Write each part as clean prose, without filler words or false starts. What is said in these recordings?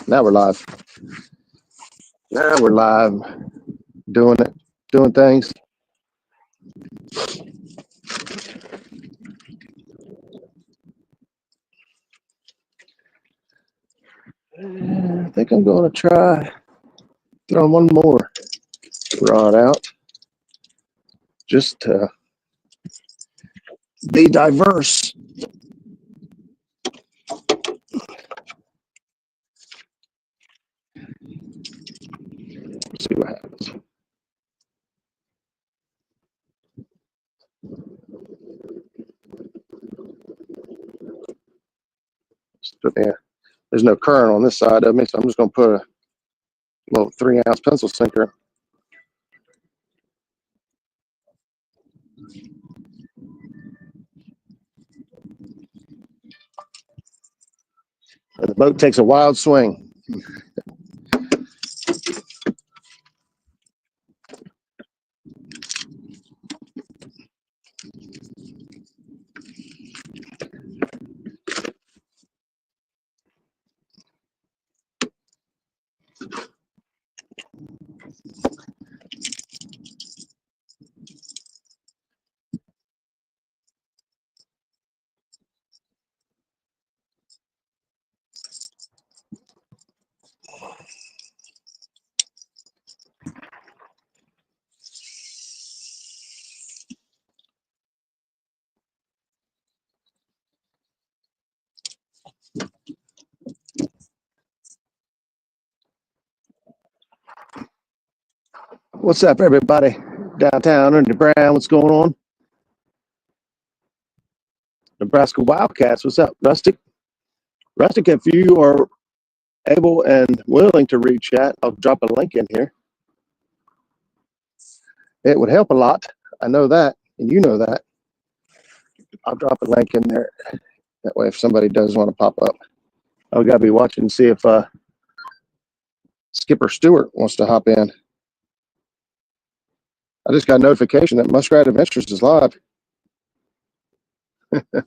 Now we're live. Now we're live. Doing it. Doing things. I think I'm going to try throwing one more rod out. Just to be diverse. See what happens. So, yeah, there's no current on this side of me, so I'm just going to put a little 3-ounce pencil sinker. And the boat takes a wild swing. What's up, everybody? Downtown under Brown, what's going on? Nebraska Wildcats, what's up? Rustic? Rustic, if you are able and willing to read chat, I'll drop a link in here. It would help a lot. I know that, and you know that. I'll drop a link in there. That way, if somebody does want to pop up, I've got to be watching to see if Skipper Stewart wants to hop in. I just got a notification that Muskrat Adventures is live. I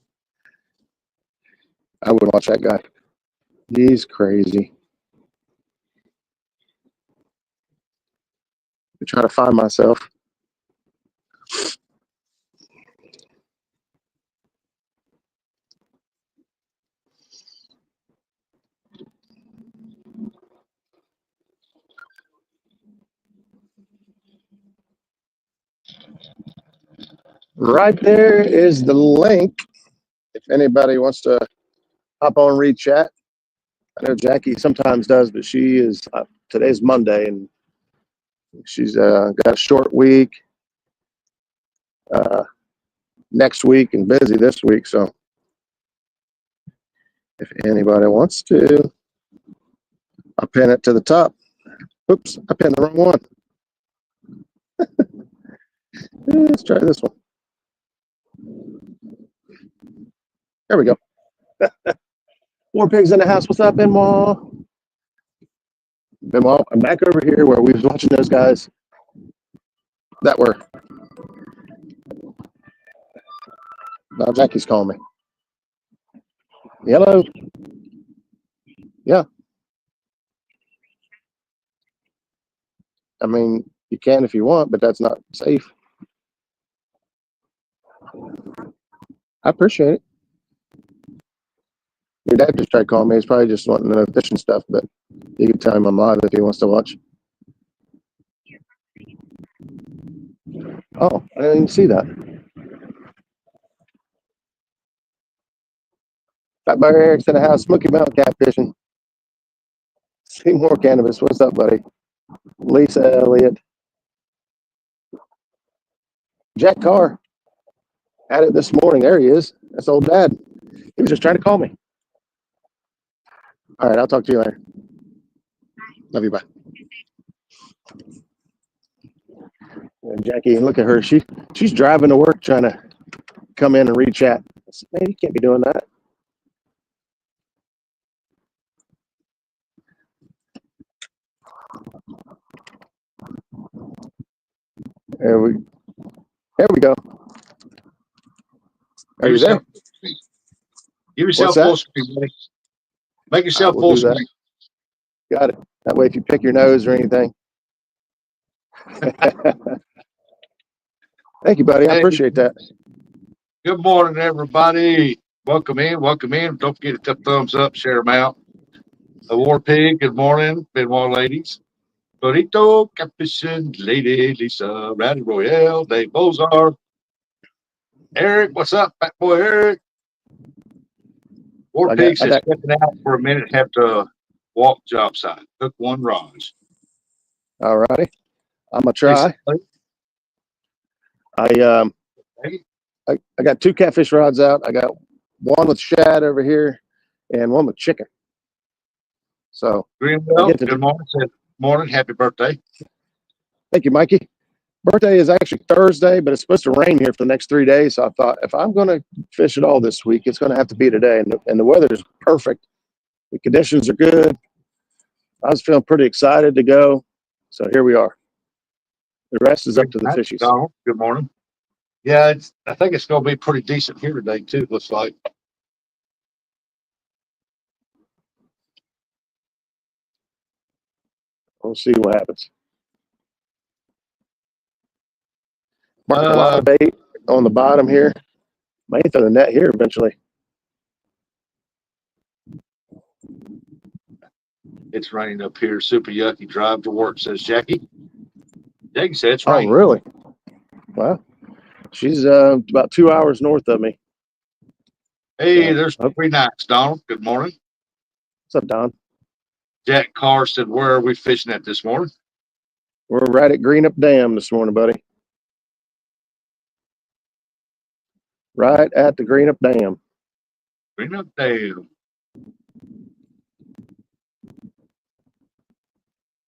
wouldn't watch that guy. He's crazy. I try to find myself. Right there is the link. If anybody wants to hop on and read chat. I know Jackie sometimes does, but she is, today's Monday, and she's got a short week next week and busy this week. So if anybody wants to, I'll pin it to the top. Oops, I pinned the wrong one. Let's try this one. There we go. More pigs in the house. What's up, Benoit? Benoit, I'm back over here where we was watching those guys that were. Now Jackie's calling me. Hello. Yeah. I mean, you can if you want, but that's not safe. I appreciate it. Your dad just tried calling me. He's probably just wanting to know fishing stuff, but you can tell him I'm live if he wants to watch. Oh, I didn't even see that. Back by Eric's in the house, Smoky Mountain catfishing. Seymour Cannabis, what's up, buddy? Lisa Elliott. Jack Carr had it this morning. There he is. That's old dad. He was just trying to call me. All right, I'll talk to you later. Love you, bye. And Jackie, look at her. She's driving to work trying to come in and read chat. I said, man, you can't be doing that. There we go. Are you there? Give yourself full screen, buddy. Make yourself We'll full do that. screen. Got it. That way, if you pick your nose or anything. Thank you, buddy. I appreciate that. Good morning, everybody. Welcome in. Welcome in. Don't forget to thumbs up, share them out. The War Pig, good morning. Benoit ladies. Burrito, Catfish, Lady Lisa, Ratty Royale, Dave Bozar. Eric, what's up, fat boy Eric? War Pig says stepping out for a minute, have to walk job site. Hook one Raj. All righty. I'm gonna try. I got 2 catfish rods out. I got one with shad over here and one with chicken. So Greenup, good morning. Said morning, happy birthday. Thank you, Mikey. Birthday is actually Thursday, but it's supposed to rain here for the next 3 days. So I thought if I'm going to fish at all this week, it's going to have to be today. And the weather is perfect. The conditions are good. I was feeling pretty excited to go. So here we are. The rest is up to the fishies. Donald, good morning. Yeah, I think it's going to be pretty decent here today, too, looks like. We'll see what happens. Marking a lot of bait on the bottom here. Might throw the net here eventually. It's raining up here. Super yucky. Drive to work, says Jackie. Jackie said it's raining. Oh, really? Well, she's about 2 hours north of me. Hey, there's 3 nights, Donald. Good morning. What's up, Don? Jack Carr said, where are we fishing at this morning? We're right at Greenup Dam this morning, buddy. Right at the Greenup Dam. Greenup Dam.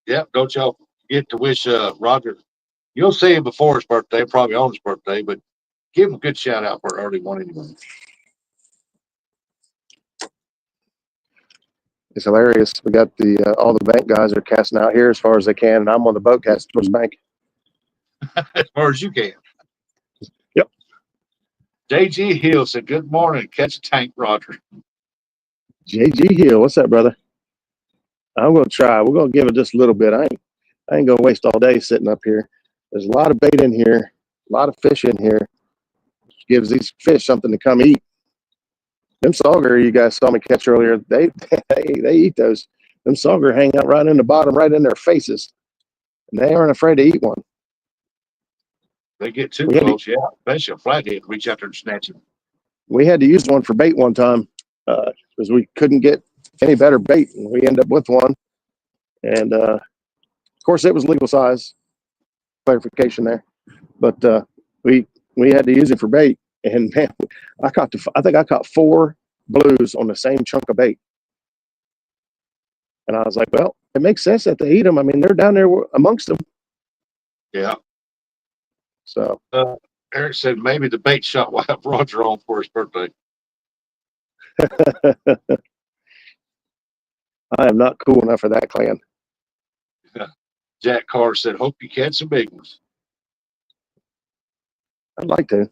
Yep, don't y'all forget to wish Roger. You'll see him before his birthday, probably on his birthday, but give him a good shout out for an early one anyway. It's hilarious. We got the all the bank guys are casting out here as far as they can, and I'm on the boat casting towards the bank. As far as you can. Yep. JG Hill said, good morning. Catch a tank, Roger. JG Hill, what's up, brother? I'm gonna try. We're gonna give it just a little bit. I ain't gonna waste all day sitting up here. There's a lot of bait in here, a lot of fish in here. Which gives these fish something to come eat. Them sauger you guys saw me catch earlier, they eat those. Them sauger hang out right in the bottom, right in their faces. And they aren't afraid to eat one. They get too close, yeah. Especially a flathead, reach out there and snatch him. We had to use one for bait one time because we couldn't get any better bait. And we ended up with one. And, of course, it was legal size. Clarification there. But we had to use it for bait. And, man, I think I caught 4 blues on the same chunk of bait. And I was like, well, it makes sense that they eat them. I mean, they're down there amongst them. Yeah. So Eric said maybe the bait shot will have Roger on for his birthday. I am not cool enough for that clan. Yeah. Jack Carr said, hope you catch some big ones. I'd like to.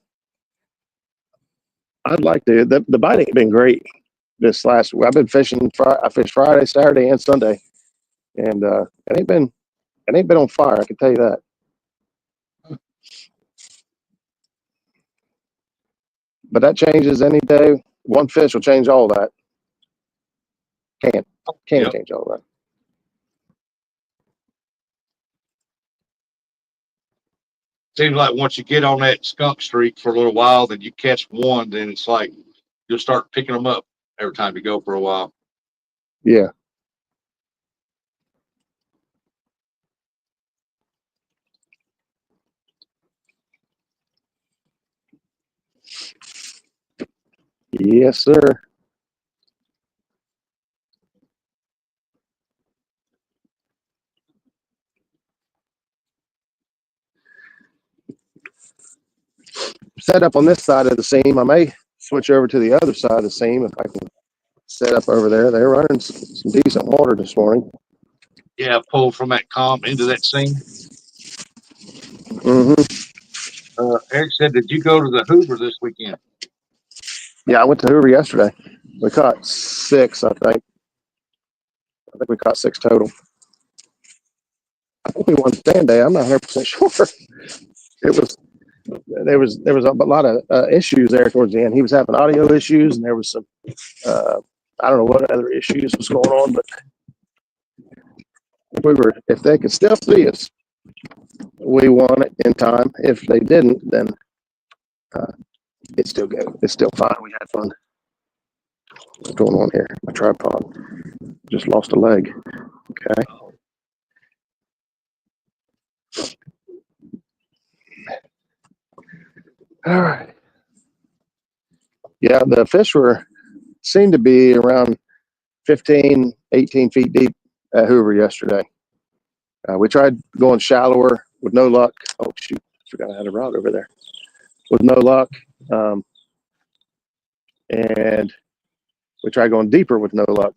The bite ain't been great this last week. I've been fishing. I fished Friday, Saturday, and Sunday, and it ain't been on fire. I can tell you that. But that changes any day. One fish will change all that. Can change all that. Seems like once you get on that skunk streak for a little while, then you catch one, then it's like you'll start picking them up every time you go for a while. Yeah. Yes, sir. Set up on this side of the seam. I may switch over to the other side of the seam if I can set up over there. They're running some decent water this morning. Yeah, pull from that comp into that seam. Mm-hmm. Eric said, did you go to the Hoover this weekend? Yeah, I went to Hoover yesterday. We caught 6, I think. I think we caught 6 total. I think we won stand day. I'm not 100% sure. There was a lot of issues there towards the end. He was having audio issues, and there was some I don't know what other issues was going on, but if they could still see us, we won it in time. If they didn't, then it's still good. It's still fine. We had fun. What's going on here? My tripod just lost a leg. Okay. All right. Yeah, the fish seemed to be around 15, 18 feet deep at Hoover yesterday. We tried going shallower with no luck. Oh, shoot. I forgot I had a rod over there. With no luck. And we tried going deeper with no luck.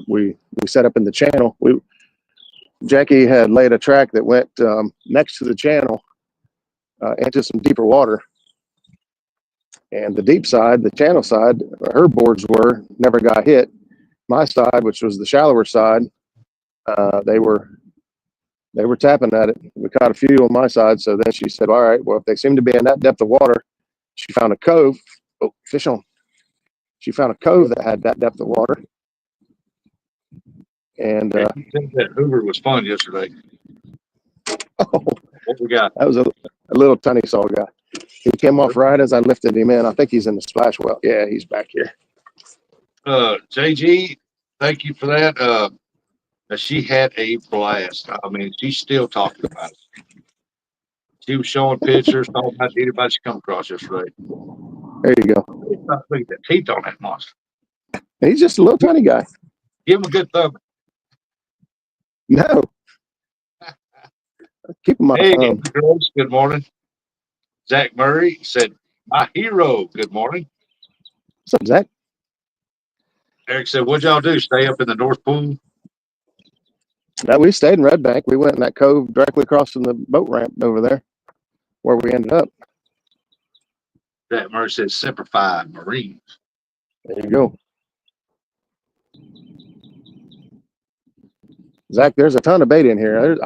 We set up in the channel. Jackie had laid a track that went next to the channel into some deeper water. And the deep side, the channel side, her boards never got hit. My side, which was the shallower side, they were tapping at it. We caught a few on my side. So then she said, all right, well, if they seem to be in that depth of water, she found a cove. Oh, fish on. She found a cove that had that depth of water. And you think that Hoover was fun yesterday? Oh, what we got? That was a little tiny saw guy. He came off right as I lifted him in. I think he's in the splash well. Yeah, he's back here. JG, thank you for that. She had a blast. I mean, she's still talking about it. She was showing pictures, talking about anybody she come across yesterday. There you go. Look at the teeth on that monster. He's just a little tiny guy. Give him a good thumb. No. Keep him on. Hey, girls, good morning. Zach Murray said, my hero, good morning. What's up, Zach? Eric said, what'd y'all do? Stay up in the North Pool? No, we stayed in Red Bank. We went in that cove directly across from the boat ramp over there where we ended up. Zach Murray says, Semper Fi Marines. There you go. Zach, there's a ton of bait in here.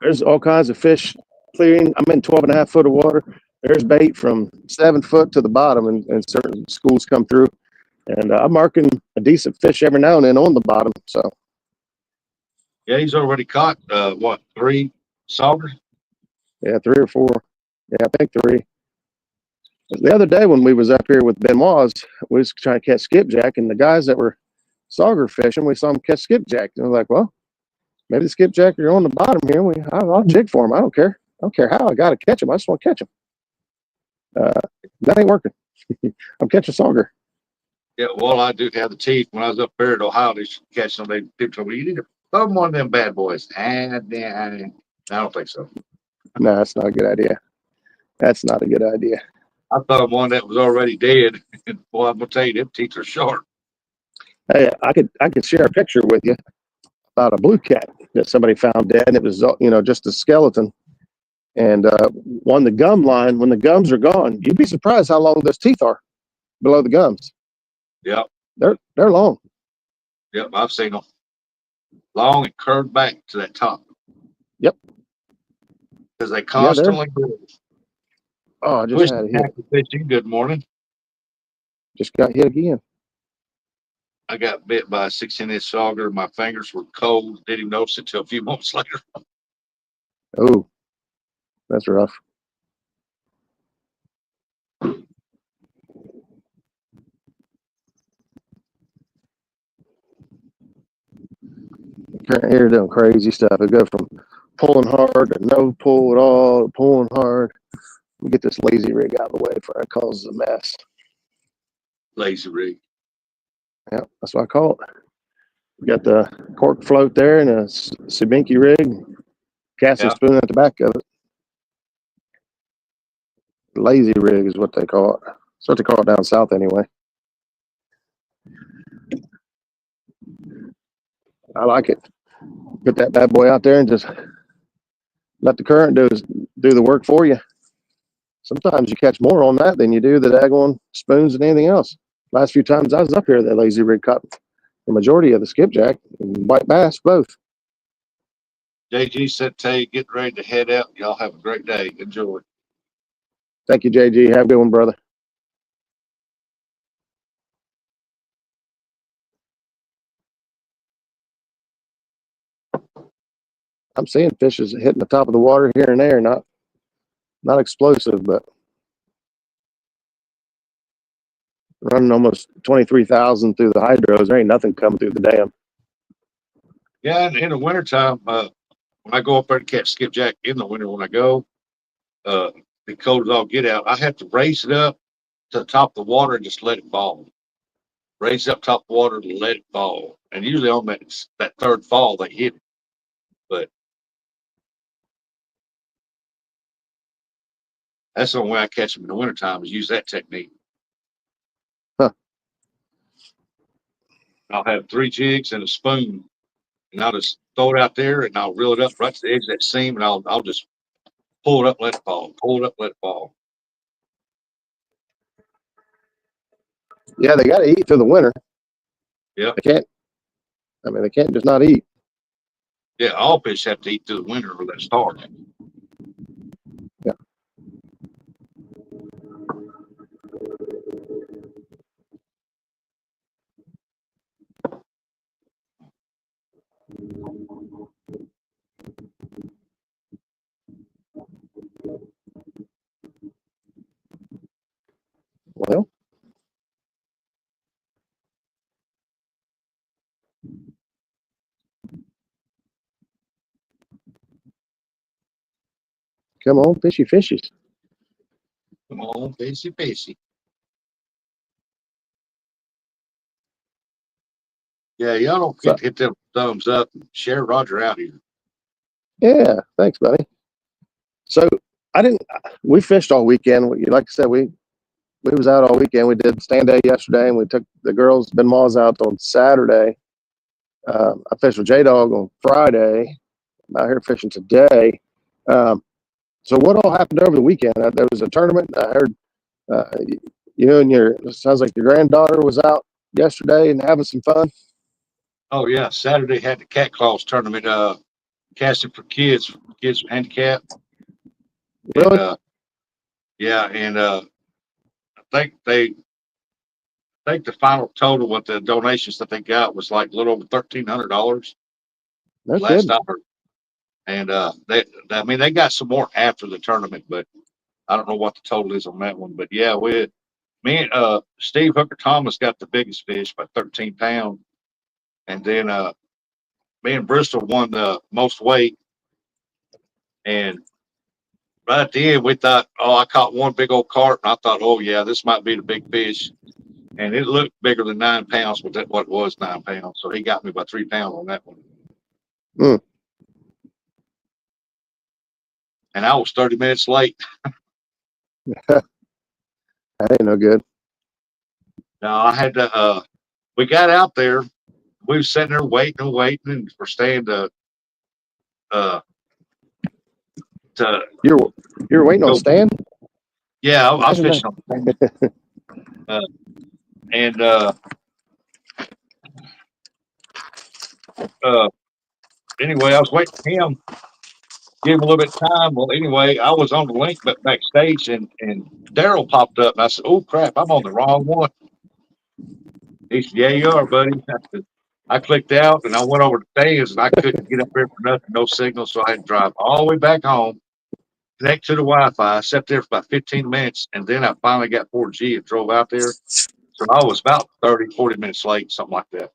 There's all kinds of fish clearing. I'm in 12.5 foot of water. There's bait from 7 foot to the bottom, and certain schools come through. And I'm marking a decent fish every now and then on the bottom. So, yeah, he's already caught 3 saugers? Yeah, 3 or 4. Yeah, I think 3. The other day when we was up here with Benoit's, we was trying to catch skipjack, and the guys that were sauger fishing, we saw them catch skipjack. And we're like, well, maybe the skipjack are on the bottom here. I'll jig for them. I don't care. I don't care how. I got to catch them. I just want to catch them. That ain't working. I'm catching sauger. Yeah, well, I do have the teeth. When I was up there at Ohio, they should catch them. They told me, you need to thumb one of them bad boys. And I don't think so. No, that's not a good idea. That's not a good idea. I thought one that was already dead. And boy, I'm gonna tell you, them teeth are sharp. Hey, I could share a picture with you about a blue cat that somebody found dead, and it was just a skeleton. And on the gum line, when the gums are gone, you'd be surprised how long those teeth are below the gums. Yep. They're long. Yep, I've seen them. Long and curved back to that top. Yep. Because they constantly move. Oh, I just had a hit. Fishing. Good morning. Just got hit again. I got bit by a 16-inch sauger. My fingers were cold. Didn't even notice it until a few months later. Oh, that's rough. Here doing crazy stuff. It goes from pulling hard to no pull at all, pulling hard. We get this lazy rig out of the way before it causes a mess. Lazy rig. Yeah, that's what I call it. We got the cork float there and a Sabinky rig, casting spoon at the back of it. Lazy rig is what they call it. That's what they call it down south anyway. I like it. Put that bad boy out there and just let the current do the work for you. Sometimes you catch more on that than you do the daggone spoons and anything else. Last few times I was up here, that lazy rig caught the majority of the skipjack and white bass both. JG said, Tay, get ready to head out. Y'all have a great day. Enjoy. Thank you, JG. Have a good one, brother. I'm seeing fishes hitting the top of the water here and there, not explosive, but running almost 23,000 through the hydros. There ain't nothing coming through the dam. Yeah, in the wintertime, when I go up there to catch skipjack in the winter, when I go, the cold as all get out, I have to raise it up to the top of the water and just let it fall. Raise it up top of the water and let it fall. And usually on that third fall, they hit it. But that's the only way I catch them in the wintertime is use that technique. Huh. I'll have 3 jigs and a spoon, and I'll just throw it out there, and I'll reel it up right to the edge of that seam, and I'll just pull it up, let it fall. Pull it up, let it fall. Yeah, they got to eat through the winter. Yeah. They can't just not eat. Yeah, all fish have to eat through the winter or they starve. Yeah. Well, come on, fishy fishies. Come on, fishy, fishy. Yeah, y'all don't forget to hit them thumbs up and share Roger out here. Yeah, thanks, buddy. So we fished all weekend. Like I said, we was out all weekend. We did stand day yesterday, and we took the girls, Ben Maws, out on Saturday. I fished with J-Dog on Friday. I'm out here fishing today. So what all happened over the weekend? There was a tournament. I heard you and sounds like your granddaughter was out yesterday and having some fun. Oh yeah, Saturday had the cat claws tournament, casting for kids handicapped. Really? And, yeah, and I think the final total with the donations that they got was like a little over $1,300 No last kidding. hour. And they got some more after the tournament, but I don't know what the total is on that one. But yeah, me and Steve Hooker Thomas got the biggest fish by 13 pounds. And then me and Bristol won the most weight. And right at the end, we thought, oh, I caught one big old carp. And I thought, oh, yeah, this might be the big fish. And it looked bigger than 9 pounds, but that's what it was, 9 pounds. So he got me by 3 pounds on that one. Mm. And I was 30 minutes late. That ain't no good. No, I had to, we got out there. We were sitting there waiting and we're staying to You're waiting on Stan? Yeah, I was fishing on anyway, I was waiting for him, give him a little bit of time. Well, anyway, I was on the link but backstage and Daryl popped up and I said, oh crap, I'm on the wrong one. He said, yeah, you are, buddy. I clicked out and I went over to Dan's and I couldn't get up there for nothing, no signal, so I had to drive all the way back home, connect to the Wi-Fi. I sat there for about 15 minutes and then I finally got 4G and drove out there. So I was about 30, 40 minutes late, something like that.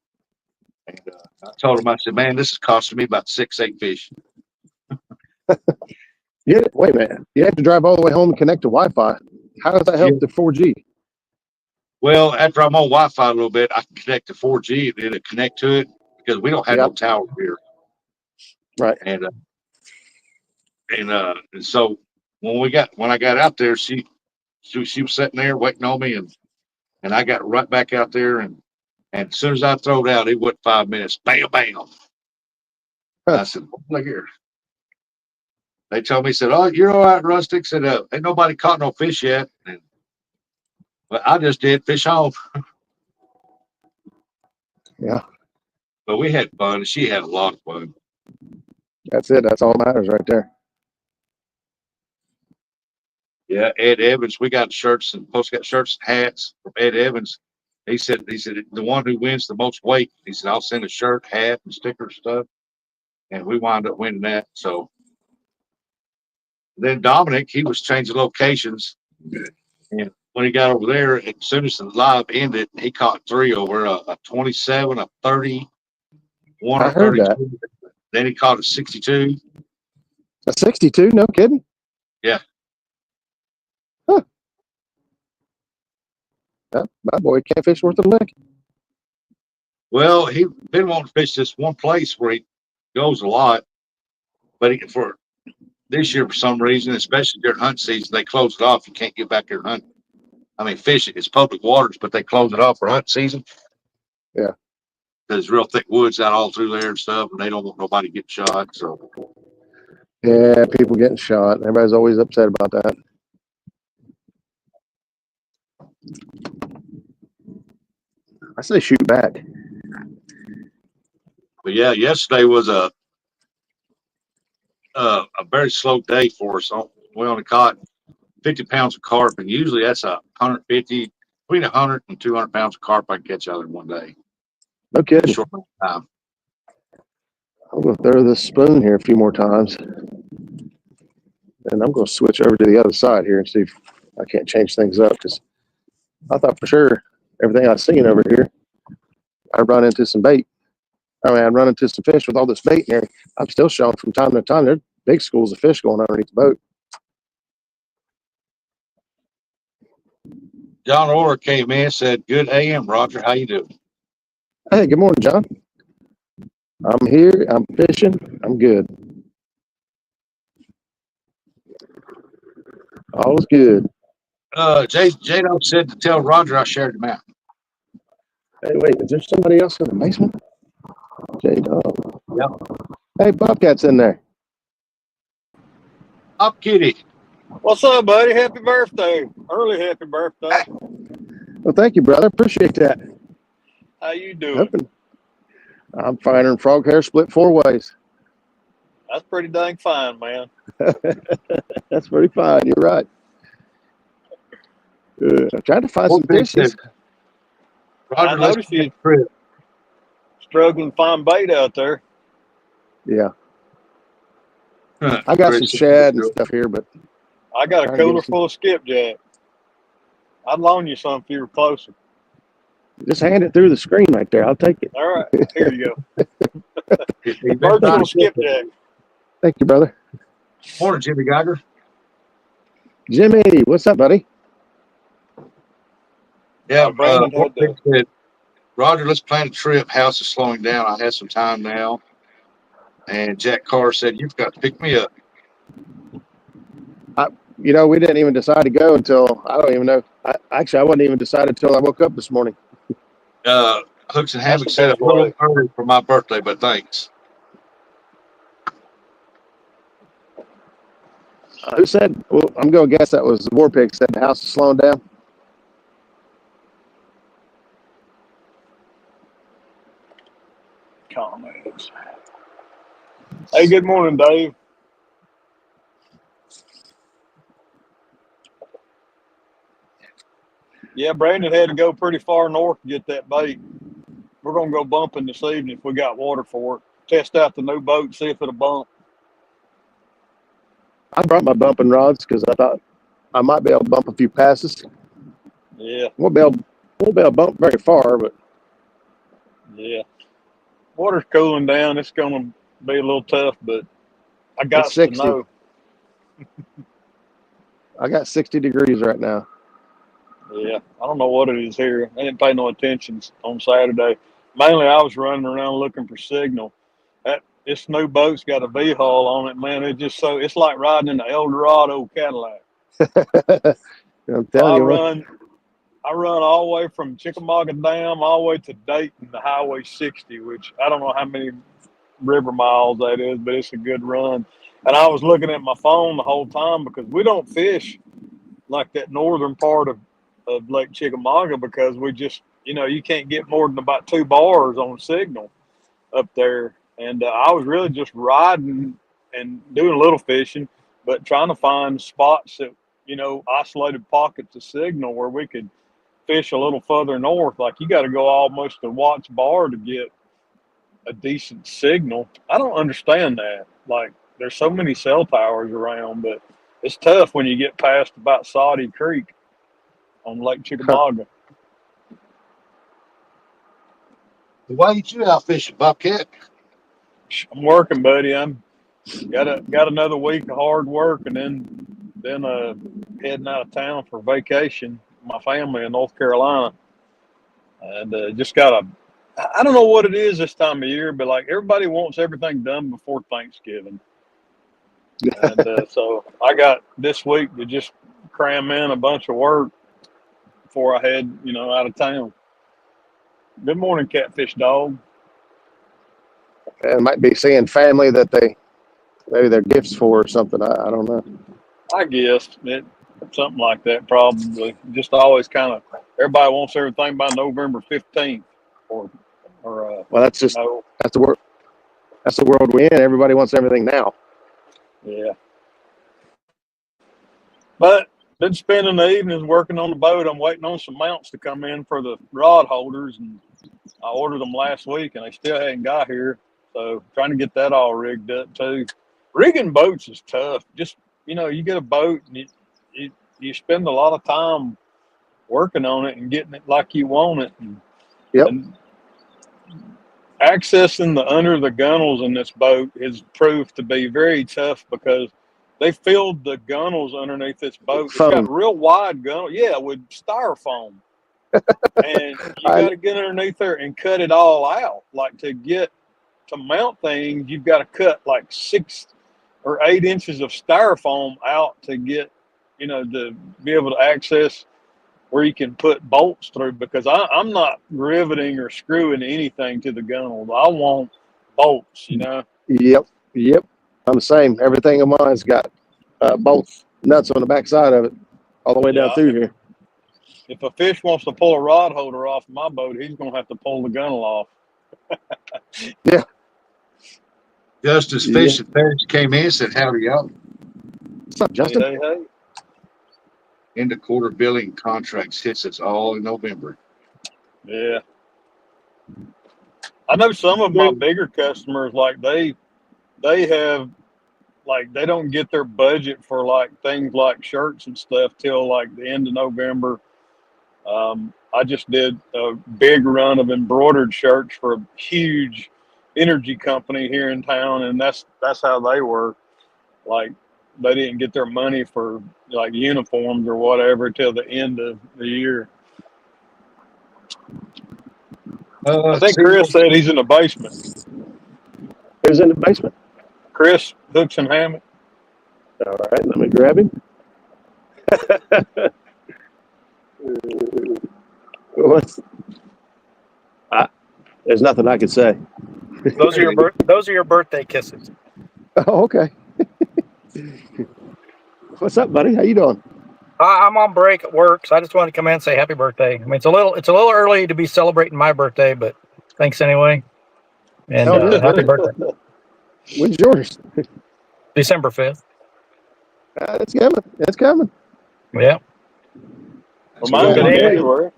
And I told him, I said, man, this is costing me about 6, 8 fish. Yeah, wait a minute. You have to drive all the way home and connect to Wi-Fi. How does that help the 4G? Well, after I'm on Wi-Fi a little bit, I can connect to 4G and it'll connect to it because we don't have no tower here. Right. And so when I got out there, she was sitting there waiting on me, and I got right back out there, and as soon as I throw it out, it went 5 minutes, bam, bam. I said, look here. They told me, said, oh, you're all right, Rustic. Said, ain't nobody caught no fish yet. And but I just did fish on. Yeah. But we had fun. She had a lot of fun. That's it. That's all that matters right there. Yeah, Ed Evans. We got shirts and got shirts and hats from Ed Evans. He said the one who wins the most weight. He said I'll send a shirt, hat, and sticker stuff, and we wound up winning that. So then Dominic, he was changing locations, and when he got over there, as soon as the live ended, he caught three over a 27, a 30, one I or heard that. 32. Then he caught a 62. A 62? No kidding. Yeah. Huh. My boy can't fish worth a lick. Well, he been wanting to fish this one place where he goes a lot, but for this year, for some reason, especially during hunt season, they close it off. You can't get back there and hunt. I mean, fishing is public waters, but they close it off for hunt season. Yeah. There's real thick woods out all through there and stuff, and they don't want nobody getting shot. So Yeah, people getting shot. Everybody's always upset about that. I say shoot back. but yeah, yesterday was a very slow day for us. We only caught 50 pounds of carp, and usually that's 150, between 100 and 200 pounds of carp I can catch out in one day. No kidding. Short time. I'm going to throw this spoon here a few more times. And I'm going to switch over to the other side here and see if I can't change things up, because I thought for sure everything I've seen over here, I'd run into some bait. I mean, I'd run into some fish with all this bait in here. I'm still showing from time to time. There's big schools of fish going underneath the boat. John Orr came in and said, "Good AM, Roger. How you doing?" Hey, good morning, John. I'm here. I'm fishing. I'm good. All's good. J-Dog said to tell Roger I shared him out. Hey, wait, is there somebody else in the basement? J-Dog. Yeah. Hey, Bobcat's in there. Up, kitty. What's up, buddy? Happy birthday. Early happy birthday. Well, thank you, brother. Appreciate that. How you doing? I'm finding frog hair split 4 ways. That's pretty dang fine, man. That's pretty fine. You're right. I'm trying to find some fishes. Roger, I noticed you struggling to find bait out there. Yeah. I got some shad and stuff here, but I got a cooler full of skipjack. I'd loan you some if you were closer. just hand it through the screen right there. I'll take it. All right, here you go. Virtual skipjack. Thank you, brother. Morning, Jimmy Geiger. Jimmy, what's up, buddy? Yeah, Brandon said, Roger, let's plan a trip. House is slowing down. I have some time now. And Jack Carr said, you've got to pick me up. You know, we didn't even decide to go until, I don't even know. I wasn't even decided until I woke up this morning. Hooks and Hammock said a little early for my birthday, but thanks. Who said? Well, I'm going to guess that was the War Pig said the house is slowing down. Comments. Hey, good morning, Dave. Yeah, Brandon had to go pretty far north to get that bait. We're going to go bumping this evening if we got water for it. Test out the new boat, see if it'll bump. I brought my bumping rods because I thought I might be able to bump a few passes. Yeah. Won't be able to bump very far, but yeah. Water's cooling down. It's going to be a little tough, but I got to know. I got 60 degrees right now. Yeah, I don't know what it is here. I didn't pay no attention on Saturday. Mainly, I was running around looking for signal. This new boat's got a V-hull on it, man. It's like riding in the Eldorado Cadillac. I'm telling you. I run all the way from Chickamauga Dam all the way to Dayton, the Highway 60, which I don't know how many river miles that is, but it's a good run. And I was looking at my phone the whole time because we don't fish like that northern part of Lake Chickamauga because we just, you can't get more than about 2 bars on signal. up there, and I was really just riding and doing a little fishing, but trying to find spots that, isolated pockets of signal where we could fish a little further north. Like you got to go almost to Watts Bar to get a decent signal. I don't understand that. Like there's so many cell towers around, but it's tough when you get past about Saudi Creek on Lake Chickamauga. Why ain't you out fishing, Bobcat? I'm working, buddy. I'm got another week of hard work, and then heading out of town for vacation. My family in North Carolina, and just got a. I don't know what it is this time of year, but like everybody wants everything done before Thanksgiving, and so I got this week to just cram in a bunch of work before I head, out of town. Good morning, Catfish Dog. And might be seeing family that maybe they're gifts for or something. I don't know. I guess something like that, probably. Just always kind of everybody wants everything by November 15th, or Well, that's just no, that's the world. That's the world we're in. Everybody wants everything now. yeah. But been spending the evenings working on the boat. I'm waiting on some mounts to come in for the rod holders, and I ordered them last week, and they still hadn't got here. So trying to get that all rigged up too. Rigging boats is tough. Just you get a boat and you spend a lot of time working on it and getting it like you want it. Yep. And accessing the under the gunnels in this boat has proved to be very tough because they filled the gunnels underneath this boat. It's got real wide gunnels, with styrofoam. And you got to get underneath there and cut it all out. Like to mount things, you've got to cut like 6 or 8 inches of styrofoam out to get, to be able to access where you can put bolts through, because I'm not riveting or screwing anything to the gunnels. I want bolts, Yep. I'm the same. Everything of mine's got bolts, nuts on the back side of it, all the way down through here. If a fish wants to pull a rod holder off my boat, he's going to have to pull the gunnel off. Yeah. Justice Fish and Ferris came in and said, howdy, y'all. What's up, Justin? Hey. End of quarter billing contracts hits us all in November. Yeah. I know some of my bigger customers, like they have, like they don't get their budget for like things like shirts and stuff till like the end of November. I just did a big run of embroidered shirts for a huge energy company here in town, and that's how they were. Like they didn't get their money for like uniforms or whatever till the end of the year. I think Chris said he's in the basement. Who's in the basement? Chris, Hooks and Hammett. All right, let me grab him. There's nothing I can say. Those are your birthday kisses. Oh, okay. What's up, buddy? How you doing? I'm on break at work, so I just wanted to come in and say happy birthday. I mean, it's a little early to be celebrating my birthday, but thanks anyway. And happy birthday. When's yours? December 5th. It's coming. It's coming. Yeah. Well, mine's in January.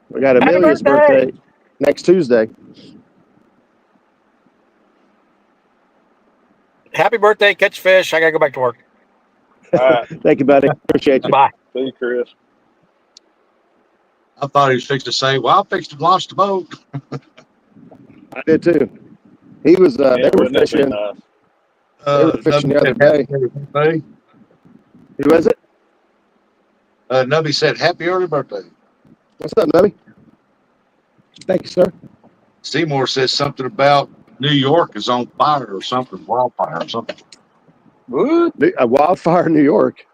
We got Amelia's birthday next Tuesday. Happy birthday, catch fish. I got to go back to work. All right. Thank you, buddy. Appreciate you. Bye. See you, Chris. I thought he was fixing to say, well, I'll fix to launch the boat. I did too. He was, they were fishing. They were fishing the other day. Who was it? Nubby said, happy early birthday. What's up, Nubby? Thank you, sir. Seymour says something about New York is on fire or something, wildfire or something. What? A wildfire in New York?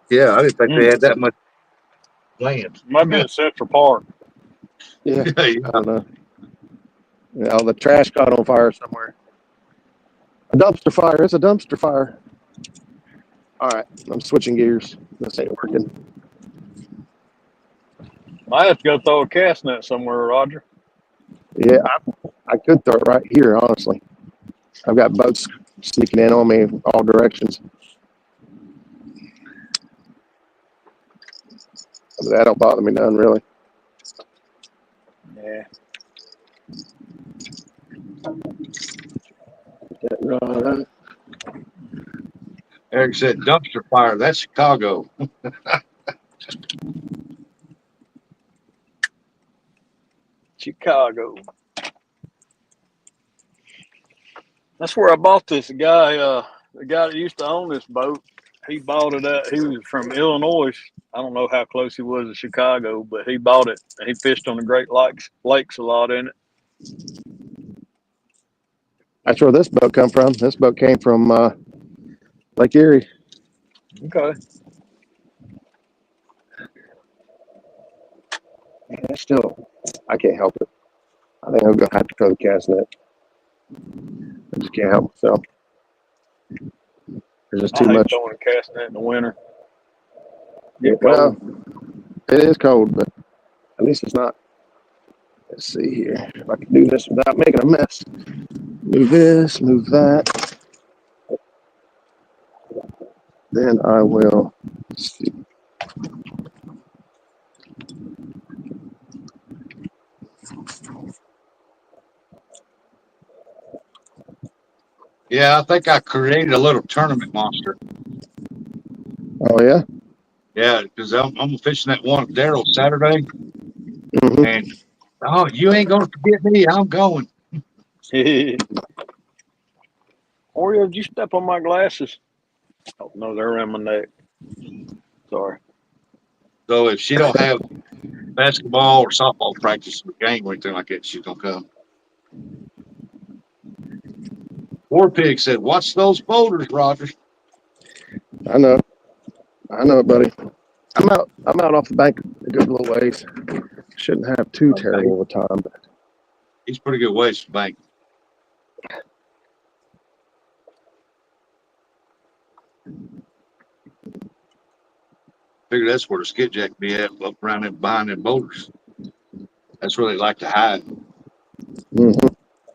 Yeah, I didn't think they had that much land. Might be at Central Park. Yeah, I don't know. Yeah, all the trash caught on fire somewhere. A dumpster fire. It's a dumpster fire. All right, I'm switching gears. This ain't working. Might have to go throw a cast net somewhere, Roger. Yeah, I could throw it right here, honestly. I've got boats sneaking in on me all directions. But that don't bother me none, really. Yeah. Eric said dumpster fire. That's Chicago. Chicago. That's where I bought this guy. The guy that used to own this boat, he bought it up. He was from Illinois. I don't know how close he was to Chicago, but he bought it and he fished on the Great Lakes a lot in it. That's where this boat come from. This boat came from Lake Erie. Okay. Yeah, still, I can't help it. I think I'm gonna have to throw the cast net. I just can't help myself. There's just I too hate much. throwing a cast net in the winter. Yeah, well, it is cold, but at least it's not. Let's see here. If I can do this without making a mess. Move this, move that. Then I will see. Yeah, I think I created a little tournament monster. Oh yeah. Yeah, because I'm fishing that one with Daryl Saturday, Mm-hmm. and oh, you ain't gonna forget me. I'm going. Oreo, did you step on my glasses? Oh no, they're around my neck. Sorry. So if she don't have basketball or softball practice or game or anything like that, she's gonna come. War Pig said, "Watch those boulders, Roger." I know it, buddy. I'm out off the bank a good little ways. Shouldn't have too terrible of a time, but He's pretty good ways from bank. Figure that's where the skipjack be at, up around there behind them boulders. That's where they like to hide. mm-hmm.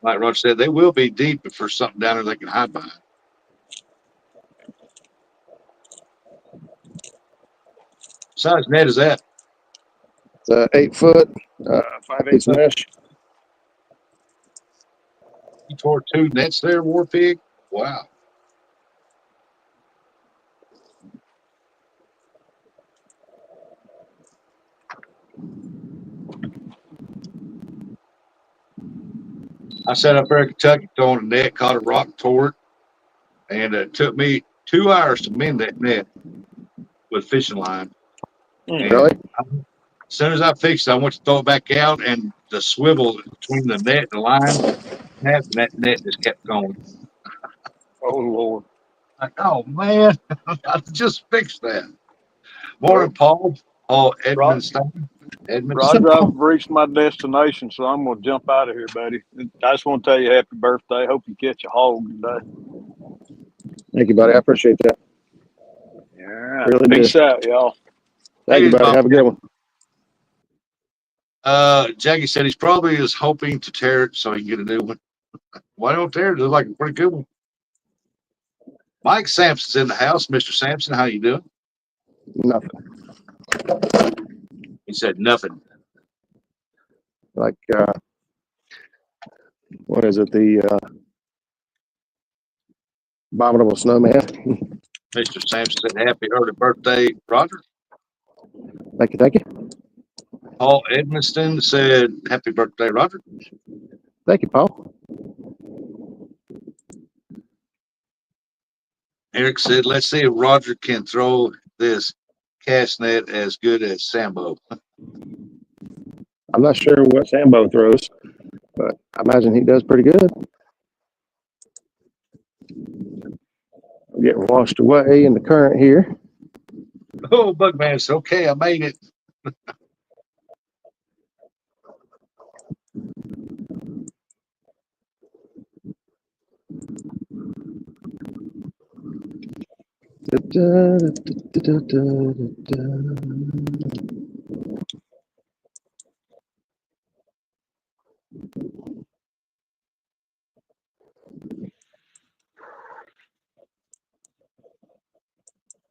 Like Roger said, they will be deep if there's something down there they can hide behind. What size net is that? It's 8 foot, 5/8 mesh. You tore 2 nets there, War Pig? Wow. I sat up there in Kentucky throwing a net, caught a rock, tore it, and it took me 2 hours to mend that net with fishing line. And Really? as soon as I fixed it, I went to throw it back out, and the swivel between the net and the line snapped, and that net just kept going. Oh Lord. Like, oh man, I just fixed that. Morning, Paul. Paul Edmondstein. Roger, I've reached my destination, so I'm gonna jump out of here, buddy. I just want to tell you happy birthday. Hope you catch a hog today. Thank you, buddy. I appreciate that. All right. Really Peace out, y'all. Thank you, buddy. Have a good one. Jackie said he's probably is hoping to tear it so he can get a new one. Why don't tear it? It looks like a pretty good one. Mike Sampson's in the house. Mr. Sampson, how you doing? Nothing. He said nothing. Like, what is it? The abominable snowman. Mr. Sampson said happy early birthday, Roger. Thank you. Thank you. Paul Edmonston said happy birthday, Roger. Thank you, Paul. Eric said, let's see if Roger can throw this cast net as good as Sambo. I'm not sure what Sambo throws, but I imagine he does pretty good. I'm getting washed away in the current here. Oh, Bugman, it's okay. I made it.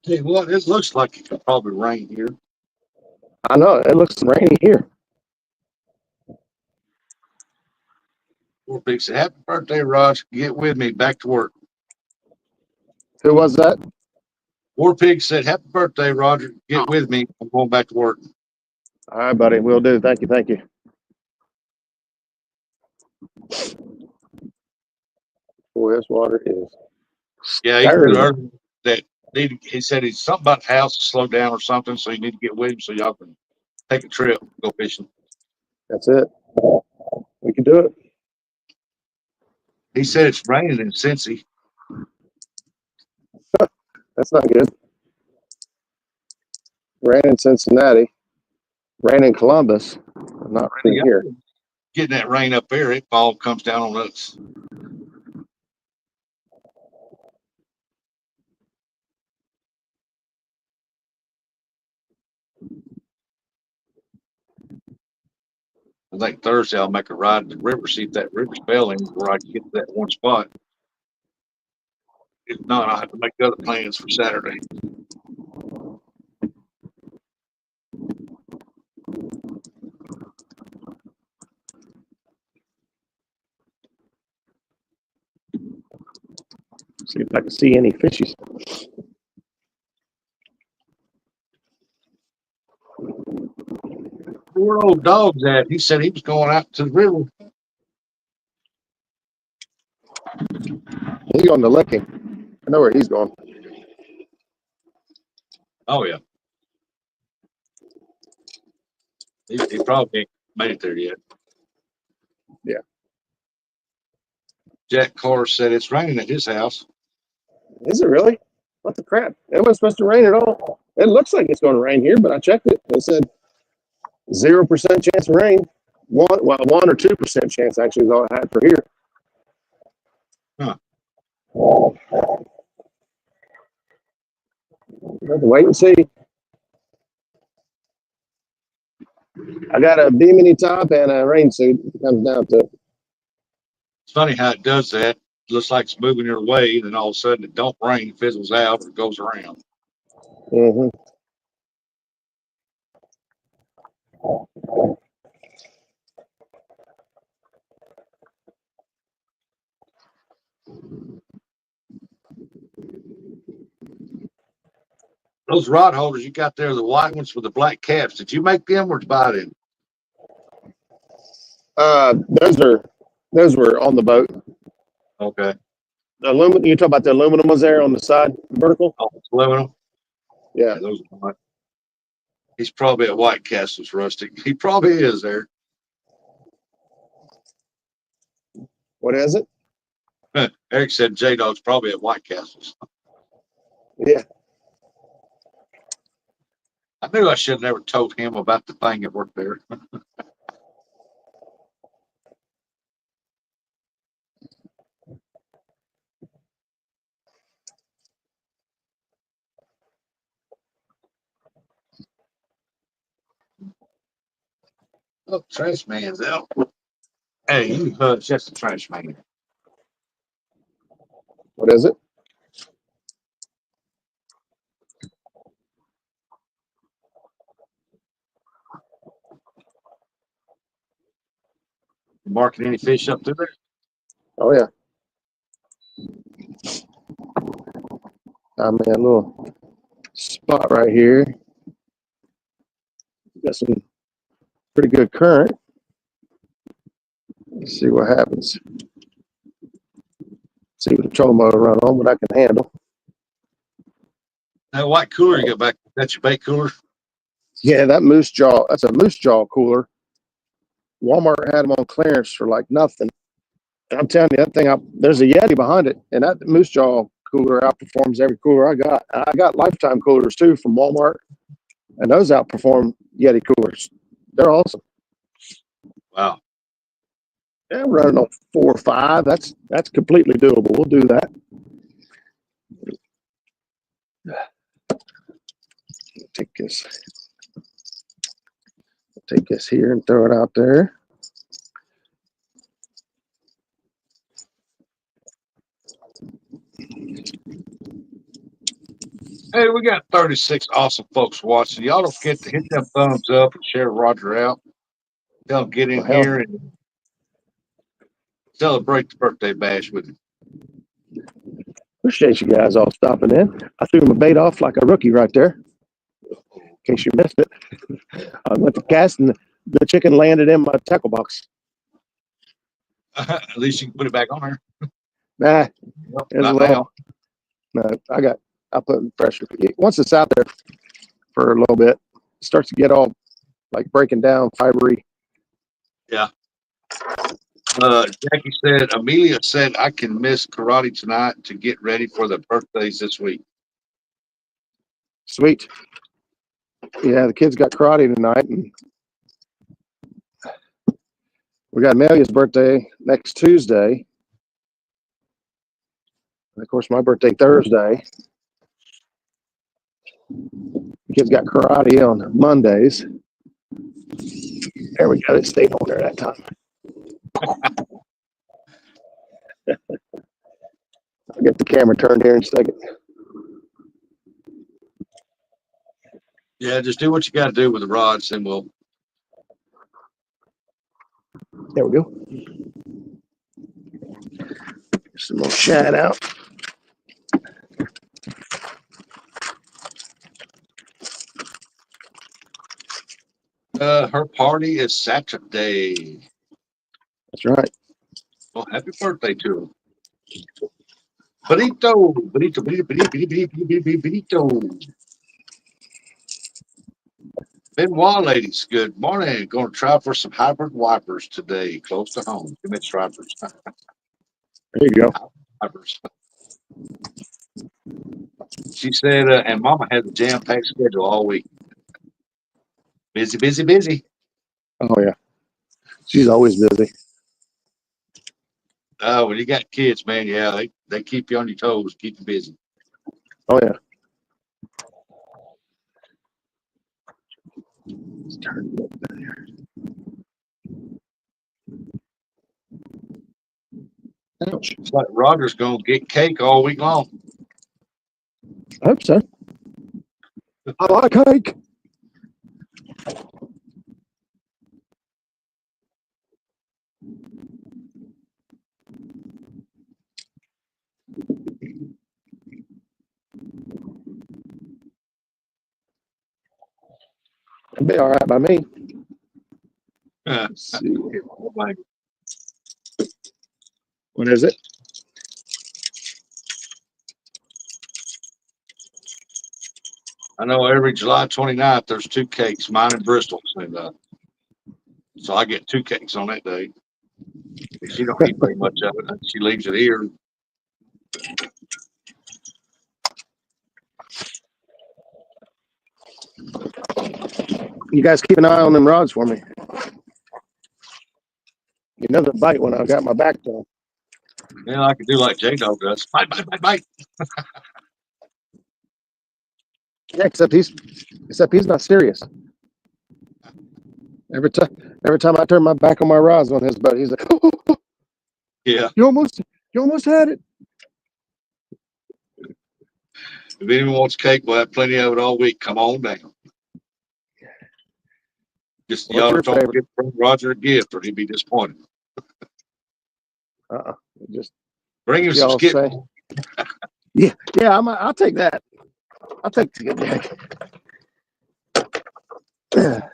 Hey, what? It looks like it could probably rain here. I know it looks rainy here. War Pig said, "Happy birthday, Raj. Get with me. Back to work." Who was that? War Pig said, "Happy birthday, Roger. Get with me. I'm going back to work." All right, buddy. Will do. Thank you. Thank you. Boy, this water is Yeah, he said stirring. earlier that he said he's something about the house to slow down or something, so you need to get with him so y'all can take a trip, go fishing. That's it. We can do it. He said it's raining in Cincy. That's not good. Rain in Cincinnati. Rain in Columbus. Not raining here. Getting that rain up there, it all comes down on us. I think Thursday I'll make a ride to the river, see if that river's failing where I can get to that one spot. If not, I'll have to make other plans for Saturday. See if I can see any fishies. Where old dog's at? He said he was going out to the river. He's going to Licking. I know where he's going. Oh yeah. He probably ain't made it there yet. Yeah. Jack Carr said it's raining at his house. Is it really? What the crap? It wasn't supposed to rain at all. It looks like it's going to rain here, but I checked it. It said 0% chance of rain. 1 or 2% chance actually is all I had for here. Huh. We have to wait and see. I got a bimini top and a rain suit. It comes down to it. It's funny how it does that. It looks like it's moving your way, and then all of a sudden it don't rain, fizzles out, or goes around. Mm-hmm. Those rod holders you got there, the white ones with the black caps, did you make them or buy them? Those were on the boat. Okay. The aluminum. You talk about the aluminum ones there on the side, vertical. Oh, it's aluminum. Yeah. Those are white. He's probably at White Castles, Rustic. He probably is there. What is it? Eric said J Dog's probably at White Castles. Yeah. I knew I should have never told him about the thing that worked there. Oh, trash man's out. Hey, you hush. That's the trash man. What is it? You marking any fish up through there? Oh yeah. I'm in a little spot right here. Got some pretty good current. Let's see what happens. See what the trolling motor run on, what I can handle. That white cooler you got back, that's your bait cooler? Yeah, that moose jaw. That's a moose jaw cooler. Walmart had them on clearance for like nothing. And I'm telling you, that thing, there's a Yeti behind it, and that moose jaw cooler outperforms every cooler I got. I got lifetime coolers too from Walmart, and those outperform Yeti coolers. They're awesome. Wow. Yeah, running on 4 or 5. That's completely doable. We'll do that. Take this here and throw it out there. Hey, we got 36 awesome folks watching. Y'all don't forget to hit them thumbs up and share Roger out. They'll get in Well, hell, here and celebrate the birthday bash with him. appreciate you guys all stopping in. I threw my bait off like a rookie right there, in case you missed it. I went to cast and the chicken landed in my tackle box. At least you can put it back on there. Nah, Well, as not well. now. No, I put pressure. Once it's out there for a little bit, it starts to get all like breaking down, fibery. Yeah. Jackie said, Amelia said, I can miss karate tonight to get ready for the birthdays this week. Sweet. Yeah, the kids got karate tonight, and we got Amelia's birthday next Tuesday. And of course, my birthday Thursday. The kids got karate on Mondays. There we go. It stayed on there that time. I'll get the camera turned here in a second. Yeah, just do what you got to do with the rods, and we'll. There we go. Some more shad out. Her party is Saturday. That's right. Well, happy birthday to her. Benito. Benoit ladies, good morning. Going to try for some hybrid wipers today, close to home. Give me stripers. There you go. Wipers. She said, and Mama has a jam-packed schedule all week. Busy, busy, busy. Oh, yeah. She's always busy. When you got kids, man, yeah, they keep you on your toes, keep you busy. Oh, yeah. Let's turn it up there. Ouch. It's like Roger's going to get cake all week long. I hope so. I like cake. It'll be all right by me. Let's see. What is it? I know every July 29th, there's 2 cakes, mine in Bristol. So I get 2 cakes on that day. She don't eat very much of it. She leaves it here. You guys keep an eye on them rods for me. You know the bite when I got my back to them. Yeah, I could do like J-Dog does. Bite, bite, bite, bite. Yeah, except he's not serious. Every time I turn my back on my rods on his boat, he's like, oh, Yeah. you almost had it. If anyone wants cake, we'll have plenty of it all week. Come on down. Just What's y'all your don't favorite? give Roger a gift or he'd be disappointed. Just Bring him some y'all skip. say. Yeah, I'll take that. I'll take the Jack.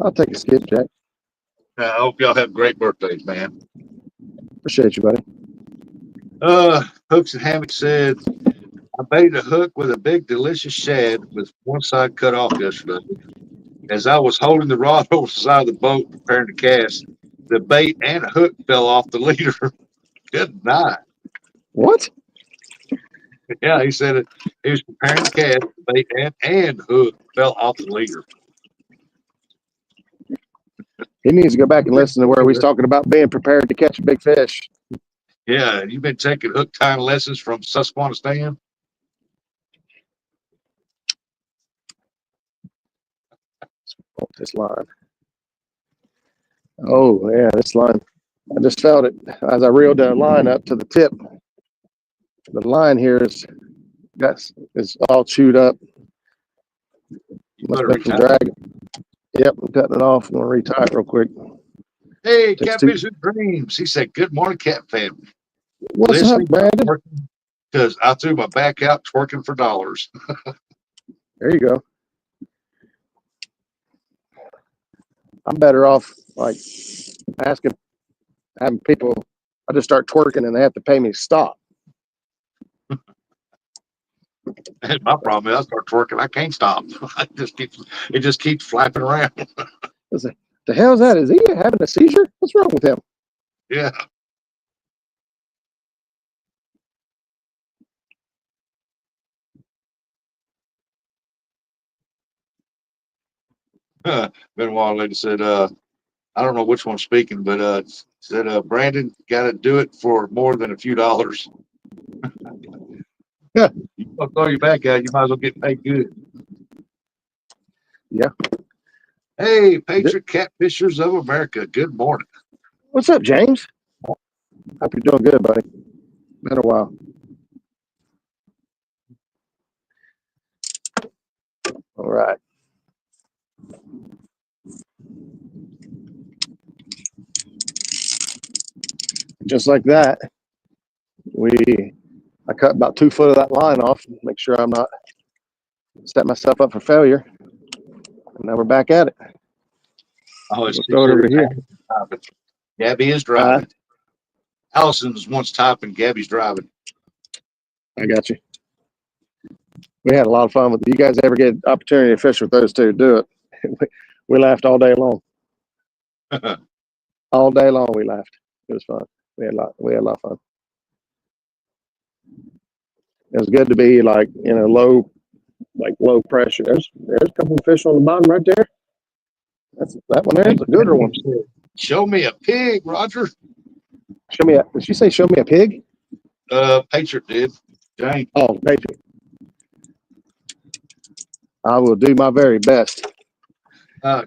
I'll take a skipjack. I hope y'all have great birthdays, man. Appreciate you, buddy. Hooks and Hammock said, I baited a hook with a big, delicious shad with one side cut off yesterday. As I was holding the rod over the side of the boat preparing to cast, the bait and hook fell off the leader. Good night. What? Yeah, he said it. He was preparing to cast, the bait and hook fell off the leader. He needs to go back and listen to where we was talking about being prepared to catch a big fish. Yeah, you've been taking hook tying lessons from Susquehanna. This line. Oh, yeah, this line. I just felt it as I reeled the line up to the tip. The line here is all chewed up. Must better have been from retie. dragging. Yep, I'm cutting it off. I'm gonna retie it real quick. Hey, Takes Catfish and Dreams. He said, "Good morning, Cat family." What's up, Brandon? Because I threw my back out twerking for dollars. There you go. I'm better off like having people. I just start twerking and they have to pay me to stop. And my problem is I start twerking, I can't stop. It just keeps flapping around. The hell's that? Is he having a seizure? What's wrong with him? Yeah. Benoit lady said, I don't know which one's speaking, but said Brandon got to do it for more than a few dollars. Yeah. You want to throw your back out, you might as well get paid good. Yeah. Hey, Patriot Catfishers of America. Good morning. What's up, James? Hope you're doing good, buddy. Been a while. All right. Just like that, I cut about 2 foot of that line off, make sure I'm not set myself up for failure. And now we're back at it. Oh, Let's throw it over here. Gabby is driving. Allison was once typing, Gabby's driving. I got you. We had a lot of fun with it. You guys ever get opportunity to fish with those two, do it. We laughed all day long. All day long we laughed. It was fun. We had a lot of fun. It was good to be like, low pressure. There's a couple of fish on the bottom right there. That one there is a gooder one. Show me a pig, Roger. Did she say show me a pig? Patriot did. Jane. Oh, Patriot. I will do my very best.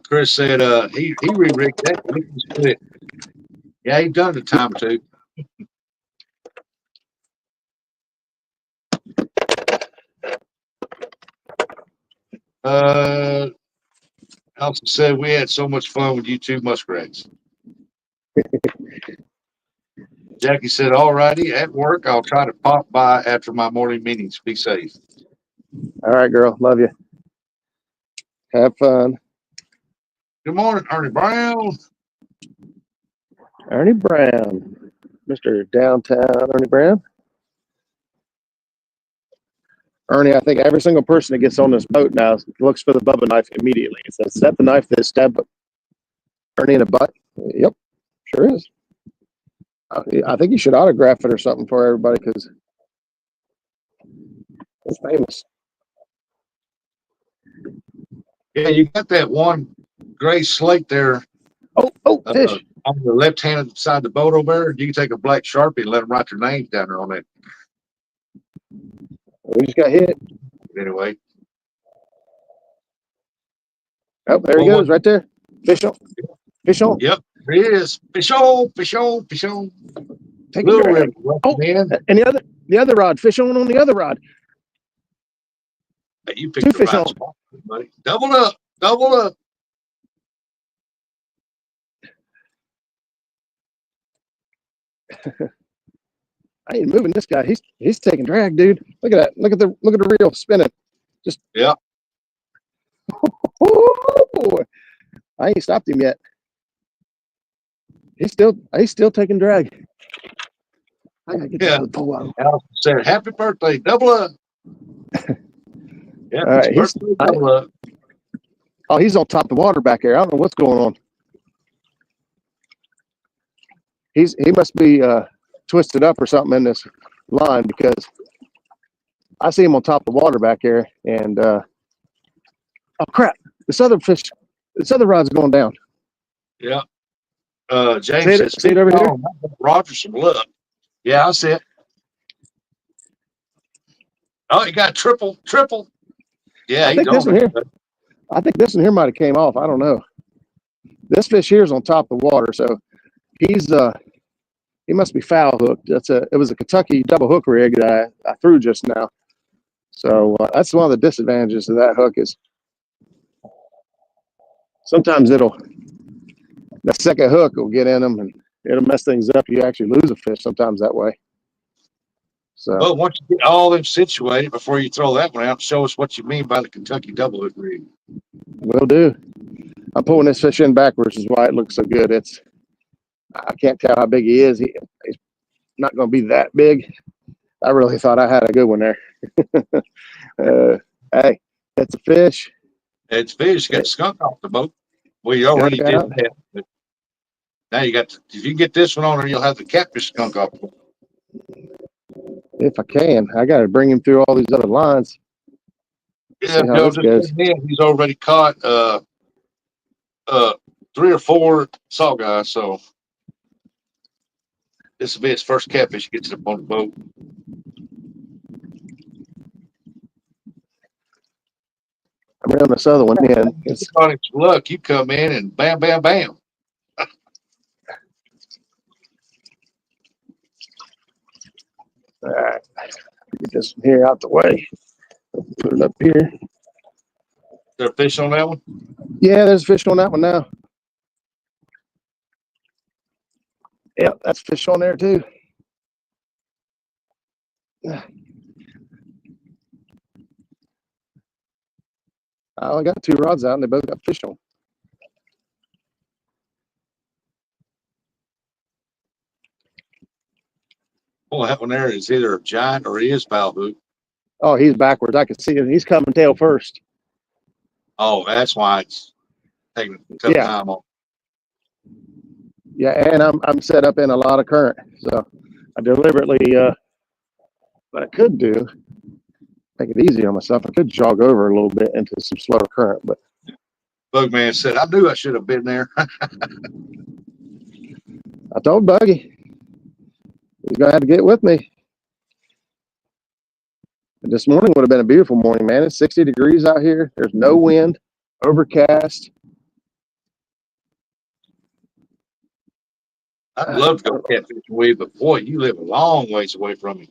Chris said he re-rigged that. Split. Yeah, he done it a time or two. Allison said we had so much fun with you two muskrats. Jackie said, all righty, at work, I'll try to pop by after my morning meetings. Be safe. All right, girl. Love you. Have fun. Good morning, Ernie Brown. Ernie Brown. Mr. Downtown Ernie Brown. Ernie, I think every single person that gets on this boat now looks for the Bubba knife immediately. It says, is that the knife that stabbed Ernie in the butt? Yep, sure is. I think you should autograph it or something for everybody because it's famous. Yeah, you got that one gray slate there. Oh, fish. On the left-hand side of the boat over there. You can take a black Sharpie and let them write their names down there on it. We just got hit. Anyway. Oh, there he goes, right there. Fish on. Fish on. Yep, there he is. Fish on, fish on, fish on. Take a drag. Oh, man. And the other rod. Fish on the other rod. Hey, you picked the right spot, buddy. Double up. Double up. I ain't moving this guy. He's taking drag, dude. Look at that. Look at the reel spinning. Just yeah. Oh boy. I ain't stopped him yet. He's still taking drag. I gotta get the pull out. Allison said, happy birthday, double up. Yeah, all right, double up. Oh, he's on top of the water back there. I don't know what's going on. He must be twisted up or something in this line because I see him on top of the water back there, and oh crap! This other rod's going down. Yeah. James says, see it over here? Roger some luck. Yeah, I see it. Oh, he got triple. Yeah, I think this one here might have came off. I don't know. This fish here is on top of the water, so he's He must be foul hooked. It was a Kentucky double hook rig that I threw just now. So that's one of the disadvantages of that hook is sometimes the second hook will get in them and it'll mess things up. You actually lose a fish sometimes that way. So, Well, once you get all them situated before you throw that one out, show us what you mean by the Kentucky double hook rig. will do. I'm pulling this fish in backwards is why it looks so good. I can't tell how big he is. He's not going to be that big. I really thought I had a good one there. Hey, it's a fish. It's fish. Got skunk off the boat. Well, you already did that. But now you got if you get this one on there, you'll have the catfish skunk off the boat. If I can, I got to bring him through all these other lines. Yeah, Joe, just he's already caught 3 or 4 saw guys, so this will be his first catfish he gets up on the boat. I'm reeling this other one in. It's on its luck. You come in and bam, bam, bam. All right, get this one here out the way. Put it up here. Is there a fish on that one? Yeah, there's a fish on that one now. Yep, that's a fish on there too. I only got 2 rods out and they both got fish on. Well, that one there is either a giant or he is foul hook. Oh, he's backwards. I can see him. He's coming tail first. Oh, that's why it's taking a tough time on. Yeah, and I'm set up in a lot of current, so I deliberately what I could do, make it easy on myself. I could jog over a little bit into some slower current, but Bugman said, "I knew I should have been there." I told Buggy he's gonna have to get with me. This morning would have been a beautiful morning, man. It's 60 degrees out here. There's no wind, overcast. I'd love to go catfishing with you, but boy, you live a long ways away from me.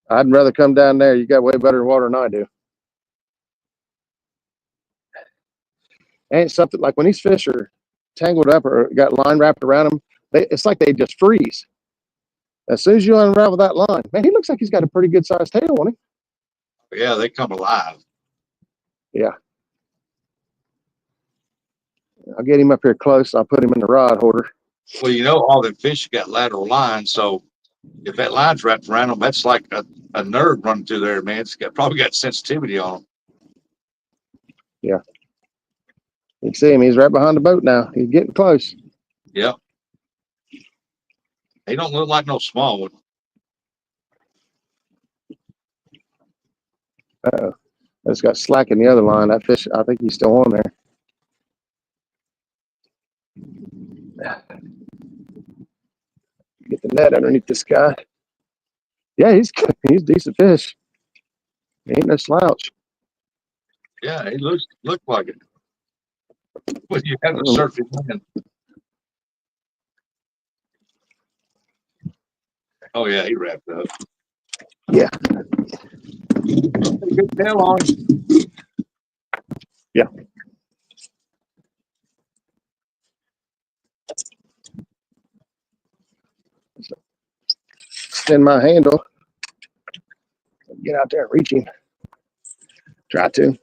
I'd rather come down there. You got way better water than I do. And something like when these fish are tangled up or got line wrapped around them, it's like they just freeze. As soon as you unravel that line, man, he looks like he's got a pretty good sized tail on him. Yeah, they come alive. Yeah. I'll get him up here close. I'll put him in the rod holder. Well, you know, all them fish got lateral lines, so if that line's wrapped around them, that's like a nerve running through there, man. It's probably got sensitivity on them. Yeah. You can see him. He's right behind the boat now. He's getting close. Yep. They don't look like no small one. Uh-oh. I just got slack in the other line. That fish, I think he's still on there. Get the net underneath this guy. Yeah, he's a decent fish. He ain't no slouch. Yeah, he looks like it. But you have to surf him in. Oh yeah, he wrapped up. Yeah. Good tail on him. Yeah. Extend my handle. Get out there and reach him. Try to.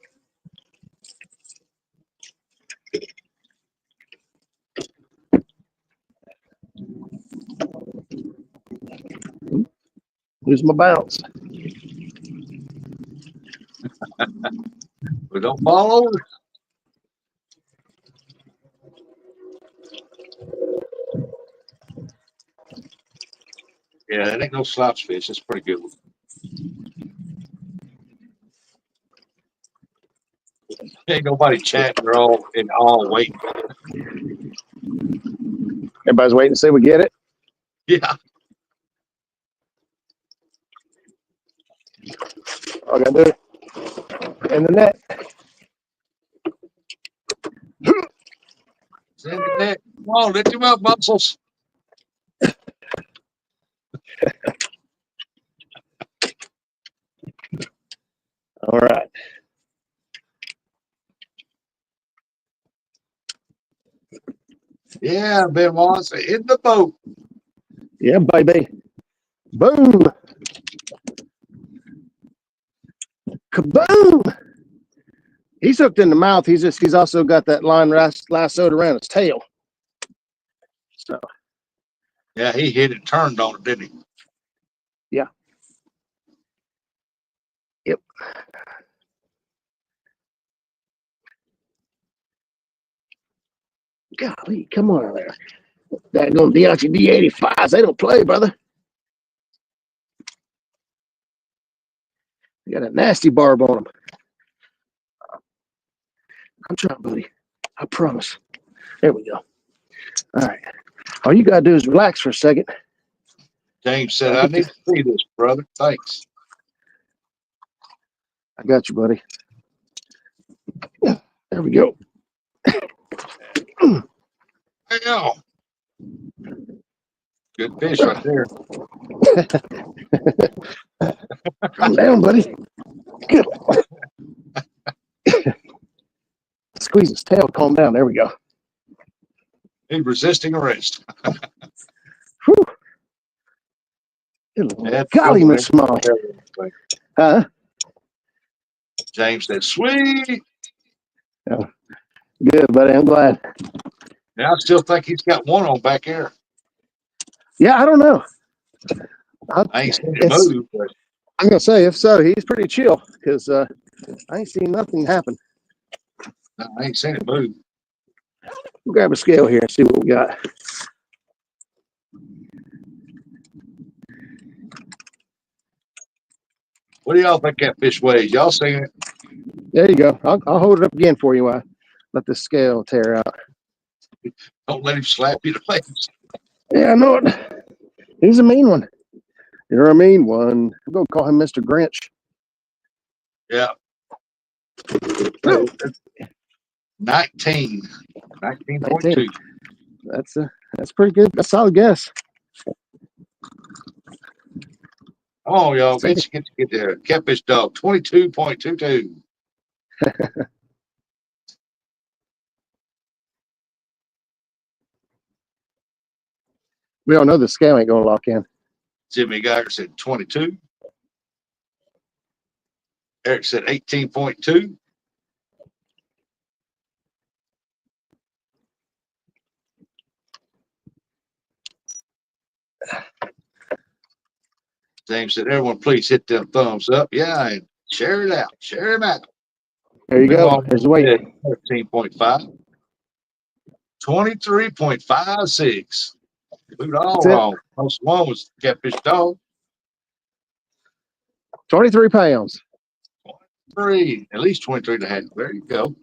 Lose my bounce. But don't fall over. Yeah, that ain't no slouch fish. That's pretty good one. Ain't nobody chatting. They're all waiting. Everybody's waiting to see we get it. Yeah. All I gotta do it in the net. Send the net. Come on, lift him up, muscles. Yeah, Benoit, say in the boat. Yeah, baby. Boom. Kaboom. He's hooked in the mouth. He's also got that line lassoed around his tail. So Yeah, he hit it, turned on it, didn't he? yeah. Yep. Golly, come on there. That gonna be out your D85s. They don't play, brother. You got a nasty barb on them. I'm trying, buddy. I promise. There we go. All right. All you gotta do is relax for a second. James said, I need to see this, brother. Thanks. I got you, buddy. There we go. Wow. Good fish right there. Calm down, buddy. Good. Squeeze his tail, calm down. There we go. He's resisting arrest. Whew. Golly, Miss Small. Huh? James said, sweet. Oh, good, buddy. I'm glad. Now I still think he's got one on back here. Yeah, I don't know. I ain't seen it move, but I'm gonna say if so, he's pretty chill because I ain't seen nothing happen. I ain't seen it move. We'll grab a scale here and see what we got. What do y'all think that fish weighs? Y'all seen it? There you go. I'll hold it up again for you while I let the scale tear out. Don't let him slap you in the face. Yeah, I know it. He's a mean one. You're a mean one. I'm gonna call him Mr. Grinch. Yeah. 19.2. That's pretty good. That's a solid guess. Oh, y'all, get there. Catfish dog, 22.22. We all know the scale ain't gonna lock in. Jimmy Geiger said 22. Eric said 18.2. James said, everyone please hit them thumbs up. Yeah, and share it out. Share them out. There you go. There's the weight. 13.5. 23.56. Moved all That's it. wrong. Most one was catfish dog. 23 pounds. 3, at least 23 and a half. There you go.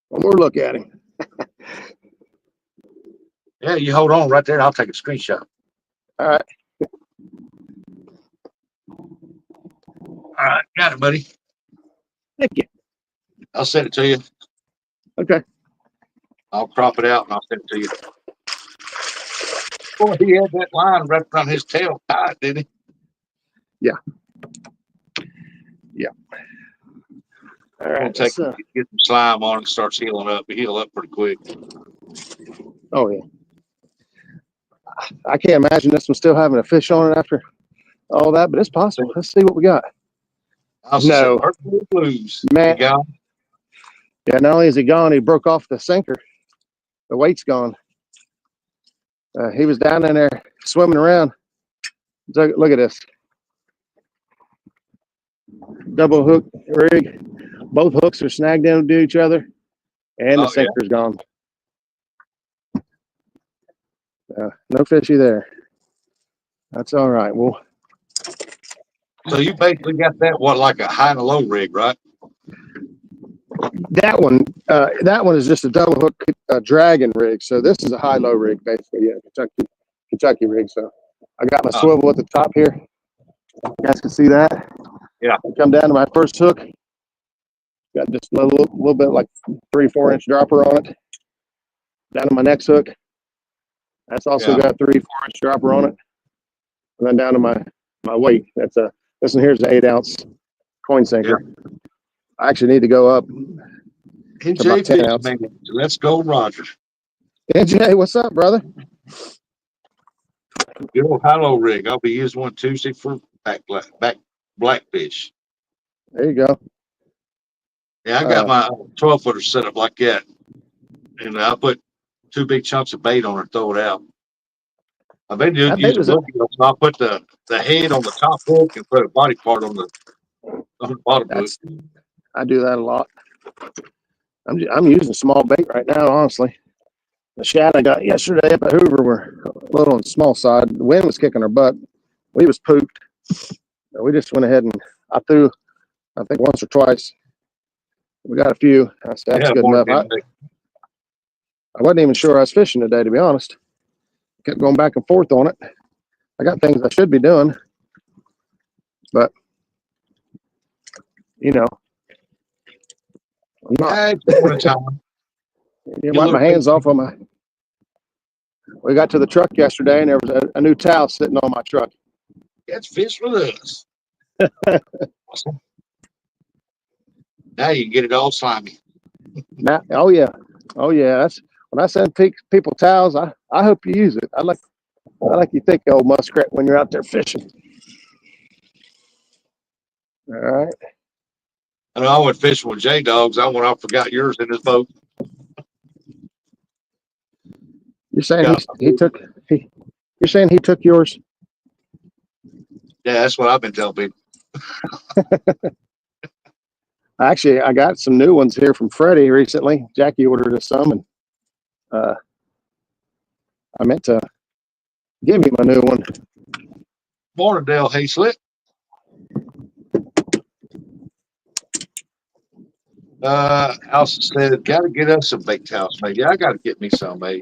One more look at him. Yeah, you hold on right there and I'll take a screenshot. All right. All right, got it, buddy. Thank you. I'll send it to you. Okay. I'll crop it out and I'll send it to you. Boy, he had that line right around his tail tight, didn't he? Yeah. Yeah. All right. Get some slime on it and starts healing up. It heal up pretty quick. Oh yeah. I can't imagine this one still having a fish on it after all that, but it's possible. Let's see what we got. No. Blues. Man. Yeah, not only is he gone, he broke off the sinker. The weight's gone. He was down in there swimming around. Look at this. Double hook rig. Both hooks are snagged into each other, and the sinker's gone. No fishy there. That's all right. Well, so you basically got that like a high and a low rig, right? that one is just a double hook dragon rig. So this is a high-low rig, basically. Yeah, Kentucky rig. So I got my swivel at the top here. You guys can see that. Yeah. I come down to my first hook. Got just a little bit like 3-4 inch dropper on it. Down to my next hook. That's also got a 3-4 inch dropper on it. And then down to my weight. This one here's an 8 ounce coin sinker. I actually need to go up It's about NJ 10 Fish, ounce. man. Let's go, Roger. NJ, what's up, brother? Good old high-low rig. I'll be using one Tuesday for back blackfish. There you go. Yeah, I got my 12-footer set up like that. And I put 2 big chunks of bait on it and throw it out. I've been That bait using was a, bluegills, so I'll put the head on the top hook and put a body part on the bottom hook. I do that a lot. I'm using small bait right now, honestly. The shad I got yesterday up at Hoover were a little on the small side. The wind was kicking our butt. We was pooped. So we just went ahead and I threw, I think once or twice. We got a few. That's good enough. I wasn't even sure I was fishing today, to be honest. Kept going back and forth on it. I got things I should be doing, but you know, I'm not. You wipe my hands off on my. We got to the truck yesterday, and there was a new towel sitting on my truck. That's fish with us. Now you can get it all slimy. Now, oh yeah. That's when I send people towels. I hope you use it. I like you think, old muskrat, when you're out there fishing. All right. I know I went fishing with J Dogs. I forgot yours in his boat. You're saying You're saying he took yours? Yeah, that's what I've been telling people. Actually, I got some new ones here from Freddie recently. Jackie ordered us some, and I meant to give him a new one. Morning, Dale Hayslip. Allison said, got to get us some bait towels made. Yeah, I got to get me some made.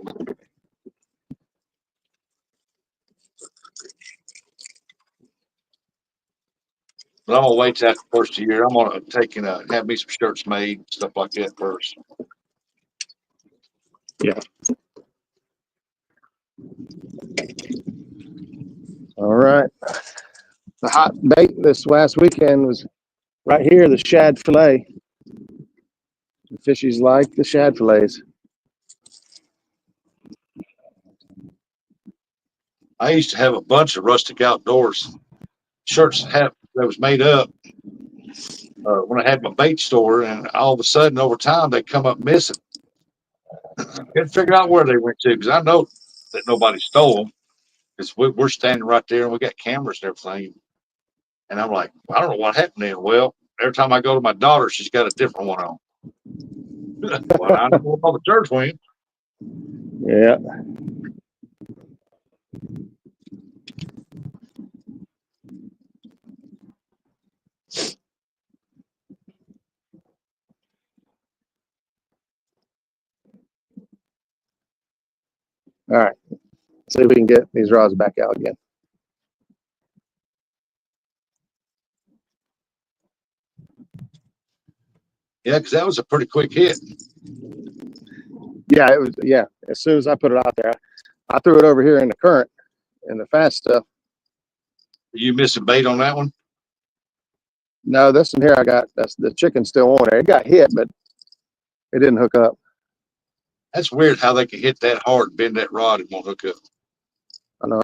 But I'm going to wait till after the first of the year. I'm going to take and have me some shirts made, stuff like that first. Yeah. All right. The hot bait this last weekend was right here, the shad fillet. The fishies like the shad fillets. I used to have a bunch of Rustic Outdoors shirts that was made up when I had my bait store, and all of a sudden, over time, they come up missing. Couldn't figure out where they went to because I know that nobody stole them because we're standing right there and we got cameras and everything. And I'm like, I don't know what happened then. Well, every time I go to my daughter, she's got a different one on. Well, I know where all the shirts went. Yeah. All right. See if we can get these rods back out again. Yeah, because that was a pretty quick hit. Yeah, it was. Yeah, as soon as I put it out there, I threw it over here in the current and the fast stuff. Are you missing bait on that one? No, this one here, that's the chicken still on there. It got hit, but it didn't hook up. That's weird how they can hit that hard, bend that rod, and won't hook up. I know.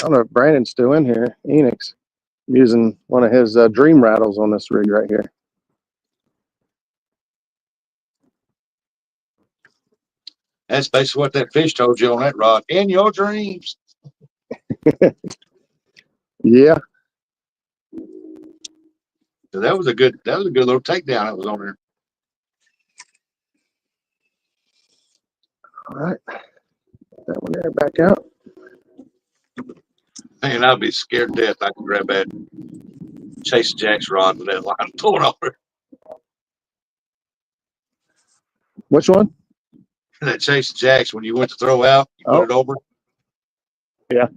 I don't know if Brandon's still in here. Enix, I'm using one of his dream rattles on this rig right here. That's basically what that fish told you on that rod. In your dreams. Yeah. So that was a good little takedown that was on there. All right. That one there back out. Man, I'd be scared to death. I could grab that Chase Jack's rod with that line and pull it over. Which one? That Chase Jack's, when you went to throw out, you put it over. Yeah.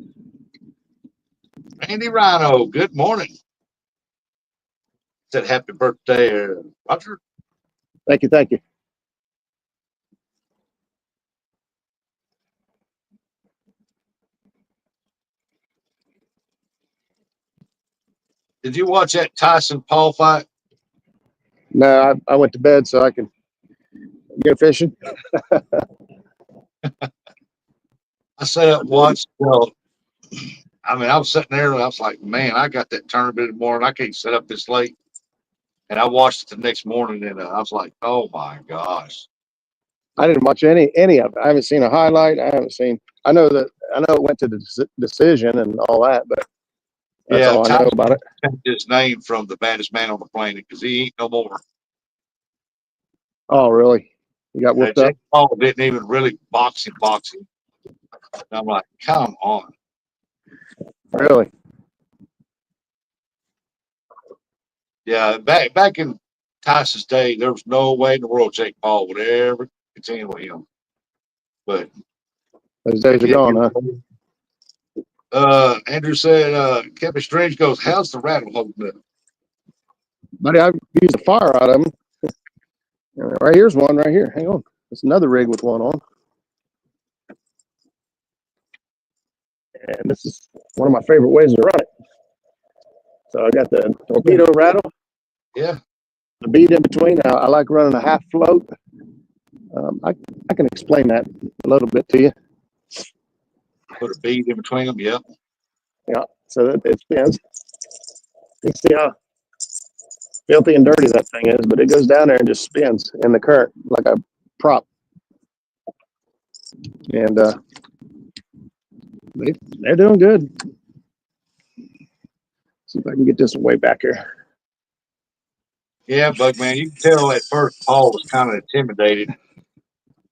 Randy Rhino, good morning. Said happy birthday, Roger. Thank you. Thank you. Did you watch that Tyson Paul fight? No, I went to bed so I could go fishing. I sat up and watched. Well, I mean, I was sitting there and I was like, man, I got that tournament in the morning. I can't sit up this late. And I watched it the next morning and I was like, oh my gosh. I didn't watch any of it. I haven't seen a highlight. I haven't seen. I know it went to the decision and all that, but that's all I know about it. Changed his name from the baddest man on the planet because he ain't no more. Oh, really? You got whooped up? Jake Paul didn't even really boxing. And I'm like, come on. Really? Yeah, back in Tyson's day, there was no way in the world Jake Paul would ever continue with him. But Those days are gone, huh? Andrew said, Kevin Strange goes, how's the rattle holding up? Buddy, I've used a fire out of them. Right here's one right here. Hang on. It's another rig with one on. And this is one of my favorite ways to run it. So I got the torpedo rattle. Yeah. The bead in between. I like running a half float. I can explain that a little bit to you. Put a bead in between them. Yeah. Yeah. So that it spins. You see how filthy and dirty that thing is, but it goes down there and just spins in the current like a prop. And they're doing good. See if I can get this way back here. Yeah, Bugman, you can tell at first Paul was kind of intimidated.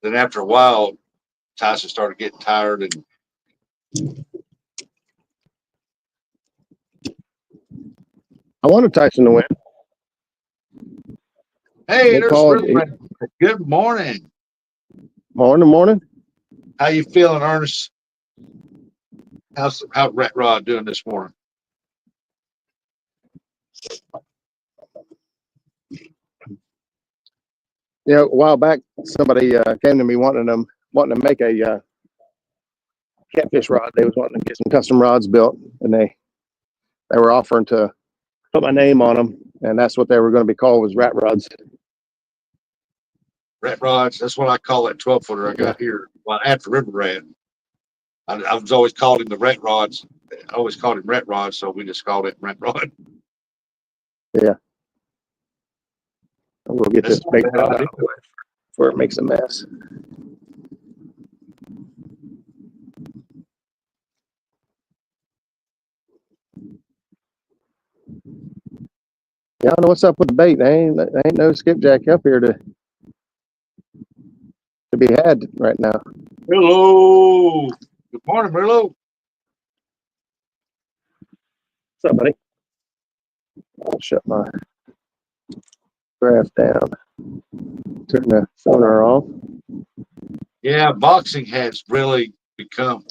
Then after a while, Tyson started getting tired and I wanted Tyson to win. hey, there's Paul, good morning. Morning. How you feeling, Ernest? How's Rat Rod doing this morning? You know, a while back, somebody came to me wanting to make a catfish rod. They was wanting to get some custom rods built, and they were offering to put my name on them, and that's what they were going to be called, was rat rods. Rat rods. That's what I call that 12-footer I got here. Well, after River Rat, I was always called him the rat rods. I always called him rat rods, so we just called it rat rod. Yeah. We'll get this big rod out before it makes a mess. Yeah, I don't know what's up with the bait. There ain't no skipjack up here to be had right now. Hello. Good morning, Merlo. What's up, buddy? I'll shut my graph down. Turn the sonar off. Yeah, boxing has really become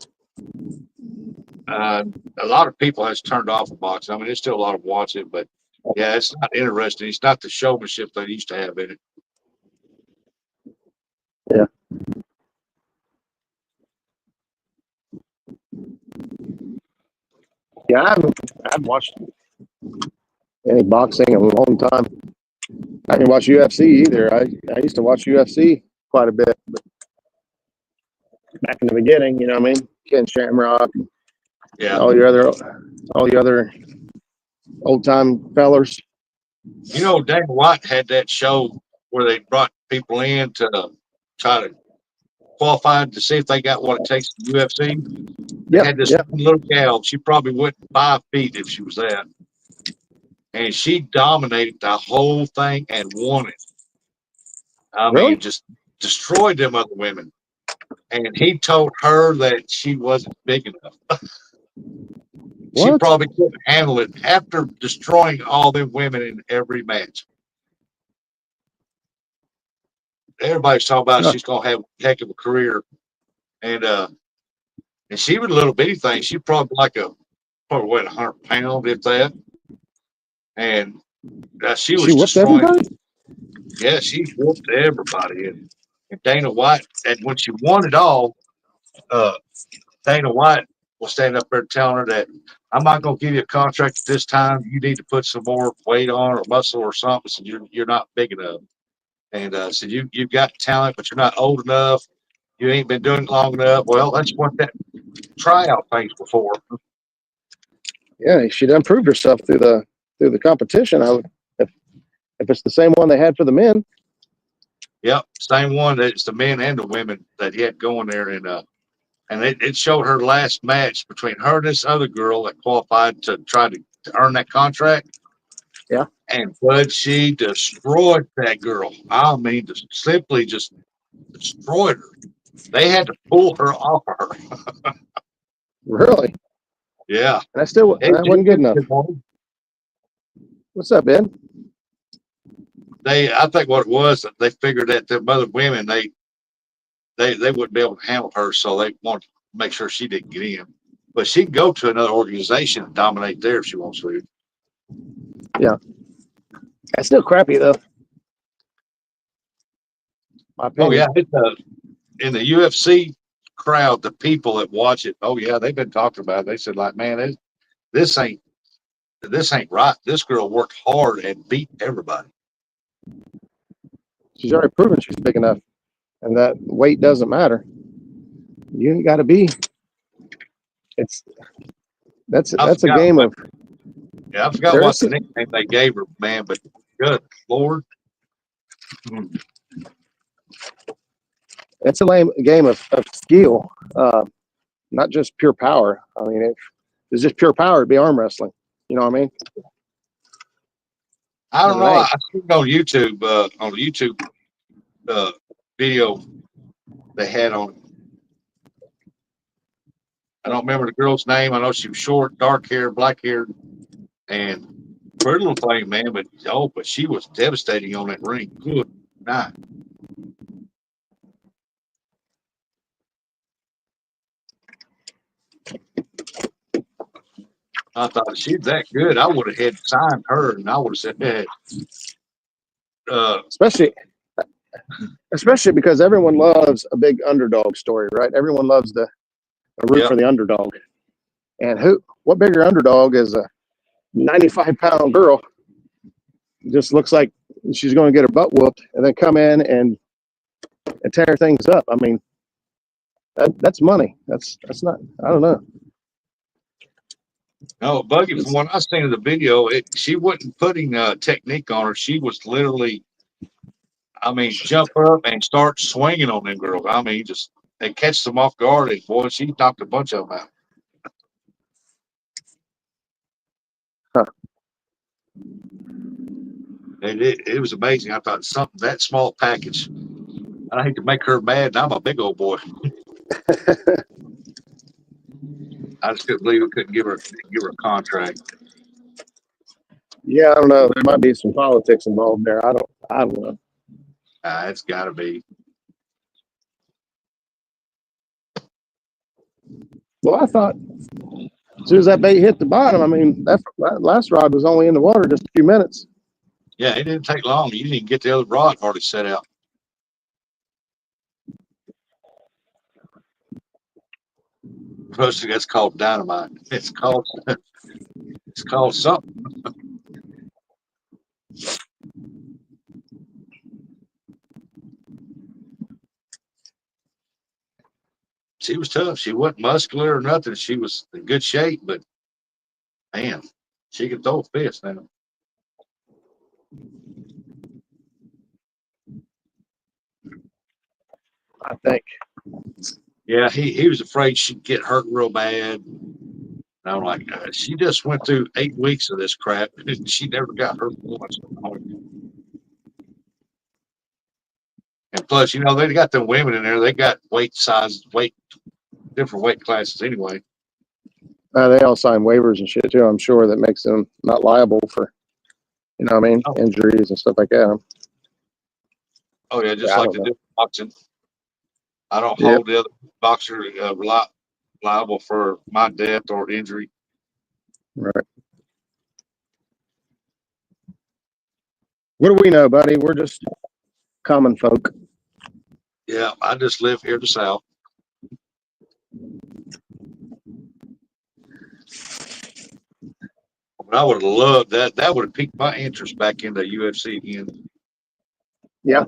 a lot of people has turned off of boxing. I mean, there's still a lot of watch it, but yeah, it's not interesting. It's not the showmanship they used to have in it. Yeah. Yeah, I haven't watched any boxing in a long time. I didn't watch UFC either. I used to watch UFC quite a bit, but back in the beginning, you know what I mean? Ken Shamrock, Yeah. all your other old time fellers. You know, Dana White had that show where they brought people in to try to qualify to see if they got what it takes in the UFC. They had this little gal. She probably went 5 feet if she was that. And she dominated the whole thing and won it. I mean, just destroyed them other women. And he told her that she wasn't big enough. She probably couldn't handle it after destroying all them women in every match. Everybody's talking about she's gonna have a heck of a career. And she was a little bitty thing. She probably probably weighed 100 pounds, if that. And she was destroying. Everybody? Yeah, she whooped everybody. And Dana White, and when she won it all, Dana White will stand up there telling her that I'm not going to give you a contract at this time. You need to put some more weight on or muscle or something. So you're not big enough. And so you've got talent, but you're not old enough. You ain't been doing it long enough. Well, that's what that tryout thing's before. Yeah, she done proved herself through the competition. If it's the same one they had for the men. Yep, same one. It's the men and the women that he had going there, and it showed her last match between her and this other girl that qualified to try to earn that contract. Yeah, and Bud, she destroyed that girl. I mean, simply just destroyed her. They had to pull her off of her. really. Yeah, And that wasn't good enough. What's up, Ben? I think what it was, they figured that the other women, they wouldn't be able to handle her, so they wanted to make sure she didn't get in. But she can go to another organization and dominate there if she wants to. Yeah, that's still crappy though. My opinion. Oh yeah, in the UFC crowd, the people that watch it, oh yeah, they've been talking about it. They said like, man, this ain't right. This girl worked hard and beat everybody. She's already proven she's big enough, and that weight doesn't matter. You ain't got to be. That's a game of. Yeah, I forgot what the nickname they gave her, man. But good Lord, it's a game of skill, not just pure power. I mean, if it's just pure power, it'd be arm wrestling. You know what I mean? I don't know. I seen on the YouTube video they had on. I don't remember the girl's name. I know she was short, dark hair, black hair, and pretty little thing, man. But she was devastating on that ring. Good night. I thought she's that good. I would have had signed her, and I would have said, hey, especially because everyone loves a big underdog story, right? Everyone loves a root for the underdog. And what bigger underdog is a 95-pound girl? Just looks like she's going to get her butt whooped and then come in and tear things up. I mean, that's money. That's not. I don't know. No, Buggy, from what I seen in the video, she wasn't putting technique on her. She was literally, I mean, jump up and start swinging on them girls. I mean, just they catch them off guard, and boy, she knocked a bunch of them out. Huh. And it was amazing. I thought something that small package. I hate to make her mad, and I'm a big old boy. I just couldn't believe we couldn't give her a contract. Yeah, I don't know. There might be some politics involved there. I don't know. It's got to be. Well, I thought as soon as that bait hit the bottom, I mean, that last rod was only in the water just a few minutes. Yeah, it didn't take long. You didn't even get the other rod already set out. Mostly that's called dynamite. It's called something. She was tough. She wasn't muscular or nothing. She was in good shape, but man, she could throw a fist now. I think. Yeah, he was afraid she'd get hurt real bad. And I'm like, she just went through 8 weeks of this crap, and she never got hurt once. And plus, they got them women in there. They got different weight classes anyway. They all sign waivers and shit too. I'm sure that makes them not liable for, injuries and stuff like that. Oh yeah, just like they do boxing. I don't hold the other boxer liable for my death or injury. Right. What do we know, buddy? We're just common folk. Yeah, I just live here to the south. But I would have loved that. That would have piqued my interest back into UFC again. Yeah.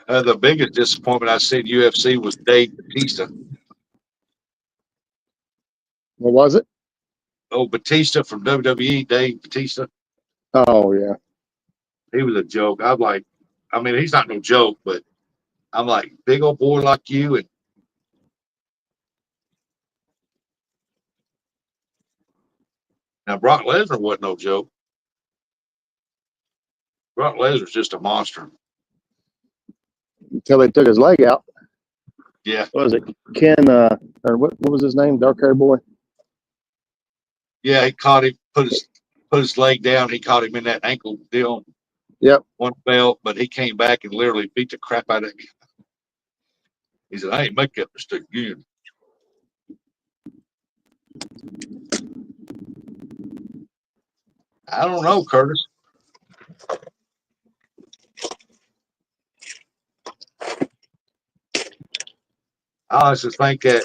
The biggest disappointment I seen UFC was Dave Batista. What was it? Oh, Batista from WWE, Dave Batista. Oh, yeah. He was a joke. I'm like, I mean, he's not no joke, but I'm like, big old boy like you. And now Brock Lesnar wasn't no joke. Brock Lesnar's just a monster. Until they took his leg out. Yeah. What was it? Ken, or what was his name? Dark haired boy? Yeah, he caught him, put his leg down. He caught him in that ankle deal. Yep. One belt, but he came back and literally beat the crap out of him. He said, I ain't make that mistake again. I don't know, Curtis. I honestly think that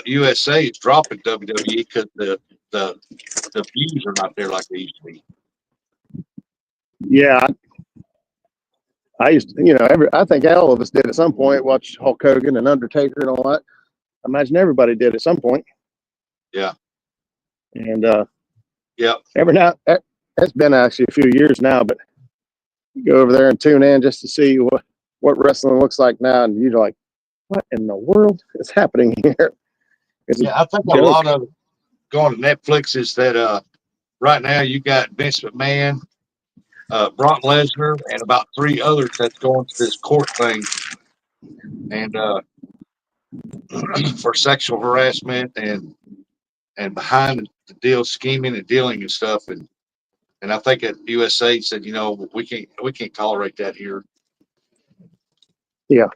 USA is dropping WWE because the views are not there like they used to be. Yeah. I used to, I think all of us did at some point, watch Hulk Hogan and Undertaker and all that. I imagine everybody did at some point. Yeah. And yeah, every now, it's been actually a few years now, but you go over there and tune in just to see what wrestling looks like now, and you're like, what in the world is happening here? I think a lot of it going to Netflix is that right now you got Vince McMahon, Brock Lesnar, and about 3 others that's going to this court thing, and for sexual harassment and behind the deal scheming and dealing and stuff, and I think at USA said, we can't tolerate that here. Yeah.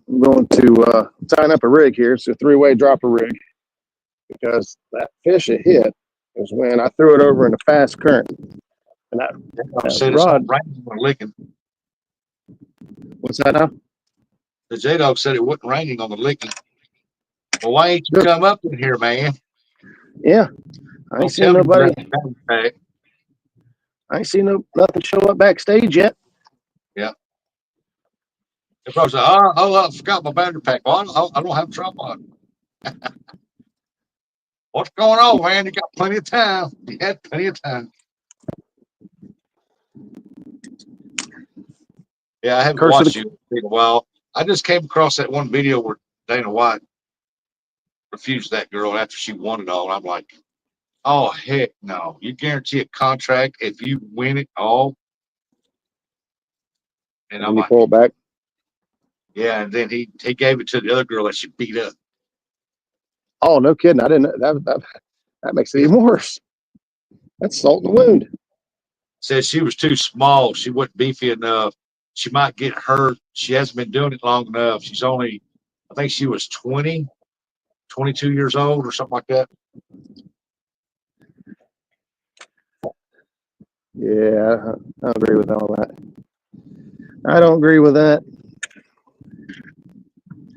I'm going to sign up a rig here. It's a 3-way dropper rig, because that fish it hit was when I threw it over in a fast current. And that rod. Licking. What's that now? The J-Dog said it wasn't raining on the licking. Well, why ain't you come up in here, man? Yeah. I ain't seen nobody. I ain't seen nothing show up backstage yet. Yeah. They probably said, I forgot my battery pack. Well, I don't have trouble on. What's going on, man? You got plenty of time. You had plenty of time. Yeah, I haven't watched you in a while. I just came across that one video where Dana White refused that girl after she won it all. I'm like, oh, heck no. You guarantee a contract if you win it all. And I'm like, pull it back. Yeah, and then he gave it to the other girl that she beat up. Oh, no kidding. I didn't. That makes it even worse. That's salt in the wound. Said she was too small. She wasn't beefy enough. She might get hurt. She hasn't been doing it long enough. She's only, I think she was 20, 22 years old or something like that. Yeah, I agree with all that. I don't agree with that.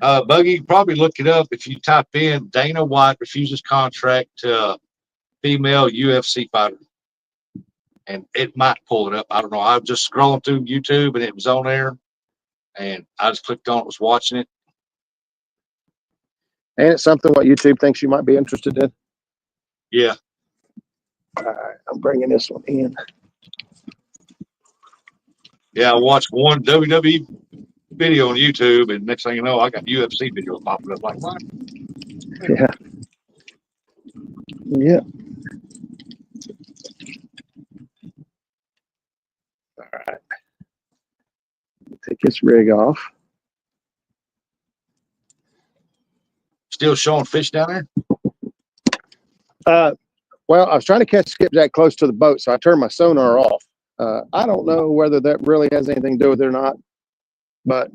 Buggy, you can probably look it up if you type in Dana White refuses contract to female UFC fighter. And it might pull it up. I don't know. I was just scrolling through YouTube and it was on there. And I just clicked on it, was watching it. And it's something what YouTube thinks you might be interested in. Yeah. All right, I'm bringing this one in. Yeah, I watched one WWE video on YouTube, and next thing you know, I got UFC videos popping up. Like, what? Yeah. Yeah. All right. Take this rig off. Still showing fish down there? Well, I was trying to catch skipjack close to the boat, so I turned my sonar off. I don't know whether that really has anything to do with it or not, but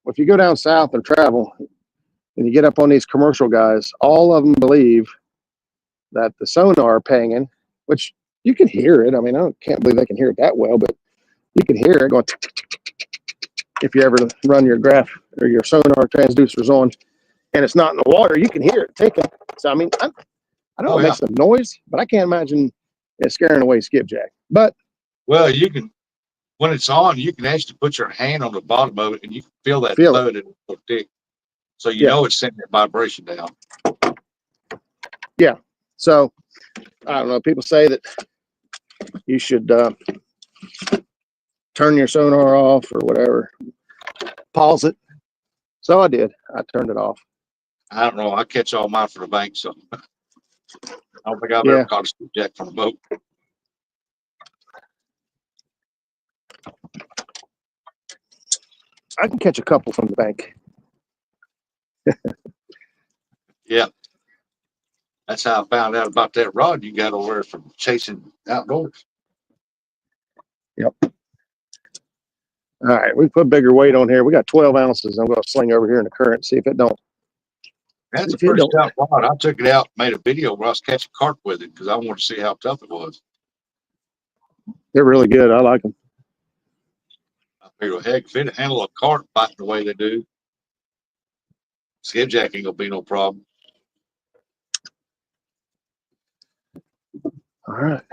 if you go down south and travel and you get up on these commercial guys, all of them believe that the sonar pinging, which you can hear it. I mean, can't believe they can hear it that well, but you can hear it going tick, tick, tick, tick, tick, tick, if you ever run your graph or your sonar transducers on and it's not in the water, you can hear it ticking. So, I mean, I know it makes some noise, but I can't imagine it scaring away skipjack. But, well, you can, when it's on, you can actually put your hand on the bottom of it and you can feel that Feel thud and it'll tick. So you know it's sending that vibration down. Yeah. So, I don't know. People say that you should turn your sonar off or whatever. Pause it. So I did. I turned it off. I don't know. I catch all mine from the bank, so I don't think I've ever caught a skipjack from a boat. I can catch a couple from the bank. Yeah. That's how I found out about that rod you got over there from chasing outdoors. Yep. All right, we put bigger weight on here. We got 12 ounces. I'm going to sling over here in the current, see if it don't. That's the first stout rod. I took it out, made a video where I was catching carp with it because I wanted to see how tough it was. They're really good. I like them. I figured, heck, if it handle a carp biting the way they do, skipjack ain't gonna be no problem. All right,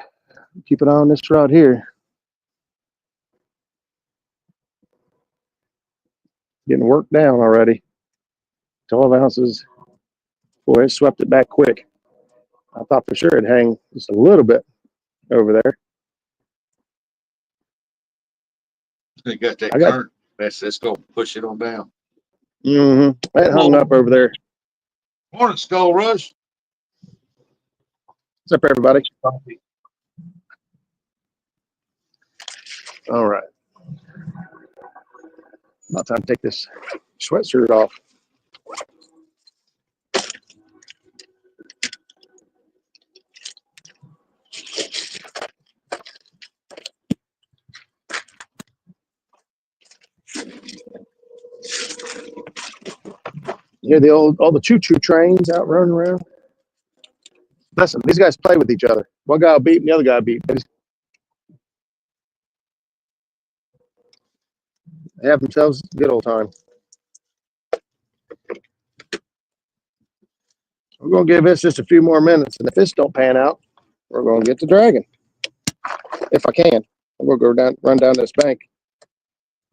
keep it on this rod here. Getting worked down already. 12 ounces. Boy, it swept it back quick. I thought for sure it'd hang just a little bit over there. They got that current. That's gonna push it on down. Mm-hmm. It hung up over there. Morning, Skull Rush. What's up, everybody? All right. About time to take this sweatshirt off. You hear all the choo-choo trains out running around? Listen, these guys play with each other. One guy will beat and the other guy will beat. They have themselves a good old time. We're going to give this just a few more minutes, and if this don't pan out, we're going to get to dragging. If I can. I'm going to go run down this bank,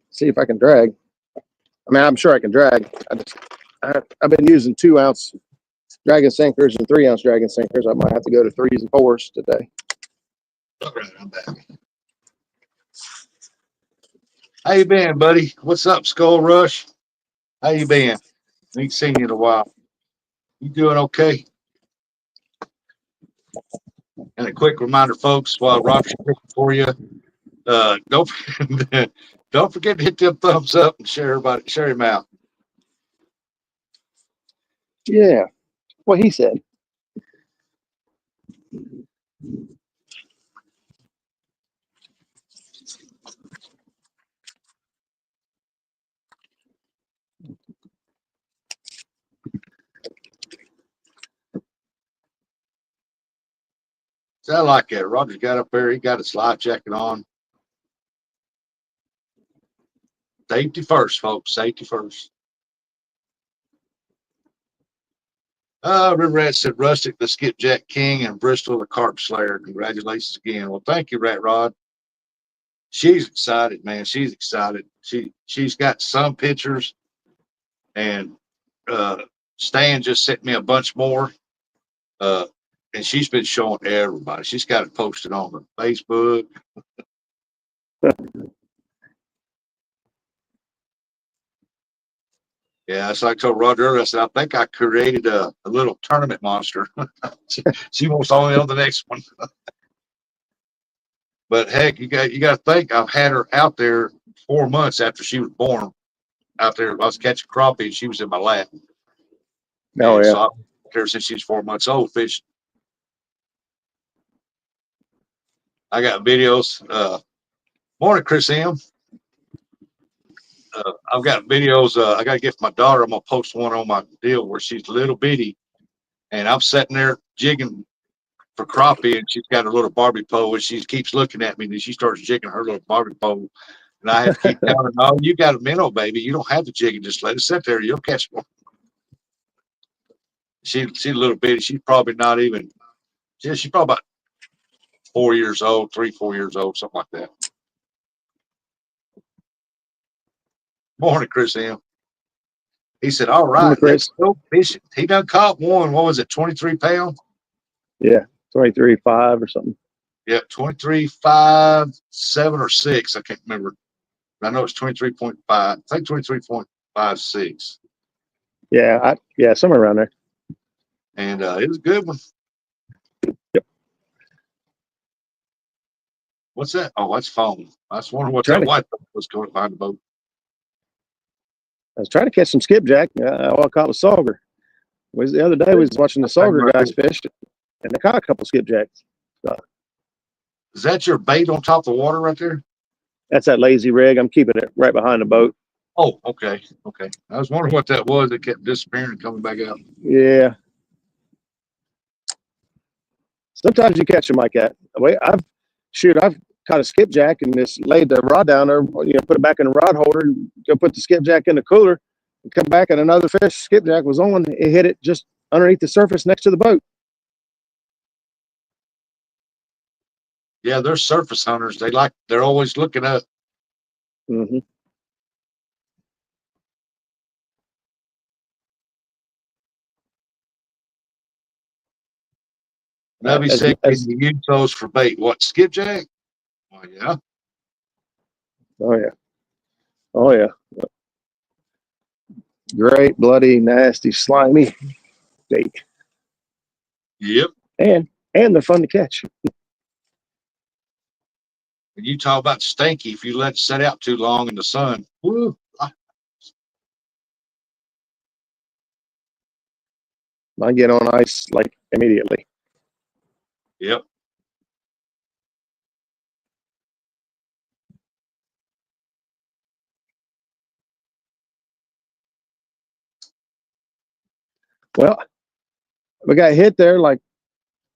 see if I can drag. I mean, I'm sure I can drag. I've been using 2-ounce dragon sinkers and 3-ounce dragon sinkers. I might have to go to 3s and 4s today. All right, I'm back. How you been, buddy? What's up, Skull Rush? How you been? Ain't seen you in a while. You doing okay? And a quick reminder, folks, while Roger's cooking for you, don't don't forget to hit them thumbs up and share him out. Yeah, what he said. So I like that. Roger got up there. He got his life jacket on. Safety first, folks. Safety first. River Rat said, Rustic, the skipjack king, and Bristol, the carp slayer. Congratulations again. Well, thank you, Rat Rod. She's excited, man. She's excited. She's got some pictures, and Stan just sent me a bunch more. And she's been showing everybody. She's got it posted on her Facebook. Yeah, so I told Roger earlier, I said, I think I created a little tournament monster. She wants only on the next one. But heck, you got to think, I've had her out there 4 months after she was born. Out there, I was catching crappie, and she was in my lap. Oh, yeah. So I've had her since she was 4 months old fishing. I got videos. Morning, Chris M. I've got videos. I got to get my daughter. I'm going to post one on my deal where she's little bitty. And I'm sitting there jigging for crappie, and she's got her little Barbie pole, and she keeps looking at me, and then she starts jigging her little Barbie pole. And I had to keep telling her, "No, you got a minnow, baby. You don't have to jig it. Just let it sit there. You'll catch more." She's a little bitty. She's probably not even. She's probably about 4 years old, 4 years old, something like that. Morning, Chris M. He said, "All right, let's go fishing." He done caught one. What was it, 23 pound? Yeah, 23.5 or something. Yeah, 23.5, 7 or 6. I can't remember. I know it's 23.5. I think 23.56. Yeah, somewhere around there. And it was a good one. Yep. What's that? Oh, that's foam. I was wondering what that white was going behind the boat. I was trying to catch some skipjack. All I caught was sauger. The other day we was watching the sauger guys fish, and they caught a couple skipjacks. Is that your bait on top of the water right there? That's that lazy rig. I'm keeping it right behind the boat. Oh, okay. Okay. I was wondering what that was. It kept disappearing and coming back out. Yeah. Sometimes you catch them like that. I've caught a skipjack and just laid the rod down there, put it back in the rod holder and go put the skipjack in the cooler and come back and another fish skipjack was on. It hit it just underneath the surface next to the boat. Yeah, they're surface hunters. They're always looking up. Mm-hmm. Nubby said, "Can you use those for bait?" What, skipjack? Oh, yeah. Oh, yeah. Oh, yeah. Great, bloody, nasty, slimy bait. Yep. And they're fun to catch. And you talk about stinky if you let it set out too long in the sun. Woo. I get on ice like immediately. Yep. Well, we got hit there like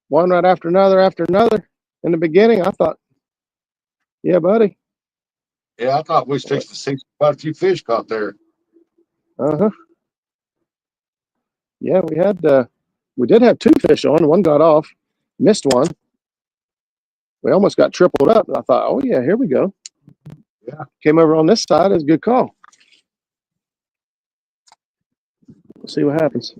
one right after another in the beginning. I thought, yeah, buddy. Yeah, I thought we was fixing to see quite a few fish caught there. Uh-huh. Yeah, we did have 2 fish on. One got off, missed one. We almost got tripled up. I thought, oh yeah, here we go. Yeah. Came over on this side. It's a good call. We'll see what happens.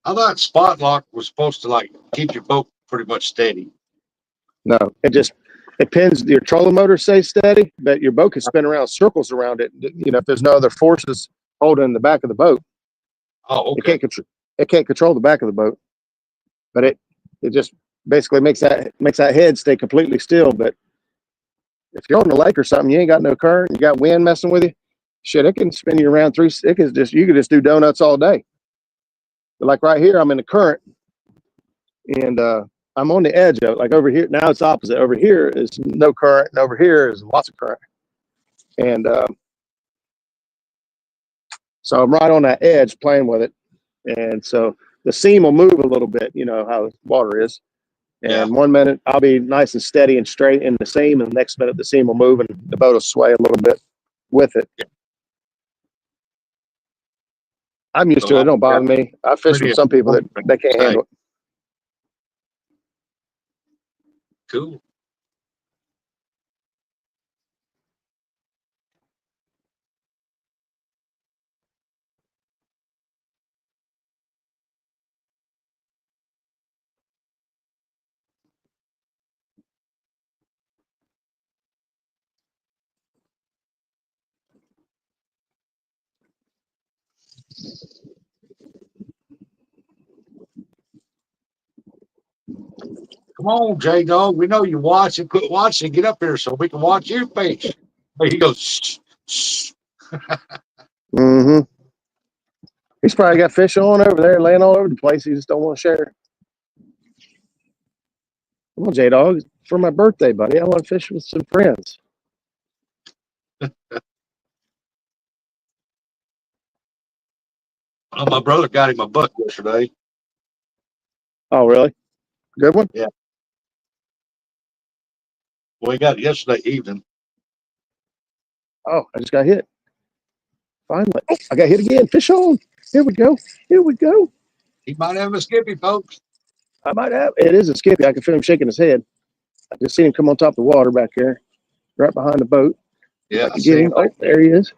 I thought spot lock was supposed to keep your boat pretty much steady. No, it pins your trolling motor stays steady, but your boat can spin around circles around it. If there's no other forces holding the back of the boat. Oh, okay. It can't control the back of the boat, but it just basically makes that head stay completely still. But if you're on the lake or something, you ain't got no current, you got wind messing with you, shit, it can spin you around through. You can just do donuts all day. But like right here, I'm in the current, and I'm on the edge of it. Like over here, now it's opposite. Over here is no current, and over here is lots of current. And so I'm right on that edge playing with it. And so the seam will move a little bit, how water is. And 1 minute I'll be nice and steady and straight in the seam, and the next minute the seam will move and the boat will sway a little bit with it. I'm used to it. It don't bother me. I fish with some people that they can't handle it. Cool. Come on, J Dog. We know you watching. Quit watching. Get up here so we can watch your fish. He goes, shh, shh. Mm-hmm. He's probably got fish on over there, laying all over the place. He just don't want to share. Come on, J Dog. For my birthday, buddy. I want to fish with some friends. My brother got him a buck yesterday. Oh, really? Good one? We got it yesterday evening. Oh, I just got hit. Finally. Oh, I got hit again. Fish on. Here we go. Here we go. He might have a skippy, folks. I might have. It is a skippy. I can feel him shaking his head. I just seen him come on top of the water back there, right behind the boat. Yeah, I can get him. Oh, there he is.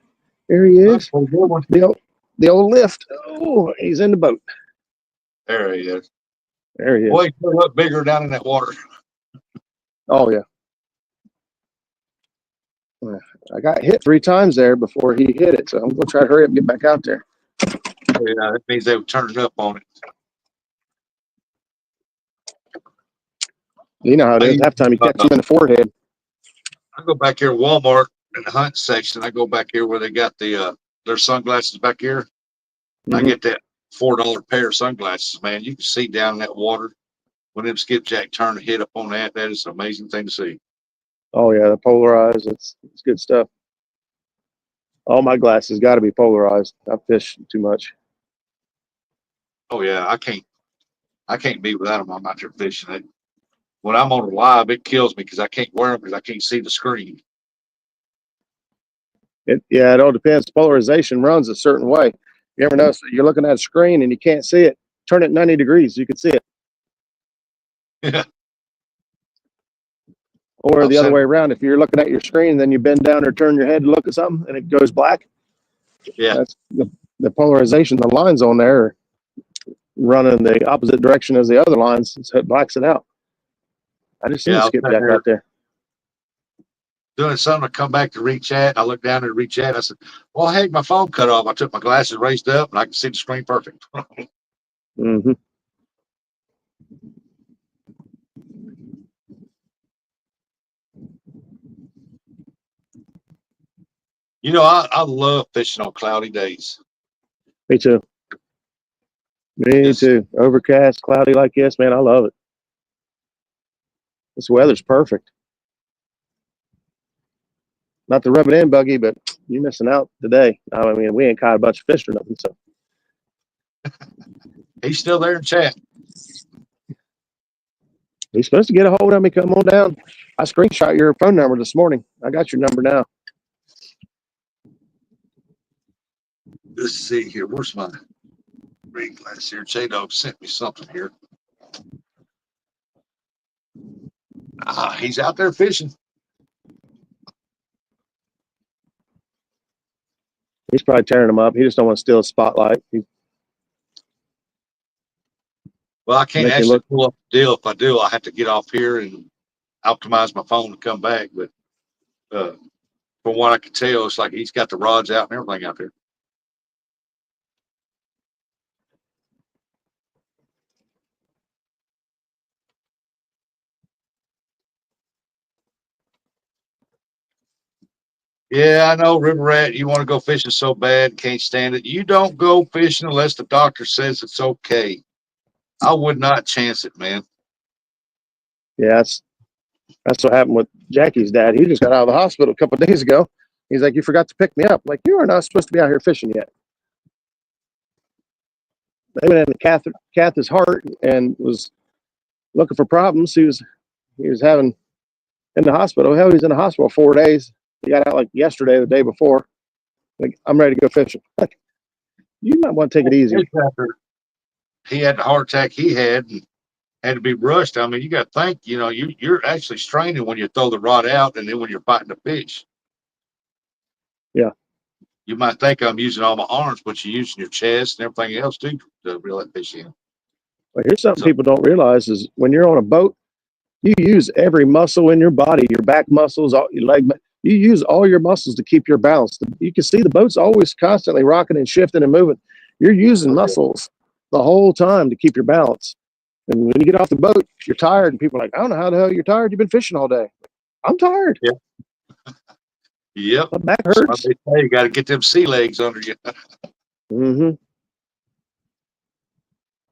There he That's is. a good one. The old lift. Oh, he's in the boat. There he is. There he is. Boy, he could look bigger down in that water. Oh, yeah. I got hit 3 times there before he hit it, so I'm going to try to hurry up and get back out there. Yeah, that means they were turning up on it. You know how it is. Half time you catch him in the forehead. I go back here at Walmart in the hunt section. I go back here where they got the their sunglasses back here. I get that $4 pair of sunglasses, man. You can see down in that water when them skipjack turn and hit up on that. That is an amazing thing to see. Oh, yeah, the polarized. It's good stuff. All my glasses got to be polarized. I fish too much. Oh yeah, I can't be without them. I'm out there fishing. When I'm on a live, it kills me because I can't wear them because I can't see the screen. It all depends. Polarization runs a certain way. You ever notice you're looking at a screen and you can't see it? Turn it 90 degrees, you can see it. Yeah. Or the other way around. If you're looking at your screen, then you bend down or turn your head to look at something and it goes black. Yeah. That's the polarization. The lines on there are running the opposite direction as the other lines, so it blacks it out. I just seen a skipjack out there. Doing something to come back to reach at. I looked down at reach at. I said, well, heck, my phone cut off. I took my glasses, raised up, and I can see the screen perfect. Mm-hmm. You know, I love fishing on cloudy days. Me too. Me too. Overcast, cloudy like this, man, I love it. This weather's perfect. Not the rub it in buggy, but you're missing out today. I mean, we ain't caught a bunch of fish or nothing, so. He's still there in chat. He's supposed to get a hold of me. Come on down. I screenshot your phone number this morning. I got your number now. Let's see here. Where's my reading glass here? J-Dog sent me something here. He's out there fishing. He's probably tearing them up. He just don't want to steal a spotlight. Well, I can't actually pull up the deal. If I do, I have to get off here and optimize my phone to come back. But from what I can tell, it's like he's got the rods out and everything out there. Yeah, I know, River Rat, you want to go fishing so bad, can't stand it. You don't go fishing unless the doctor says it's okay. I would not chance it, man. Yeah, that's what happened with Jackie's dad. He just got out of the hospital a couple of days ago. He's like, you forgot to pick me up. Like, you are not supposed to be out here fishing yet. They went into Kath's heart and was looking for problems. He was having in the hospital. Hell, he was in the hospital 4 days. He got out like yesterday, the day before. Like, I'm ready to go fishing. Like, you might want to take it easy. He had the heart attack he had and had to be rushed. I mean, you got to think, you know, you're actually straining when you throw the rod out and then when you're fighting the fish. Yeah. You might think I'm using all my arms, but you're using your chest and everything else too to reel that fish in. But here's something people don't realize is when you're on a boat, you use every muscle in your body, your back muscles, all your leg. You use all your muscles to keep your balance. You can see the boat's always constantly rocking and shifting and moving. You're using muscles the whole time to keep your balance. And when you get off the boat, you're tired, and people are like, I don't know how the hell you're tired. You've been fishing all day. I'm tired. Yeah. Yep. My back hurts. You got to get them sea legs under you. Mm-hmm.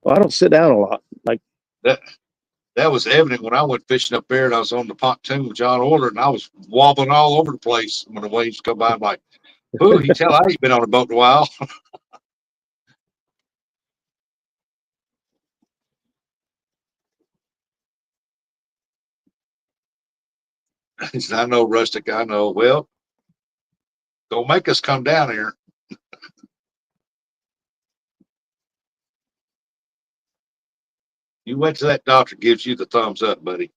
Well, I don't sit down a lot. Like that was evident when I went fishing up there and I was on the pontoon with John Order and I was wobbling all over the place when the waves come by. I'm like, ooh, you tell I ain't been on a boat in a while. He said, I know, Rustic, I know. Well, don't make us come down here. You wait till that doctor gives you the thumbs up, buddy.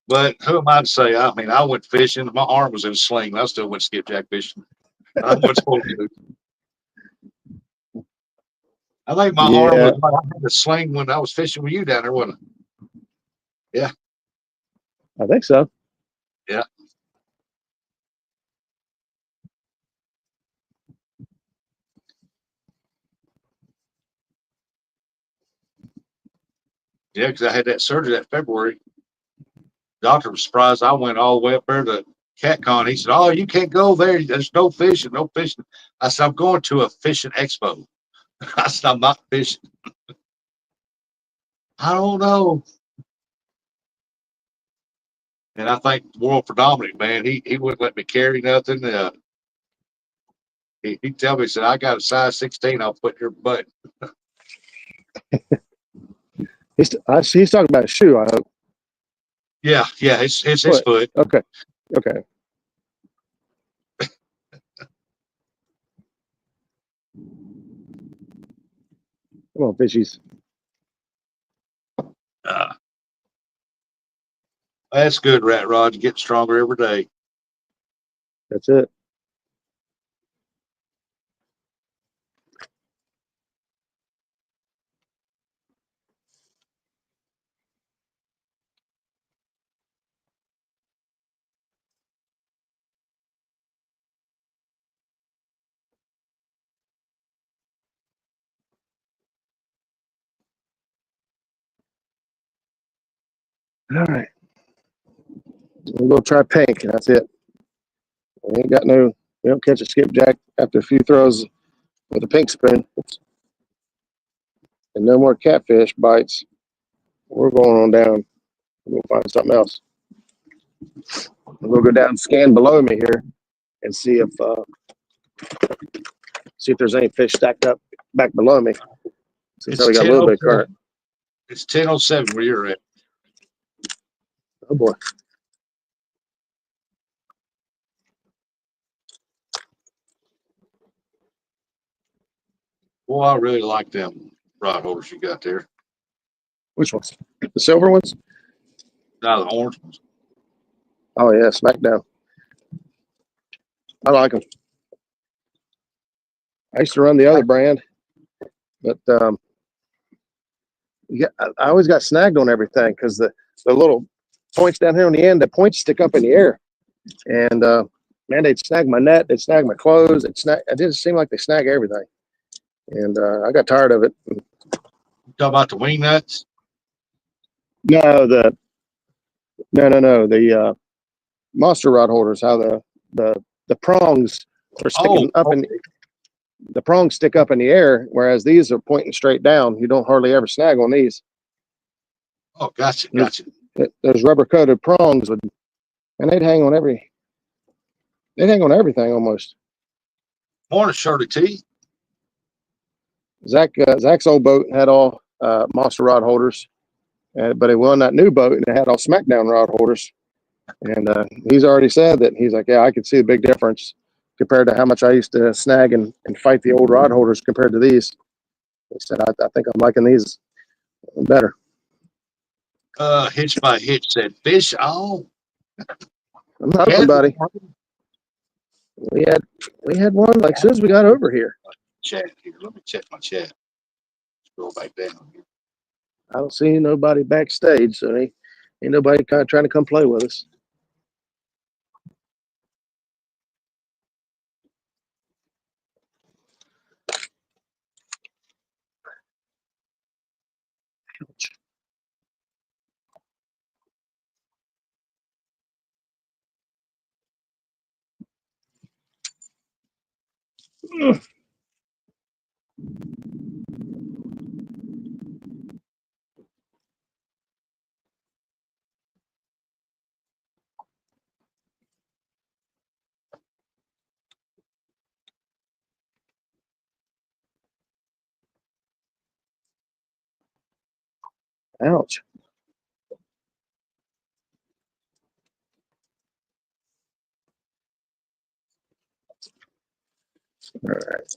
But who am I to say? I mean, I went fishing. My arm was in a sling. I still went skipjack fishing. I went supposed to. I think my arm Yeah, was I had a sling when I was fishing with you down there, wasn't it? I think so. Yeah. Yeah, because I had that surgery that February. Doctor was surprised I went all the way up there to CatCon. He said, "Oh, you can't go there. There's no fishing, no fishing." I said, "I'm going to a fishing expo." I said, "I'm not fishing." I don't know. And I think World for Dominic, man, he wouldn't let me carry nothing. He tell me, he said, "I got a size 16. I'll put in your butt." He's talking about a shoe, I hope. Yeah, it's his Foot. foot. Okay. Okay. Come on, fishies. That's good, Rat Rod. You get stronger every day. That's it. All right. We'll go try pink, and that's it. We ain't got no, we don't catch a skipjack after a few throws with a pink spoon. And no more catfish bites. We're going on down. We'll find something else. We'll go down, scan below me here, and see if there's any fish stacked up back below me. Since It's we got a little bit of 10:07. current. It's 10:07 where you're at. Oh boy. Boy, I really like them rod holders you got there. Which ones? The silver ones? Now the orange ones. Oh yeah, Smackdown. I like them. I used to run the other brand, but I always got snagged on everything because the little points down here on the end, the points stick up in the air, and man, they'd snag my net, they'd snag my clothes, it didn't seem like they snag everything, and I got tired of it. You talk about the wing nuts? No, the monster rod holders, how the prongs are sticking up Oh, in the prongs stick up in the air, whereas these are pointing straight down. You don't hardly ever snag on these. oh, gotcha. There's rubber coated prongs and they'd hang on everything almost. Morning, Shirley T. Zach's old boat had all monster rod holders, but it won that new boat and it had all Smackdown rod holders. And he's already said that he's like, yeah, I could see a big difference compared to how much I used to snag and fight the old rod holders compared to these. He said, I think I'm liking these better. Hitch by Hitch said, "Fish on." I'm hoping, buddy. We had one like as soon as we got over here. Chat here. Let me check my chat. Scroll back down here. I don't see nobody backstage, so ain't nobody kind of trying to come play with us. Ouch. All right.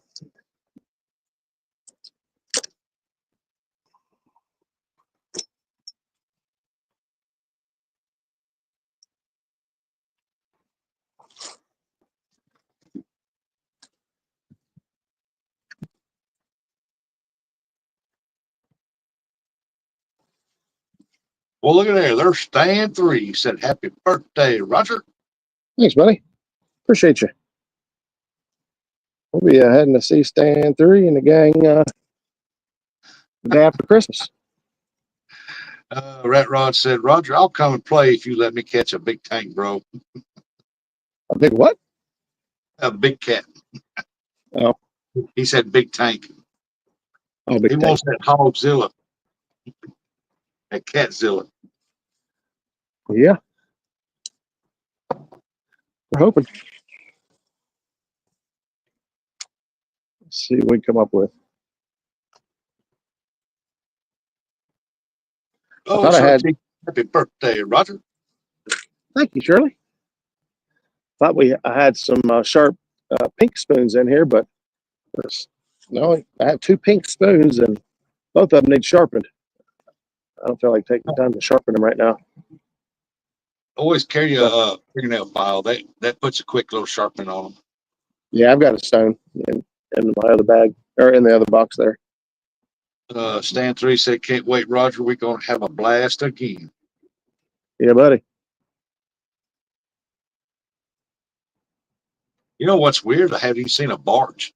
Well, look at there. There's Stan 3. Said, happy birthday, Roger. Thanks, buddy. Appreciate you. We'll be heading to see Stan 3 and the gang the day after Christmas. Rat Rod said, Roger, I'll come and play if you let me catch a big tank, bro. A big what? A big cat. Oh. He said big tank. Oh, big He tank. wants that Hogzilla. That Catzilla. Yeah. We're hoping. Let's see what we come up with. Oh, thought I had. Happy birthday, Roger. Thank you, Shirley. Thought I had some sharp pink spoons in here, but no, I have 2 pink spoons and both of them need sharpened. I don't feel like taking the time to sharpen them right now. Always carry a fingernail file. That puts a quick little sharpening on them. Yeah, I've got a stone in my other bag, or in the other box there. Stan 3 said, can't wait, Roger. We're going to have a blast again. Yeah, buddy. You know what's weird? I haven't even seen a barge.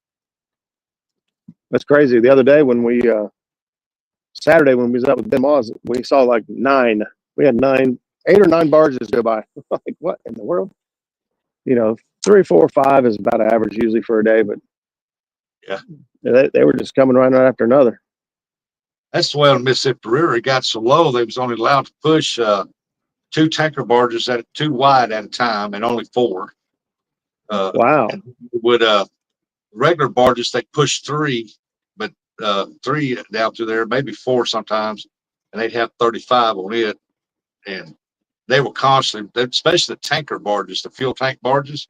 That's crazy. The other day when we, Saturday when we was out with Ben Moss, we saw like 9. We had 8 or 9 barges go by. Like, what in the world? You know, 3, 4, 5 is about average usually for a day, but yeah, they were just coming right after another. That's the way on the Mississippi River. It got so low they was only allowed to push 2 tanker barges at 2 wide at a time, and only 4. Wow. And with regular barges, they push 3, but 3 down through there, maybe 4 sometimes, and they'd have 35 on it. And they were constantly, especially the tanker barges, the fuel tank barges,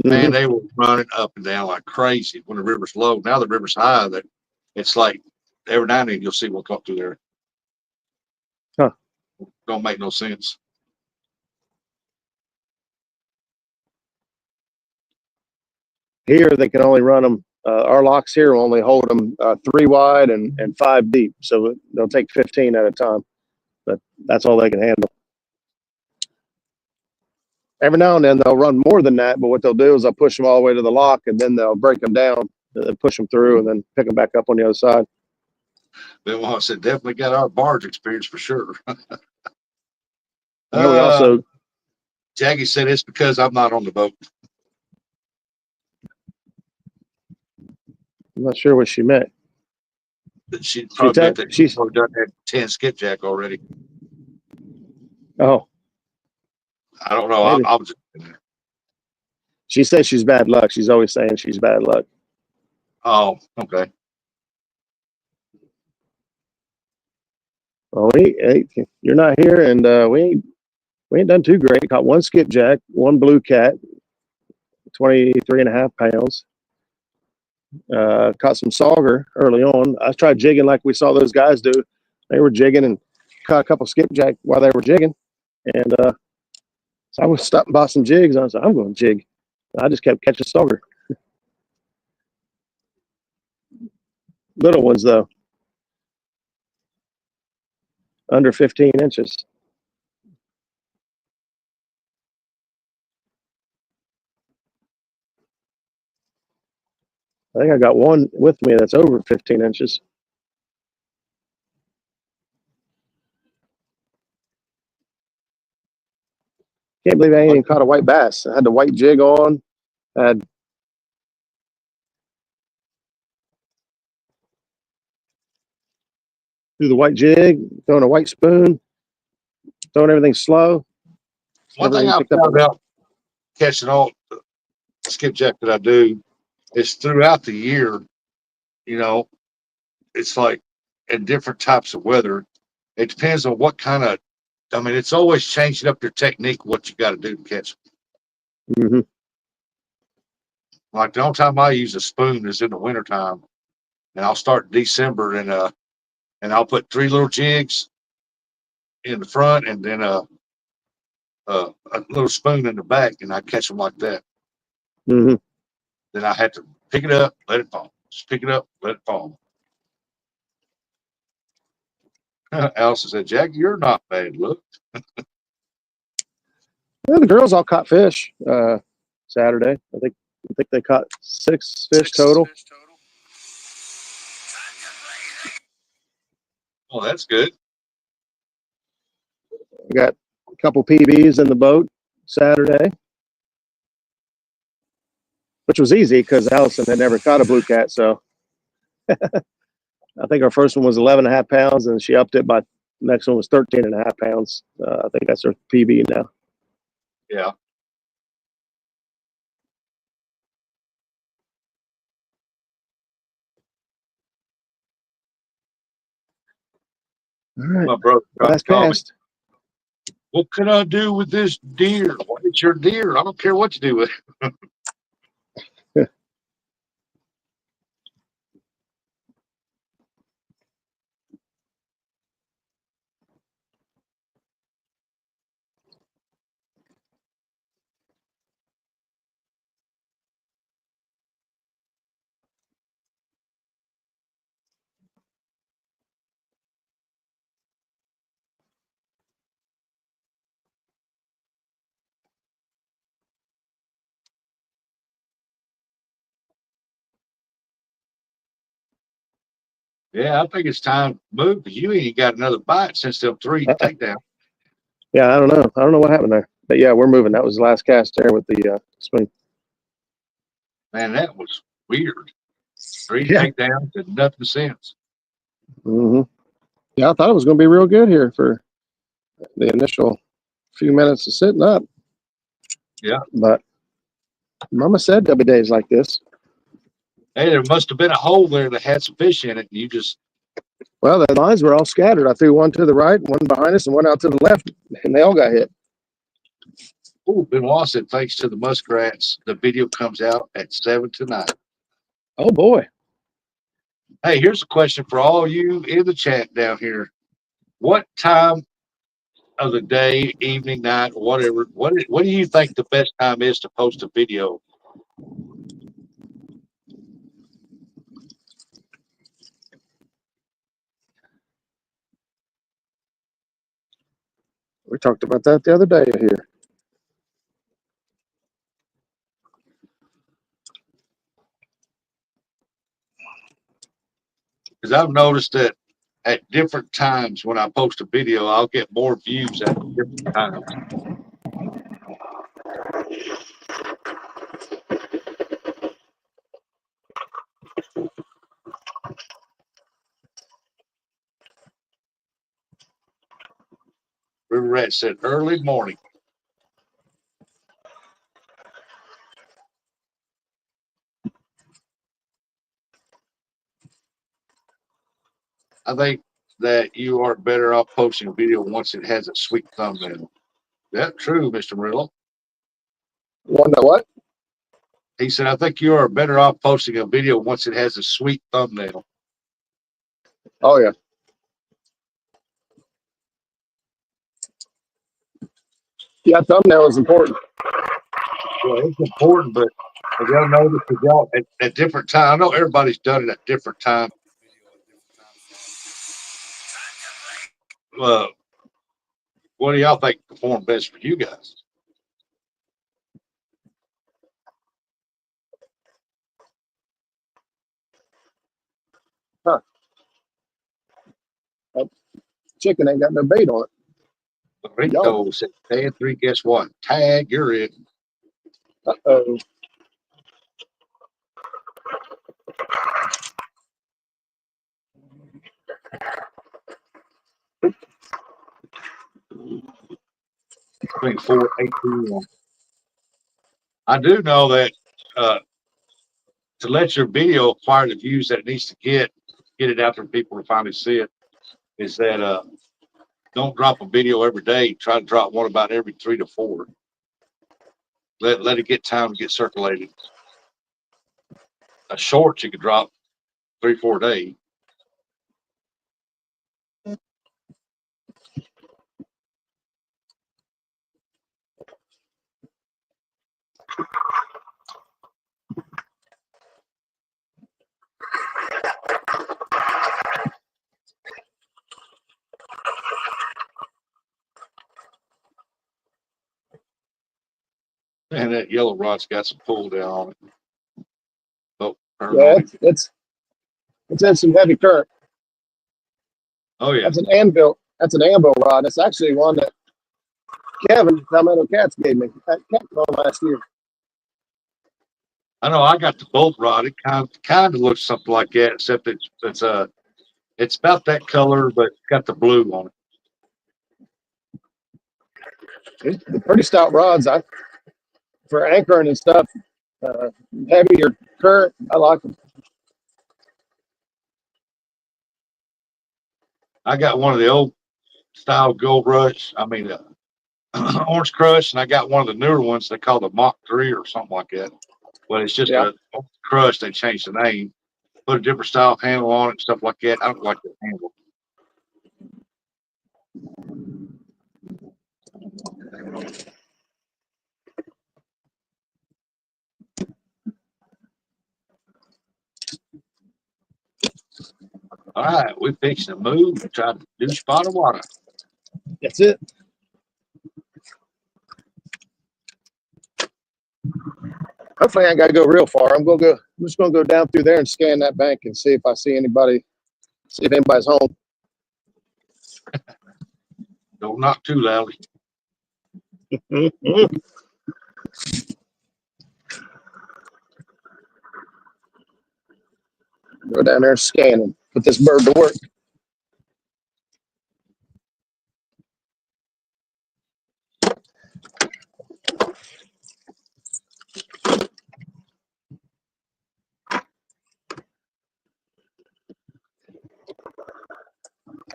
man, they were running up and down like crazy when the river's low. Now the river's high, that it's like every now and then you'll see one come through there. Huh. Don't make no sense. Here they can only run them. Our locks here will only hold them 3 wide and 5 deep, so they'll take 15 at a time. But that's all they can handle. Every now and then they'll run more than that, but what they'll do is they'll push them all the way to the lock, and then they'll break them down, and push them through, and then pick them back up on the other side. Bill Moss said, definitely got our barge experience for sure. We also. Jackie said it's because I'm not on the boat. I'm not sure what she meant. She probably meant that she's probably done that 10 skipjack already. Oh. I don't know. I'm just. She says she's bad luck. She's always saying she's bad luck. Oh, okay. Well, you're not here, and we ain't done too great. Caught 1 skipjack, 1 bluecat, 23.5 pounds. Caught some sauger early on. I tried jigging like we saw those guys do. They were jigging and caught a couple skipjack while they were jigging. And so I was stopped and bought some jigs. I was like, I'm going to jig. I just kept catching sauger. Little ones, though. Under 15 inches. I think I got one with me that's over 15 inches. Can't believe I ain't even caught a white bass. I had the white jig on. I had through the white jig, throwing a white spoon, throwing everything slow. One thing I found about catching all the skipjack that I do is throughout the year, you know, it's like in different types of weather, it depends on what kind of. I mean, it's always changing up your technique, what you got to do to catch them. Mm-hmm. Like the only time I use a spoon is in the wintertime, and I'll start December and I'll put 3 little jigs in the front and then a little spoon in the back, and I catch them like that. Mm-hmm. Then I had to pick it up, let it fall. Just pick it up, let it fall. Allison said, "Jack, you're not bad. Look." Yeah, the girls all caught fish Saturday. I think they caught 6 fish total. Oh, that's good. We got a couple PBs in the boat Saturday, which was easy because Allison had never caught a bluecat. So I think our first one was 11.5 pounds, and she upped it by the next one was 13.5 pounds. I think that's her PB now. Yeah. All right, My brother last cast. What can I do with this deer? Well, it's your deer. I don't care what you do with it. Yeah, I think it's time to move because you ain't got another bite since them 3 takedowns. Yeah, I don't know. I don't know what happened there, but yeah, we're moving. That was the last cast there with the spoon. Man, that was weird. 3 Yeah. takedowns and nothing since. Mm-hmm. Yeah, I thought it was going to be real good here for the initial few minutes of sitting up. Yeah. But Mama said there'll be days like this. Hey, there must have been a hole there that had some fish in it, and you just. Well, the lines were all scattered. I threw one to the right, one behind us, and one out to the left, and they all got hit. Oh, Benoit said, thanks to the muskrats, the video comes out at 7 tonight. Oh, boy. Hey, here's a question for all you in the chat down here. What time of the day, evening, night, whatever, what do you think the best time is to post a video? We talked about that the other day here. Because I've noticed that at different times when I post a video, I'll get more views at different times. River Rat said early morning. I think that you are better off posting a video once it has a sweet thumbnail. That's true, Mr. Murillo. One that what? He said, I think you are better off posting a video once it has a sweet thumbnail. Oh, yeah. Yeah, thumbnail is important. Well, it's important, but have y'all noticed that y'all at different times? I know everybody's done it at different times. What do y'all think performed best for you guys? Huh. That chicken ain't got no bait on it. Rico said, "Day 3, guess what? Tag, you're in." Uh-oh. Between 4 and 8 p.m. I do know that to let your video acquire the views that it needs to get it out there for people to finally see it, is that don't drop a video every day. Try to drop one about every 3 to 4. Let it get time to get circulated. A short you could drop 3, 4 days. And that yellow rod's got some pull down on it. Oh, turn Yeah, on it. it's in some heavy current. Oh yeah. That's an anvil. That's an anvil rod. It's actually one that Kevin Palmetto Cats gave me at CatCon last year. I know I got the bolt rod. It kind of looks something like that, except it's about that color, but it's got the blue on it. They're pretty stout rods. For anchoring and stuff, heavier current. I like them. I got one of the old style Gold Rush. Orange Crush, and I got one of the newer ones they call the Mach 3 or something like that. But it's just a Crush. They changed the name, put a different style handle on it and stuff like that. I don't like the handle. All right, we're fixing to move and try to do spot of water. That's it. Hopefully, I ain't got to go real far. I'm just gonna go down through there and scan that bank and see if I see anybody. See if anybody's home. Don't knock too loudly. Go down there and scan and put this bird to work.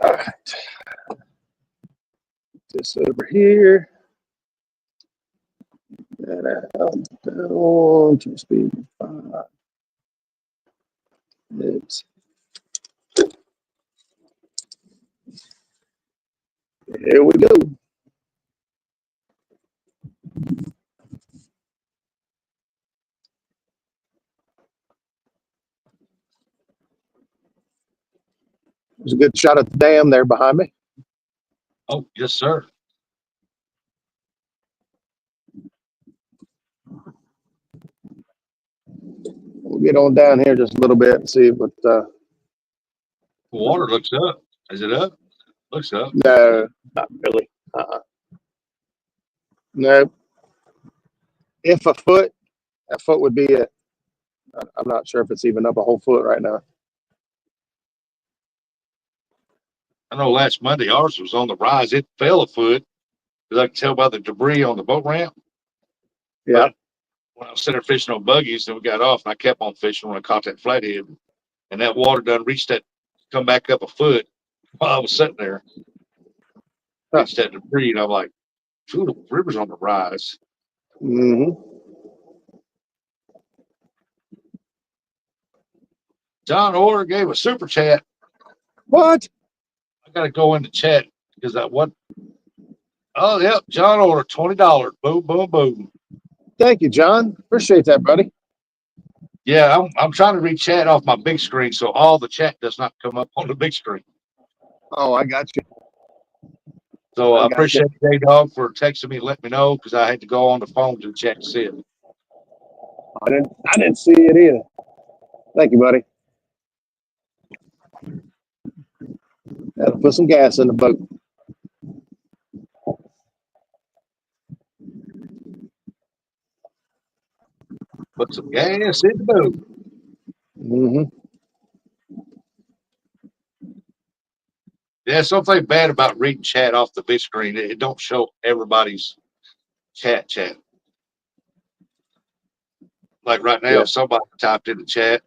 All right. This over here. And out down to speed 5. It's here we go. There's a good shot at the dam there behind me. Oh, yes, sir. We'll get on down here just a little bit and see what. The water looks up. Is it up? Looks up. No, not really. No. If a foot would be it. I'm not sure if it's even up a whole foot right now. I know last Monday ours was on the rise. It fell a foot, because I could tell by the debris on the boat ramp. Yeah. But when I was sitting there fishing on buggies, then we got off, and I kept on fishing when I caught that flathead, and that water done reached that, come back up a foot while I was sitting there. Reached that debris, and I'm like, "Ooh, the river's on the rise." Mm-hmm. John Orr gave a super chat. What? I got to go in the chat because that what? Oh, yep, John Orr, $20. Boom, boom, boom. Thank you, John. Appreciate that, buddy. Yeah, I'm trying to read chat off my big screen, so all the chat does not come up on the big screen. Oh, I got you. So I I got appreciate J-Dog for texting me and letting me know, because I had to go on the phone to check to see it. I didn't see it either. Thank you, buddy. Gotta put some gas in the boat. Put some gas in the boat. Mm-hmm. Yeah, something bad about reading chat off the big screen. It don't show everybody's chat. Like right now, Yeah. if somebody typed in the chat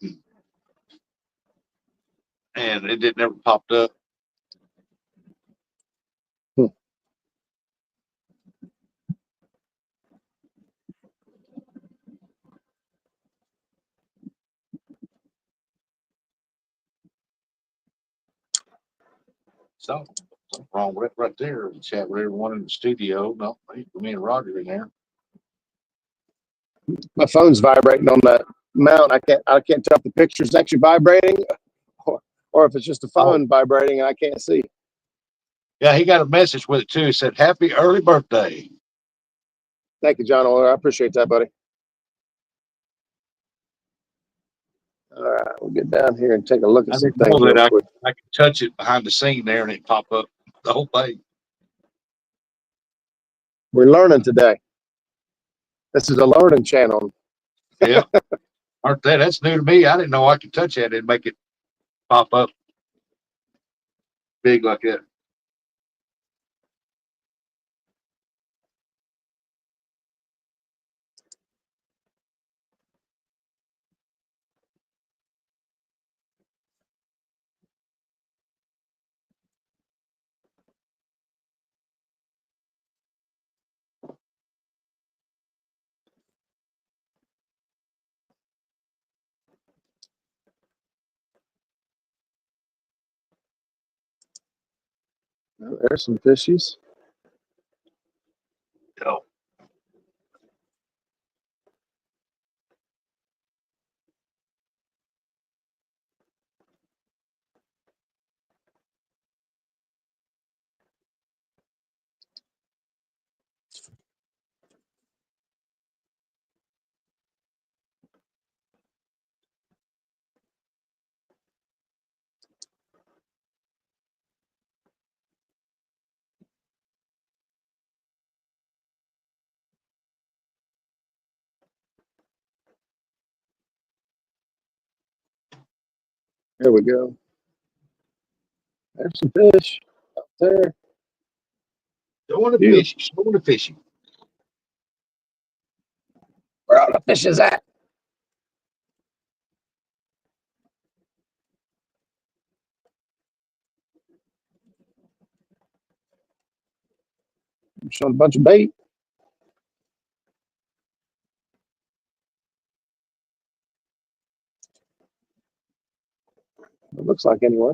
and it didn't ever popped up. Something wrong with it right there. Chat with everyone in the studio. No, me and Roger in there. My phone's vibrating on that mount. I can't tell if the picture's actually vibrating or if it's just the phone vibrating and I can't see. Yeah, he got a message with it too. He said, "Happy early birthday." Thank you, John Oler. I appreciate that, buddy. All right, we'll get down here and take a look at I some didn't know things that real quick. I could touch it behind the scene there and it pop up the whole thing. We're learning today. This is a learning channel. Yeah. Aren't that? That's new to me. I didn't know I could touch that and make it pop up big like that. Oh, there's some fishies. Oh. There we go. There's some fish up there. Showing the fishy. Showing the fishy. Where all the fishes at? I'm showing a bunch of bait. It looks like anyway.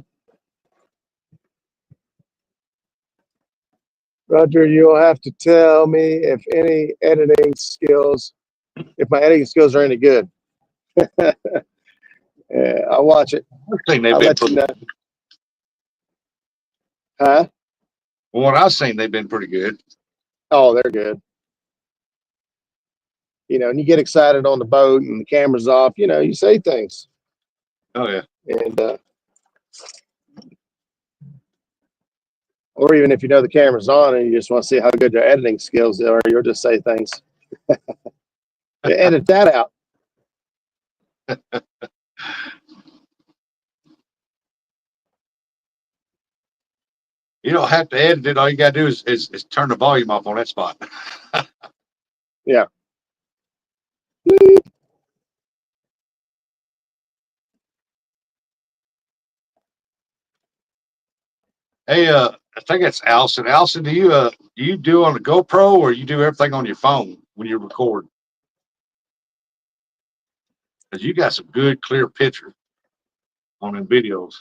Roger, you'll have to tell me if my editing skills are any good. Yeah, I'll watch it. I think they've I'll been let you know. Huh? From what I've seen, they've been pretty good. Oh, they're good. You know, and you get excited on the boat and the camera's off, you know, you say things. Oh yeah. And or even if you know the camera's on and you just want to see how good your editing skills are, you'll just say things. Edit that out. You don't have to edit it. All you gotta do is turn the volume off on that spot. Yeah. Hey, I think that's Allison. Allison, do you do on the GoPro or you do everything on your phone when you record? Because you got some good clear picture on them videos.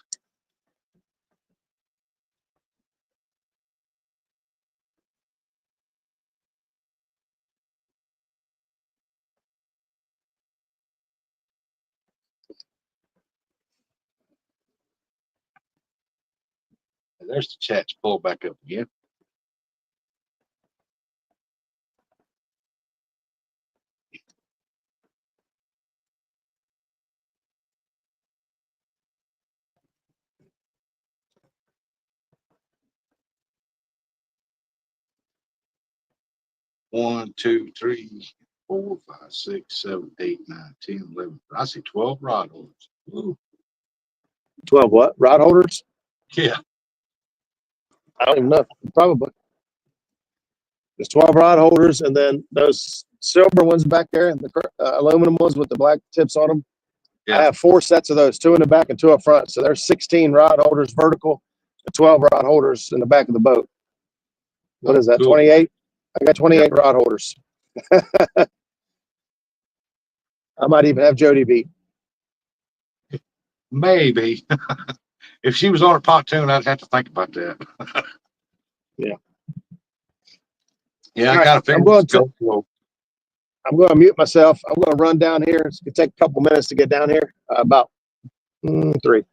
And there's the chat's pulled back up again. One, two, three, 4, 5, 6, 7, 8, 9, 10, 11. I see 12 rod holders. Ooh. 12 what? Rod holders? Yeah. I don't even know. Probably. There's 12 rod holders, and then those silver ones back there, the aluminum ones with the black tips on them. Yeah. I have 4 sets of those, 2 in the back and 2 up front. So there's 16 rod holders vertical, and 12 rod holders in the back of the boat. What is that? Cool. 28? I got 28 rod holders. I might even have Jody beat. Maybe. If she was on a pontoon, I'd have to think about that. Yeah. Yeah, All I right, kind of figured it's GoPro. I'm going to mute myself. I'm going to run down here. It's going to take a couple minutes to get down here. About 3,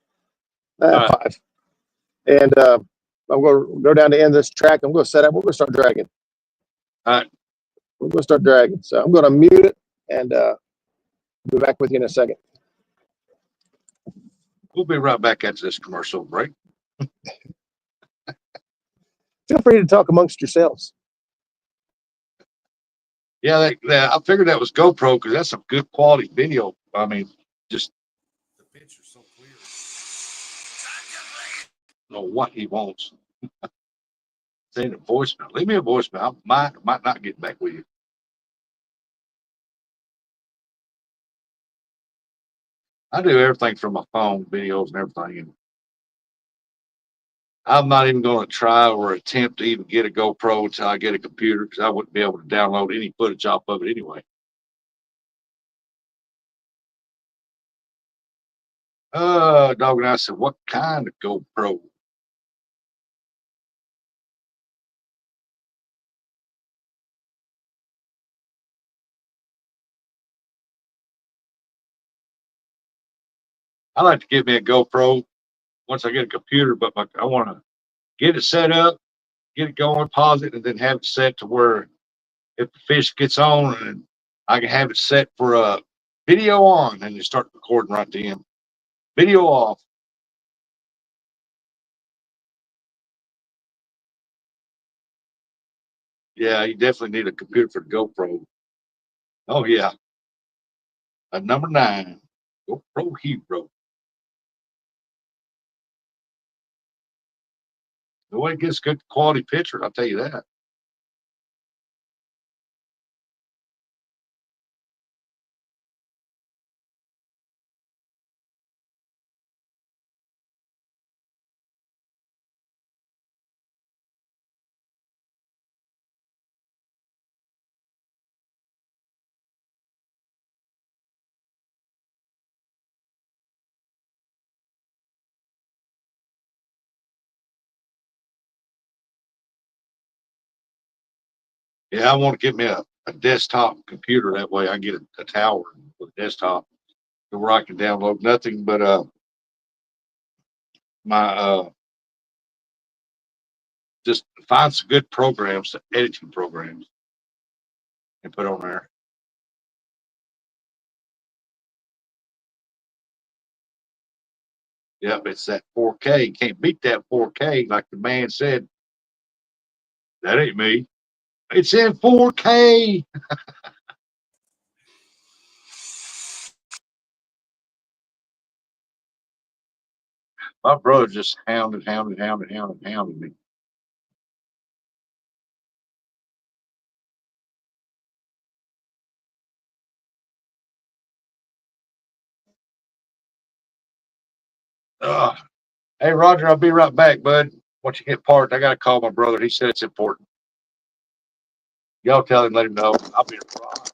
right. 5. And I'm going to go down the end of this track. I'm going to set up. We're going to start dragging. All right. We're going to start dragging. So I'm going to mute it and be back with you in a second. We'll be right back after this commercial break. Feel free to talk amongst yourselves. Yeah, I figured that was GoPro because that's some good quality video. I mean, just the picture's so clear. I don't know what he wants. Send a voicemail. Leave me a voicemail. I might not get back with you. I do everything from my phone, videos and everything. And I'm not even going to try or attempt to even get a GoPro until I get a computer because I wouldn't be able to download any footage off of it anyway. Dog and I said, what kind of GoPro? I like to get me a GoPro once I get a computer, but I want to get it set up, get it going, pause it, and then have it set to where if the fish gets on, and I can have it set for a video on, and you start recording right then. Video off. Yeah, you definitely need a computer for the GoPro. Oh yeah, a number 9 GoPro Hero. The way it gets good quality picture, I'll tell you that. Yeah, I want to get me a desktop computer. That way I get a tower with a desktop where I can download nothing but my just find some good programs, editing programs, and put on there. Yep, it's that 4K. Can't beat that 4K. Like the man said, that ain't me. It's in 4K. My brother just hounded me. Ugh. Hey, Roger, I'll be right back, bud. Once you get parked, I got to call my brother. He said it's important. Y'all tell him, let him know. I'll be right.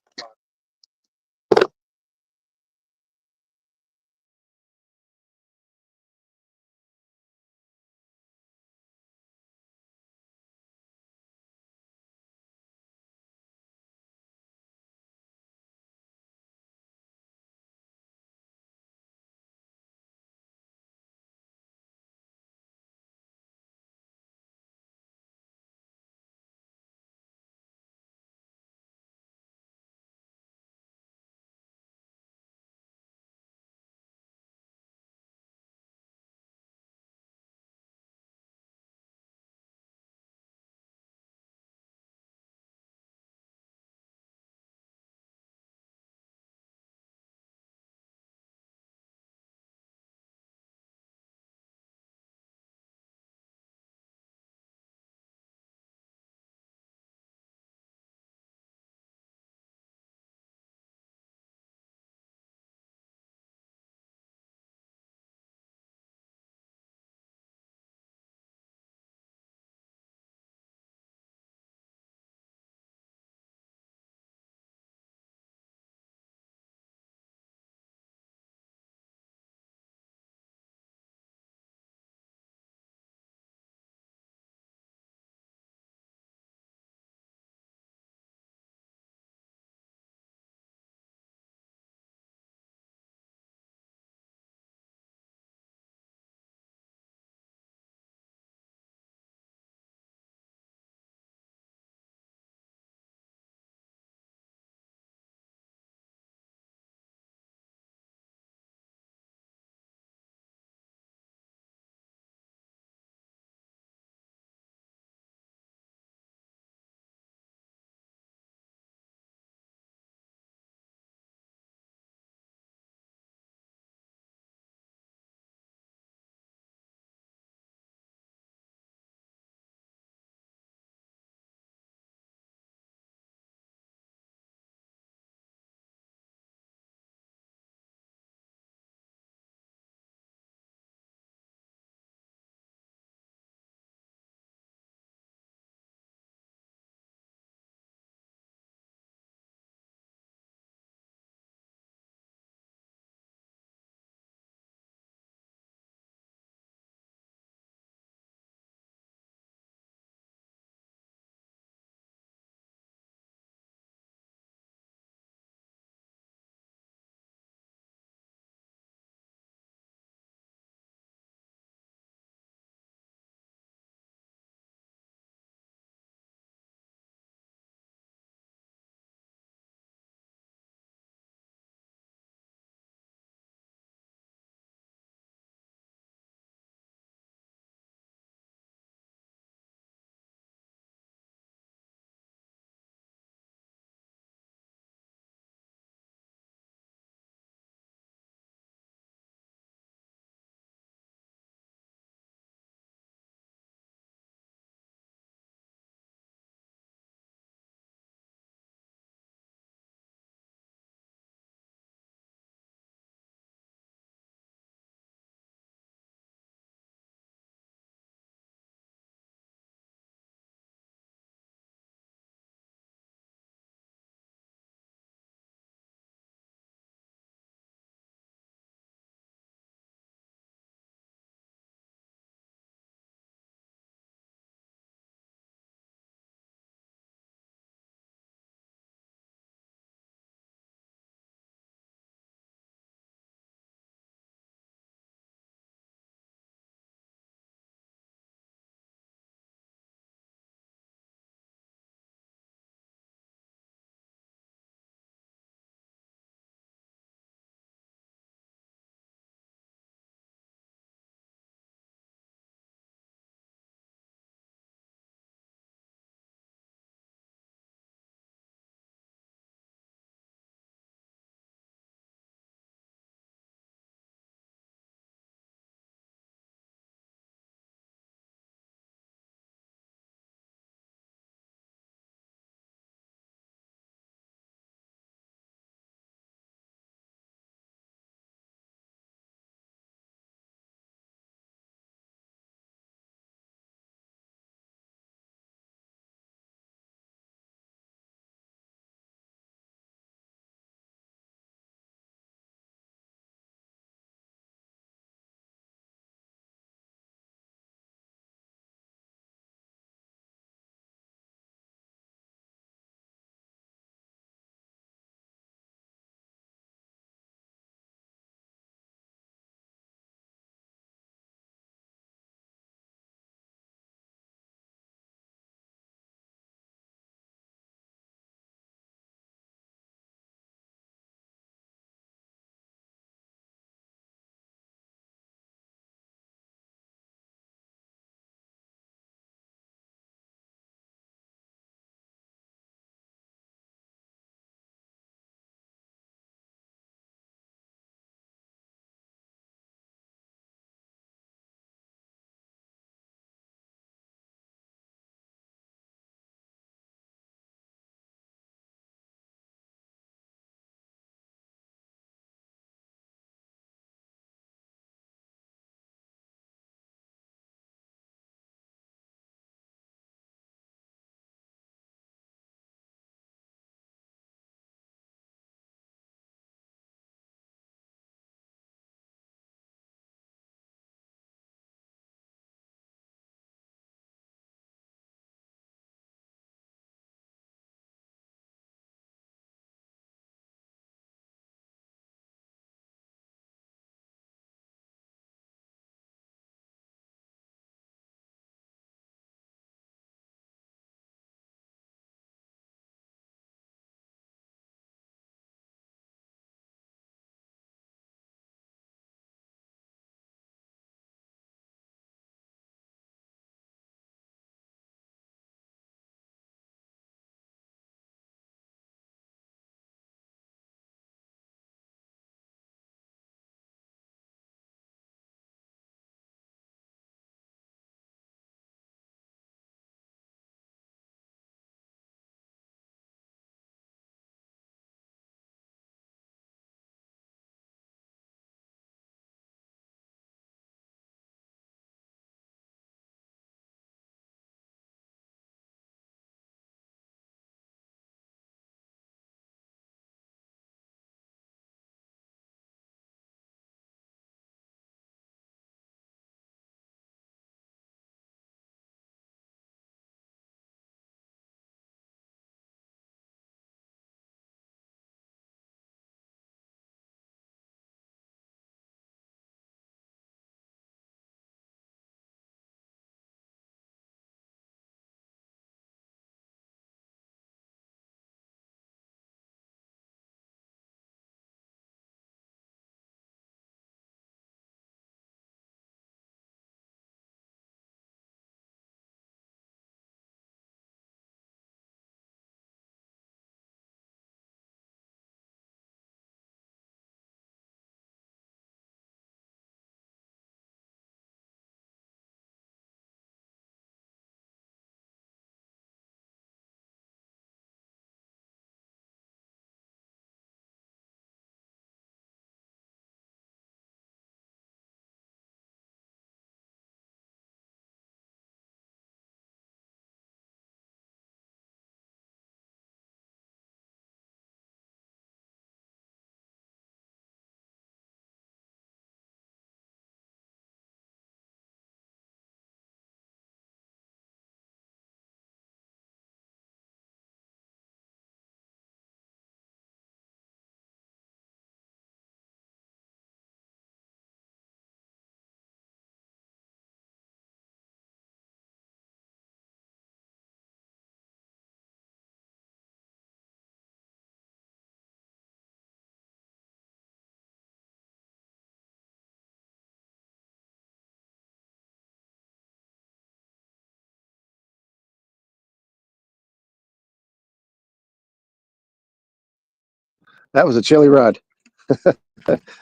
That was a chilly ride.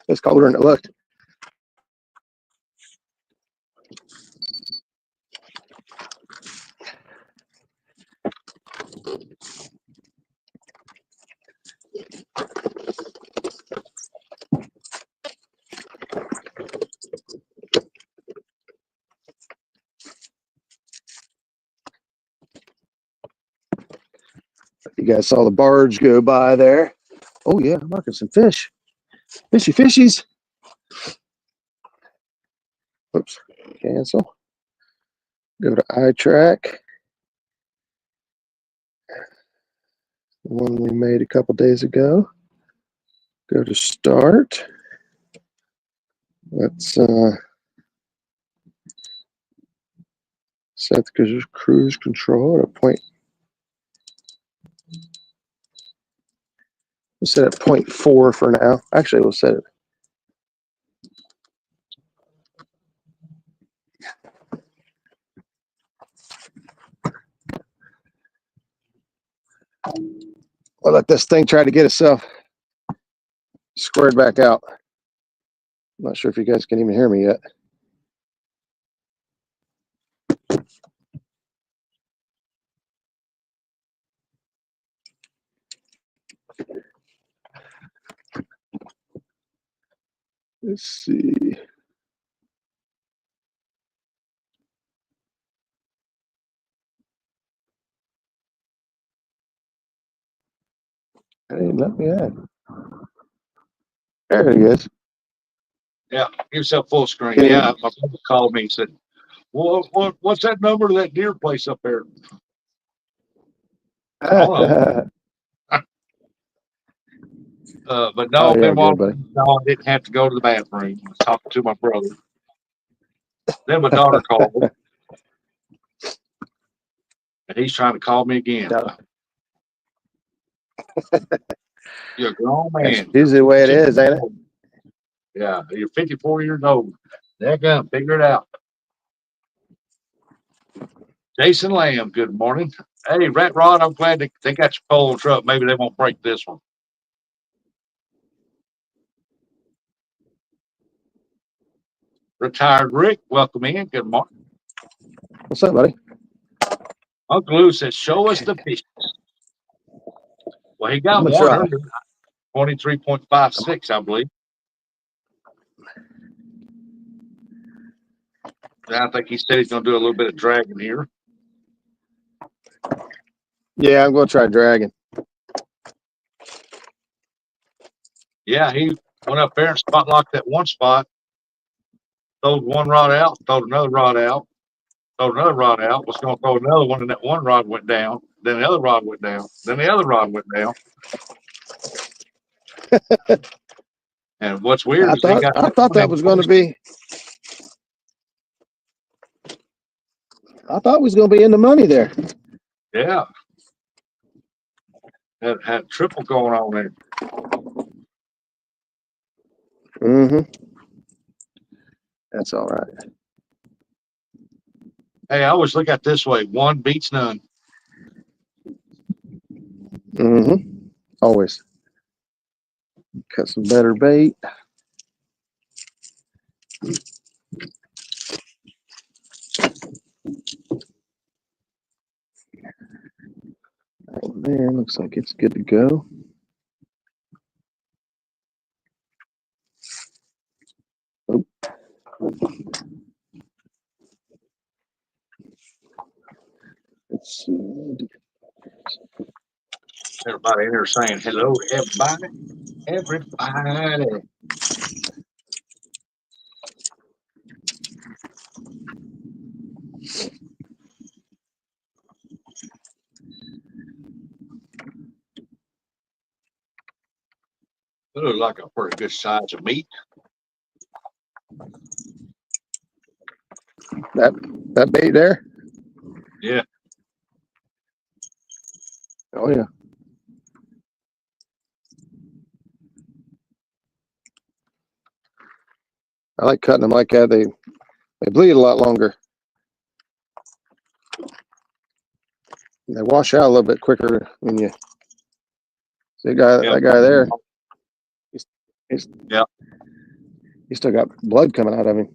It's colder than it looked. You guys saw the barge go by there. Oh yeah, I'm marking some fish. Fishy fishies. Oops, cancel. Go to iTrack. The one we made a couple days ago. Go to start. Let's set the cruise control at a point. We'll set it at 0.4 for now. Actually, we'll set it. We'll let this thing try to get itself squared back out. I'm not sure if you guys can even hear me yet. Let's see. It didn't let me add. There he is. Yeah, give yourself full screen. Can you- Yeah, my brother called me and said, well, what's that number to that deer place up there? But no, Oh, yeah, meanwhile, good, buddy. no, I didn't have to go to the bathroom. I was talking to my brother. Then my daughter called. And he's trying to call me again. No. You're a grown That's man. usually the way it is, ain't it? Yeah, you're 54 years old. They're gonna figure it out. Jason Lamb, good morning. Hey, Rat Rod, I'm glad they got your pole truck. Maybe they won't break this one. Retired Rick, welcome in. Good morning. What's up, buddy? Uncle Lou says, show us the fish. Well, he got I'm gonna one try. under 23.56, I believe. I think he said he's going to do a little bit of dragging here. Yeah, I'm gonna try dragging. Yeah, he went up there and spot locked that one spot. Throwed one rod out, throwed another rod out, throwed another rod out, was going to throw another one, and that one rod went down. Then the other rod went down. Then the other rod went down. And what's weird I is he got. thought that was going to be. I thought it was going to be in the money there. Yeah. Had triple going on there. Mm-hmm. That's all right. Hey, I always look at it this way: one beats none. Mm-hmm. Always. Cut some better bait. Right there, looks like it's good to go. Oh. Let's see. Everybody in there saying hello, everybody. Everybody. It looks like a pretty good size of meat. That bait there? Yeah. Oh yeah. I like cutting them like that. They bleed a lot longer. They wash out a little bit quicker when you see that guy there. He's, Yeah. He's still got blood coming out of him.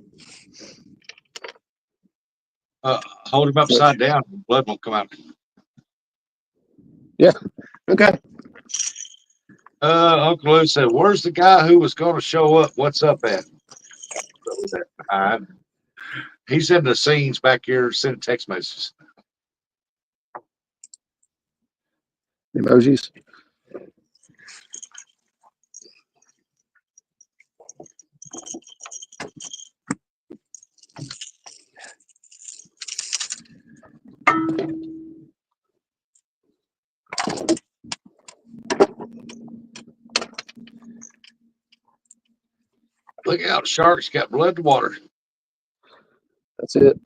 Hold him upside down. Blood won't come out. Yeah. Okay. Uncle Lou said, "Where's the guy who was going to show up? What's up at?" He's in the scenes back here sending text messages. Emojis. Look out, sharks got blood in the water. That's it.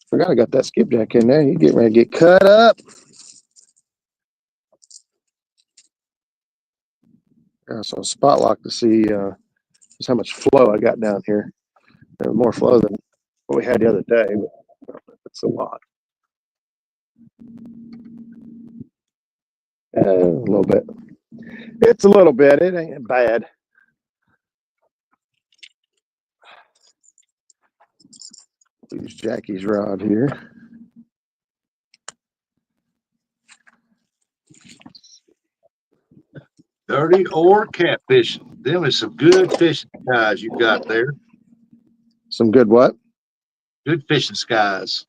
Forgot I got that skipjack in there. He's getting ready to get cut up. So spot lock to see just how much flow I got down here. There's more flow than what we had the other day, but it's a lot. A little bit. It's a little bit. It ain't bad. Use Jackie's rod here. Dirty or catfish. Them is some good fishing skies you got there. Some good what? Good fishing skies.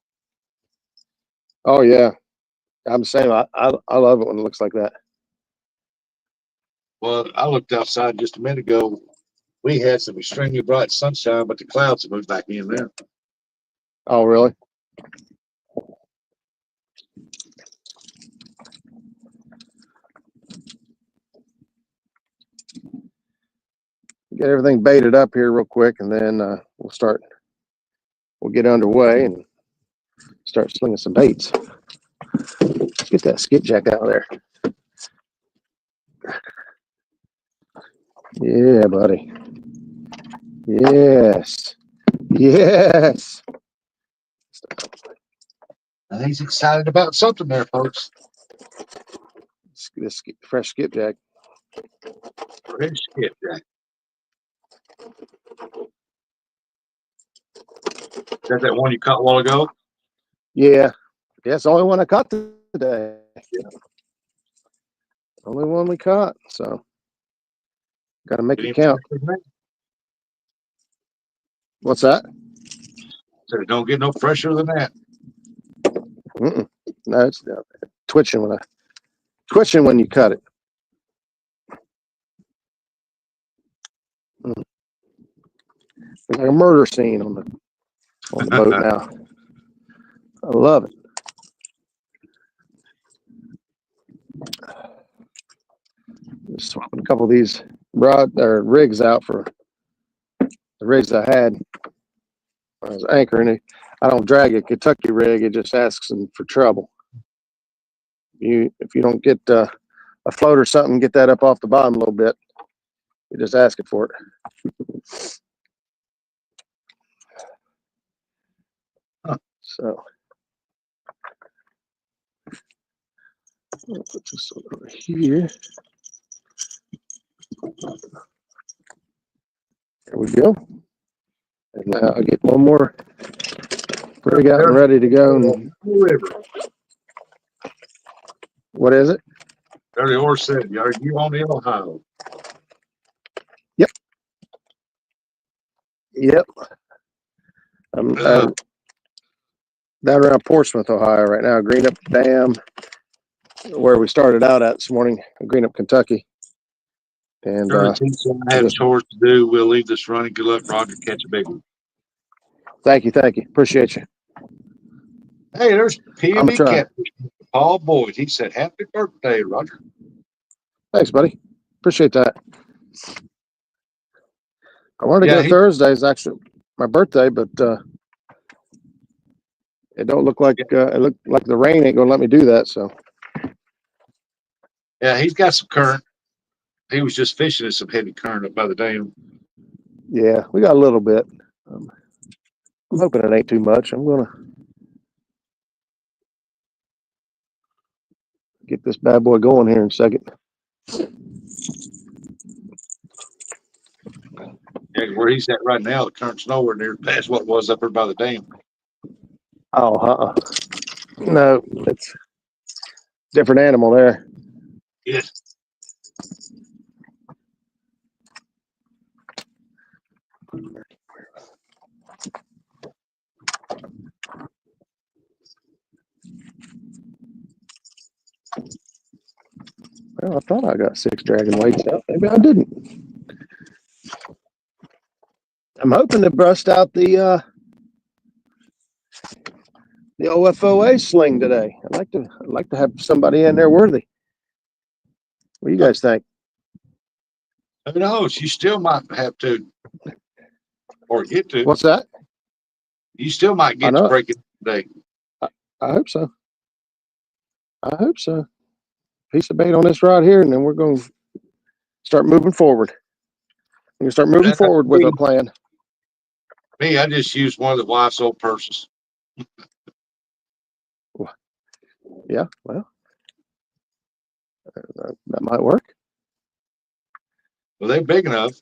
Oh yeah, I'm saying I love it when it looks like that. Well, I looked outside just a minute ago. We had some extremely bright sunshine, but the clouds have moved back in there. Oh really? Get everything baited up here real quick, and then we'll get underway and start slinging some baits. Let's get that skipjack out of there. Yeah, buddy. Yes. Yes. He's excited about something there, folks. This fresh skipjack. Red skipjack. Is that one you caught a while ago? Yeah. Yeah, it's the only one I caught today. Yeah. Only one we caught, so got to make it count. What's that? So don't get no fresher than that. No, it's twitching when you cut it. It's like a murder scene on the boat now. I love it. Just swapping a couple of these rigs out for the rigs I had. I was anchoring it. I don't drag a Kentucky rig. It just asks them for trouble. If you don't get a float or something, get that up off the bottom a little bit. You're just asking for it. So I'll put this over here. There we go. And now I'll get one more rig out and ready to go. And what is it? Dirty Horse said, "Are you on the Ohio?" Yep. Yep. I'm down around Portsmouth, Ohio right now. Greenup Dam, where we started out at this morning, Greenup, Kentucky. And I have chores to do. We'll leave this running. Good luck, Roger. Catch a big one. Thank you. Appreciate you. Hey, there's PB trying. Catfish. Paul Boyd. He said, "Happy birthday, Roger." Thanks, buddy. Appreciate that. I wanted to go Thursday. It's actually my birthday, but it don't look like it looked like the rain ain't gonna let me do that. So yeah, he's got some current. he was just fishing in some heavy current up by the dam. Yeah, we got a little bit. I'm hoping it ain't too much. I'm gonna get this bad boy going here in a second. Yeah, where he's at right now, the current's nowhere near past what it was up there by the dam. Oh, no, it's different animal there. Yes. Well, I thought I got 6 dragon weights out. Maybe I didn't. I'm hoping to bust out the OFOA sling today. I'd like to have somebody in there worthy. What do you guys think? Who knows? You still might have to, or get to. What's that? You still might I get to know. break it today. I hope so. I hope so. Piece of bait on this rod here, and then we're going to start moving forward. We're going to start moving forward with our plan. Me, I just used one of the wife's old purses. Yeah, well, that might work. Well, they're big enough.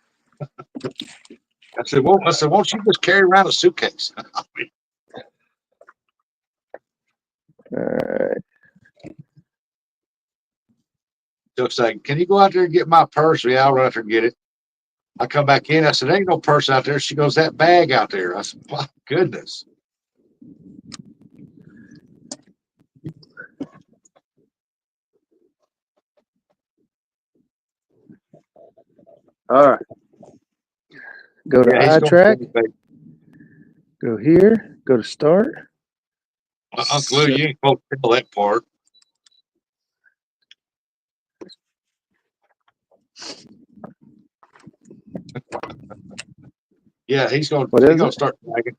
I said, won't you just carry around a suitcase? All right. So it's like, can you go out there and get my purse? Yeah, I'll run out there and get it. I come back in. I said, ain't no purse out there. She goes, that bag out there. I said, my goodness. All right. Go to Yeah, he's eye going track. to Go here. Go to start. Uncle Lou, you ain't supposed to tell that part. Yeah, he's going to start dragging.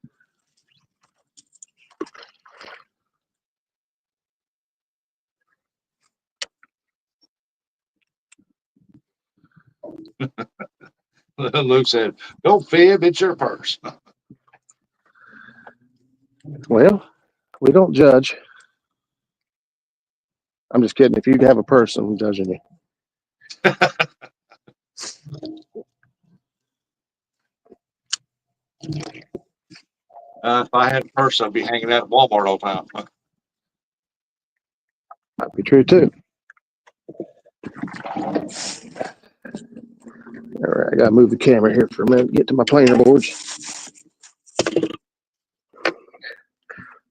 Luke said, don't fib, it's your purse. Well, we don't judge. I'm just kidding. If you have a purse, I'm judging you. If I had a purse, I'd be hanging out at Walmart all the time. Might be true too. All right, I gotta move the camera here for a minute. Get to my planer boards.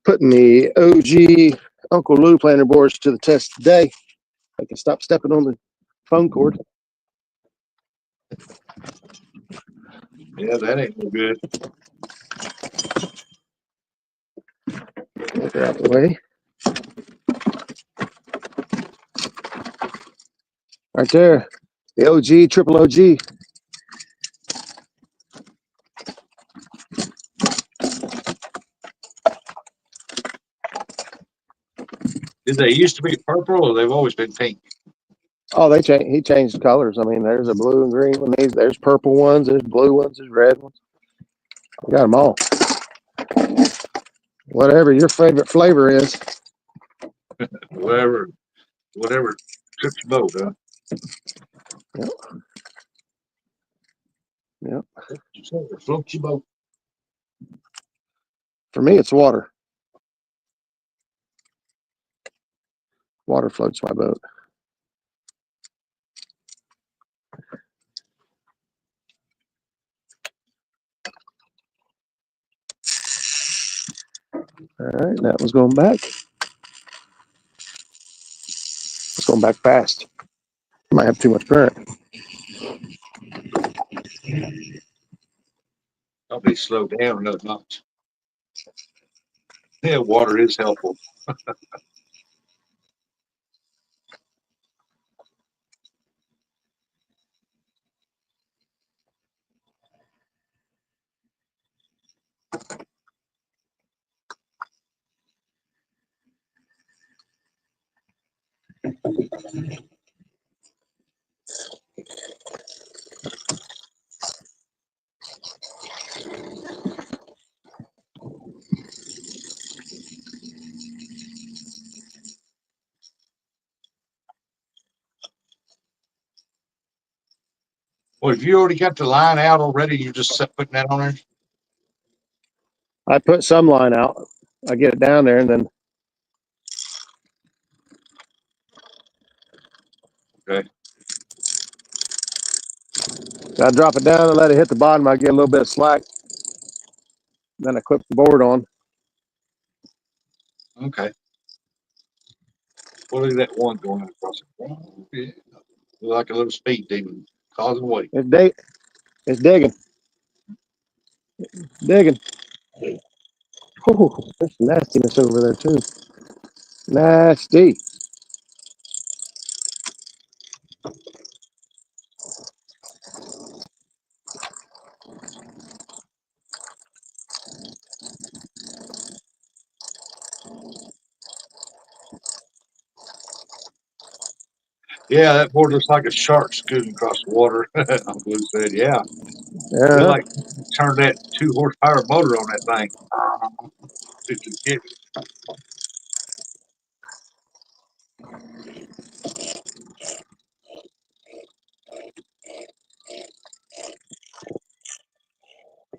Putting the OG Uncle Lou planer boards to the test today. I can stop stepping on the phone cord. Yeah, that ain't no good. Get her out the way. Right there. The OG, triple OG. Did they used to be purple or they've always been pink? Oh, he changed colors. I mean, there's a blue and green one. There's purple ones. There's blue ones. There's red ones. We got them all. Whatever your favorite flavor is. Whatever trips your boat, huh? Yep. Float your boat. For me, it's water. Water floats my boat. All right, that was going back. It's going back fast. Might have too much current. Probably slow down another notch. Yeah, water is helpful. Well, if you already got the line out already, you just putting that on there. I put some line out. I get it down there and then. Okay. I drop it down and let it hit the bottom. I get a little bit of slack. Then I clip the board on. Okay. Well, look at that one going across the yeah. Like a little speed demon causing weight. It's digging. Digging. Oh, there's nastiness over there too. Nasty. Yeah, that board looks like a shark scooting across the water. Blue said, yeah. Feel like turn that 2 horsepower motor on that thing. It just get me.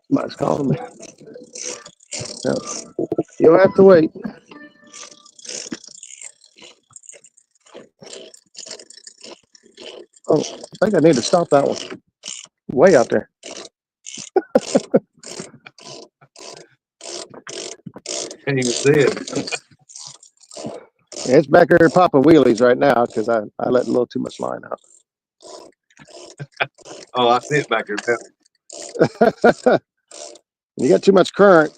Somebody's calling me. No. You'll have to wait. Oh, I think I need to stop that one. Way out there. Can't even see it. It's back there popping wheelies right now because I let a little too much line out. Oh, I see it back there. You got too much current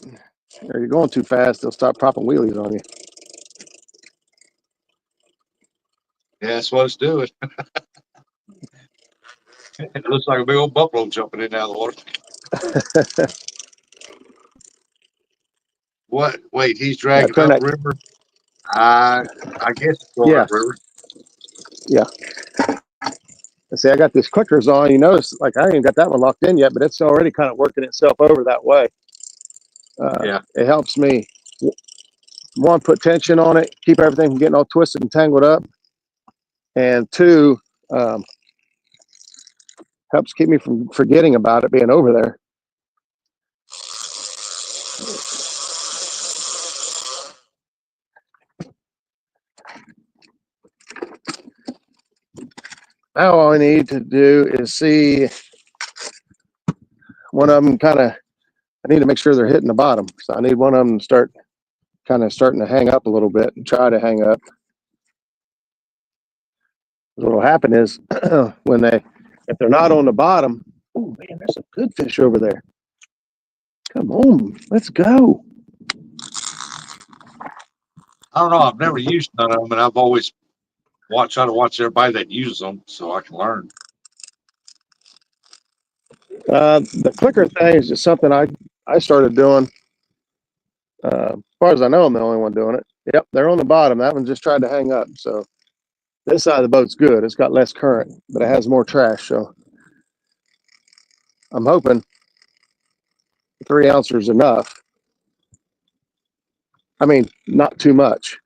or you're going too fast, they'll start popping wheelies on you. Yeah, that's what it's doing. It looks like a big old buffalo jumping in out of the water. What? Wait, he's dragging turn up that. river? I guess it's going up river. Yeah. See, I got these clickers on. You notice, like, I ain't got that one locked in yet, but it's already kind of working itself over that way. Yeah. It helps me, one, put tension on it, keep everything from getting all twisted and tangled up. And two, helps keep me from forgetting about it being over there. Now all I need to do is see one of them I need to make sure they're hitting the bottom. So I need one of them to start starting to hang up a little bit and try to hang up. What will happen is if they're not on the bottom, oh man, there's a good fish over there. Come on, let's go. I don't know. I've never used none of them, and I've always try to watch everybody that uses them so I can learn. The clicker thing is just something I started doing. As far as I know, I'm the only one doing it. Yep, they're on the bottom. That one just tried to hang up. So this side of the boat's good. It's got less current, but it has more trash. So I'm hoping 3 ounces is enough. I mean, not too much.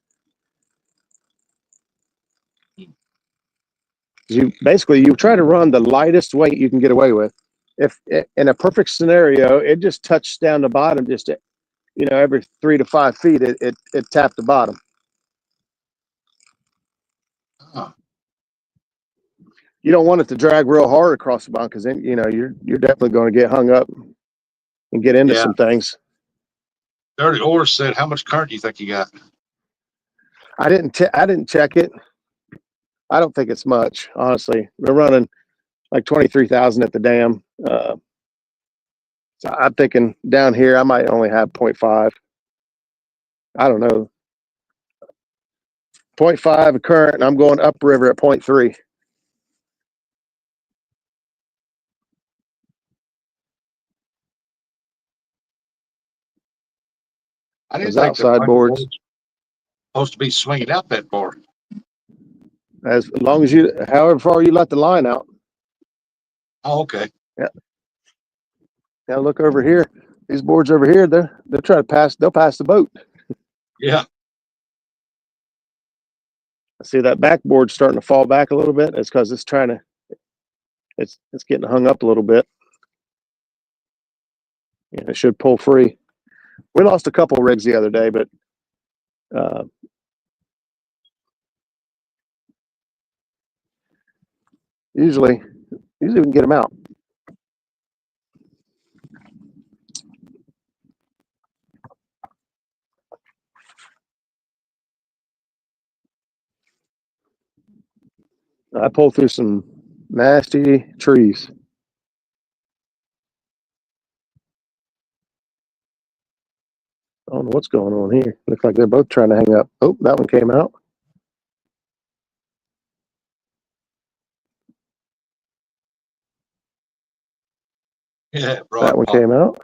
You try to run the lightest weight you can get away with. If in a perfect scenario, it just touched down the bottom, just every 3 to 5 feet, it tapped the bottom. Huh. You don't want it to drag real hard across the bottom because then you're definitely going to get hung up and get into some things. Dirty Horse said, "How much current do you think you got?" I didn't check it. I don't think it's much, honestly. We're running like 23,000 at the dam. So I'm thinking down here I might only have 0.5. I don't know. 0.5 of current, and I'm going upriver at 0.3. I didn't Those think the outside boards. supposed to be swinging out that far. As long as however far you let the line out. Oh, okay. Yeah. Now look over here. These boards over here, they'll try to pass. They'll pass the boat. Yeah. I see that backboard starting to fall back a little bit. It's because it's trying to. it's getting hung up a little bit. And it should pull free. We lost a couple rigs the other day, but usually we can get them out. I pulled through some nasty trees. I don't know what's going on here. Looks like they're both trying to hang up. Oh, that one came out. Yeah, That one came out.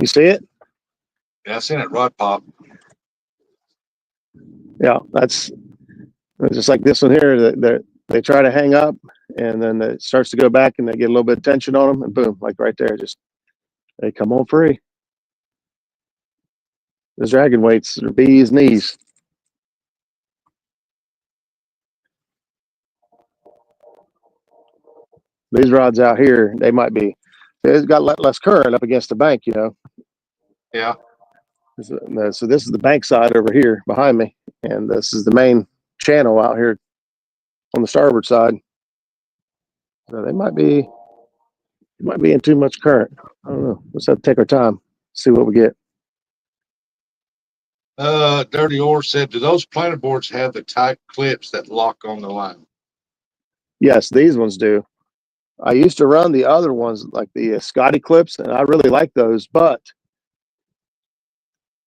You see it? Yeah, I seen it rod pop. Yeah, that's just like this one here. They try to hang up, and then it starts to go back, and they get a little bit of tension on them, and boom, like right there, just they come on free. Those dragon weights are bees knees. These rods out here, they might be. It's got less current up against the bank, you know. Yeah. So this is the bank side over here behind me, and this is the main channel out here on the starboard side. So they might be in too much current. I don't know. Let's have to take our time, see what we get. Dirty Ore said, do those planer boards have the tight clips that lock on the line? Yes, these ones do. I used to run the other ones like the Scotty clips, and I really like those. But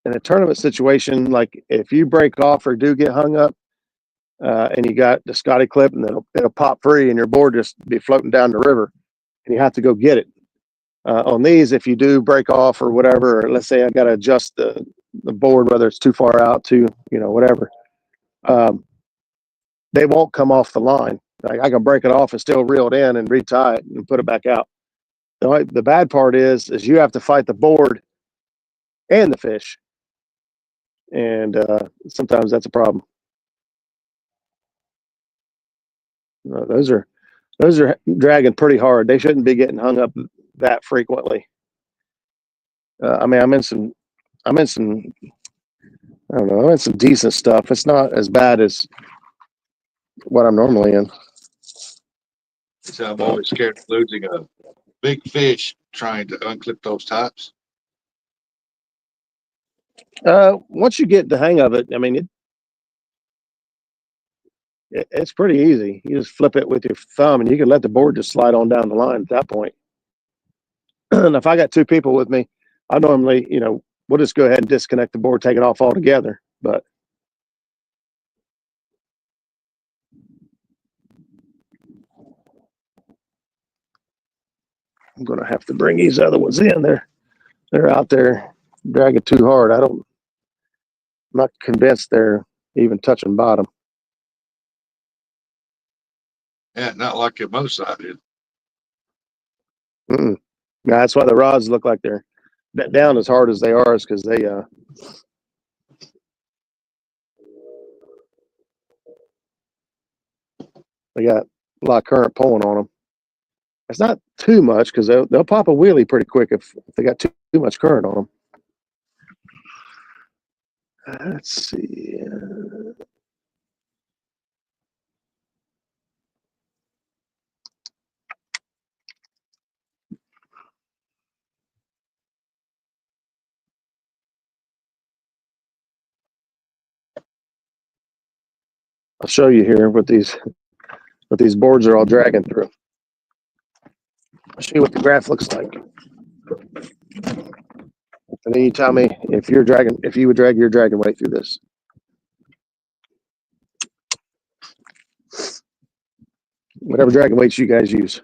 in a tournament situation, like if you break off or do get hung up, and you got the Scotty clip, and it'll pop free, and your board just be floating down the river, and you have to go get it. On these, if you do break off or whatever, or let's say I got to adjust the board, whether it's too far out, to whatever, they won't come off the line. Like I can break it off and still reel it in and retie it and put it back out. The bad part is you have to fight the board and the fish, and sometimes that's a problem. Those are dragging pretty hard. They shouldn't be getting hung up that frequently. I mean, I'm in some I don't know, I'm in some decent stuff. It's not as bad as what I'm normally in. So I'm always scared of losing a big fish trying to unclip those tops. Once you get the hang of it, I mean, it's pretty easy. You just flip it with your thumb, and you can let the board just slide on down the line at that point. And if I got two people with me, I normally, we'll just go ahead and disconnect the board, take it off altogether. But I'm going to have to bring these other ones in. They're out there dragging too hard. I'm not convinced they're even touching bottom. Yeah, not like your most side did. Yeah, that's why the rods look like they're bent down as hard as they are, is because they got a lot of current pulling on them. It's not too much because they'll pop a wheelie pretty quick if they got too much current on them. Let's see. I'll show you here what these boards are all dragging through. I'll show you what the graph looks like. And then you tell me if you would drag your dragon weight through this. Whatever dragon weights you guys use.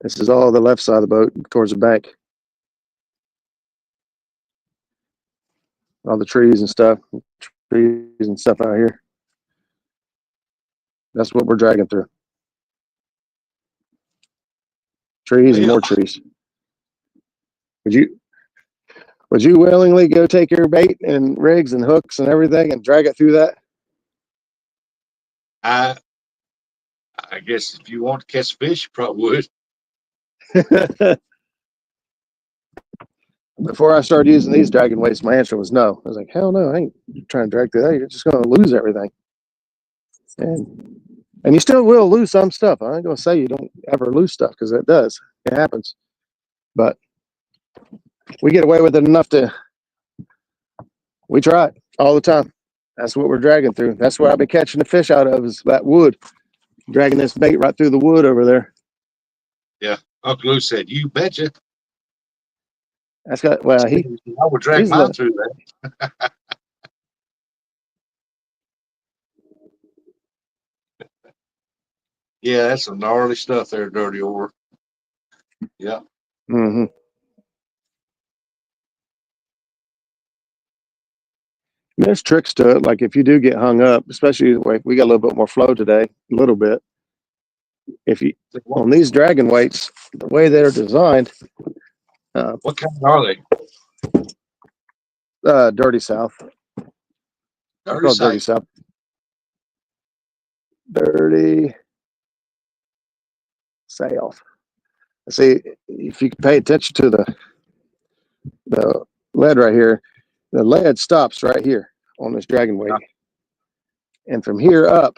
This is all the left side of the boat towards the bank. All the trees and stuff out here. That's what we're dragging through. Trees and more trees. Would you willingly go take your bait and rigs and hooks and everything and drag it through that? I guess if you want to catch fish, you probably would. Before I started using these dragging weights, my answer was no. I was like, hell no, I ain't trying to drag through that. You're just going to lose everything. And you still will lose some stuff. I ain't going to say you don't ever lose stuff, because it does. It happens. But we get away with it enough we try it all the time. That's what we're dragging through. That's what I've been catching the fish out of, is that wood. Dragging this bait right through the wood over there. Yeah. Uncle Lou said, you betcha. That's got, well, I would drag mine through that. Yeah, that's some gnarly stuff there, Dirty Ore. Yeah. Mm-hmm. There's tricks to it. Like if you do get hung up, especially like we got a little bit more flow today, a little bit. If you on these dragon weights, the way they're designed, what kind are they? Dirty South. Dirty South. Dirty South. See, if you pay attention to the lead right here, the lead stops right here on this dragon weight, and from here up,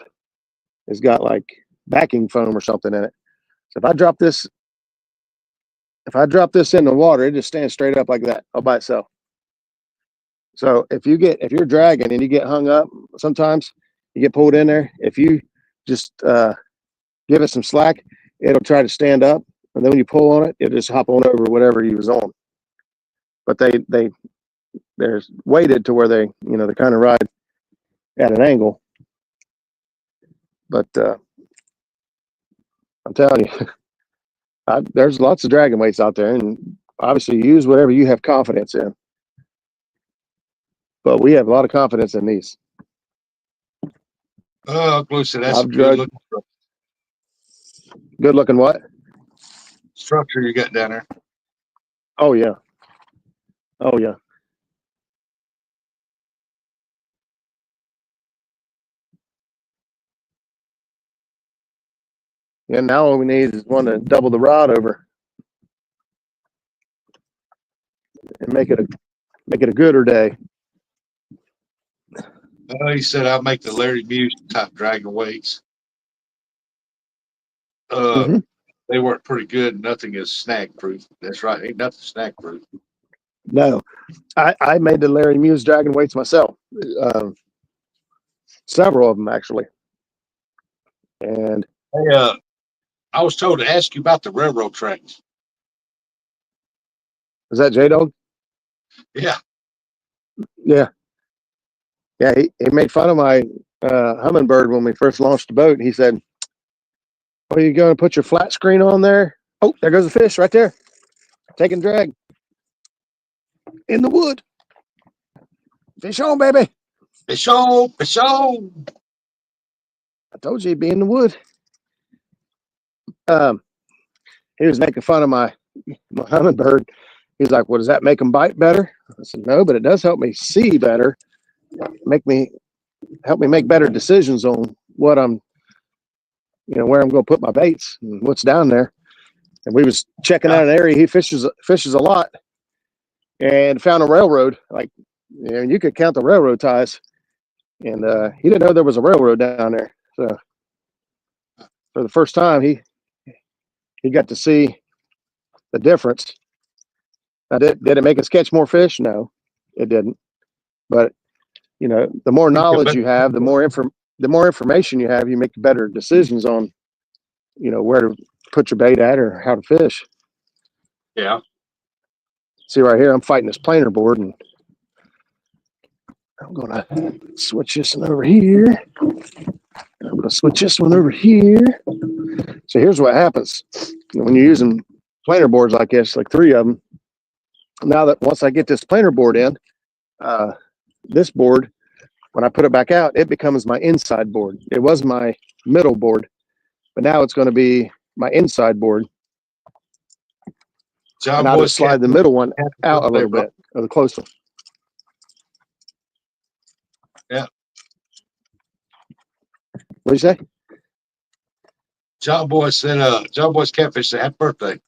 it's got like backing foam or something in it. So if I drop this in the water, it just stands straight up like that all by itself. So if you're dragging and you get hung up, sometimes you get pulled in there. If you just give it some slack, it'll try to stand up, and then when you pull on it, it'll just hop on over whatever you was on. But they're weighted to where they kind of ride at an angle. But I'm telling you, there's lots of dragon weights out there, and obviously use whatever you have confidence in. But we have a lot of confidence in these. Oh, Blue said that's a good looking structure. Good looking what? Structure you got down there. Oh yeah. Oh yeah. And now all we need is one to double the rod over and make it a gooder day. Oh, he said I'll make the Larry Muse type dragon weights. They work pretty good. Nothing is snag proof. That's right. Ain't nothing snag proof. No, I made the Larry Muse dragon weights myself. Several of them actually. And hey, I was told to ask you about the railroad tracks. Is that J-Dog? Yeah. Yeah. Yeah, he made fun of my hummingbird when we first launched the boat. He said, "Are you going to put your flat screen on there?" Oh, there goes a fish right there. Taking drag. In the wood. Fish on, baby. Fish on, fish on. I told you he'd be in the wood. He was making fun of my hummingbird. He's like, "Well, does that make them bite better?" I said, "No, but it does help me see better. Help me make better decisions on what I'm, where I'm going to put my baits and what's down there." And we was checking out an area he fishes a lot, and found a railroad. Like, you could count the railroad ties, and he didn't know there was a railroad down there. So for the first time, he got to see the difference. Now, did it make us catch more fish? No, it didn't. But the more knowledge you have, the more information you have, you make better decisions on, where to put your bait at or how to fish. Yeah. See right here, I'm fighting this planer board, and I'm gonna switch this one over here. I'm gonna switch this one over here. So here's what happens when you're using planer boards like this, like 3 of them. Now that once I get this planer board in, this board, when I put it back out, it becomes my inside board. It was my middle board, but now it's going to be my inside board. John And I'll Boy's just slide the middle one out a little bro. bit, or the close one. Yeah. What'd you say? John Boy said, John Boy's catfish said, happy birthday.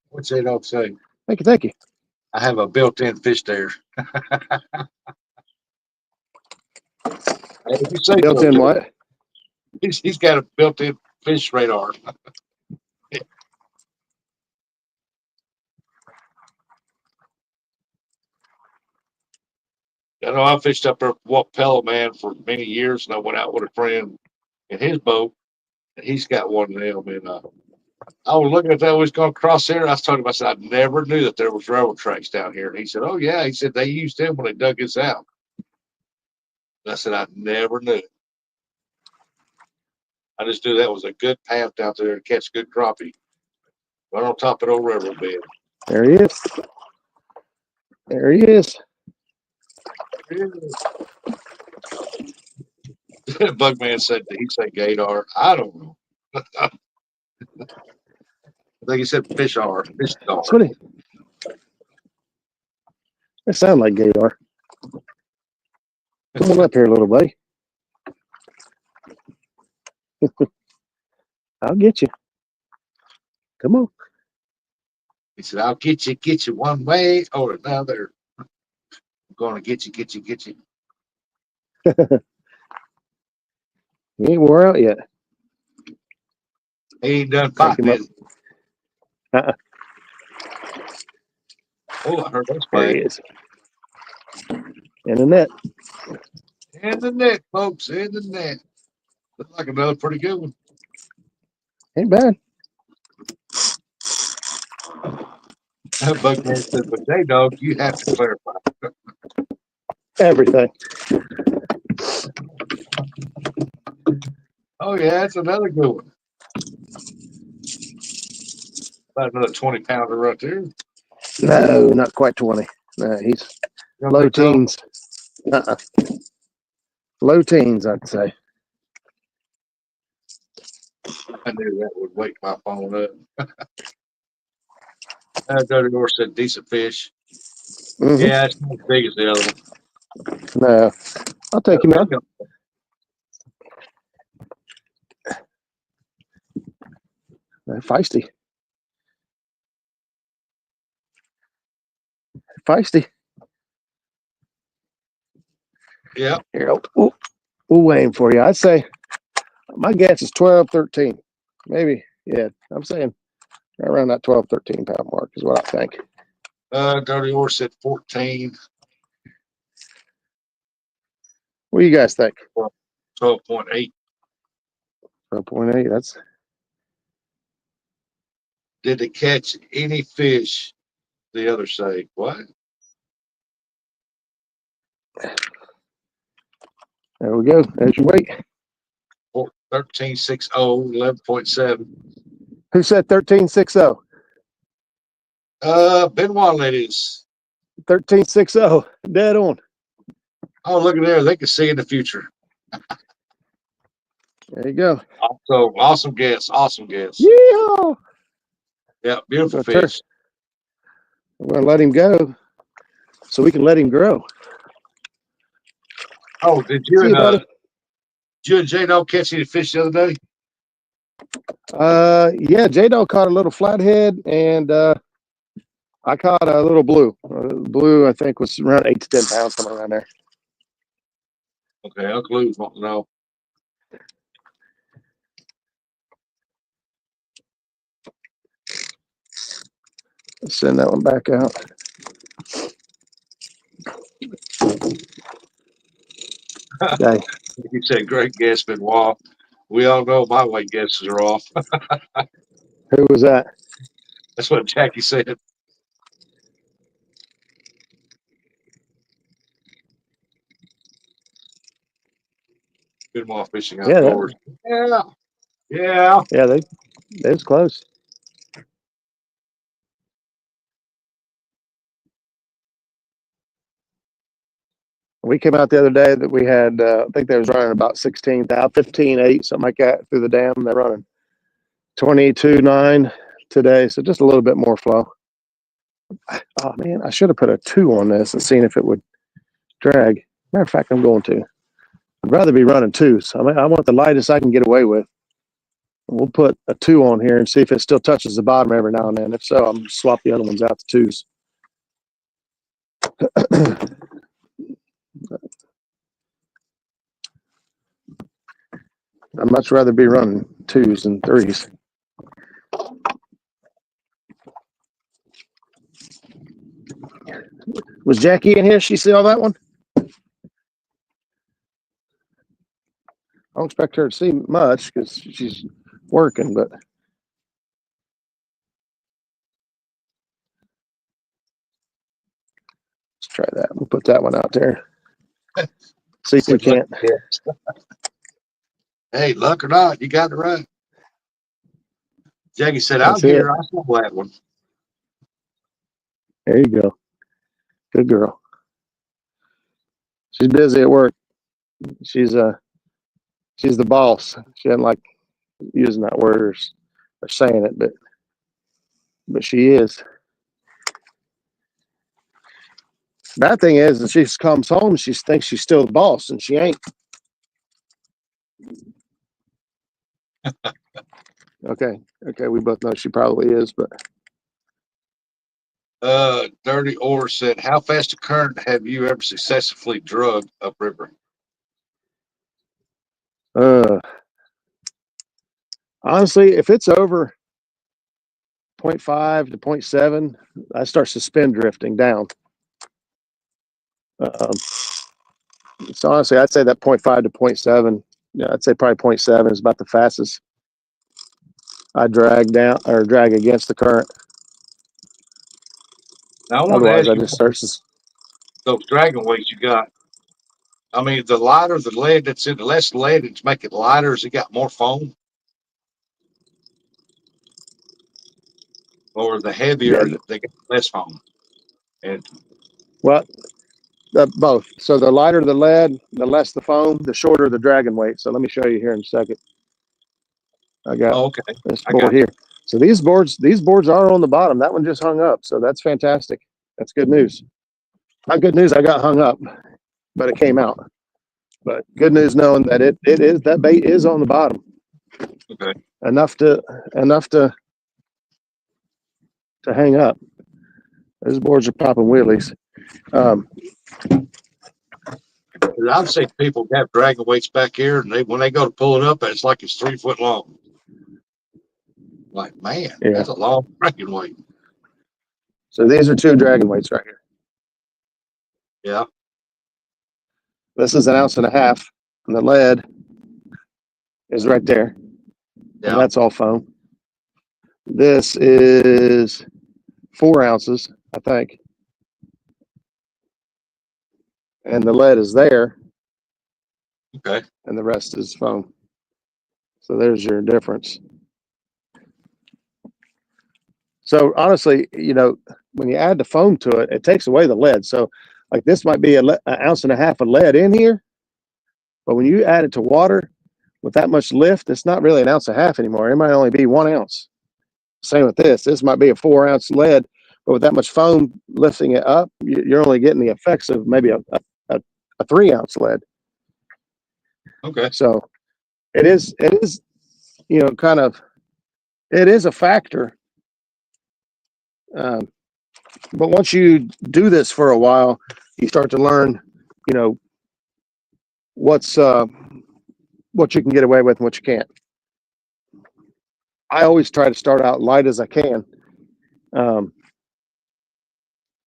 What's they don't say? Thank you, thank you. I have a built-in fish there. If you say Built so, in too. what? He's got a built-in fish radar. I know I fished up there at Wapella, man, for many years, and I went out with a friend in his boat, and he's got one of them. And I was looking at that, we was going to cross there. I was talking about, I said, I never knew that there was railroad tracks down here. And he said, oh, yeah. He said, they used them when they dug this out. And I said, I never knew. I just knew that was a good path out there to catch good crappie. Right on top of the old railroad bed. There he is. There he is. Bugman said, did he say gator? I don't know. I think he said fish are. Fish are. That's what he. It sounds like gator. Come on up here, little buddy. I'll get you. Come on. He said, I'll get you one way or another. I'm going to get you. He ain't wore out yet. He ain't done Crank him fighting. up. Oh, I heard that's There bad. he is. In the net. In the net, folks, in the net. Looks like another pretty good one. Ain't bad. Bugman said, but J-Dog, you have to clarify. Everything. Oh, yeah, that's another good one. About another 20-pounder right there. No, not quite 20. No, he's low teens. Low teens, I'd say. I knew that would wake my phone up. Dirty North said decent fish. Mm-hmm. Yeah, it's not as big as the other one. No, I'll take him out. Feisty. Feisty. Yeah. Here, we'll weigh him for you. I'd say my guess is 12, 13. Maybe. Yeah, I'm saying around that 12, 13 pound mark is what I think. Dirty Horse said 14. What do you guys think? 12.8. 12.8. That's. Did it catch any fish? The other say, what? There we go. There's your weight. 13.60, 11.7. Who said 13.60? Benoit ladies. 13.60. Dead on. Oh, look at there. They can see in the future. There you go. So awesome guess. Awesome guess. Yeah. Yeah, beautiful fish. We're gonna let him go so we can let him grow. Oh, did you and J-Dog catch any fish the other day? Yeah, J-Dog caught a little flathead, and I caught a little blue. Blue, I think, was around 8 to 10 pounds, somewhere around there. Okay, Uncle Lou's wanting to know. Let's send that one back out. Okay. You said great guess, Benoit. We all know my weight guesses are off. Who was that? That's what Jackie said. Benoit fishing outdoors. Yeah. Yeah, they was close. We came out the other day that we had, I think they was running about 16,000, 15.8, something like that through the dam. They're running 22.9 today, so just a little bit more flow. Oh man, I should have put a 2 on this and seen if it would drag. Matter of fact, I'm going to. I'd rather be running 2s. So I want the lightest I can get away with. We'll put a 2 on here and see if it still touches the bottom every now and then. If so, I'm going to swap the other ones out to 2s. I'd much rather be running 2s than 3s. Was Jackie in here? She see all that one? I don't expect her to see much because she's working, but let's try that. We'll put that one out there. See if we can't. Hey, luck or not, you got it right. Jackie said, "I'm That's here. it. I saw that one." There you go. Good girl. She's busy at work. She's the boss. She doesn't like using that word or saying it, but she is. Bad thing is that she comes home, she thinks she's still the boss, and she ain't. Okay, we both know she probably is, but Dirty Ore said, "How fast a current have you ever successfully drugged upriver?" Honestly, if it's over 0.5 to 0.7, I start suspend drifting down. So honestly, I'd say that 0.5 to 0.7. Yeah, I'd say probably 0.7 is about the fastest I drag down or drag against the current. Now I want to Otherwise, ask I you, just start. those dragon weights you got. I mean, the lighter the lead that's in, the less lead it's make it lighter. Has it got more foam, or the heavier Yeah, they get less foam? And well, both. So the lighter the lead, the less the foam, the shorter the dragon weight. So let me show you here in a second. I got okay, this I board got here. So these boards are on the bottom. That one just hung up. So that's fantastic. That's good news. Not good news I got hung up, but it came out. But good news knowing that it is, that bait is on the bottom. okay. Enough to hang up. Those boards are popping wheelies. I've seen people have dragon weights back here, and when they go to pull it up, it's like it's 3 foot long. Like, man, Yeah. that's a long dragon weight. So these are 2 dragon weights right here. Yeah. This is 1.5 ounces, and the lead is right there. Yeah. And that's all foam. This is 4 ounces, I think. And the lead is there. Okay. And the rest is foam. So there's your difference. So honestly, when you add the foam to it, it takes away the lead. So like this might be 1.5 ounces of lead in here, but when you add it to water with that much lift, it's not really 1.5 ounces anymore. It might only be 1 ounce. Same with this. This might be a 4 ounce lead, but with that much foam lifting it up, you're only getting the effects of maybe a 3 ounce lead. Okay. So it is, kind of, it is a factor. But once you do this for a while, you start to learn, what you can get away with and what you can't. I always try to start out light as I can, and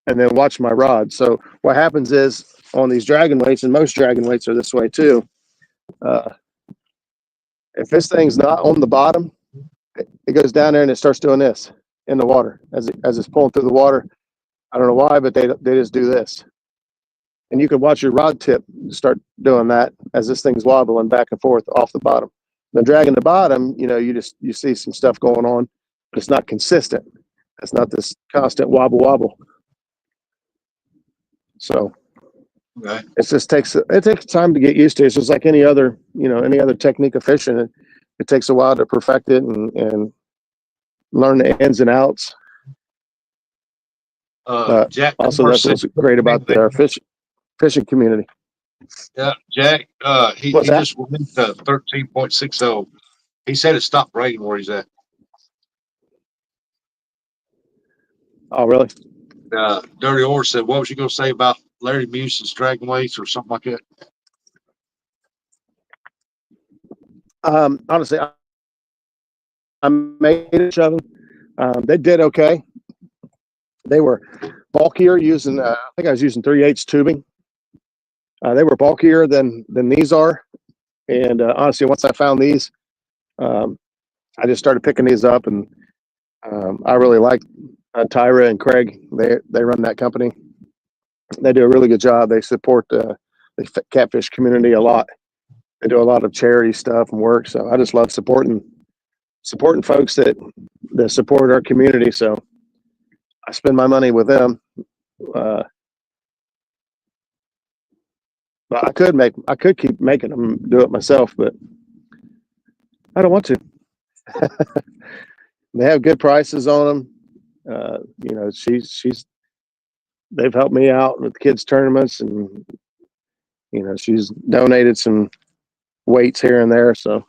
then watch my rod. So what happens is on these dragon weights, and most dragon weights are this way too. If this thing's not on the bottom, it goes down there and it starts doing this in the water as it's pulling through the water. I don't know why, but they just do this. And you can watch your rod tip start doing that as this thing's wobbling back and forth off the bottom. Then dragging the bottom, you see some stuff going on, but it's not consistent. It's not this constant wobble. So Okay. it takes time to get used to. It's just like any other technique of fishing. It takes a while to perfect it and learn the ins and outs. Jack, Also, that's what's great about our fishing community. Yeah, Jack. He What's that? just went to 13.60. He said it stopped raining where he's at. Oh, really? Dirty Horse said, "What was you going to say about Larry Muse's dragon weights or something like that?" Honestly, I made a shove them. They did okay. They were bulkier using. I think I was using 3/8 tubing. They were bulkier than these are, and honestly, once I found these, I just started picking these up, and I really like Tyra and Craig. They run that company. They do a really good job. They support the catfish community a lot. They do a lot of charity stuff and work. So I just love supporting folks that support our community. So I spend my money with them. But I could keep making them, do it myself, but I don't want to. They have good prices on them. You know, they've helped me out with kids tournaments, and you know, she's donated some weights here and there. So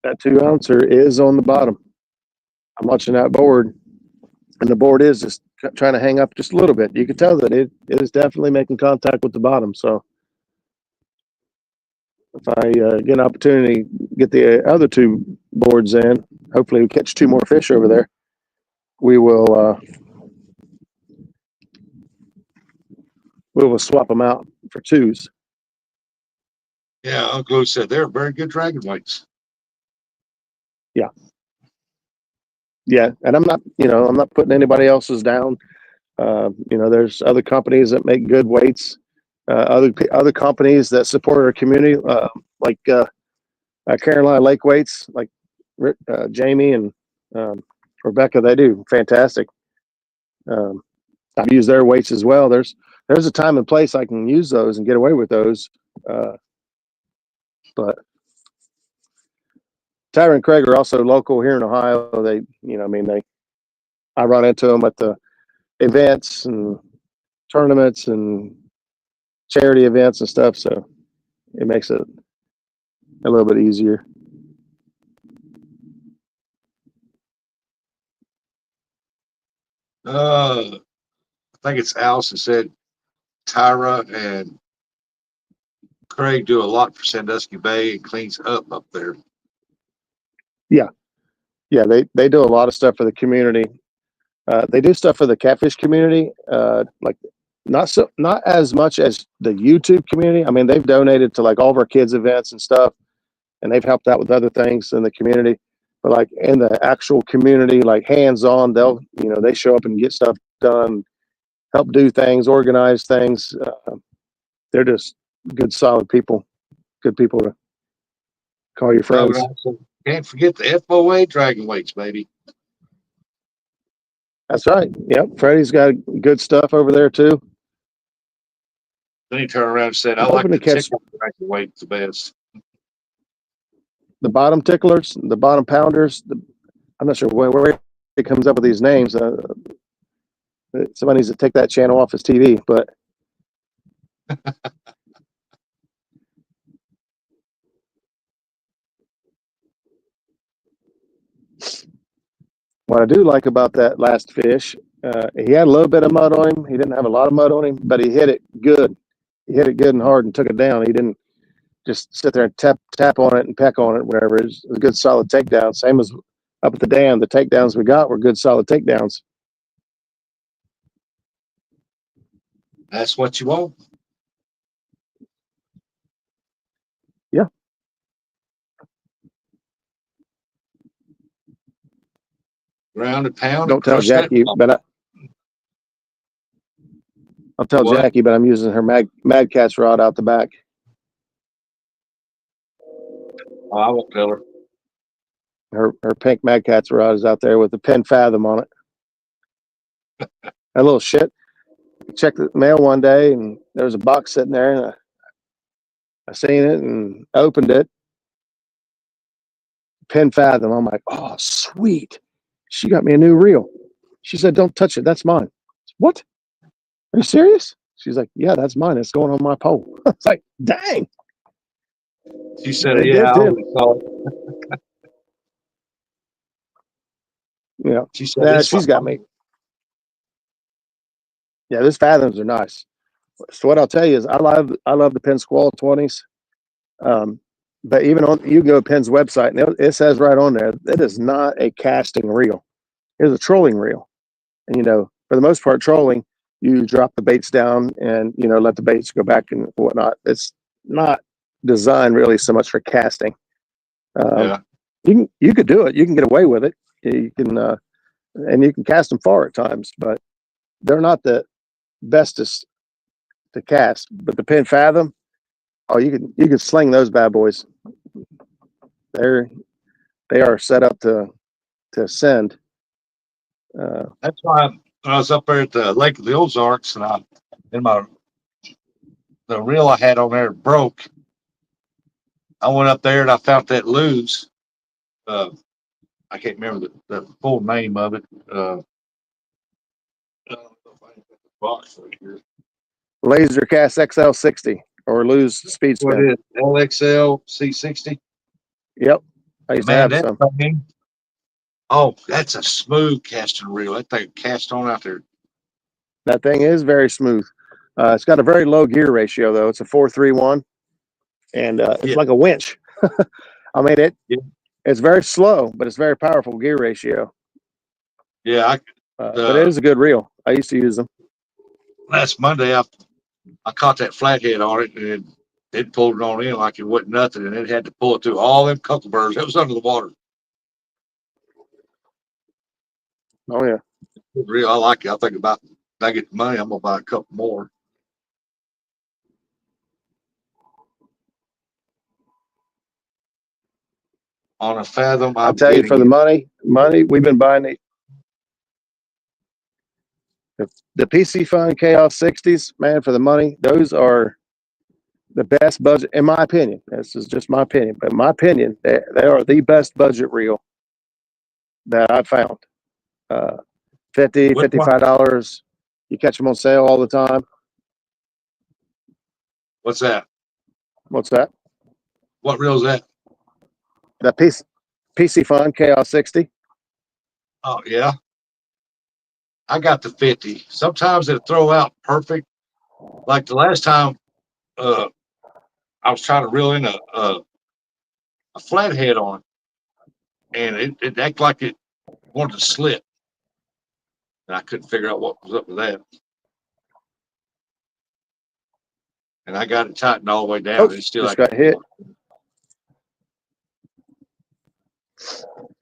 that 2-ouncer is on the bottom. I'm watching that board, and the board is just trying to hang up just a little bit. You can tell that it is definitely making contact with the bottom. So if I get an opportunity, get the other 2 boards in, hopefully we catch 2 more fish over there. We will swap them out for 2s. Yeah, Uncle Lou said they're very good dragon weights. Yeah, and I'm not putting anybody else's down. You know, there's other companies that make good weights. Other companies that support our community, like Carolina Lake Weights, like Jamie and Rebecca. They do fantastic. I've used their weights as well. There's a time and place I can use those and get away with those. But Tyra and Craig are also local here in Ohio. They, you know, I mean, I run into them at the events and tournaments and charity events and stuff. So it makes it a little bit easier. I think it's Allison said Tyra and Craig do a lot for Sandusky Bay and cleans up there. Yeah, they do a lot of stuff for the community. They do stuff for the catfish community, like not as much as the YouTube community. I mean, they've donated to like all of our kids' events and stuff, and they've helped out with other things in the community. But like in the actual community, like hands-on, they show up and get stuff done, help do things, organize things. They're just good, solid people. Good people to call your friends. Can't forget the FOA dragon weights, baby. That's right. Yep. Freddie's got good stuff over there too. Then he turned around and said, I like the tickler dragon weight the best. The bottom ticklers, the bottom pounders. I'm not sure where it comes up with these names. Somebody needs to take that channel off his TV, but what I do like about that last fish, he had a little bit of mud on him. He didn't have a lot of mud on him, but he hit it good. He hit it good and hard and took it down. He didn't just sit there and tap on it and peck on it, whatever. It was a good solid takedown. Same as up at the dam. The takedowns we got were good solid takedowns. That's what you want. Yeah. Ground and pound. Don't tell Jackie, but I'll tell Jackie, but I'm using her Mad Cat's rod out the back. Oh, I won't tell her. Her pink Mad Cat's rod is out there with the 10 fathom on it. That little shit. checked the mail one day, and there was a box sitting there, and I seen it and opened it. Pin Fathom. I'm like, oh, sweet. She got me a new reel. She said, don't touch it. That's mine. What? Are you serious? She's like, yeah, that's mine. It's going on my pole. I was like, dang. She said, It yeah, did I too. already saw it. Yeah. She said, Yeah, this she's one. got me. Yeah, those Fathoms are nice. So what I'll tell you is I love the Penn Squall 20s. But even on you go to Penn's website, and it says right on there, it is not a casting reel. It's a trolling reel. And for the most part, trolling, you drop the baits down and let the baits go back and whatnot. It's not designed really so much for casting. Yeah. You could do it. You can get away with it. You can and you can cast them far at times, but they're not the bestest to cast. But the Penn Fathom, oh, you can sling those bad boys. They are set up to send. That's why when I was up there at the Lake of the Ozarks, and the reel I had on there broke. I went up there and I found that Luve. I can't remember the full name of it. I don't know if I have the box right here. Laser Cast XL60 or Luve Speed What Spin. is it? LXL C60? Yep, I used to Man, have that some. thing. Oh, that's a smooth casting reel. That thing cast on out there. That thing is very smooth. It's got a very low gear ratio though. It's a 4-3-1, and it's Yeah. like a winch. I mean Yeah. It's very slow, but it's very powerful gear ratio. Yeah, but it is a good reel. I used to use them. last Monday I caught that flathead on it, and it pulled it on in like it wasn't nothing, and it had to pull it through all them cuckleburs. It was under the water. Oh yeah. Good reel. I like it. I think about when I get the money, I'm gonna buy a couple more. On a Fathom, I'll I'm tell you, getting for the it. money we've been buying the PC Fun Chaos 60s, man, for the money. Those are the best budget, in my opinion. This is just my opinion, but in my opinion, they are the best budget reel that I've found. $50, Which one? $55. You catch them on sale all the time. What's that? What's that? What reel is that? The PC Fun Chaos 60. Oh yeah, I got the 50. Sometimes it'll throw out perfect. Like the last time, I was trying to reel in a flathead on, and it acted like it wanted to slip, and I couldn't figure out what was up with that. And I got it tightened all the way down. Oh, It's still just got hit.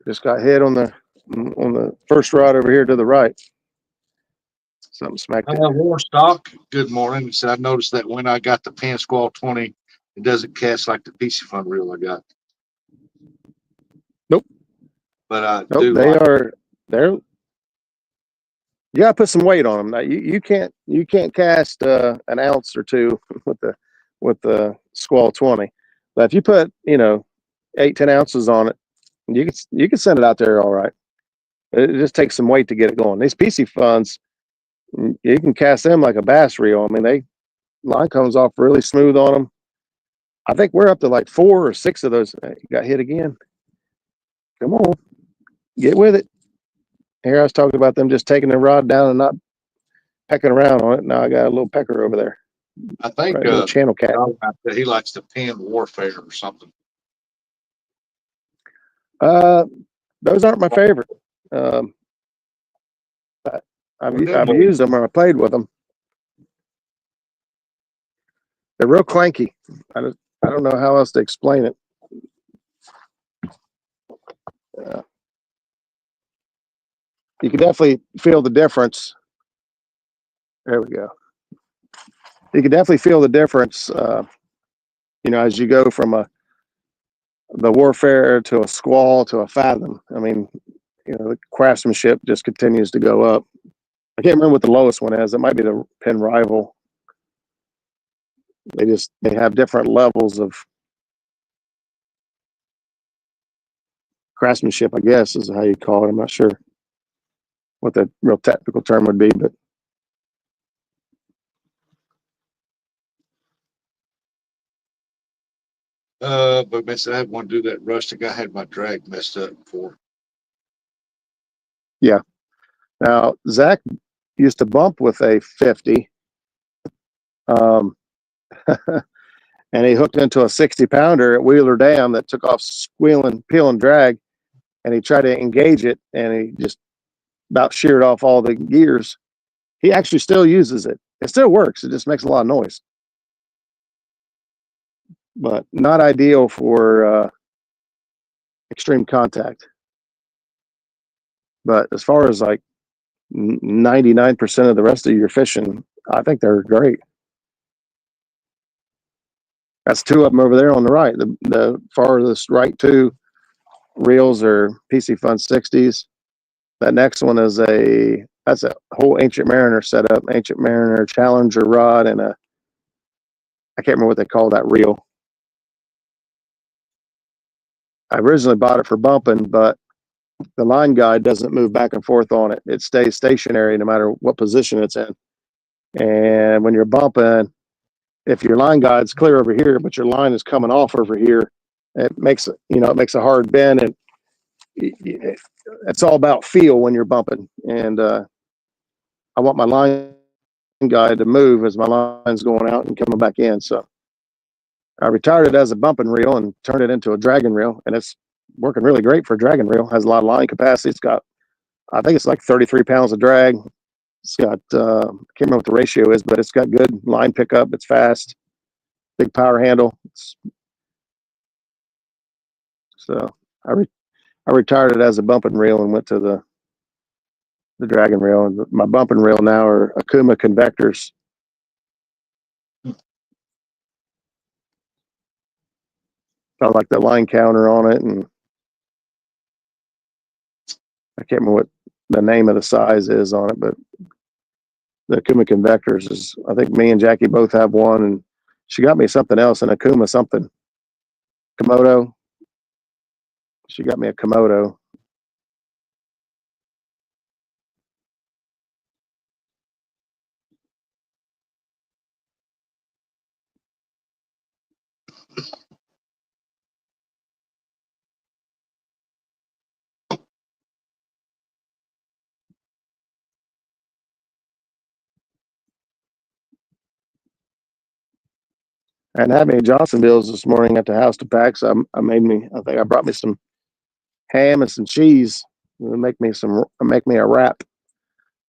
Just got hit on the first rod over here to the right. Something smacked it. Warstock, good morning. He said, I noticed that when I got the Penn Squall 20, it doesn't cast like the PC Fun reel I got. Nope. But I Nope, do. They're. You gotta put some weight on them. Now, you can't cast an ounce or two with the Squall 20, but if you put 8-10 ounces on it, you can send it out there all right. It just takes some weight to get it going. These PC Funs, you can cast them like a bass reel. I mean, line comes off really smooth on them. I think we're up to like 4 or 6 of those. You got hit again. Come on, get with it. Here I was talking about them just taking the rod down and not pecking around on it. Now I got a little pecker over there. I think Right, little channel cat. he likes the Penn Warfare or something. Those aren't my favorite. I've used them or I played with them. They're real clanky. I don't know how else to explain it. You can definitely feel the difference. There we go. You can definitely feel the difference, as you go from the Warfare to a Squall to a Fathom. I mean, the craftsmanship just continues to go up. I can't remember what the lowest one is. It might be the Penn Rival. They have different levels of craftsmanship, I guess is how you call it. I'm not sure what the real technical term would be, but but man, I didn't want to do that rustic. I had my drag messed up before. yeah. Now Zach used to bump with a 50, and he hooked into a 60-pounder at Wheeler Dam that took off squealing, peel and drag, and he tried to engage it, and he just about sheared off all the gears. He actually still uses it. It still works. It just makes a lot of noise, but not ideal for extreme contact. But as far as like 99% of the rest of your fishing, I think they're great. That's two of them over there on the right. The farthest right two reels are PC Fun 60s. That next one is that's a whole Ancient Mariner setup, Ancient Mariner Challenger rod, and I can't remember what they call that reel. I originally bought it for bumping, but the line guide doesn't move back and forth on it. It stays stationary no matter what position it's in. And when you're bumping, if your line guide's clear over here, but your line is coming off over here, it makes a hard bend, and it's all about feel when you're bumping. And I want my line guide to move as my line's going out and coming back in. So I retired it as a bumping reel and turned it into a dragging reel, and it's working really great for a dragging reel. Has a lot of line capacity. It's got, I think it's like 33 pounds of drag. It's got, I can't remember what the ratio is, but it's got good line pickup. It's fast, big power handle. So I retired it as a bumping reel and went to the dragging reel. And my bumping reel now are Akuma convectors. I like the line counter on it, and I can't remember what the name of the size is on it, but the Akuma convectors is, I think me and Jackie both have one, and she got me something else, an Akuma something. Komodo. She got me a Komodo. I hadn't had any Johnsonville's this morning at the house to pack, so I think I brought me some ham and some cheese. Make me a wrap.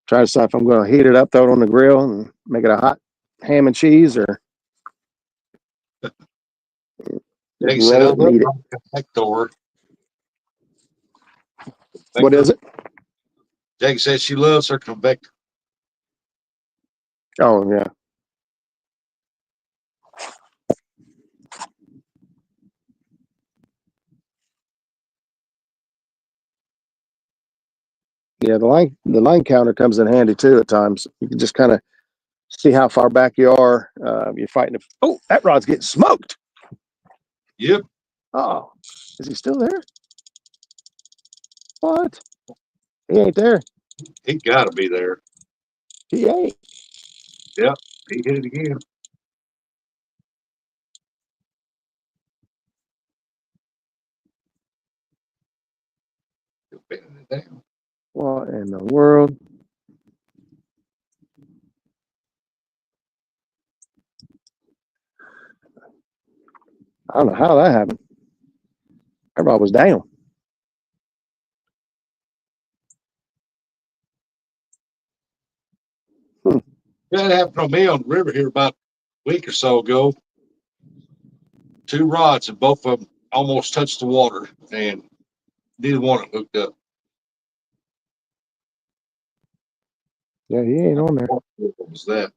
Try to decide if I'm going to heat it up, throw it on the grill, and make it a hot ham and cheese, or roll it and eat it. What is it? Jackie says she loves her convector. Oh yeah. Yeah, the line counter comes in handy too at times. You can just kind of see how far back you are. You're fighting. Oh, that rod's getting smoked. Yep. Oh, is he still there? What? He ain't there. He got to be there. He ain't. Yep. He hit it again. Bending it down. What in the world? I don't know how that happened. Everybody was down. That happened on me on the river here about a week or so ago. Two rods and both of them almost touched the water, and neither one of them hooked up. Yeah, he ain't on there. What was that?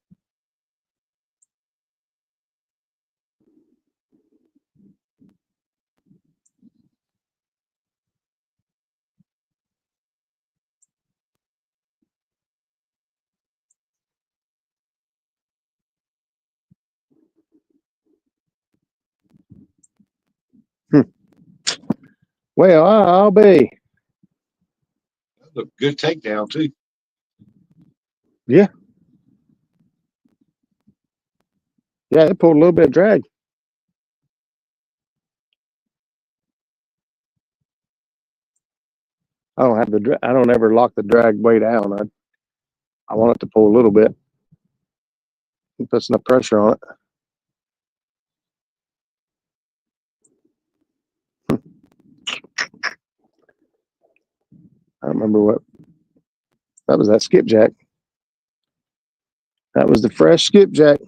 Well, I'll be. Look, good takedown too. Yeah. Yeah, it pulled a little bit of drag. I don't have the. I don't ever lock the drag way down. I want it to pull a little bit. It puts enough pressure on it. I don't remember what. That was that skipjack. That was the fresh skipjack.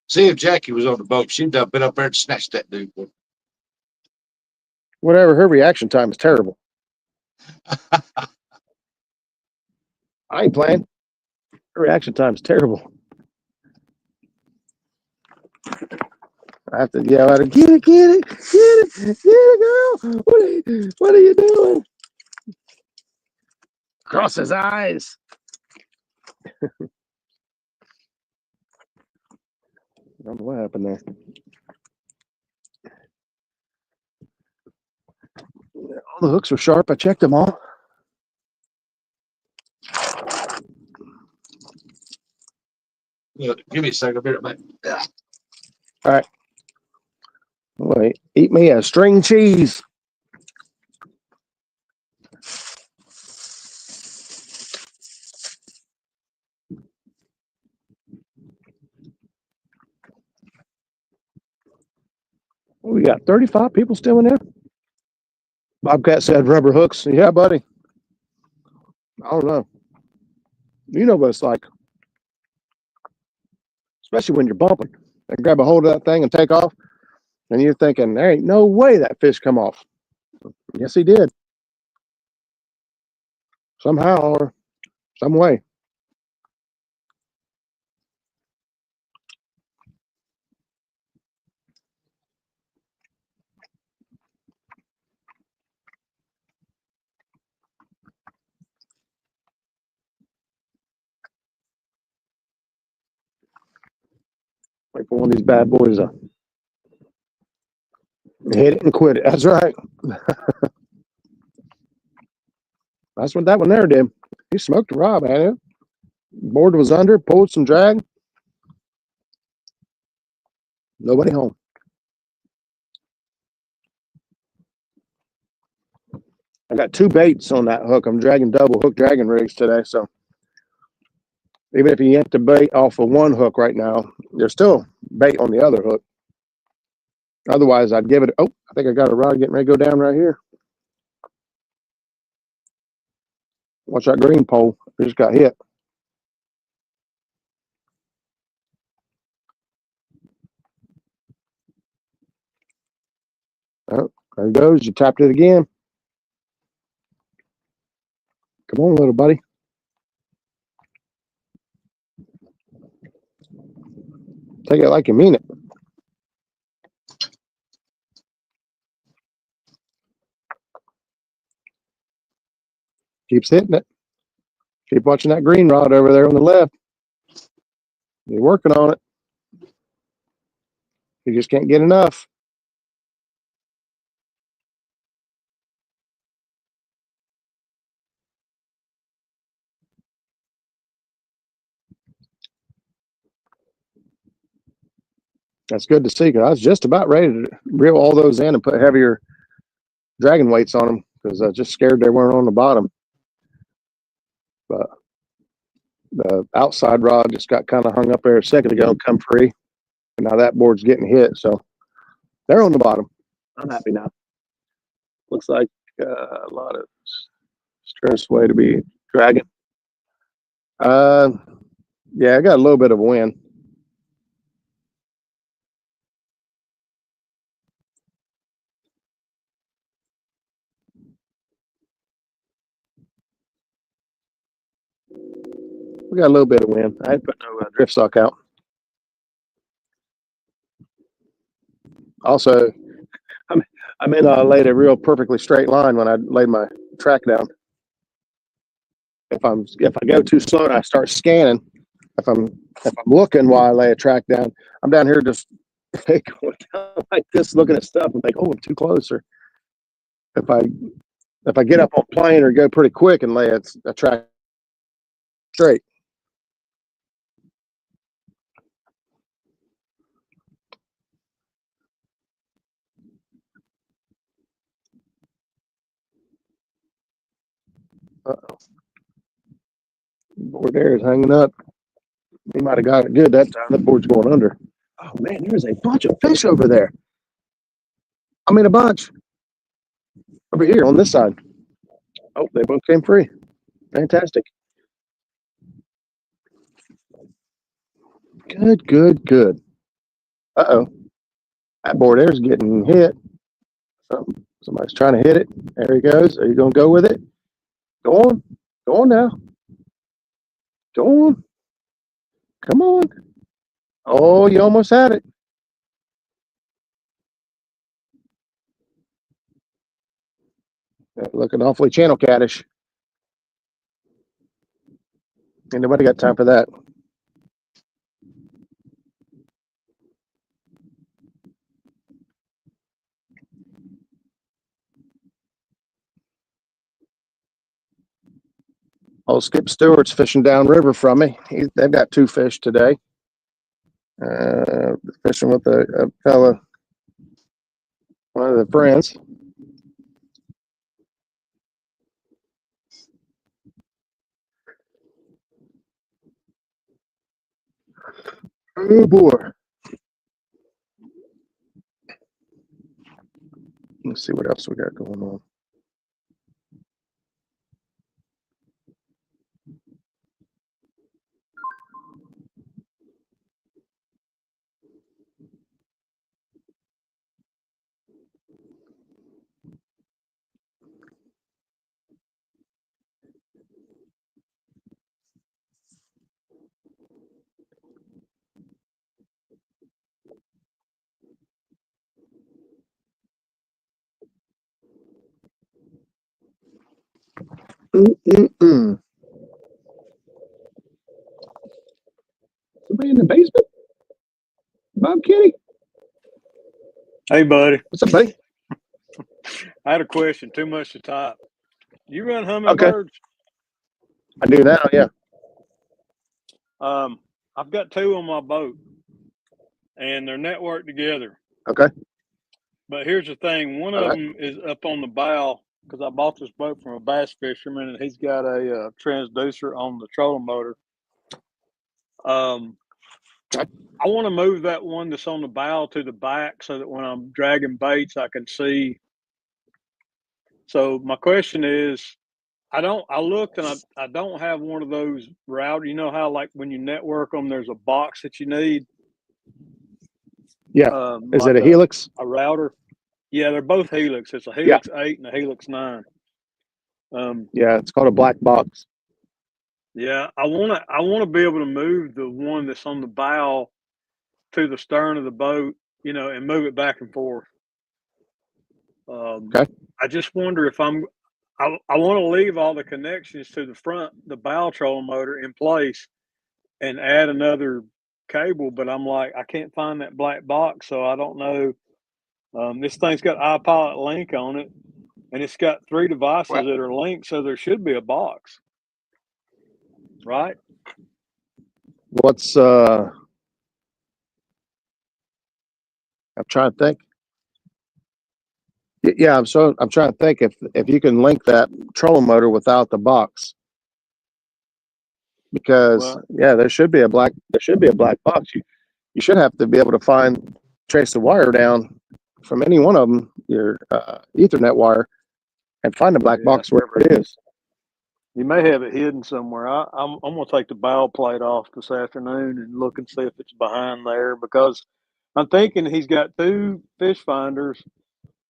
See if Jackie was on the boat. She'd have been up there and snatched that dude. Whatever, her reaction time is terrible. I ain't playing. Her reaction time is terrible. I have to yell at her, get it, girl. What are you doing? Cross his eyes. I don't know what happened there. All the hooks were sharp. I checked them all. Look, give me a second. I'll be right back. Yeah. All right. Wait, eat me a string cheese. We got 35 people still in there. Bobcat said rubber hooks. Yeah, buddy. I don't know. You know what it's like. Especially when you're bumping and grab a hold of that thing and take off. And you're thinking, there ain't no way that fish come off. Yes, he did. Somehow or some way. Like for one of these bad boys to hit it and quit it. That's right. That's what that one there did. He smoked a rod, man. Board was under, pulled some drag. Nobody home. I got 2 baits on that hook. I'm dragging double hook dragging rigs today. So even if you yank the bait off of one hook right now, there's still bait on the other hook. Otherwise, I'd give it. Oh, I think I got a rod getting ready to go down right here. Watch that green pole. It just got hit. Oh, there it goes. You tapped it again. Come on, little buddy. Take it like you mean it. Keeps hitting it. Keep watching that green rod over there on the left. You're working on it. You just can't get enough. That's good to see, because I was just about ready to reel all those in and put heavier dragon weights on them, because I was just scared they weren't on the bottom. But the outside rod just got kind of hung up there a second ago and come free. And now that board's getting hit, so they're on the bottom. I'm happy now. Looks like a lot of stress way to be dragging. Yeah, I got a little bit of wind. We got a little bit of wind. I ain't put no drift sock out. Also, I may not have laid a real perfectly straight line when I laid my track down. If I go too slow and I start scanning, if I'm looking while I lay a track down, I'm down here just going down like this, looking at stuff and think, oh, I'm too close. Or if I get up on plane or go pretty quick and lay a track straight. Uh-oh. Board there is hanging up. He might have got it good that time. That board's going under. Oh man, there's a bunch of fish over there. I mean, a bunch over here on this side. Oh, they both came free. Fantastic. Good, good, good. Uh-oh. That board there is getting hit. Somebody's trying to hit it. There he goes. Are you going to go with it? Go on. Go on now. Go on. Come on. Oh, you almost had it. Looking awfully channel cattish. Ain't nobody got time for that. Old Skip Stewart's fishing downriver from me. They've got 2 fish today. Fishing with a fella, one of the friends. Oh boy. Let's see what else we got going on. Somebody in the basement? Bob Kitty? Hey, buddy. What's up, buddy? I had a question. Too much to type. You run hummingbirds? I do now, yeah. I've got 2 on my boat, and they're networked together. Okay. But here's the thing. One of them is up on the bow because I bought this boat from a bass fisherman, and he's got a transducer on the trolling motor. I want to move that one that's on the bow to the back so that when I'm dragging baits, I can see. So my question is, I looked and I don't have one of those router. You know how like when you network them, there's a box that you need. Yeah. Is like it a Helix? A router. Yeah, they're both Helix. It's a Helix 8 and a Helix 9. Yeah, it's called a black box. Yeah, I want to be able to move the one that's on the bow to the stern of the boat, you know, and move it back and forth. Okay. I just wonder if I want to leave all the connections to the front, the bow trolling motor in place, and add another cable. But I'm like, I can't find that black box, so I don't know. This thing's got iPilot Link on it, and it's got 3 devices that are linked, so there should be a box, right? What's I'm trying to think. Yeah, I'm trying to think if you can link that trolling motor without the box. Because there should be a black box. You should have to be able to trace the wire down from any one of them, your Ethernet wire, and find the black box wherever it is. You may have it hidden somewhere. I'm going to take the bow plate off this afternoon and look and see if it's behind there, because I'm thinking he's got 2 fish finders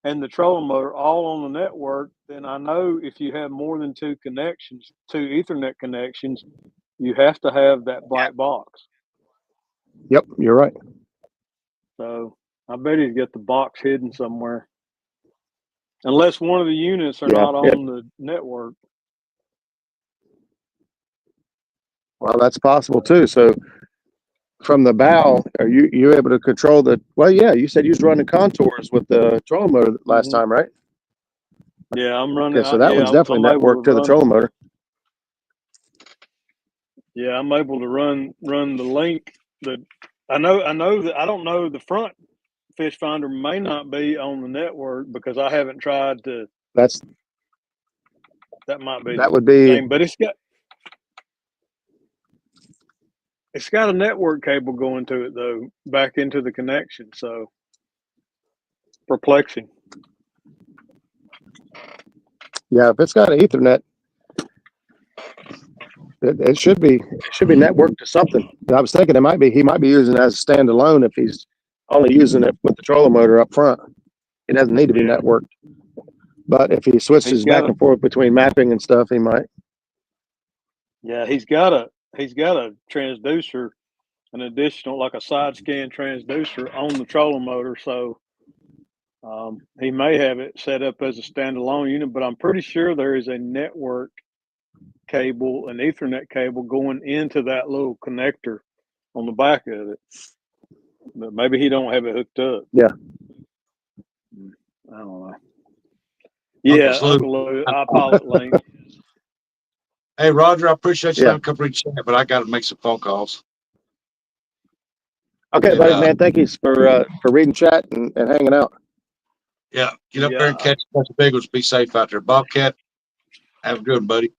and the trolling motor all on the network. Then I know if you have more than 2 connections, 2 Ethernet connections, you have to have that black box. Yep, you're right. So I bet he's got the box hidden somewhere, unless one of the units are not on the network. Well, that's possible too. So from the bow, are you able to control the? Well, yeah. You said you was running contours with the trolling motor last time, right? Yeah, I'm running. Okay, so that one's definitely I'm able networked to the run. trolling motor. Yeah, I'm able to run the link. That I know that I don't know the front fish finder may not be on the network because I haven't tried to. That might be would the be thing, but it's got a network cable going to it though, back into the connection. So perplexing. yeah. If it's got an Ethernet, it should be networked to something. And I was thinking he might be using it as a standalone if he's only using it with the trolling motor up front. It doesn't need to be networked. But if he switches back and forth between mapping and stuff, he might. Yeah, he's got a transducer, an additional like a side scan transducer on the trolling motor. So he may have it set up as a standalone unit, but I'm pretty sure there is a network cable, an Ethernet cable going into that little connector on the back of it. But maybe he don't have it hooked up. Yeah. I don't know. Yeah, Uncle Lou, I pilot link. Hey, Roger, I appreciate you letting me come read chat, but I got to make some phone calls. Okay, buddy, man. Thank you for reading chat and hanging out. Yeah, get up there and catch a bunch of big ones. Be safe out there. Bobcat, have a good one, buddy.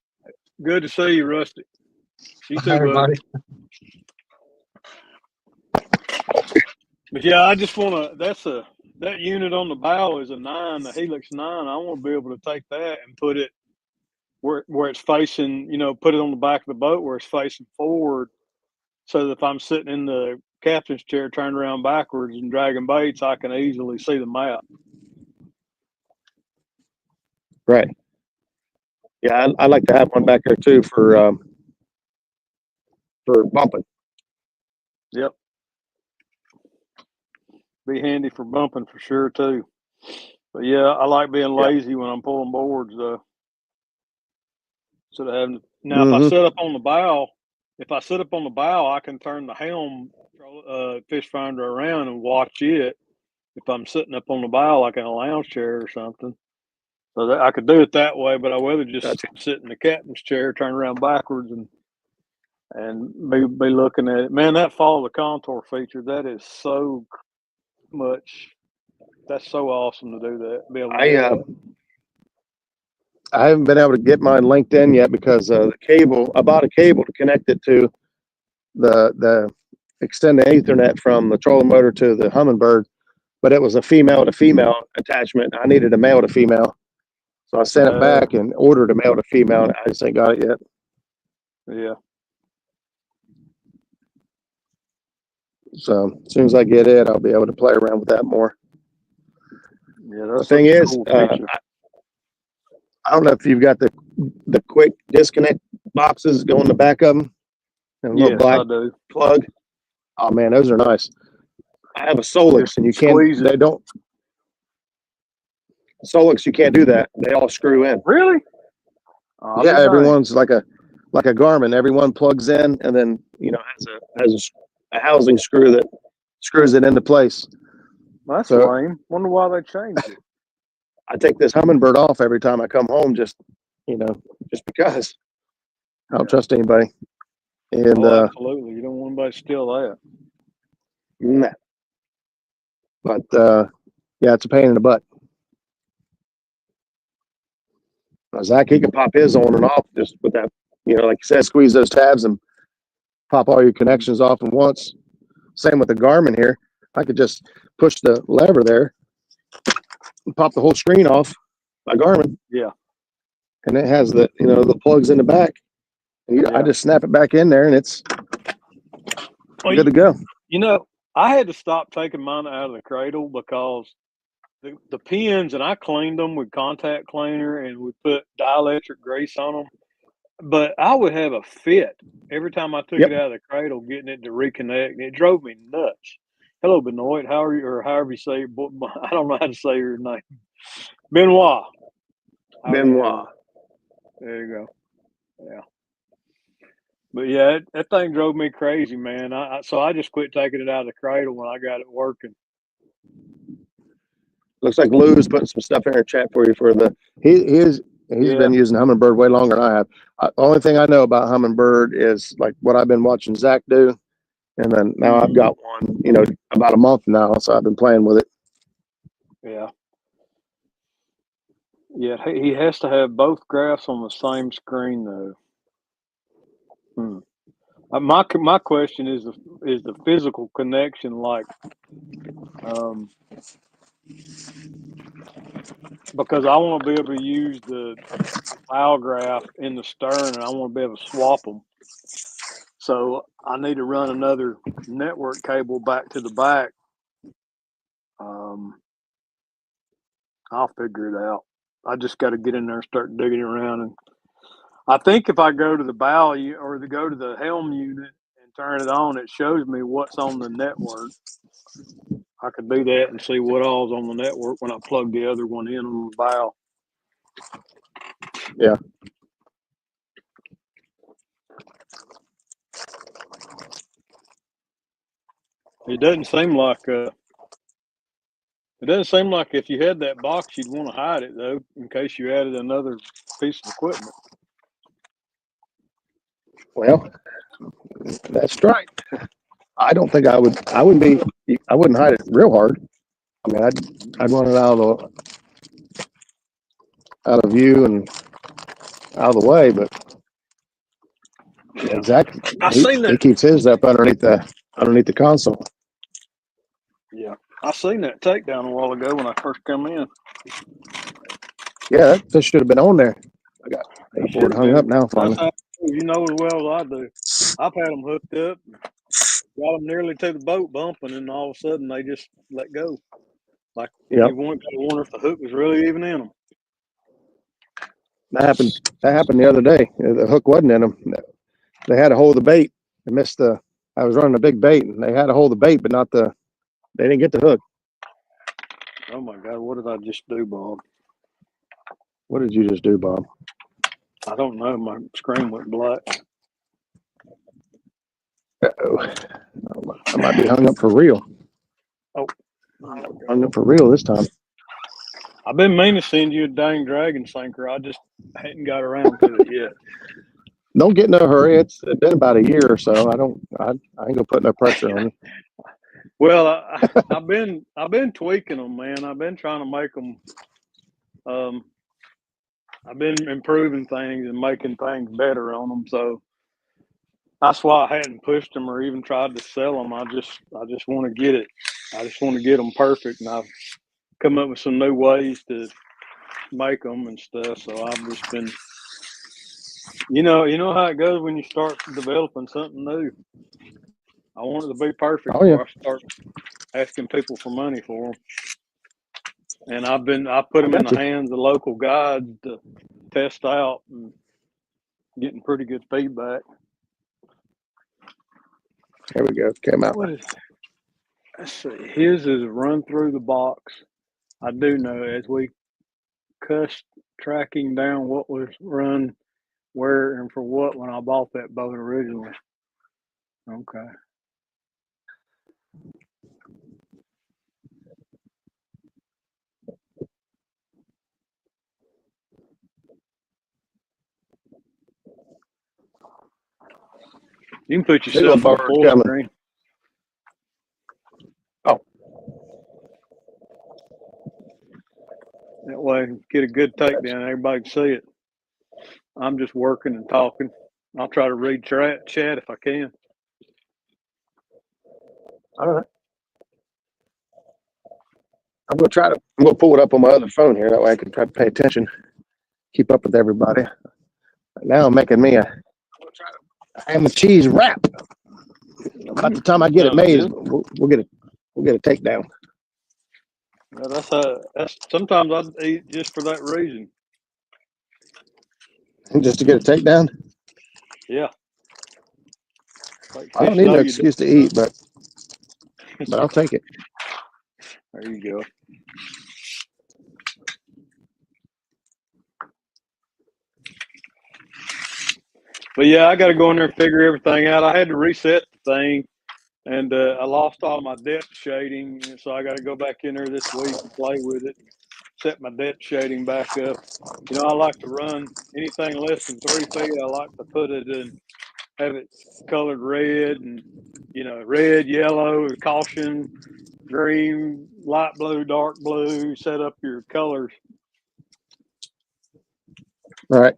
Good to see you, Rusty. You too, everybody. But yeah, I just want to. That unit on the bow is a 9, the Helix 9. I want to be able to take that and put it where it's facing. Put it on the back of the boat where it's facing forward, so that if I'm sitting in the captain's chair, turned around backwards and dragging baits, I can easily see the map. Right. Yeah, I like to have one back there too for bumping. Yep. Be handy for bumping for sure too. But yeah, I like being lazy when I'm pulling boards though. Instead of having now, if I sit up on the bow, I can turn the helm fish finder around and watch it. If I'm sitting up on the bow, like in a lounge chair or something, so that I could do it that way. But I would rather just sit in the captain's chair, turn around backwards, and be looking at it. Man, that follow the contour feature, that is so much. That's so awesome to do that. Be able to do that. I haven't been able to get mine linked in yet because the cable. I bought a cable to connect it to the extended Ethernet from the trolling motor to the Humminbird, but it was a female to female attachment. I needed a male to female, so I sent it back and ordered a male to female. And I just ain't got it yet. Yeah. So as soon as I get it, I'll be able to play around with that more. Yeah, that's the thing is, cool I don't know if you've got the quick disconnect boxes go in the back of them, and a little black plug. Oh man, those are nice. I have a Solix, and you can't. They don't. Solix, you can't do that. They all screw in. Really? Yeah, everyone's like a Garmin. Everyone plugs in, and then has a housing screw that screws it into place. That's lame. Wonder why they changed it. I take this Humminbird off every time I come home, just because I don't trust anybody. And absolutely, you don't want anybody to steal that. Nah. But yeah, it's a pain in the butt. Zach, he can pop his on and off just with that, like you said, squeeze those tabs and pop all your connections off at once. Same with the Garmin here. I could just push the lever there and pop the whole screen off by Garmin. Yeah. And it has the, the plugs in the back. I just snap it back in there and it's good to go. I had to stop taking mine out of the cradle because the pins, and I cleaned them with contact cleaner and we put dielectric grease on them. But I would have a fit every time I took it out of the cradle, getting it to reconnect. It drove me nuts. Hello, Benoit. How are you? Or however you say, I don't know how to say your name. Benoit. Benoit. There you go. Yeah. But yeah, that thing drove me crazy, man. So I just quit taking it out of the cradle when I got it working. Looks like Lou's putting some stuff in her chat for you for the he's Yeah. been using Humminbird way longer than I have. The only thing I know about Humminbird is like what I've been watching Zach do, and then now I've got one, you know, about a month now, so I've been playing with it. Yeah. Yeah, he has to have both graphs on the same screen though. My question is the physical connection like, because I want to be able to use the bow graph in the stern, and I want to be able to swap them. So I need to run another network cable back to the back. I'll figure it out. I just got to get in there and start digging around. And I think if I go to the bow or go to the helm unit and turn it on, it shows me what's on the network. I could do that and see what all's on the network when I plug the other one in on the bow. Yeah. It doesn't seem like if you had that box, you'd want to hide it though, in case you added another piece of equipment. Well, that's right. I don't think I would. I wouldn't hide it real hard. I mean, I'd run it out of view and out of the way, but exactly. He keeps his up underneath the console. Yeah, I seen that takedown a while ago when I first come in. Yeah, that fish should have been on there. I got it hung up now finally. You know as well as I do. I've had them hooked up, got them nearly to the boat bumping, and all of a sudden they just let go. Like you wonder if the hook was really even in them. That happened the other day. The hook wasn't in them. They had a hold of the bait. They missed I was running a big bait, and they had a hold of the bait, but they didn't get the hook. Oh my God, what did I just do, Bob? What did you just do, Bob? I don't know. My screen went black. Uh-oh. I might be hung up for real. Oh. Hung up for real this time. I've been meaning to send you a dang dragon sinker. I just hadn't got around to it yet. Don't get in a hurry. It's been about a year or so. I ain't gonna put no pressure on you. Well, I've been tweaking them, man. I've been trying to make them. I've been improving things and making things better on them. So that's why I hadn't pushed them or even tried to sell them. I just want to get it. I just want to get them perfect, and I've come up with some new ways to make them and stuff. So I've just been, you know how it goes when you start developing something new. I want it to be perfect before I start asking people for money for them. And I put them in the hands of local guides to test out and getting pretty good feedback. There we go. Came out. Let's see. His is run through the box. I do know as we cussed tracking down what was run where and for what when I bought that boat originally. Okay. You can put yourself on full screen. Oh. That way, get a good takedown. Everybody can see it. I'm just working and talking. I'll try to read chat if I can. All right. I'm gonna pull it up on my other phone here. That way I can try to pay attention, keep up with everybody. Now I'm making me a ham and cheese wrap. By the time I get it made, we'll get a takedown. Well, that's sometimes I eat just for that reason. Just to get a takedown? Yeah. Like, I don't need no excuse to eat, but I'll take it. There you go. But yeah, I got to go in there and figure everything out. I had to reset the thing And I lost all my depth shading, and so I got to go back in there this week and play with it, set my depth shading back up. You know, I like to run anything less than 3 feet. I like to put it in, have it colored red, and you know, red, yellow, caution, green, light blue, dark blue. Set up your colors. Right.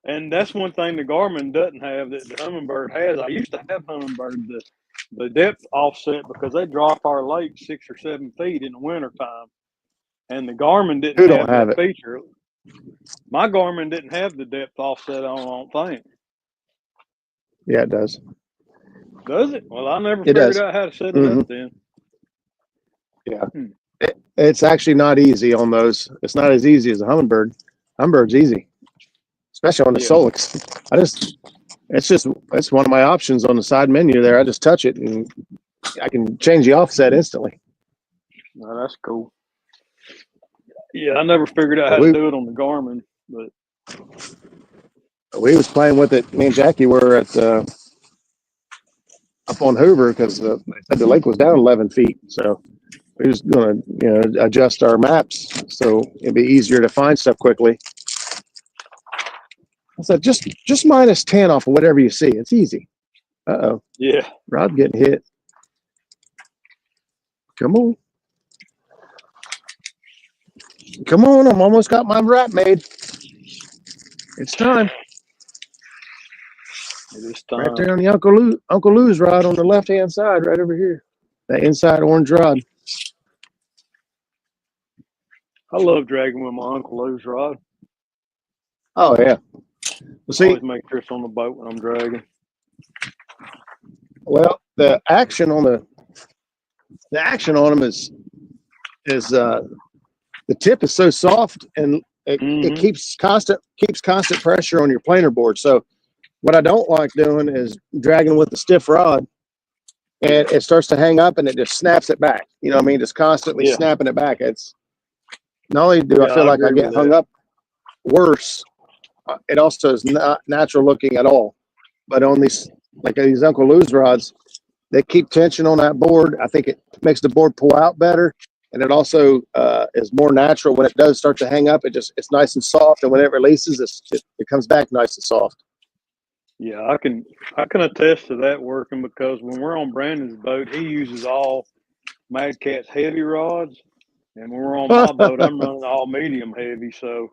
And that's one thing the Garmin doesn't have that the Humminbird has. I used to have Humminbird the depth offset because they drop our lake 6 or 7 feet in the wintertime. And the Garmin Who didn't don't have have that it? feature. My Garmin didn't have the depth offset on, I don't think. Yeah, it does. Does it? Well, I never It figured does. out how to set it up then. Yeah. It's actually not easy on those. It's not as easy as a Humminbird. Humminbird's easy, especially on the Yeah. Solix. It's one of my options on the side menu there. I just touch it and I can change the offset instantly. Well, that's cool. Yeah, I never figured out how to do it on the Garmin, but we was playing with it. Me and Jackie were at up on Hoover because they said the lake was down 11 feet. So we was going to adjust our maps so it'd be easier to find stuff quickly. I said just minus 10 off of whatever you see. It's easy. Uh-oh. yeah. Rod getting hit. Come on. Come on. I'm almost got my wrap made. It's time. It is time. Right there on the Uncle Lou's rod on the left-hand side, right over here. That inside orange rod. I love dragging with my Uncle Lou's rod. Oh, yeah. Well, see, Always make sure it's on the boat when I'm dragging. well, the action on them is the tip is so soft and it keeps constant pressure on your planer board. So what I don't like doing is dragging with the stiff rod and it starts to hang up and it just snaps it back. You know what I mean? Just constantly snapping it back. It's not only do I feel like I get hung up worse, it also is not natural looking at all. But on these Uncle Lou's rods, they keep tension on that board. I think it makes the board pull out better. And it also is more natural when it does start to hang up. It's nice and soft. And when it releases, it comes back nice and soft. Yeah, I can attest to that working because when we're on Brandon's boat, he uses all Mad Cat's heavy rods, and when we're on my boat, I'm running all medium heavy. So,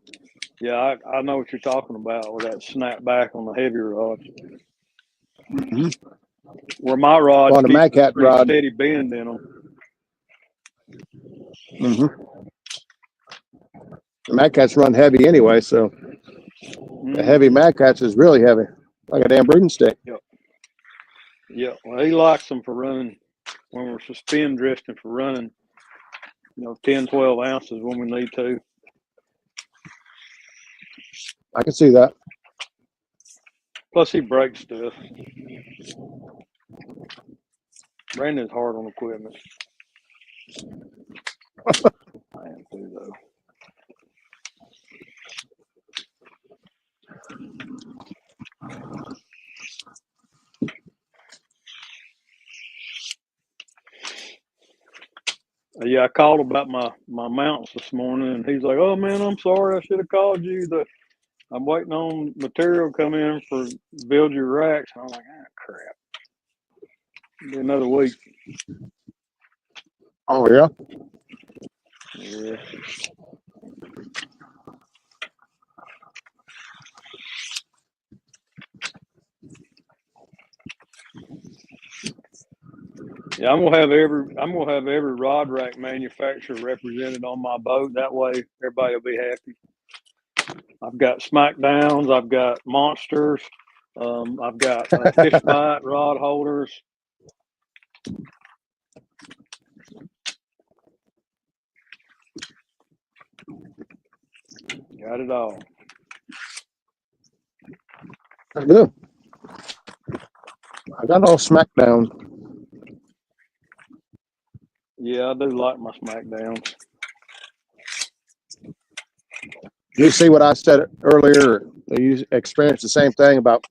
yeah, I know what you're talking about with that snap back on the heavy rods. Mm-hmm. Where my rods on the Mad Cat rod, steady bend in them. Mm-hmm. The Mad Cats run heavy anyway, so the heavy Mad Cats is really heavy, like a damn broomstick. Yep. Yeah, well, he likes them for running when we're spin drifting for running, 10, 12 ounces when we need to. I can see that. Plus, he breaks stuff. Brandon's hard on equipment. I am too, though. Yeah, I called about my mounts this morning, and he's like, "Oh man, I'm sorry, I should have called you. I'm waiting on material come in for build your racks." And I'm like, "Ah, crap, it'll be another week." Oh yeah. Yeah. Yeah, I'm gonna have every rod rack manufacturer represented on my boat. That way, everybody will be happy. I've got Smackdowns, I've got Monsters, I've got fish bite rod holders. Got it all. That's good. I got all Smackdown. Yeah, I do like my Smackdowns. You see what I said earlier? You experienced the same thing about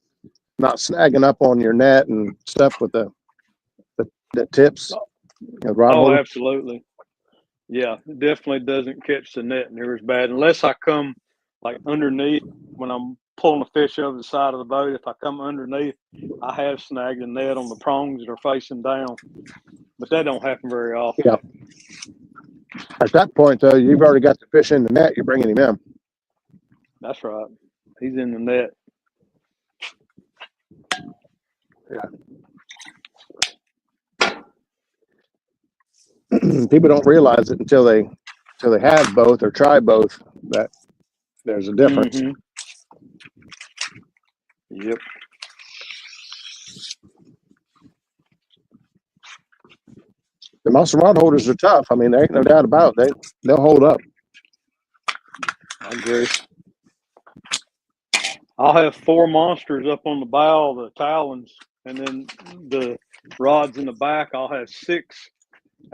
not snagging up on your net and stuff with the that tips, rod Oh, holder. absolutely. Yeah, it definitely doesn't catch the net near as bad unless I come like underneath when I'm pulling a fish over the side of the boat. If I come underneath, I have snagged a net on the prongs that are facing down, but that don't happen very often. Yeah. At that point, though, you've already got the fish in the net. You're bringing him in. That's right. He's in the net. People don't realize it until they have both or try both that there's a difference. Mm-hmm. Yep. The monster rod holders are tough. I mean, there ain't no doubt about it. They'll hold up. I agree. I'll have 4 monsters up on the bow of the talons, and then the rods in the back. I'll have 6.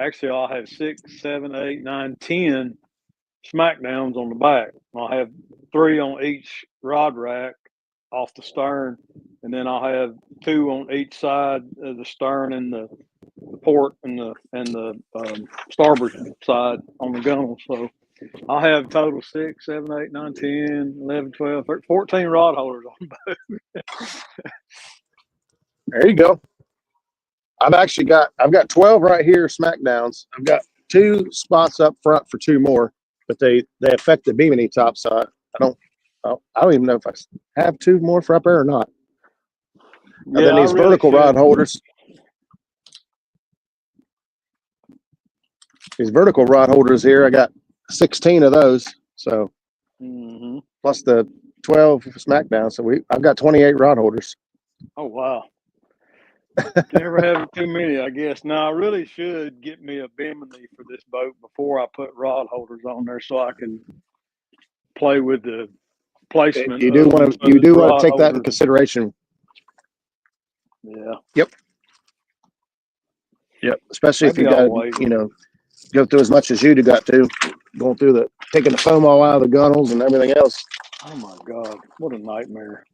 Actually, I'll have 6, 7, 8, 9, 10 smackdowns on the back. I'll have 3 on each rod rack off the stern, and then I'll have 2 on each side of the stern and the port and the starboard side on the gunnel. So I'll have total 6, 7, 8, 9, 10, 11, 12, 13, 14 rod holders on the boat. There you go. I've got 12 right here, smackdowns. I've got 2 spots up front for 2 more, but they affect the bimini top side. I don't even know if I have 2 more for up there or not. And then these vertical rod holders. These vertical rod holders here, I got 16 of those. So plus the 12 smackdown. So I've got 28 rod holders. Oh wow. Never have too many, I guess. Now I really should get me a bimini for this boat before I put rod holders on there so I can play with the placement. You do want to take that in consideration. Yeah. Yep. Especially if you got go through as much as you'd have got to, going through taking the foam all out of the gunnels and everything else. Oh my God, what a nightmare.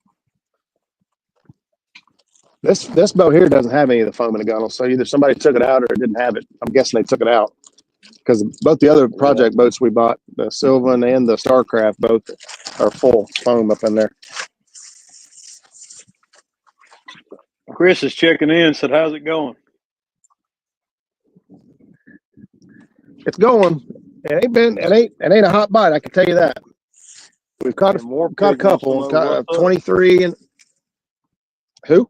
This boat here doesn't have any of the foam in the gunnels, so either somebody took it out or it didn't have it. I'm guessing they took it out because both the other project boats we bought, the Sylvan and the Starcraft, both are full foam up in there. Chris is checking in. Said, "How's it going?" It's going. It ain't a hot bite. I can tell you that. We've caught a couple. 23 and who?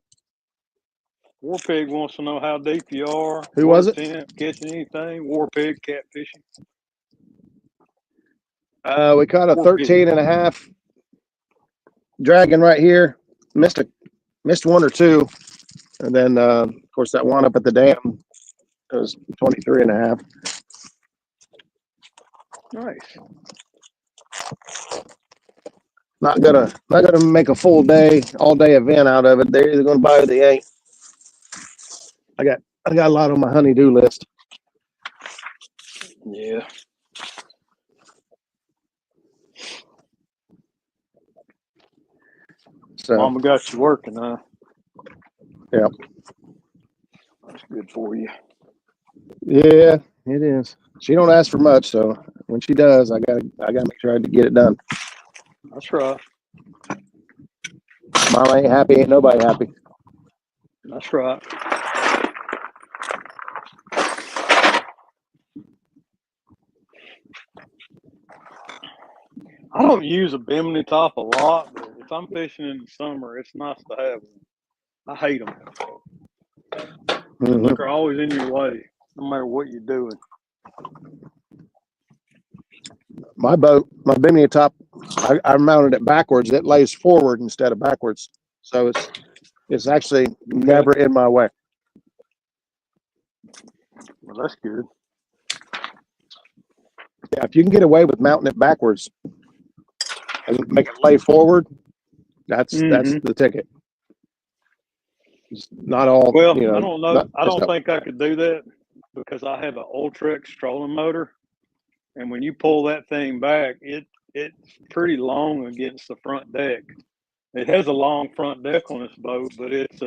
War Pig wants to know how deep you are. Who was it? Catching anything? War Pig catfishing. We caught a 13 and a half dragon right here. Missed 1 or 2. And then, of course, that one up at the dam was 23 and a half. Nice. Not gonna make a full day, all day event out of it. They're either gonna buy or they ain't. I got a lot on my honey-do list. Yeah. So Mama got you working, huh? Yeah. That's good for you. Yeah, it is. She don't ask for much, so when she does, I gotta make sure I get it done. That's right. Mama ain't happy, ain't nobody happy. That's right. I don't use a bimini top a lot, but if I'm fishing in the summer, it's nice to have one. I hate them. They're always in your way, no matter what you're doing. My boat, my bimini top, I mounted it backwards. It lays forward instead of backwards, so it's actually never in my way. Well, that's good. Yeah, if you can get away with mounting it backwards and make it lay forward, that's the ticket. It's not all. Well, I don't know. I don't think I could do that because I have an Ultrex trolling motor, and when you pull that thing back, it's pretty long against the front deck. It has a long front deck on this boat, but it's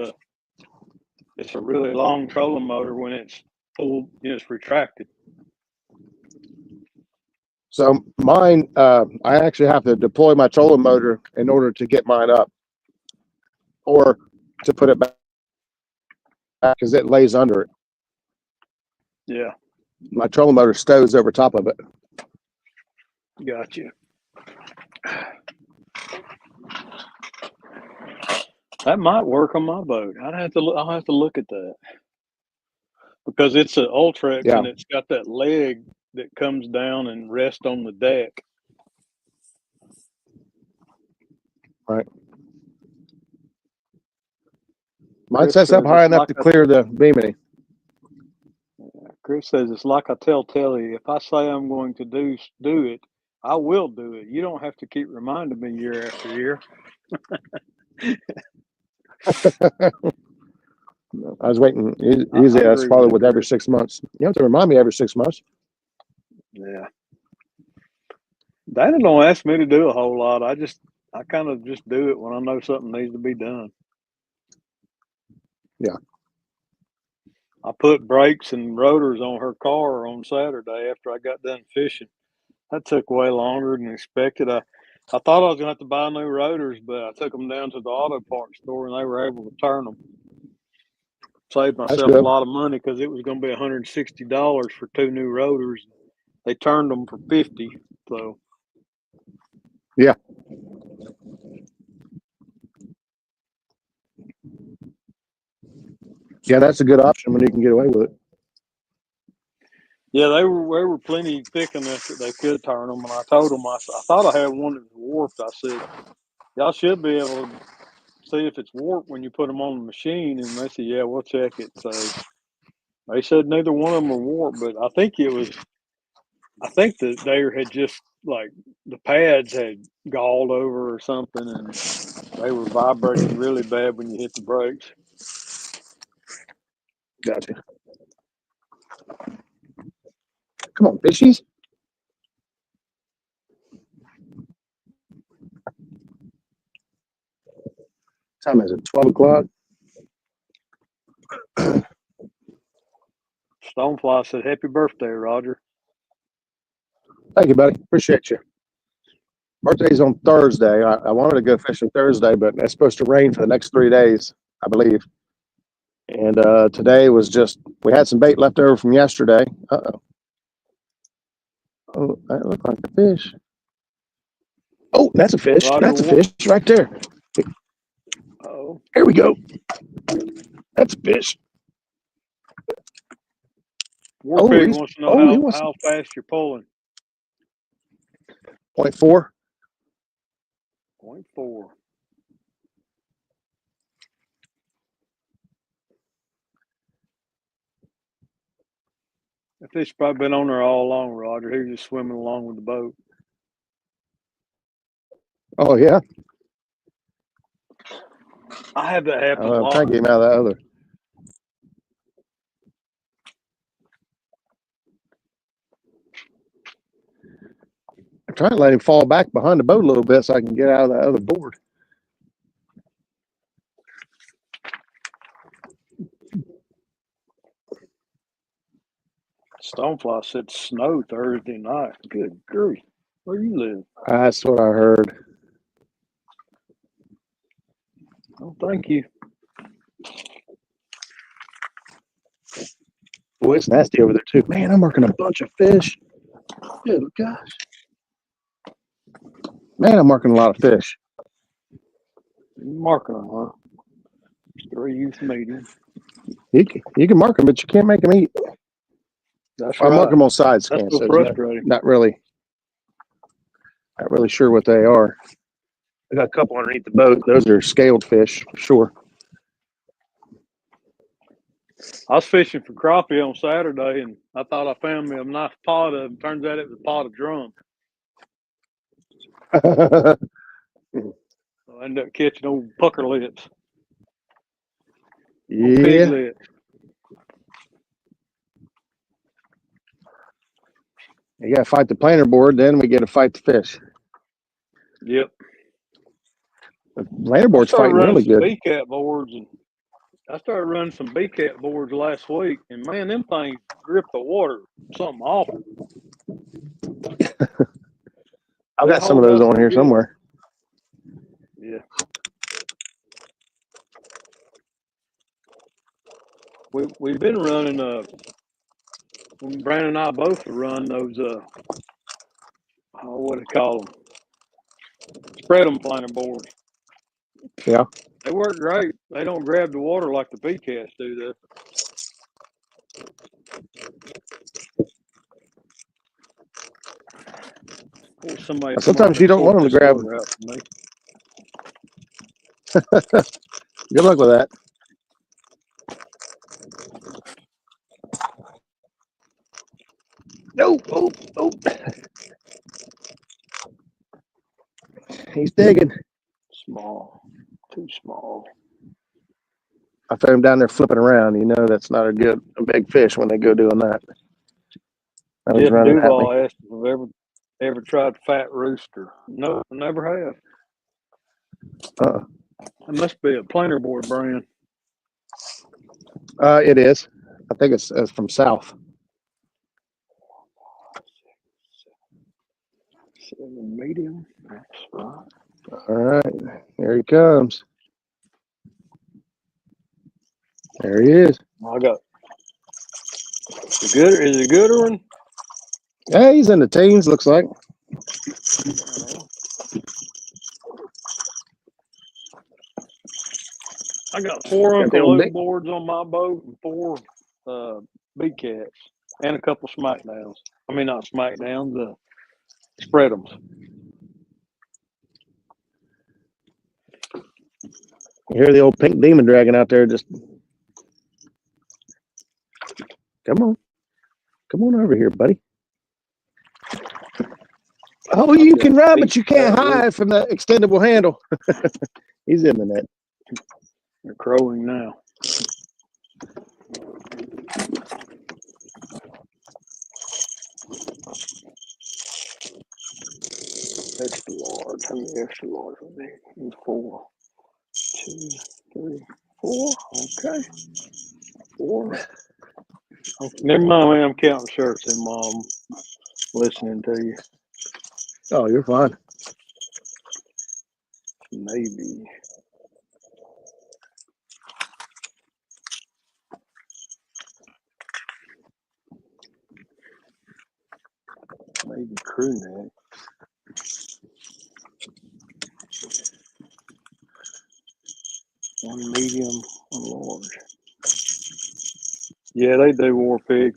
It's a really long trolling motor when it's pulled, it's retracted. So mine, I actually have to deploy my trolling motor in order to get mine up, or to put it back because it lays under it. Yeah, My trolling motor stows over top of it. gotcha. That might work on my boat. I'll have to look at that because it's an Ultrex Yeah. and it's got that leg that comes down and rests on the deck. Right. Mine sets up high enough to clear the bimini. Chris says it's like I tell Telly, if I say I'm going to do it, I will do it. You don't have to keep reminding me year after year. I was waiting. Usually that's followed with every 6 months. You have to remind me every 6 months. Yeah. Dana don't ask me to do a whole lot. I kind of just do it when I know something needs to be done. Yeah. I put brakes and rotors on her car on Saturday after I got done fishing. That took way longer than expected. I thought I was going to have to buy new rotors, but I took them down to the auto parts store and they were able to turn them. Saved myself a lot of money because it was going to be $160 for 2 new rotors. They turned them for $50. So yeah. Yeah, that's a good option when you can get away with it. yeah, they were plenty thick enough that they could turn them. And I told them, I thought I had one that was warped. I said, y'all should be able to see if it's warped when you put them on the machine. And they said, yeah, we'll check it. So they said neither one of them were warped, but I think that they had just like the pads had galled over or something, and they were vibrating really bad when you hit the brakes. Gotcha. Come on, fishies. Time is it? 12 o'clock. Stonefly said, "Happy birthday, Roger." Thank you, buddy. Appreciate you. Birthday's on Thursday. I wanted to go fishing Thursday, but it's supposed to rain for the next 3 days, I believe. And today was just, we had some bait left over from yesterday. Uh-oh. Oh, that looked like a fish. Oh, that's a fish. Roger, that's a fish right there. Oh, here we go. That's a fish. War Pig wants to know how fast you're pulling. 0.4. 0.4. The fish probably been on there all along, Roger. He was just swimming along with the boat. Oh, yeah? I have that happen a lot. I'm trying to get him out of that other. I'm trying to let him fall back behind the boat a little bit so I can get out of that other board. Stonefly said snow Thursday night. Good grief. Where you live? That's what I heard. Oh, thank you. Boy, it's nasty over there, too. Man, I'm working a bunch of fish. Good gosh. Man, I'm marking a lot of fish. You're marking them, huh? 3 youth meetings. You can mark them, but you can't make them eat. That's I mark them on side scans. That's so so frustrating. Not really sure what they are. I got a couple underneath the boat. Those are scaled fish, for sure. I was fishing for crappie on Saturday, and I thought I found me a nice pot of them. Turns out it was a pot of drum. So I ended up catching old pucker lips. Yeah. Pig lips. You got to fight the planer board, then we get to fight the fish. Yep. The planer board's fighting really good. Bluecat boards, and I started running some B-cat boards last week, and man, them things grip the water something awful. I've They got some of hold those up on so here good. somewhere. Yeah. We've been running Brandon and I both run those what do you call them? Spread them planer boards. Yeah. They work great. They don't grab the water like the Bluecats do though. Or somebody Sometimes you don't want them to grab. out for me. Good luck with that. No, oh, oh. He's digging. Small, too small. I found him down there flipping around. You know that's not a big fish when they go doing that. I was Jeff running at Duval me. asked if I've ever tried fat rooster. No, I never have. It must be a planer board brand. It is. I think it's from South. 7 medium. That's right. All right, here he comes. There he is. I got the good. Is it a good one? Yeah, he's in the teens. Looks like. I got 4 Got the Uncle old Luke Nick. boards on my boat and 4 B-cats and a couple smackdowns. I mean, not smackdowns, spread them. You hear the old pink demon dragon out there? Just come on over here, buddy. Oh, you can run, but you can't hide from the extendable handle. He's in the net. They're crowing now. Extra large. How many extra large are there? 4, 2, 3, 4. Okay. 4. Oh, never mind, man. I'm counting shirts and Mom listening to you. Oh, you're fine. Maybe. Maybe crew neck. One medium, one large. Yeah, they do, War Pig.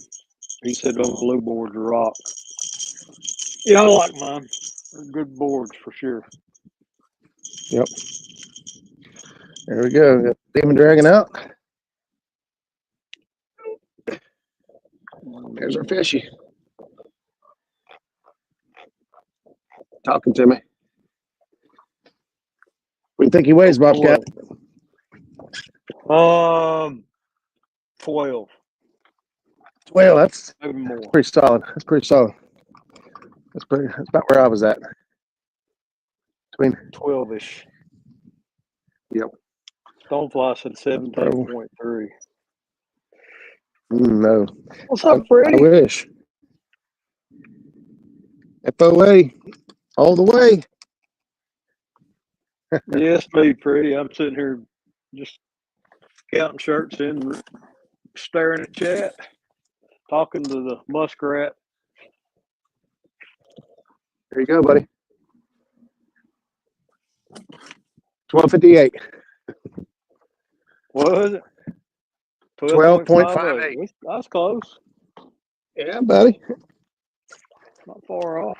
He said those blue boards are rock. Yeah, I like mine. They're good boards for sure. Yep. There we go. Got demon dragon out. There's our fishy. Talking to me. What do you think he weighs, Bobcat? 12. Well, that's Maybe more. pretty solid. That's pretty solid. That's about where I was at. Between 12-ish. Yep. Stonefly said 17.3. No. What's up, Freddie? I wish. FOA all the way. Yes, me, Freddie. I'm sitting here just counting shirts and staring at chat, talking to the muskrat. There you go, buddy. 1258. What was it? 12.58. That's close. Yeah, buddy. Not far off.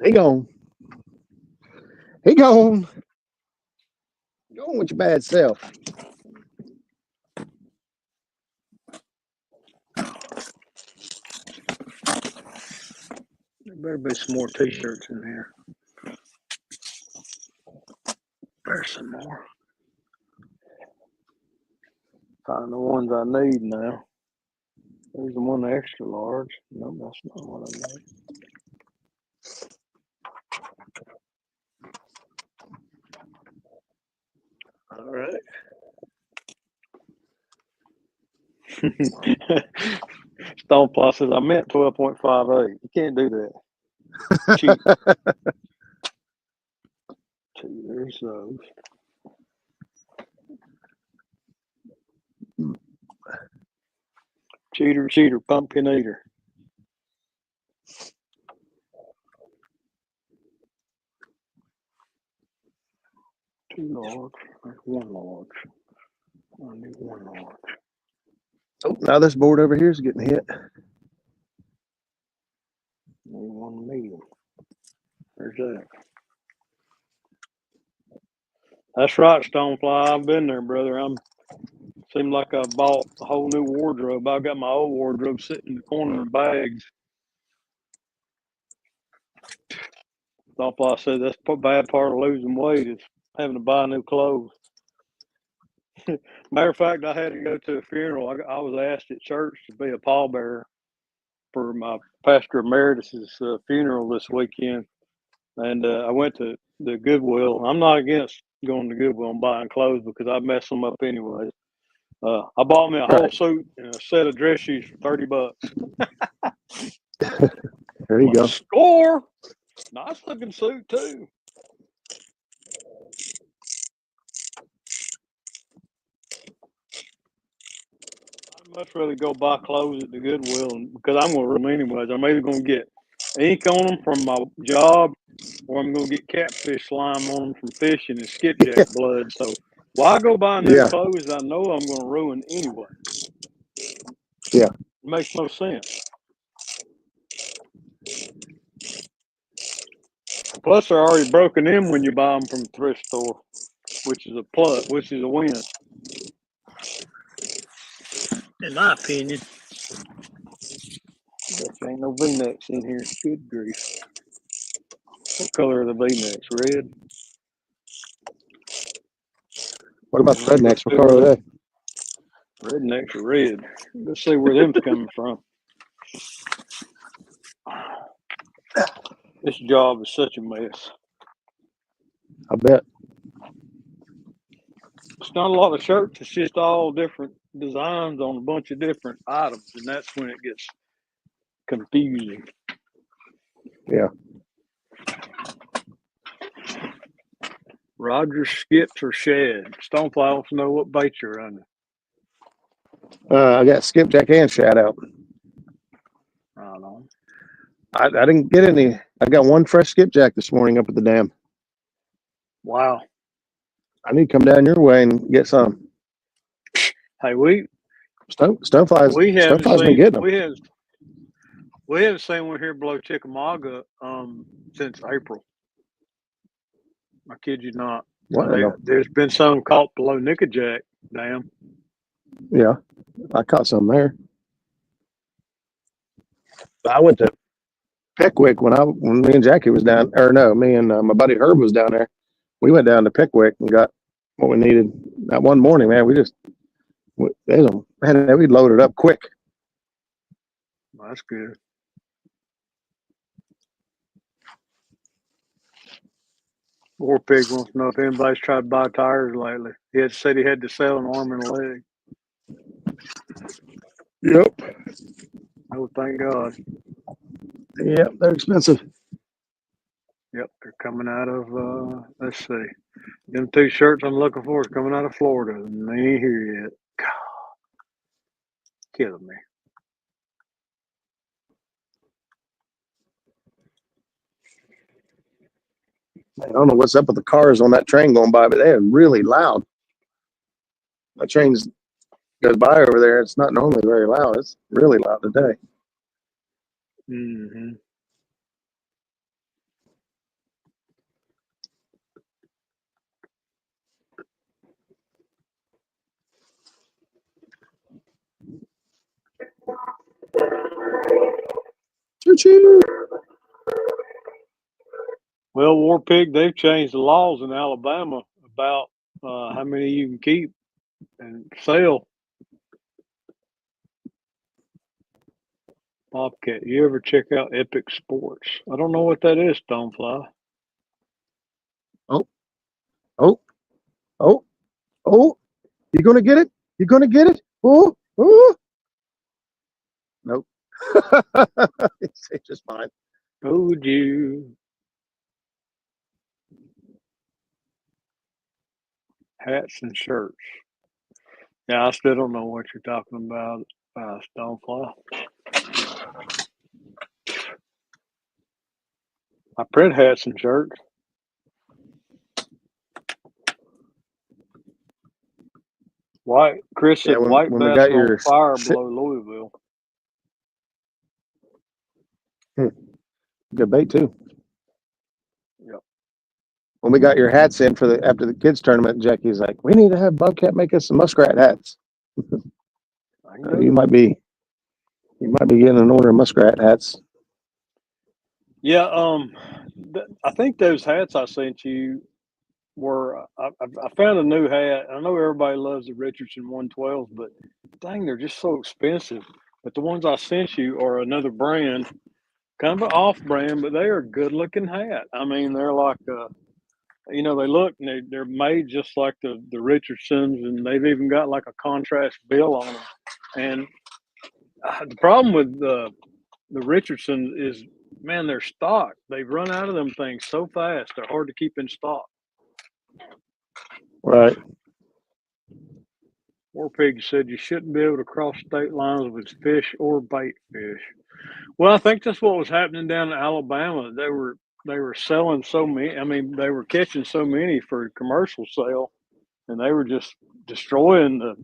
He gone. He gone. Going with your bad self. There better be some more t-shirts in here. There's some more. Find the ones I need now. There's the one extra large. No, that's not what I need. All right. Stonefly says, I meant 12.58. You can't do that. Cheat. There's those. Cheater, cheater, pumpkin eater. Two large. There's one large. I need one large. Oh, now this board over here is getting hit. Need one medium. There's that. That's right, Stonefly. I've been there, brother. Seemed like I bought a whole new wardrobe. I got my old wardrobe sitting in the corner of bags. Stonefly said that's the bad part of losing weight is having to buy new clothes. Matter of fact, I had to go to a funeral. I was asked at church to be a pallbearer for my pastor emeritus's funeral this weekend, and I went to the Goodwill. I'm not against going to Goodwill and buying clothes because I mess them up anyway. I bought me a whole suit and a set of dress shoes for $30. There you go. Score! Nice looking suit too. I'd much rather go buy clothes at the Goodwill because I'm going to room anyways. I'm either going to get ink on them from my job or I'm going to get catfish slime on them from fishing and skipjack blood. So why go buy new clothes I know I'm going to ruin anyway? Yeah. It makes no sense. Plus, they're already broken in when you buy them from the thrift store, which is a plus, which is a win. In my opinion. There ain't no V-necks in here. Good grief. What color are the V-necks? Red? What about the rednecks? What color are they? Rednecks are red. Let's see where them's coming from. This job is such a mess. I bet. It's not a lot of shirts. It's just all different designs on a bunch of different items, and that's when it gets confusing. Yeah. Roger, skips, or shad? Stonefly wants to know what bait you're running. I got skipjack and shad out. I don't know. I didn't get any. I got one fresh skipjack this morning up at the dam. Wow. I need to come down your way and get some. Hey, we Stonefly's been getting them. We haven't seen one here below Chickamauga since April. I kid you not. There's been some caught below Nickajack Dam. Yeah, I caught some there. I went to Pickwick when me and Jackie was down, or no, me and my buddy Herb was down there. We went down to Pickwick and got what we needed that one morning. Man, we loaded up quick. That's good. War Pig wants to know if anybody's tried to buy tires lately. He had said he had to sell an arm and a leg. Yep. Oh, thank God. Yep, they're expensive. Yep, they're coming out of, let's see. Them two shirts I'm looking for is coming out of Florida. And they ain't here yet. God. Killing me. I don't know what's up with the cars on that train going by, but they are really loud. That train goes by over there. It's not normally very loud. It's really loud today. Mm-hmm. Choo-choo. Well, War Pig, they've changed the laws in Alabama about how many you can keep and sell. Bobcat, you ever check out Epic Sports? I don't know what that is, Stonefly. Oh. Oh, you gonna get it? You gonna get it? Oh, oh. Nope. It's just fine. Told you. Hats and shirts. Yeah, I still don't know what you're talking about, Stonefly. I print hats and shirts. White. Chris Yeah, said white when we bass got are on your fire below Louisville. good bait too. Yep. When we got your hats in for the after the kids tournament, Jackie's like, we need to have Bobcat make us some muskrat hats. I can do You it. might be getting an order of muskrat hats. Yeah. I think those hats I sent you were. I found a new hat. I know everybody loves the Richardson 112s, but dang, they're just so expensive. But the ones I sent you are another brand, kind of an off brand, but they are a good looking hat. I mean, they're like, they look and they're made just like the Richardsons, and they've even got like a contrast bill on them. And the problem with the Richardsons is, man, they're stock. They've run out of them things so fast. They're hard to keep in stock. Right. War Pig said you shouldn't be able to cross state lines with fish or bait fish. Well, I think that's what was happening down in Alabama. They were selling so many. I mean, they were catching so many for commercial sale, and they were just destroying the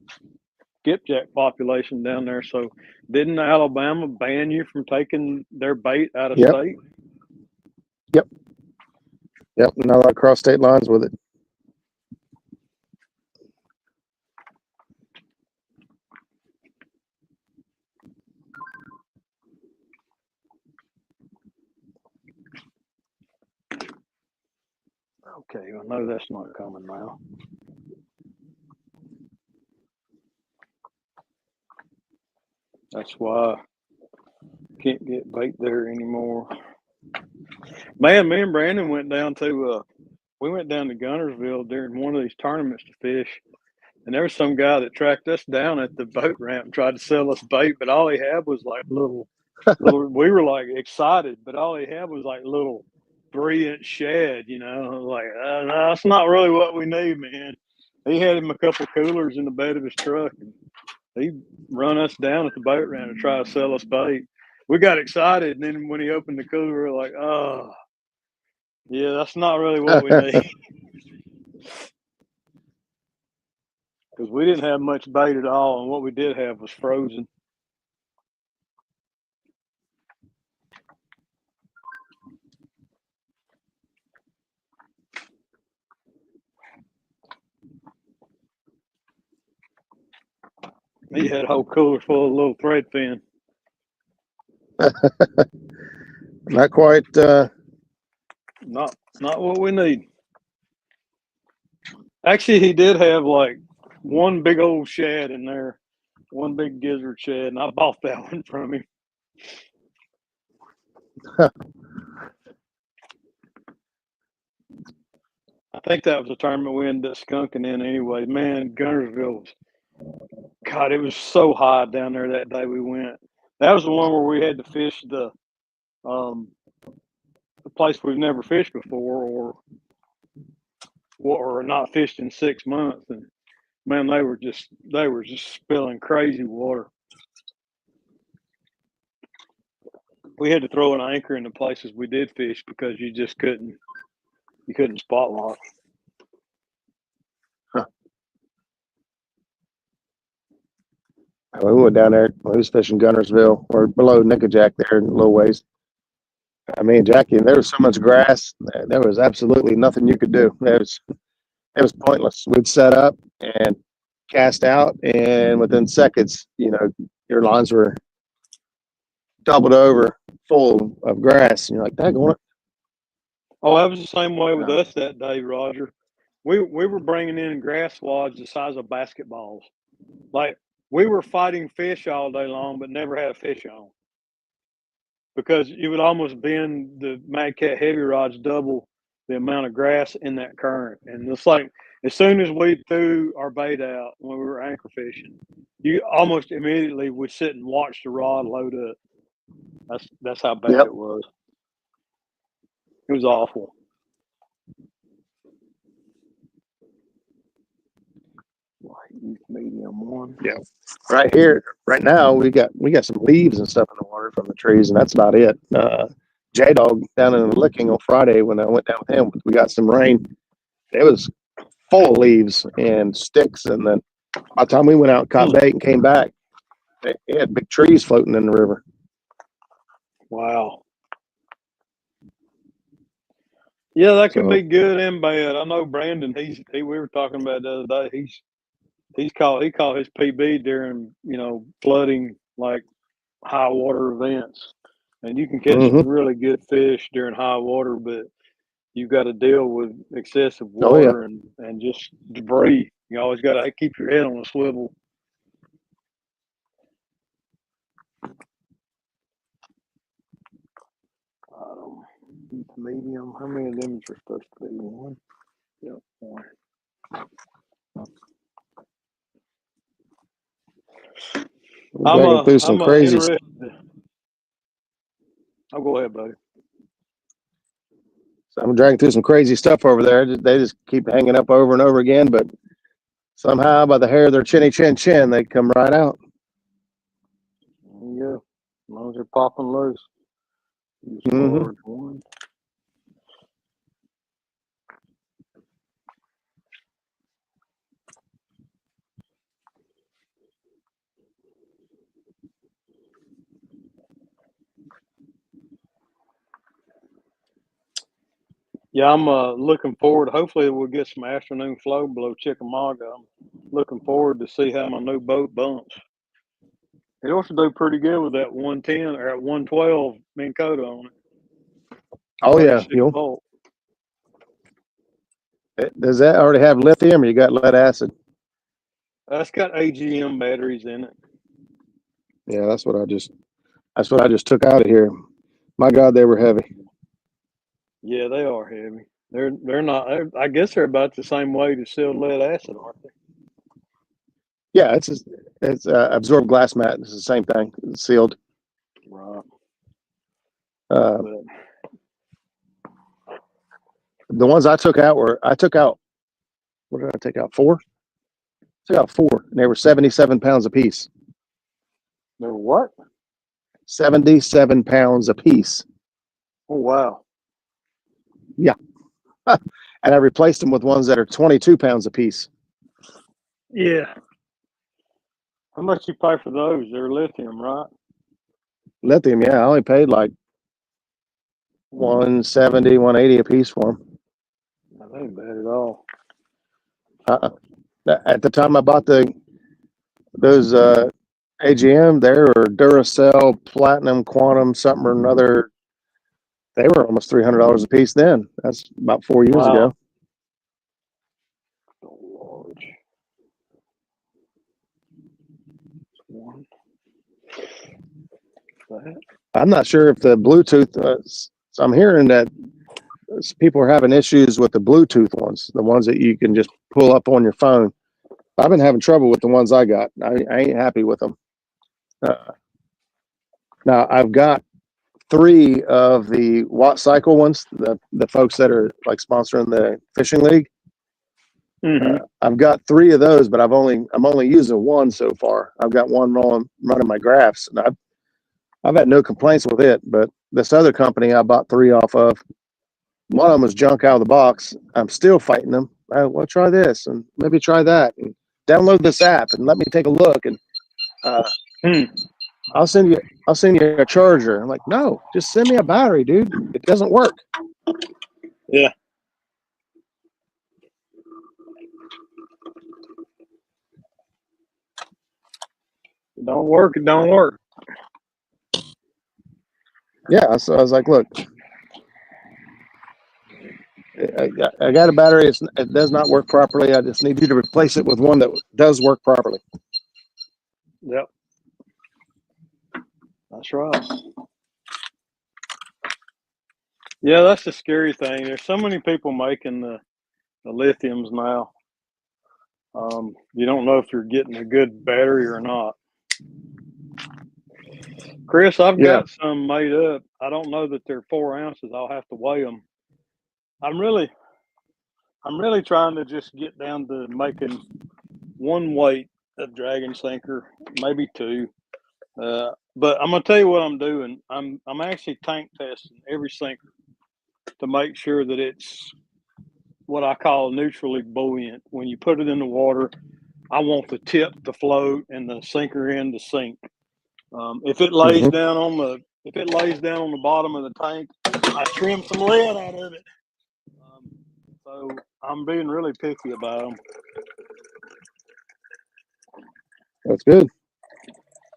skipjack population down there. So, didn't Alabama ban you from taking their bait out of Yep. state? Yep. Not allowed to cross state lines with it. Okay, I know that's not coming now. That's why I can't get bait there anymore. Man, me and Brandon went down to Gunnersville during one of these tournaments to fish, and there was some guy that tracked us down at the boat ramp and tried to sell us bait, but all he had was like little. We were like excited, but all he had was like little 3-inch shad. Like no, that's not really what we need, man. He had him a couple coolers in the bed of his truck, and he run us down at the boat ramp to try to sell us bait. We got excited, and then when he opened the cooler, we were like, oh. Yeah, that's not really what we need. Because we didn't have much bait at all, and what we did have was frozen. He had a whole cooler full of little thread fin. Not quite. Not what we need. Actually, he did have like one big old shad in there, one big gizzard shad, and I bought that one from him. I think that was a tournament we ended up skunking in anyway. Man, Gunnersville God, it was so hot down there that day we went. That was the one where we had to fish the place we've never fished before, or not fished in 6 months. And man, they were just spilling crazy water. We had to throw an anchor in the places we did fish because you just couldn't spot lock. We went down there. We was fishing Gunnersville or below Nickajack there in a little ways. I mean, Jackie, there was so much grass. There was absolutely nothing you could do. It was pointless. We'd set up and cast out, and within seconds, your lines were doubled over, full of grass. And you're like, daggone it. Oh, that was the same way with us that day, Roger. We were bringing in grass wads the size of basketballs. Like, we were fighting fish all day long, but never had a fish on. Because you would almost bend the Mad Cat heavy rods double the amount of grass in that current. And it's like as soon as we threw our bait out when we were anchor fishing, you almost immediately would sit and watch the rod load up. That's how bad Yep. it was. It was awful. Light, medium one. Yeah. Right here, right now, we got some leaves and stuff in the water from the trees, and that's about it. J Dog down in the Licking on Friday when I went down with him, we got some rain. It was full of leaves and sticks, and then by the time we went out, caught bait, and came back, it had big trees floating in the river. Wow. Yeah, that could be good and bad. I know Brandon. We were talking about it the other day. He caught his PB during flooding, like high water events, and you can catch some really good fish during high water, but you've got to deal with excessive water and just debris. You always got to keep your head on a swivel. Medium. How many of them are supposed to be? One. Yep, one. I'm through some crazy. Interested. I'll go ahead, buddy. So I'm dragging through some crazy stuff over there. They just keep hanging up over and over again, but somehow by the hair of their chinny chin, they come right out. Yeah, as long as they're popping loose. One. Yeah, I'm looking forward. Hopefully, we'll get some afternoon flow below Chickamauga. I'm looking forward to see how my new boat bumps. It ought to do pretty good with that 110 or at 112 Minn Kota on it. Oh yeah, does that already have lithium, or you got lead acid? That's got AGM batteries in it. Yeah, that's what I just took out of here. My God, they were heavy. Yeah, they are heavy. They're not. I guess they're about the same weight as sealed lead acid, aren't they? Yeah, it's absorbed glass mat. It's the same thing. It's sealed. Right. The ones I took out what did I take out? 4? I took out 4, and they were 77 pounds a piece. They were what? 77 pounds a piece. Oh wow. Yeah. And I replaced them with ones that are 22 pounds a piece. Yeah. How much you pay for those? They're lithium, right? Lithium, yeah. I only paid like $170, $180 a piece for them. That ain't bad at all. At the time I bought those AGM, they were Duracell, Platinum, Quantum, something or another. They were almost $300 a piece then. That's about 4 years ago. I'm not sure if the Bluetooth. So I'm hearing that people are having issues with the Bluetooth ones, the ones that you can just pull up on your phone. I've been having trouble with the ones I got. I ain't happy with them. Now I've got 3 of the Watt Cycle ones, the folks that are like sponsoring the fishing league. I've got 3 of those, but I'm only using one so far. I've got one running my graphs, and I've had no complaints with it. But this other company I bought 3 off of, one of them was junk out of the box. I'm still fighting them. Well, try this and maybe try that, and download this app and let me take a look. And I'll send you a charger. I'm like, no, just send me a battery, dude. It doesn't work. Yeah. It don't work. It don't work. Yeah. So I was like, look, I got a battery. It does not work properly. I just need you to replace it with one that does work properly. Yep. That's right. Yeah, that's the scary thing. There's so many people making the lithiums now. You don't know if you're getting a good battery or not. Chris, I've got some made up. I don't know that they're 4 ounces. I'll have to weigh them. I'm really trying to just get down to making one weight of dragon sinker, maybe two. But I'm gonna tell you what I'm doing. I'm actually tank testing every sinker to make sure that it's what I call neutrally buoyant. When you put it in the water, I want the tip to float and the sinker end to sink. If it lays down on the bottom of the tank, I trim some lead out of it. So I'm being really picky about them. That's good.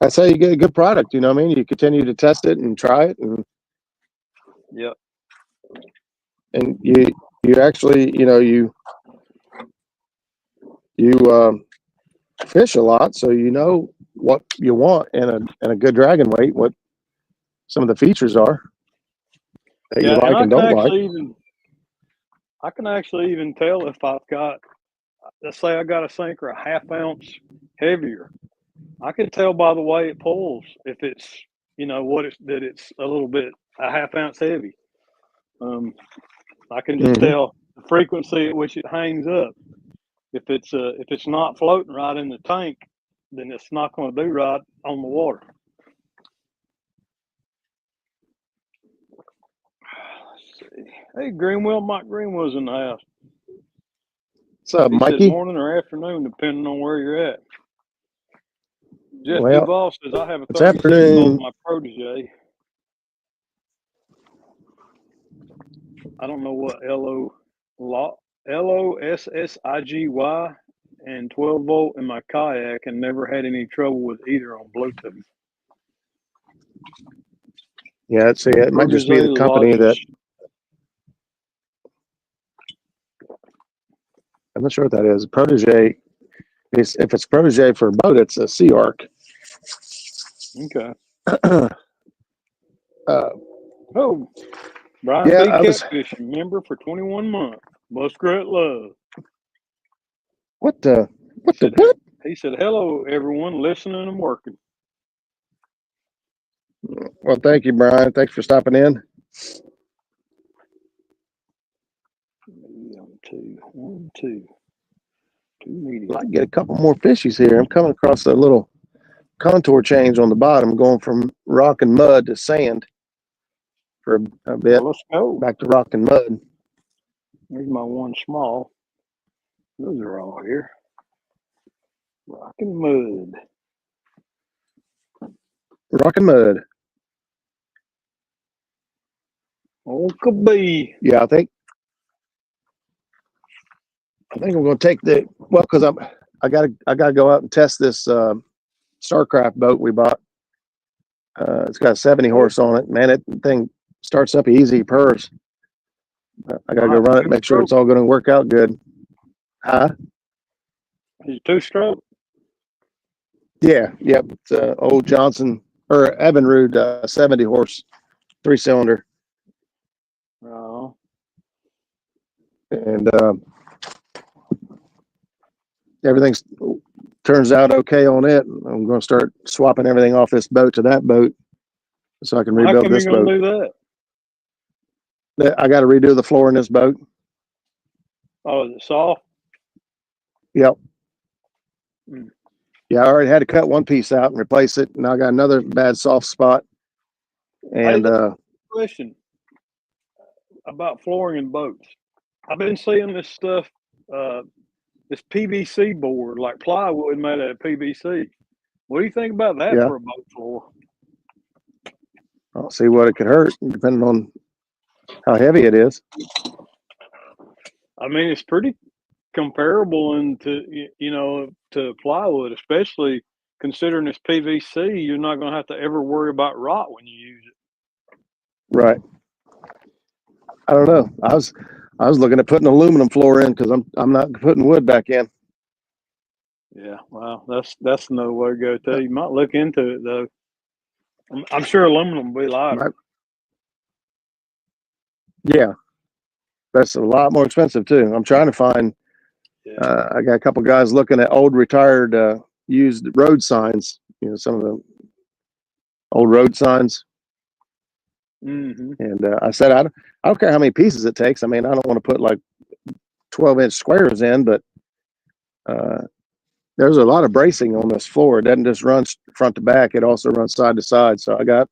That's how you get a good product. You know what I mean? You continue to test it and try it, and yep. And you actually, you know, you fish a lot, so you know what you want in a good dragon weight, what some of the features are that you like and don't like. I can actually even tell if I've got, let's say I got a sinker a half ounce heavier. I can tell by the way it pulls if it's, you know, that it's a little bit a half ounce heavy. I can just tell the frequency at which it hangs up. If it's not floating right in the tank, then it's not going to do right on the water. Let's see. Hey, Mike Greenwell's in the house. What's up, Mikey? He said morning or afternoon, depending on where you're at. Jeff Duval says I have a 36 on my protege. I don't know what LOSSIGY and 12 volt in my kayak, and never had any trouble with either on Bluetooth. Yeah, I'd say it might just be the company that. I'm not sure what that is. Protege. If it's Protege for a boat, it's a Sea Arc. Okay. Brian B. Catfish, member for 21 months. Muskrat love. What? He said, hello, everyone, listening and working. Well, thank you, Brian. Thanks for stopping in. Two medium. I can get a couple more fishies here. I'm coming across a little contour change on the bottom, going from rock and mud to sand for a bit. Well, let's go. Back to rock and mud. There's my one small. Those are all here. Rock and mud. Rock and mud. Okay. Yeah, I think I'm going to take because I gotta go out and test this Starcraft boat we bought. It's got 70 horse on it. Man, that thing starts up easy, purrs. I gotta go run it, make sure it's all going to work out good. Huh? Is it 2-stroke? Yeah, yep. It's old Johnson or Evinrude 70 horse 3-cylinder. Oh. And everything turns out okay on it. I'm going to start swapping everything off this boat to that boat so I can rebuild this boat. How come you're going to do that? I got to redo the floor in this boat. Oh, is it soft? Yep. Yeah, I already had to cut one piece out and replace it. Now I got another bad soft spot. And question about flooring in boats. I've been seeing this stuff, this PVC board, like plywood made out of PVC. What do you think about that for a boat floor? I'll see what it could hurt, depending on how heavy it is. I mean, it's pretty comparable to plywood, especially considering it's PVC. You're not going to have to ever worry about rot when you use it. Right. I don't know. I was looking at putting aluminum floor in because I'm not putting wood back in. Yeah, well, that's another way to go too. You might look into it though. I'm sure aluminum will be lighter. Yeah, that's a lot more expensive too. I'm trying to find Yeah. I got a couple guys looking at old retired used road signs. You know, some of the old road signs. Mm-hmm. And I said, I don't care how many pieces it takes. I mean, I don't want to put like 12-inch squares in, but there's a lot of bracing on this floor. It doesn't just run front to back. It also runs side to side. So I got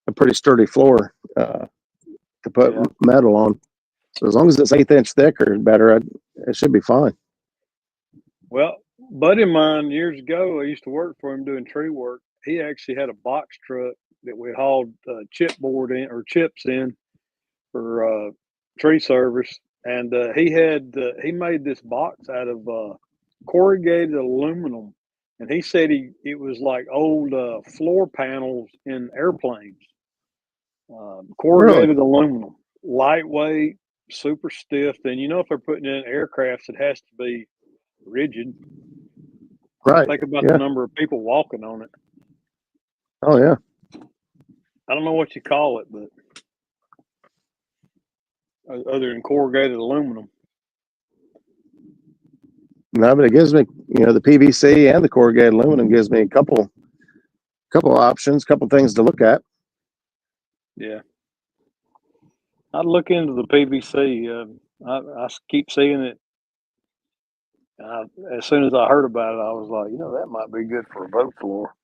a pretty sturdy floor to put metal on. So as long as it's 1/8 inch thick or better, it should be fine. Well, buddy of mine years ago, I used to work for him doing tree work. He actually had a box truck that we hauled chipboard in or chips in for tree service, and he made this box out of corrugated aluminum, and he said it was like old floor panels in airplanes. Corrugated aluminum, lightweight, super stiff, and if they're putting it in aircrafts, it has to be rigid. Right. Think about the number of people walking on it. Oh yeah. I don't know what you call it, but other than corrugated aluminum. No, but it gives me, the PVC and the corrugated aluminum gives me a couple options, couple things to look at. Yeah. I'd look into the PVC. I keep seeing it. As soon as I heard about it, I was like, that might be good for a boat floor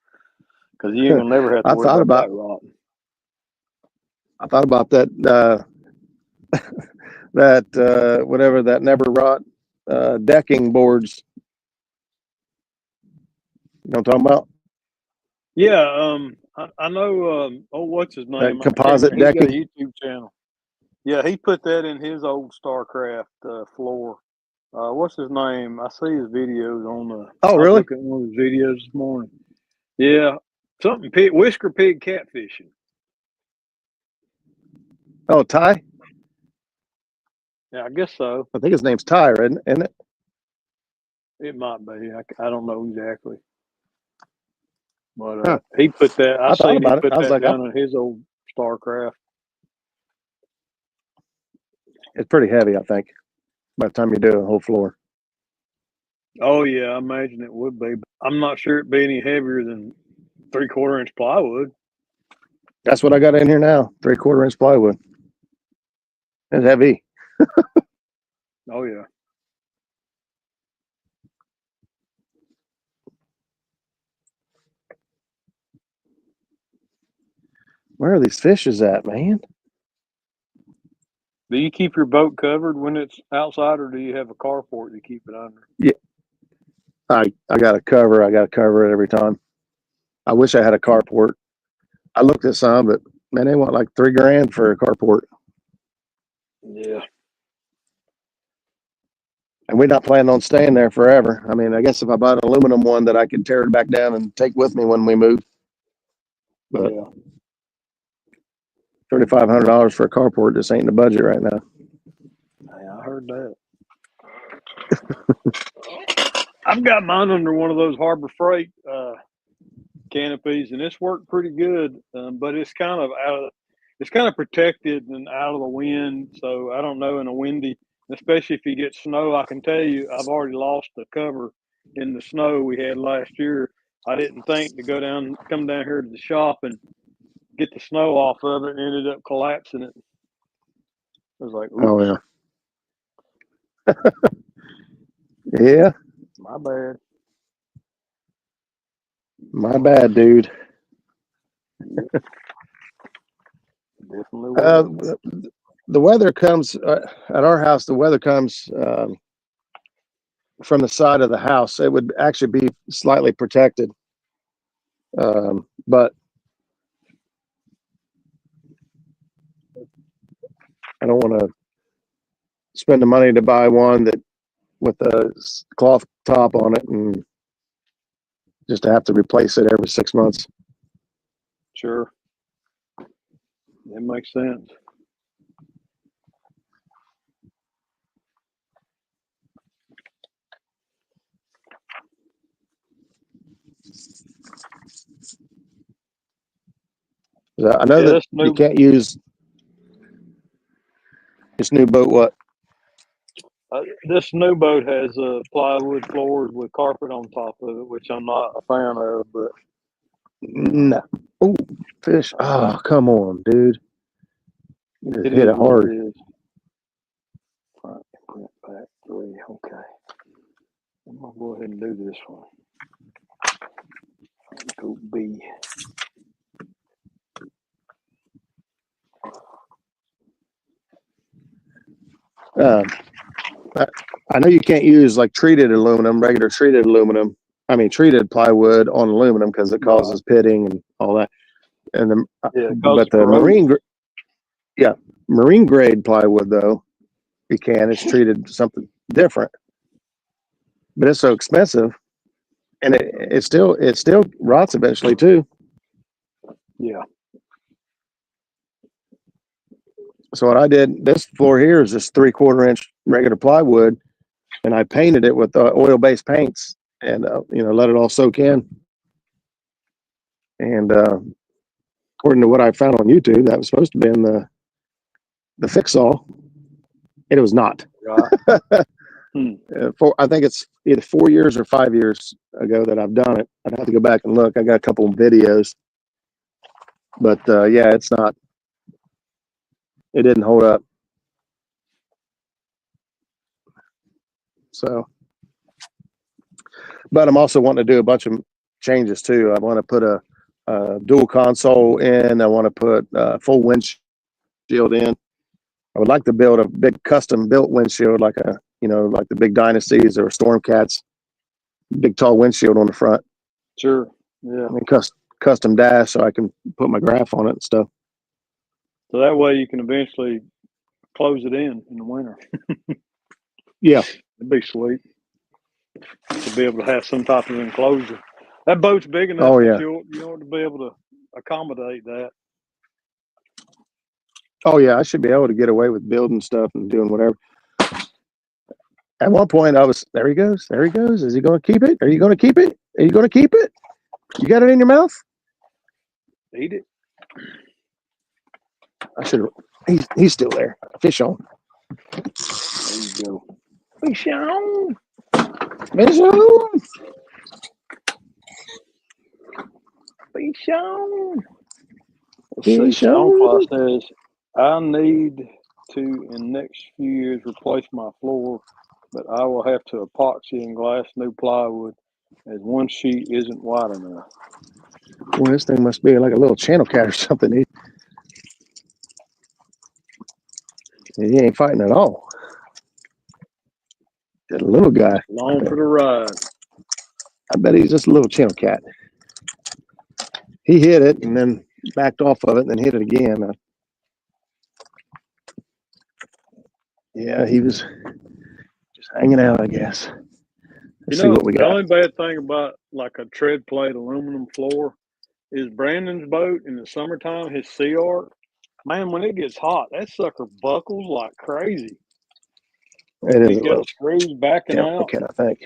because you ain't gonna never have to worry about that rotting. I thought about that whatever that never rot decking boards. You know what I'm talking about? Yeah, I know. What's his name? That composite decking. He's got a YouTube channel. Yeah, he put that in his old StarCraft floor. What's his name? I see his videos on the. Oh, really? I was looking at one of his videos this morning. Yeah, something whisker pig catfishing. Oh, Ty? Yeah, I guess so. I think his name's Ty, isn't it? It might be. I don't know exactly. But he put that. I seen him put that down on his old StarCraft. It's pretty heavy, I think, by the time you do a whole floor. Oh yeah, I imagine it would be. I'm not sure it'd be any heavier than 3/4 inch plywood. That's what I got in here now. 3/4 inch plywood. It's heavy. Oh yeah. Where are these fishes at, man? Do you keep your boat covered when it's outside, or do you have a carport you keep it under? Yeah, I got a cover. I got to cover it every time. I wish I had a carport. I looked at some, but man, they want like $3,000 for a carport. Yeah. And we're not planning on staying there forever. I mean, I guess if I bought an aluminum one that I could tear it back down and take with me when we move. But yeah. $3,500 for a carport just ain't in the budget right now. Yeah, I heard that. I've got mine under one of those Harbor Freight canopies, and it's worked pretty good. But it's kind of protected and out of the wind. So I don't know in a windy, especially if you get snow. I can tell you, I've already lost the cover in the snow we had last year. I didn't think to come down here to the shop and get the snow off of it, and ended up collapsing it. I was like, oops. Oh yeah. Yeah. My bad. My bad, dude. Definitely. The weather comes at our house. The weather comes from the side of the house. It would actually be slightly protected, but I don't want to spend the money to buy one that with a cloth top on it and just to have to replace it every 6 months. Sure. That makes sense. I know that you can't use this new boat. What? This new boat has plywood floors with carpet on top of it, which I'm not a fan of. But No. Oh, fish. Oh, come on, dude. You just it hit is it what hard. it is. Front, back, 3. Okay. I'm gonna go ahead and do this one. Go B. I know you can't use like treated aluminum, regular treated aluminum. I mean, treated plywood on aluminum because it causes pitting and all that. And the but the marine grade plywood though, you can. It's treated something different, but it's so expensive, and it still rots eventually too. Yeah. So what I did, this floor here is just 3/4 inch regular plywood, and I painted it with oil-based paints, and let it all soak in. And according to what I found on YouTube, that was supposed to be in the fix-all. It was not. Right. I think it's either 4 years or 5 years ago that I've done it. I'd have to go back and look. I got a couple of videos, but yeah, it's not. It didn't hold up. So, but I'm also wanting to do a bunch of changes too. I want to put a dual console in. I want to put a full windshield in. I would like to build a big custom built windshield, like like the big Dynasties or Stormcats, big tall windshield on the front. Sure. Yeah. I mean, custom dash, so I can put my graph on it and stuff. So that way you can eventually close it in the winter. Yeah. It'd be sweet to be able to have some type of enclosure. That boat's big enough Oh, yeah. that you ought to be able to accommodate that. Oh yeah, I should be able to get away with building stuff and doing whatever. At one point, there he goes. There he goes. Is he going to keep it? Are you going to keep it? Are you going to keep it? You got it in your mouth? Eat it. I should have. He's still there. Fish on. There you go. Fish on. Fish on. Fish on. Let's Fish see. on. Stonefly says, I need to, in next few years, replace my floor, but I will have to epoxy and glass new plywood as one sheet isn't wide enough. Well, this thing must be like a little channel cat or something. He ain't fighting at all. That little guy. Long for the ride. I bet he's just a little channel cat. He hit it and then backed off of it and then hit it again. Yeah, he was just hanging out, I guess. Let's see what we got. The only bad thing about like a tread plate aluminum floor is Brandon's boat in the summertime, his Sea Arc. Man, when it gets hot, that sucker buckles like crazy. It is He's a got little screws backing out. cat, I think.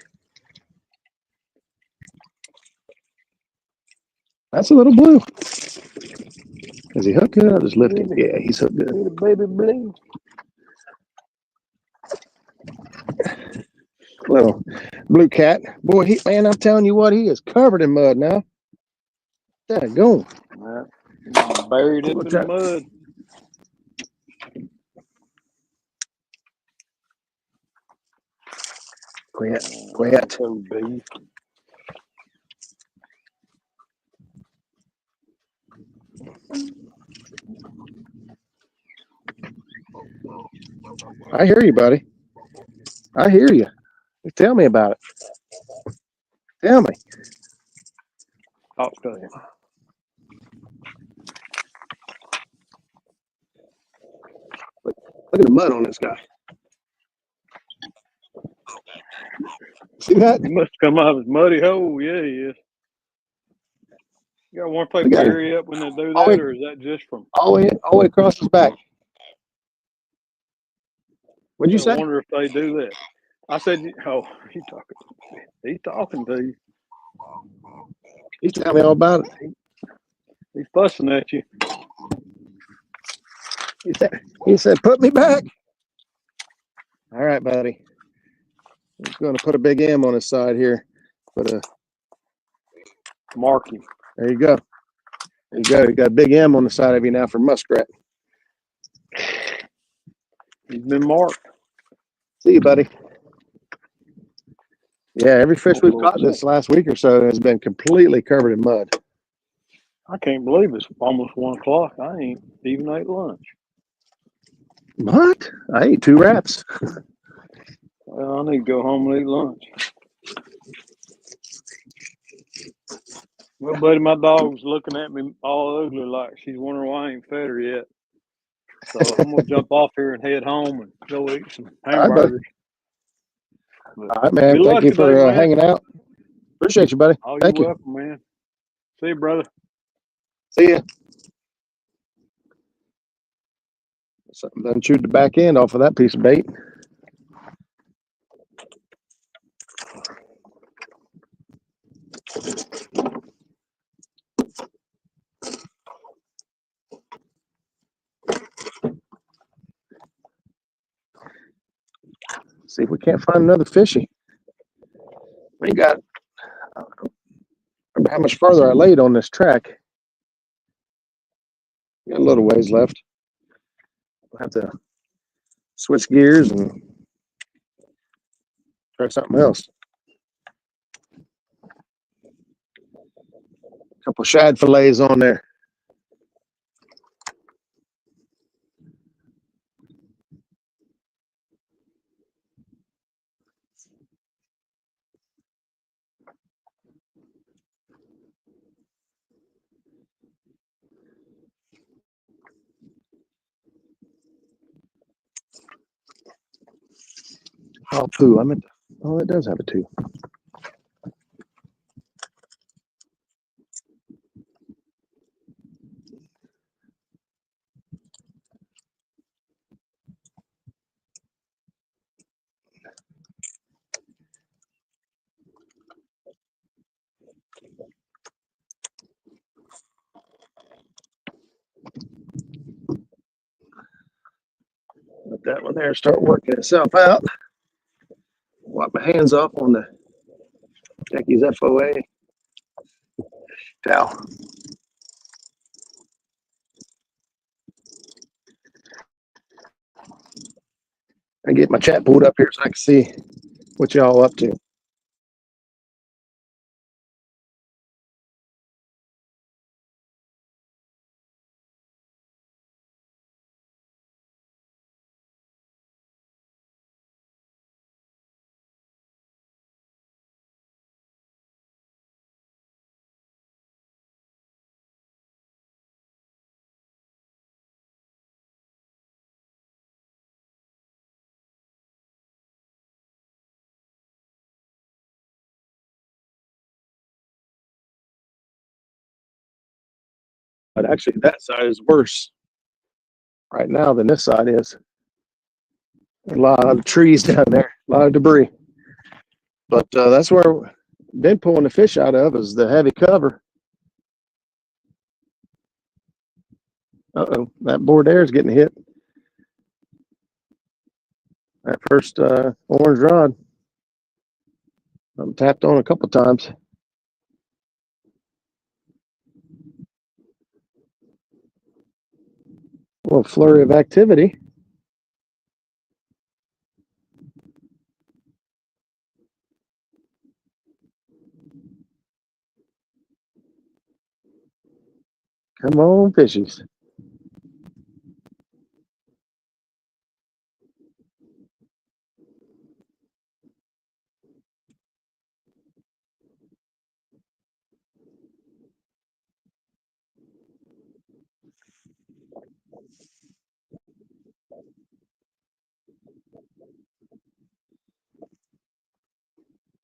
That's a little blue. Is he hooked good? I'll just lift him. Yeah, he's hooked good. Little baby blue. Little blue cat. Boy, man, I'm telling you what, he is covered in mud now. Daggone. Buried in the mud. Quiet. I hear you, buddy. I hear you. Tell me about it. Tell me. I'll tell you. Look at the mud on this guy. See that? He must come out of his muddy hole. Yeah, he is. You got one play bury up when they do that, or is that just from all the way across his back? What'd you say? I wonder if they do that. I said, "Oh, he's talking to you. He's telling me all about it. He's fussing at you." He said, "Put me back." All right, buddy. I'm going to put a big M on his side here. Mark him. There you go. There you go. You got a big M on the side of you now for muskrat. He's been marked. See you, buddy. Yeah, every fish we've caught this last week or so has been completely covered in mud. I can't believe it's almost 1 o'clock. I ain't even ate lunch. What? I ate 2 wraps. Well, I need to go home and eat lunch. Well, buddy, my dog's looking at me all ugly like she's wondering why I ain't fed her yet. So I'm going to jump off here and head home and go eat some hamburgers. All right, man. Good Thank luck you for today, man. hanging out. Appreciate you, buddy. Oh, Thank you're you. welcome, man. See you, brother. See ya. Something done chewed the back end off of that piece of bait. See if we can't find another fishy. We got, I don't remember how much further I laid on this track. Got a little ways left. We'll have to switch gears and try something else. A couple shad fillets on there. Oh, poo. I meant, oh, it does have a 2. Let that one there start working itself out. Wipe my hands off on the Jackie's FOA towel. I get my chat pulled up here so I can see what y'all up to. But actually, that side is worse right now than this side is. A lot of trees down there, a lot of debris. But that's where we've been pulling the fish out of is the heavy cover. Uh-oh, that board there is getting hit. That first orange rod. I'm tapped on a couple times. A little flurry of activity. Come on, fishies.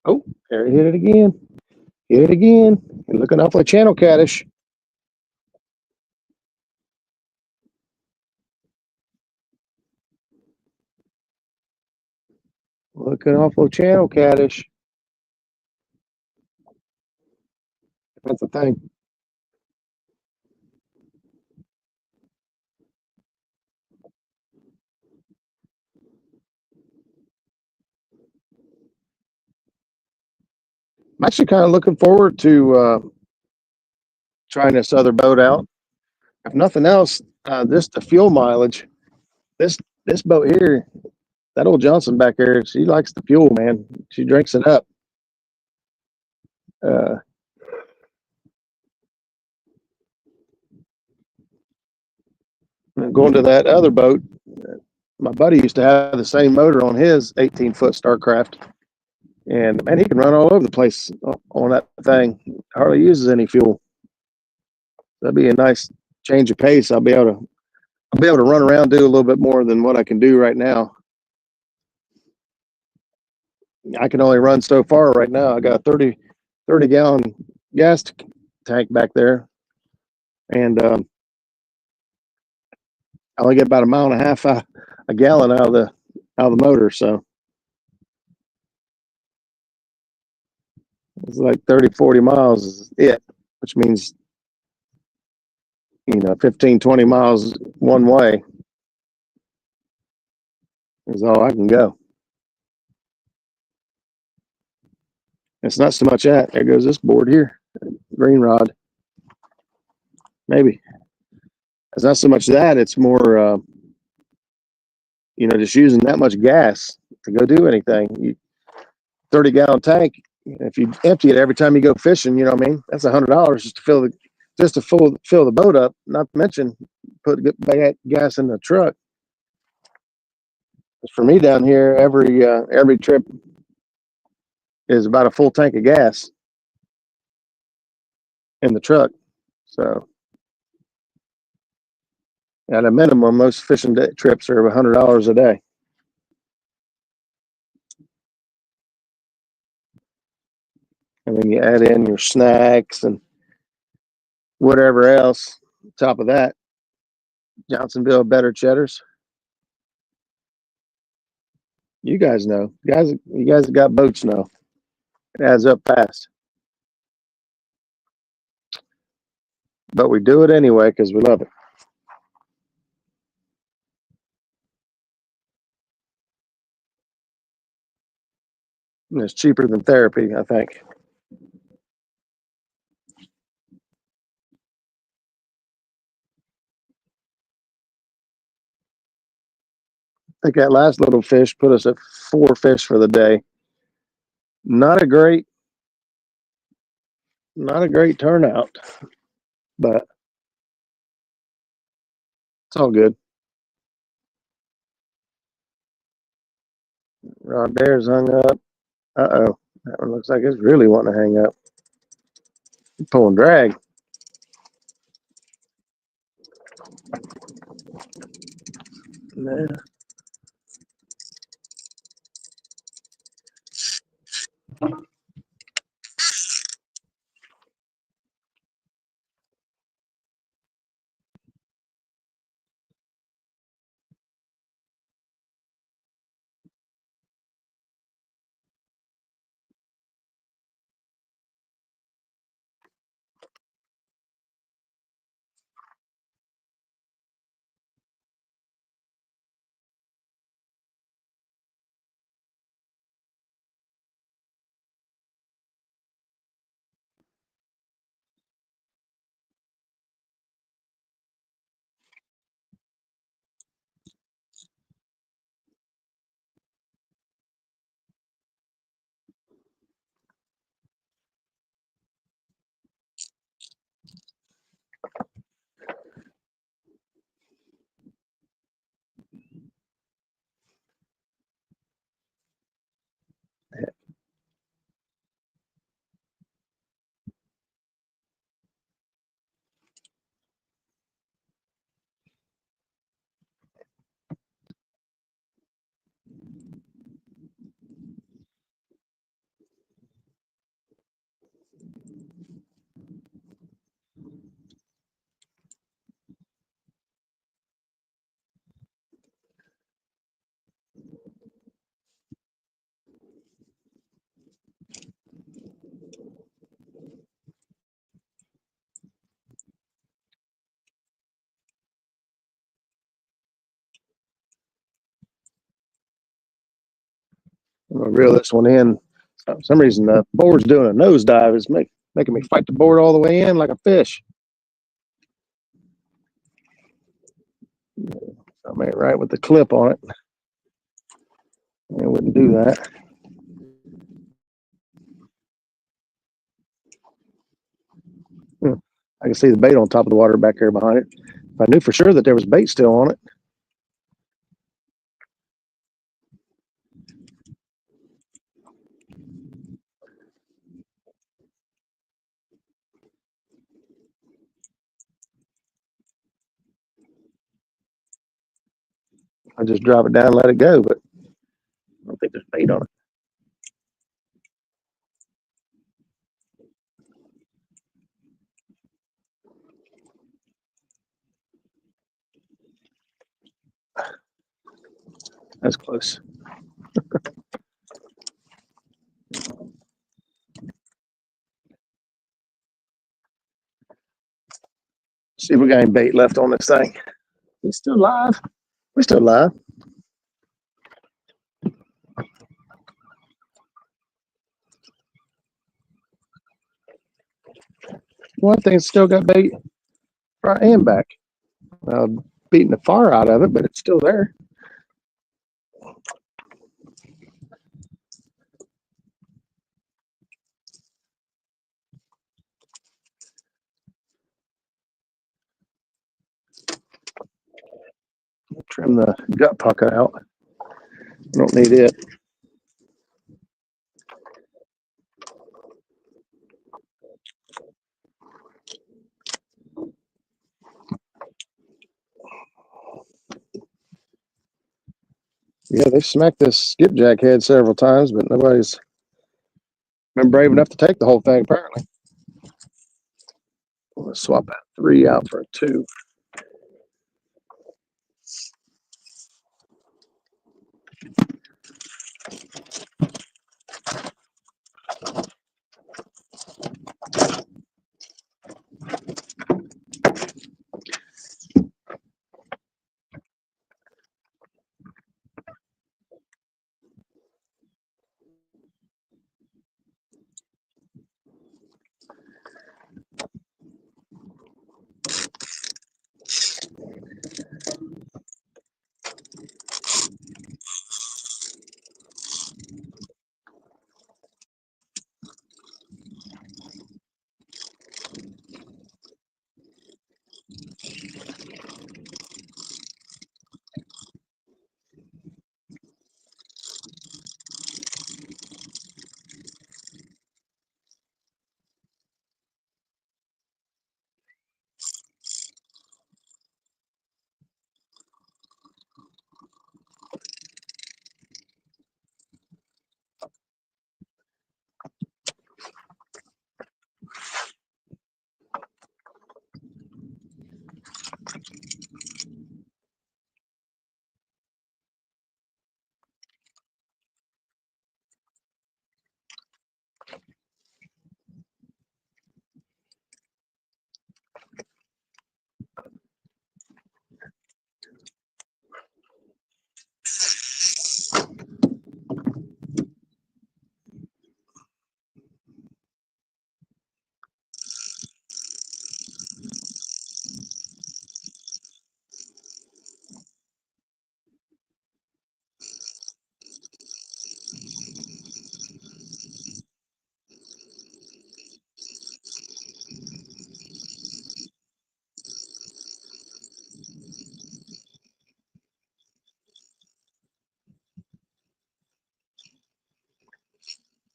Oh, there he hit it again. Hit it again. You're looking awfully channel cattish. Looking awful channel cattish. That's the thing. I'm actually kind of looking forward to trying this other boat out. If nothing else, this the fuel mileage. This boat here, that old Johnson back there, she likes the fuel, man. She drinks it up. Uh, Going to that other boat, my buddy used to have the same motor on his 18-foot Starcraft, and man, he can run all over the place on that thing. Hardly uses any fuel. That'd be a nice change of pace. I'll be able to run around, do a little bit more than what I can do right now. I can only run so far right now. I got a 30 gallon gas tank back there, and I only get about a mile and a half a gallon out of the motor. So it's like 30-40 miles is it, which means 15-20 miles one way is all I can go. It's not so much that. There goes this board here, green rod. Maybe it's not so much that. It's more, just using that much gas to go do anything. 30 gallon tank. If you empty it every time you go fishing, you know what I mean. That's $100 just to fill the boat up. Not to mention put gas in the truck. For me down here, every trip is about a full tank of gas in the truck. So at a minimum, most fishing trips are $100 a day. And then you add in your snacks and whatever else. On top of that, Johnsonville better cheddars. You guys know. You guys that got boats know. It adds up fast. But we do it anyway because we love it. And it's cheaper than therapy, I think. I think that last little fish put us at 4 fish for the day. Not a great turnout, but it's all good. Rod there's hung up. Uh-oh. That one looks like it's really wanting to hang up. Pull and drag. Nah. I'm gonna reel this one in. For some reason, the board's doing a nosedive. It's making me fight the board all the way in like a fish. I made it right with the clip on it. It wouldn't do that. I can see the bait on top of the water back there behind it. If I knew for sure that there was bait still on it. I just drop it down and let it go, but I don't think there's bait on it. That's close. See if we got any bait left on this thing. It's still live. We're still live. One thing still got bait front and back. Beating the fire out of it, but it's still there. Trim the gut pucker out. I don't need it. Yeah, they smacked this skipjack head several times, but nobody's been brave enough to take the whole thing, apparently. Let's swap that 3 out for a 2.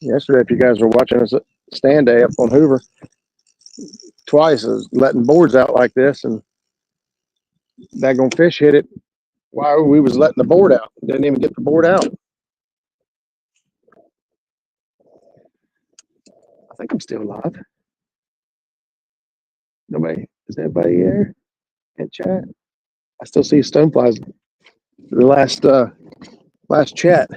Yesterday, if you guys were watching us stand day up on Hoover, twice I was letting boards out like this, and daggone fish hit it while we was letting the board out. Didn't even get the board out. I think I'm still live. Nobody, is anybody here in chat? I still see stoneflies. The last chat.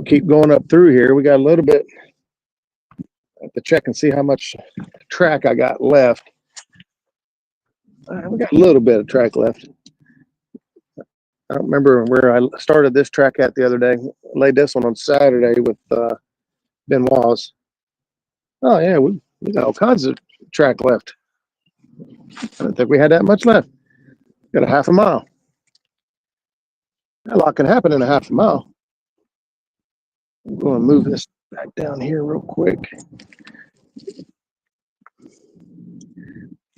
keep going up through here. We got a little bit. I have to check and see how much track I got left. We got a little bit of track left. I don't remember where I started this track at the other day. I laid this one on Saturday with Benoit's. Oh yeah, we got all kinds of track left. I didn't think we had that much left. Got a half a mile. A lot can happen in a half a mile. I'm going to move this back down here real quick.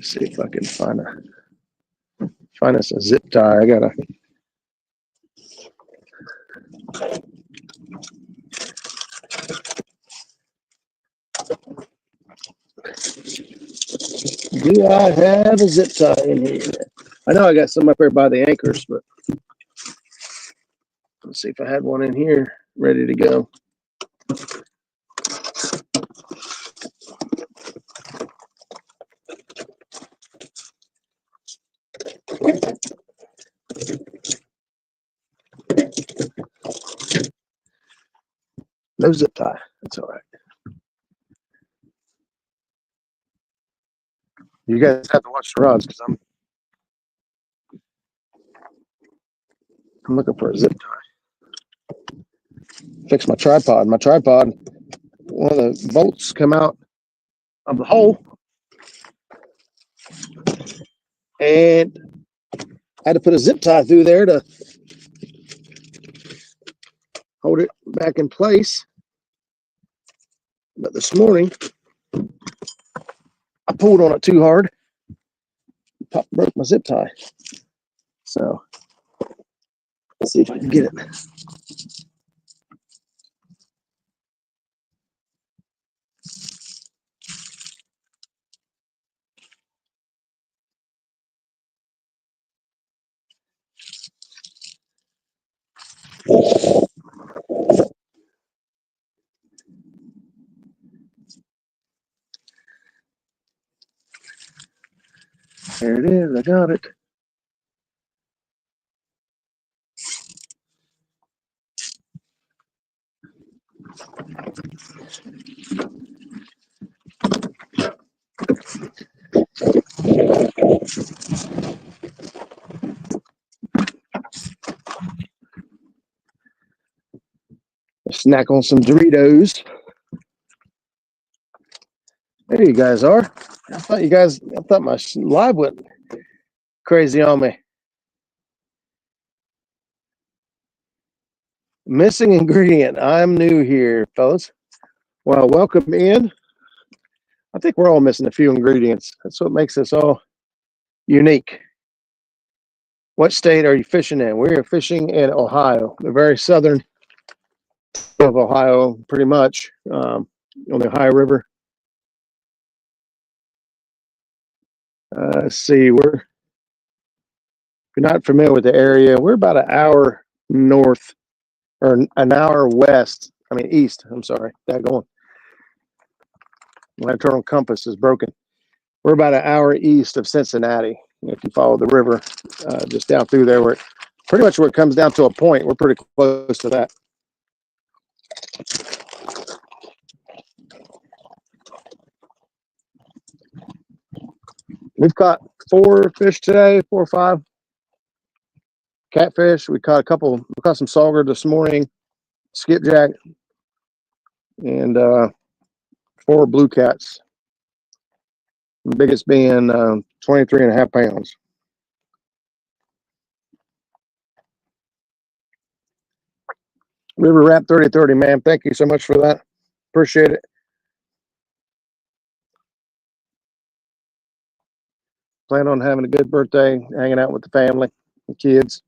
See if I can find us a zip tie. I gotta. Do I have a zip tie in here? I know I got some up there by the anchors, but let's see if I had one in here ready to go. No zip tie. That's all right. You guys have to watch the rods because I'm looking for a zip tie. Fix my tripod. My tripod, one of the bolts come out of the hole, and I had to put a zip tie through there to hold it back in place. But this morning, I pulled on it too hard, broke my zip tie. So let's see if I can get it. There it is. I got it. Snack on some Doritos. There you guys are. I thought my live went crazy on me. Missing ingredient. I'm new here, fellas. Well, welcome in. I think we're all missing a few ingredients. That's what makes us all unique. What state are you fishing in? We're fishing in Ohio, the very southern of Ohio, pretty much, on the Ohio River. Let's see, if you're not familiar with the area, we're about an hour north, or an hour east. I'm sorry, that going. My internal compass is broken. We're about an hour east of Cincinnati. If you follow the river, just down through there, where it comes down to a point, we're pretty close to that. We've caught 4 fish today, 4 or 5 catfish. We caught some sauger this morning, skipjack, and 4 bluecats. The biggest being 23.5 pounds. River Wrap 3030, man. Thank you so much for that. Appreciate it. Plan on having a good birthday, hanging out with the family, the kids.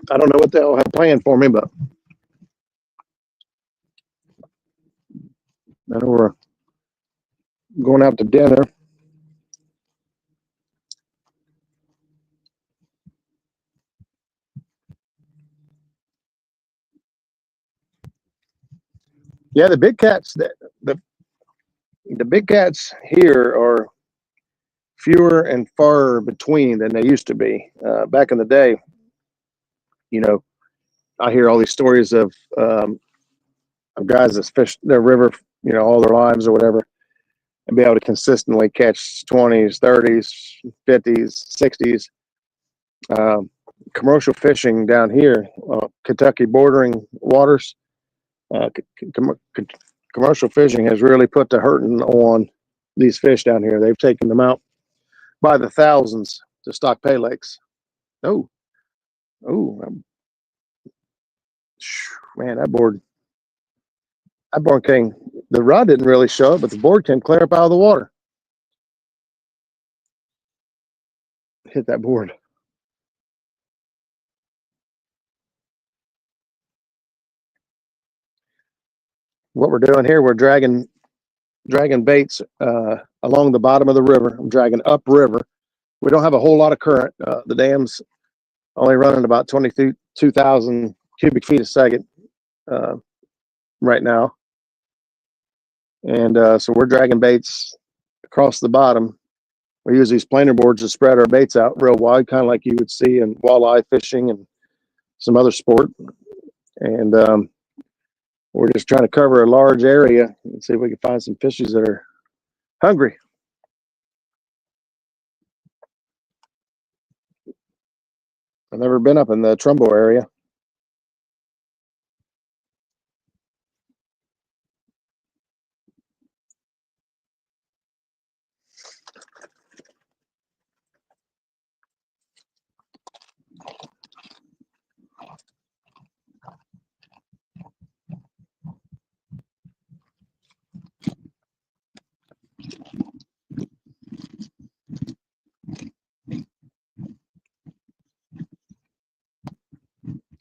I don't know what they'll have planned for me, but I know we're going out to dinner. Yeah, the big cats. The big cats here are fewer and far between than they used to be. Back in the day, you know, I hear all these stories of guys that fish their river, you know, all their lives or whatever, and be able to consistently catch 20s, 30s, 50s, 60s. Commercial fishing down here, Kentucky bordering waters, commercial fishing has really put the hurting on these fish down here. They've taken them out by the thousands to stock pay lakes. Oh, man, that board came. The rod didn't really show up, but the board came clear up out of the water. Hit that board. What we're doing here, we're dragging baits along the bottom of the river. I'm dragging upriver. We don't have a whole lot of current. The dam's only running about 22,000 cubic feet a second right now. And so we're dragging baits across the bottom. We use these planer boards to spread our baits out real wide, kind of like you would see in walleye fishing and some other sport. And we're just trying to cover a large area and see if we can find some fishes that are hungry. I've never been up in the Trumbo area.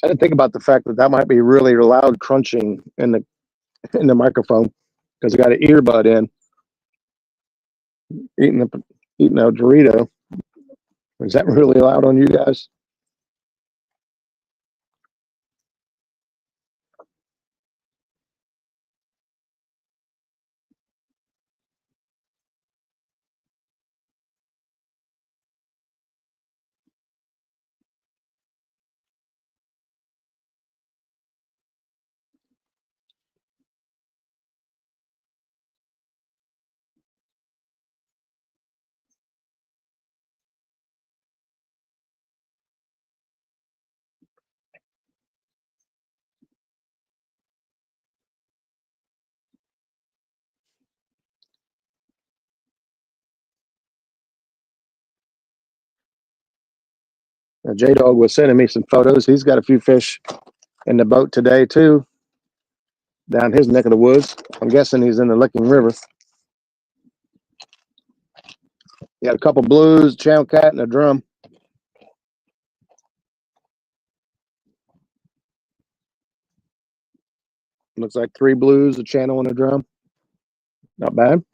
I didn't think about the fact that might be really loud crunching in the microphone because I got an earbud in. Eating a Dorito. Is that really loud on you guys? J-Dog was sending me some photos. He's got a few fish in the boat today too, down his neck of the woods. I'm guessing he's in the Licking River. He got a couple blues, channel cat, and a drum. Looks like 3 blues, a channel, and a drum. Not bad.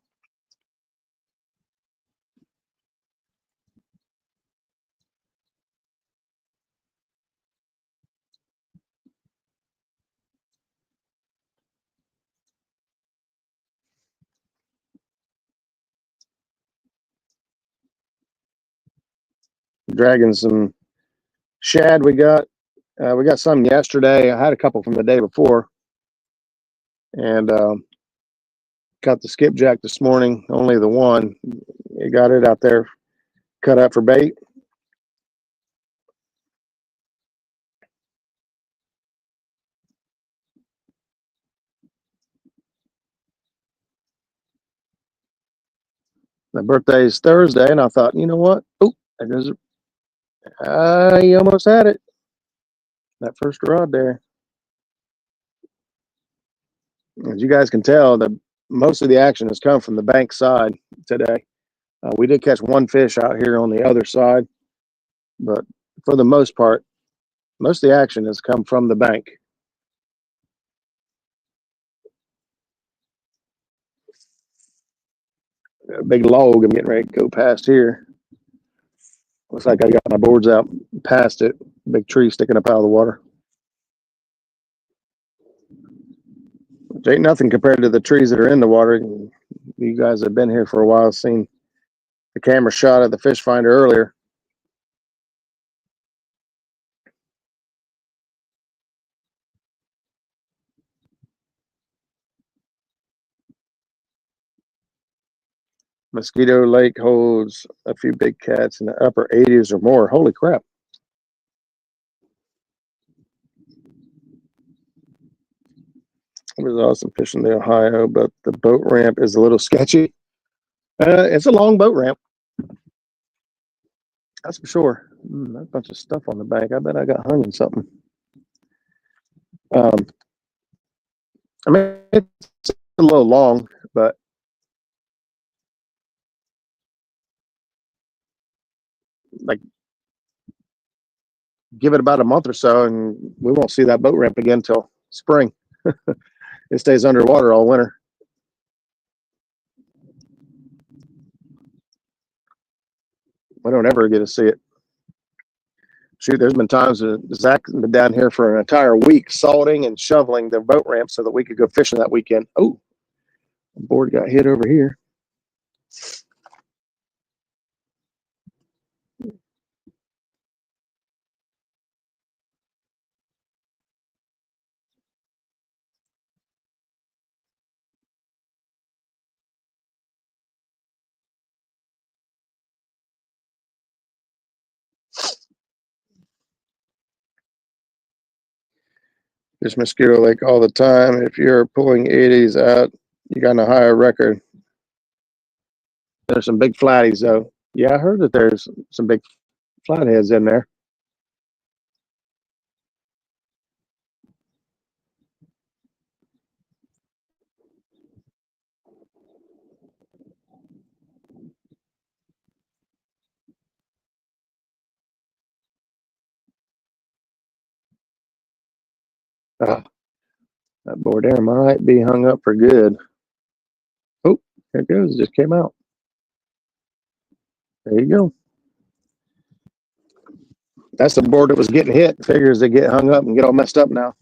Dragging some shad. We got some yesterday. I had a couple from the day before, and got the skipjack this morning. Only the one. You got it out there, cut up for bait. My birthday is Thursday, and I thought, you know what? Oh, I almost had it. That first rod there. As you guys can tell, most of the action has come from the bank side today. We did catch one fish out here on the other side, but for the most part, most of the action has come from the bank. A big log I'm getting ready to go past here. Looks like I got my boards out past it. Big tree sticking up out of the water. Which ain't nothing compared to the trees that are in the water. You guys have been here for a while, seen the camera shot of the fish finder earlier. Mosquito Lake holds a few big cats in the upper 80s or more. Holy crap. It was awesome fishing the Ohio, but the boat ramp is a little sketchy. It's a long boat ramp. That's for sure. A bunch of stuff on the bank. I bet I got hung in something. I mean, it's a little long, but like, give it about a month or so, and we won't see that boat ramp again until spring. It stays underwater all winter. We don't ever get to see it. Shoot, there's been times that Zach's been down here for an entire week salting and shoveling the boat ramp so that we could go fishing that weekend. Oh, the board got hit over here. Fish Mosquito Lake all the time. If you're pulling 80s out, you got a higher record. There's some big flatties, though. Yeah, I heard that there's some big flatheads in there. That board there might be hung up for good. Oh, there it goes. It just came out. There you go. That's the board that was getting hit. Figures they get hung up and get all messed up now.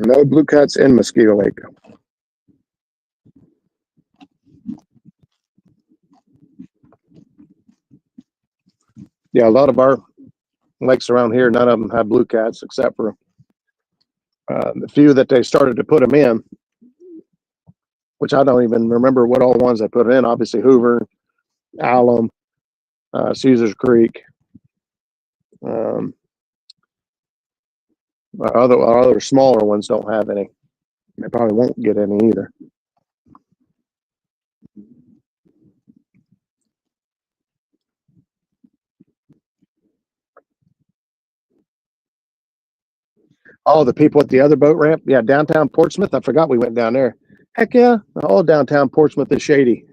No Bluecats in Mosquito Lake. Yeah, a lot of our lakes around here, none of them have Bluecats except for the few that they started to put them in, which I don't even remember what all ones they put in. Obviously, Hoover, Alum, Caesars Creek. Other smaller ones don't have any. They probably won't get any either. Oh, the people at the other boat ramp? Yeah, downtown Portsmouth. I forgot we went down there. Heck yeah. All downtown Portsmouth is shady.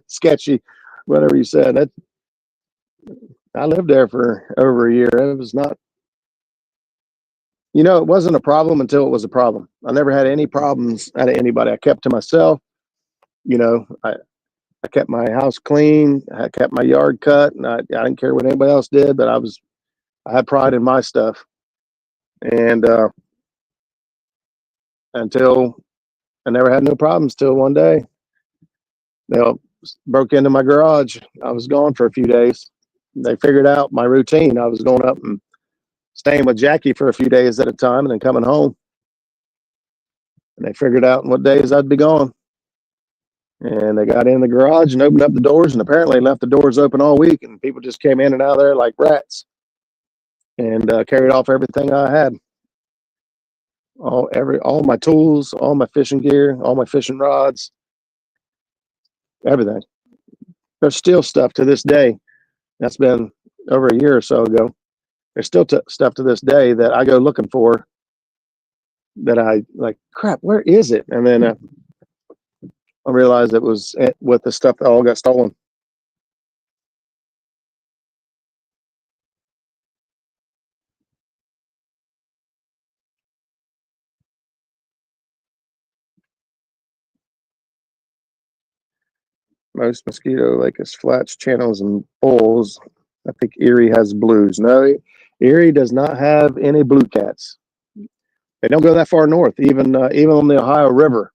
Sketchy, whatever you said. I lived there for over a year. It was not, it wasn't a problem until it was a problem. I never had any problems out of anybody. I kept to myself. I kept my house clean. I kept my yard cut, and I didn't care what anybody else did, but I had pride in my stuff. And until I never had no problems till one day they broke into my garage. I was gone for a few days. They figured out my routine. I was going up and staying with Jackie for a few days at a time and then coming home. And they figured out what days I'd be gone. And they got in the garage and opened up the doors, and apparently left the doors open all week, and people just came in and out of there like rats and carried off everything I had. All my tools, all my fishing gear, all my fishing rods, everything. There's still stuff to this day. That's been over a year or so ago. there's still stuff to this day that I go looking for that I like, crap, where is it? And then I realized it was with the stuff that all got stolen. Most mosquito lake is flats, channels, and bowls. I think Erie has blues. No, Erie does not have any blue cats. They don't go that far north, even on the Ohio River.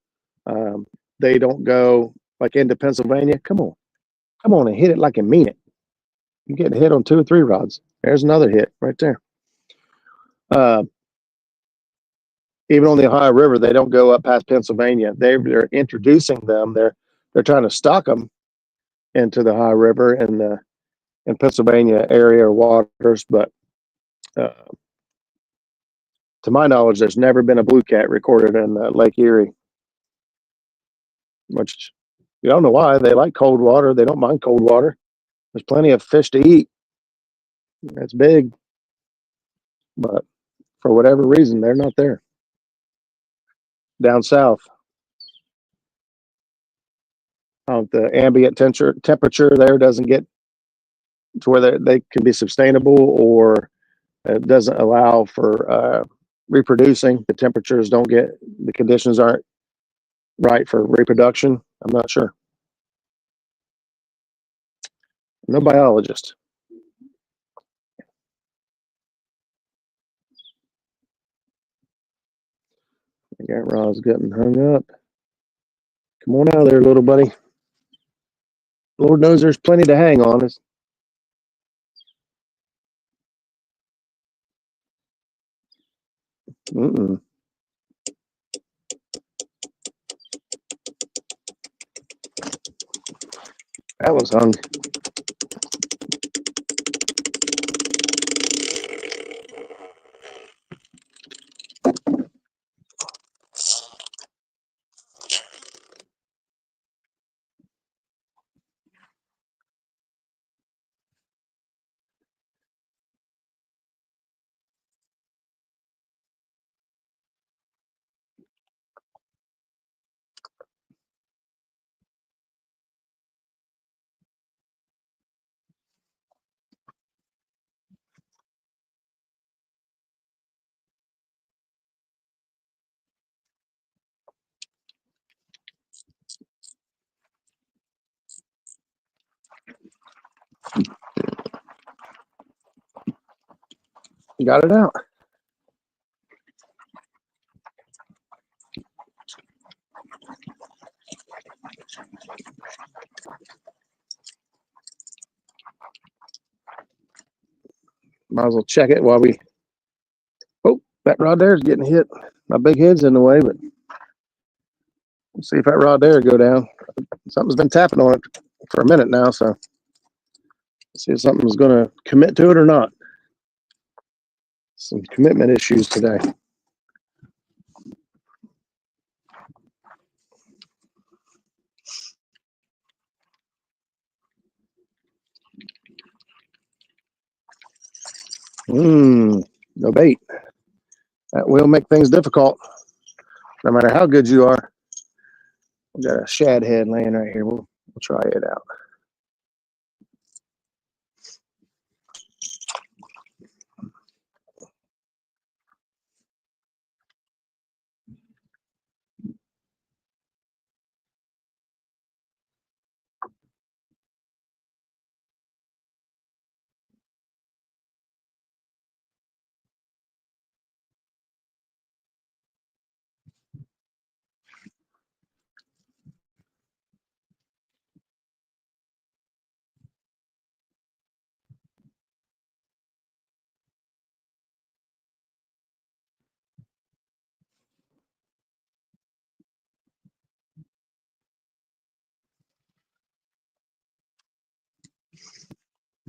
They don't go like into Pennsylvania. Come on and hit it like you mean it. You get hit on 2 or 3 rods. There's another hit right there. Even on the Ohio River, they don't go up past Pennsylvania. They're introducing them. They're trying to stock them into the Ohio River and the in Pennsylvania area or waters, but to my knowledge, there's never been a blue cat recorded in Lake Erie. Which you don't know why. They like cold water. They don't mind cold water. There's plenty of fish to eat. It's big, but for whatever reason, they're not there. Down south, the ambient temperature there doesn't get to where they can be sustainable, or it doesn't allow for reproducing. The temperatures don't get, the conditions aren't right for reproduction. I'm not sure. No biologist. I got Roz getting hung up. Come on out of there, little buddy. Lord knows there's plenty to hang on. That was hung. Got it out. Might as well check it while we. Oh, that rod there is getting hit. My big head's in the way, but let's see if that rod there will go down. Something's been tapping on it for a minute now, so let's see if something's going to commit to it or not. Some commitment issues today. No bait. That will make things difficult, no matter how good you are. We got a shad head laying right here. We'll try it out.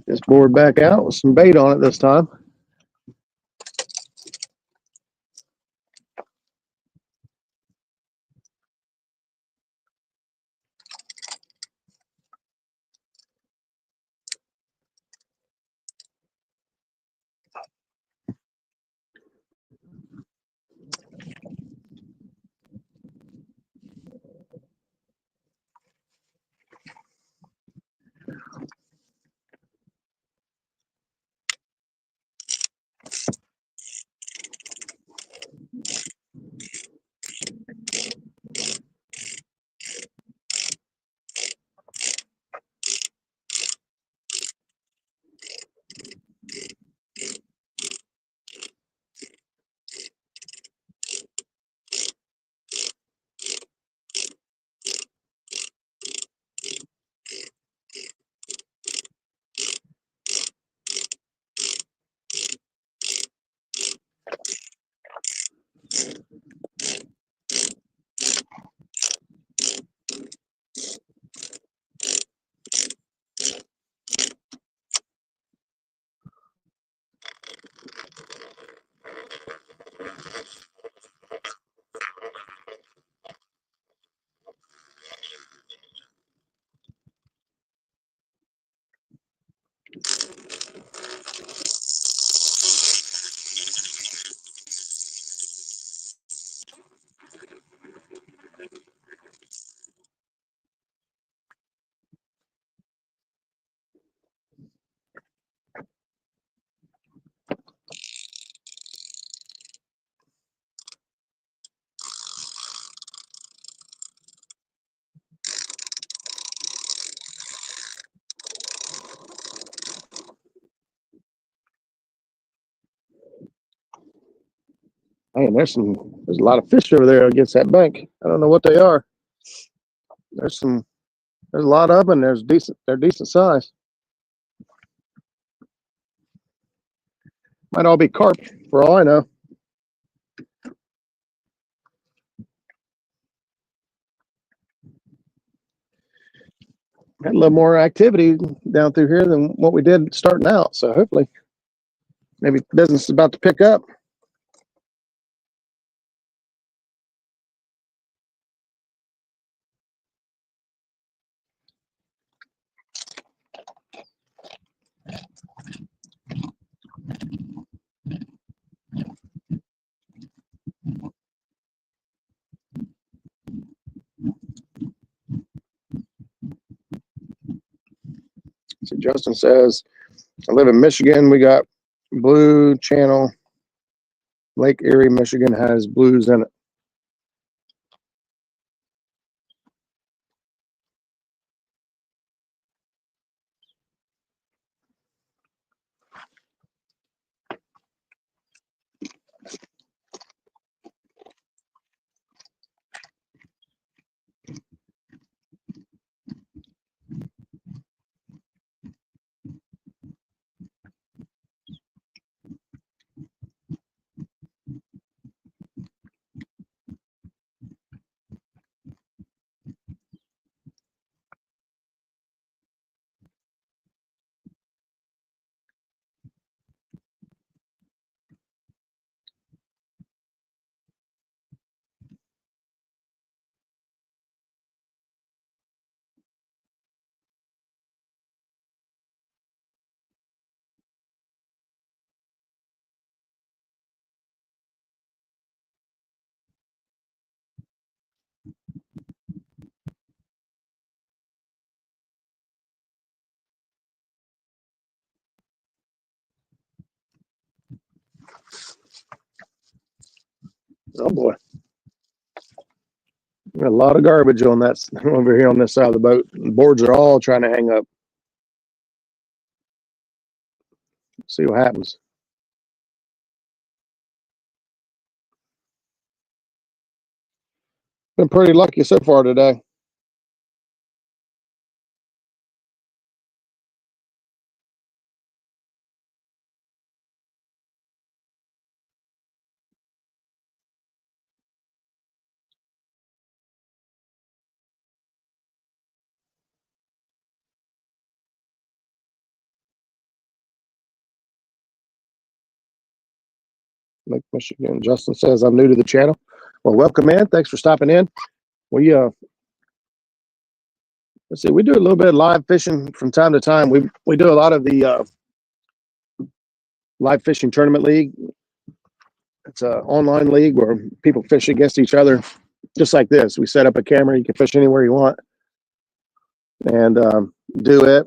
This board back out with some bait on it this time. Man, there's a lot of fish over there against that bank. I don't know what they are. There's a lot of them. They're decent size. Might all be carp for all I know. Had a little more activity down through here than what we did starting out. So hopefully, maybe business is about to pick up. So Justin says, I live in Michigan. We got blue channel. Lake Erie, Michigan has blues in it. Oh boy. Got a lot of garbage on that over here on this side of the boat. The boards are all trying to hang up. See what happens. Been pretty lucky so far today. Lake Michigan. Justin says, I'm new to the channel. Well, welcome in. Thanks for stopping in. We let's see, we do a little bit of live fishing from time to time. We do a lot of the live fishing tournament league. It's an online league where people fish against each other, just like this. We set up a camera. You can fish anywhere you want and do it.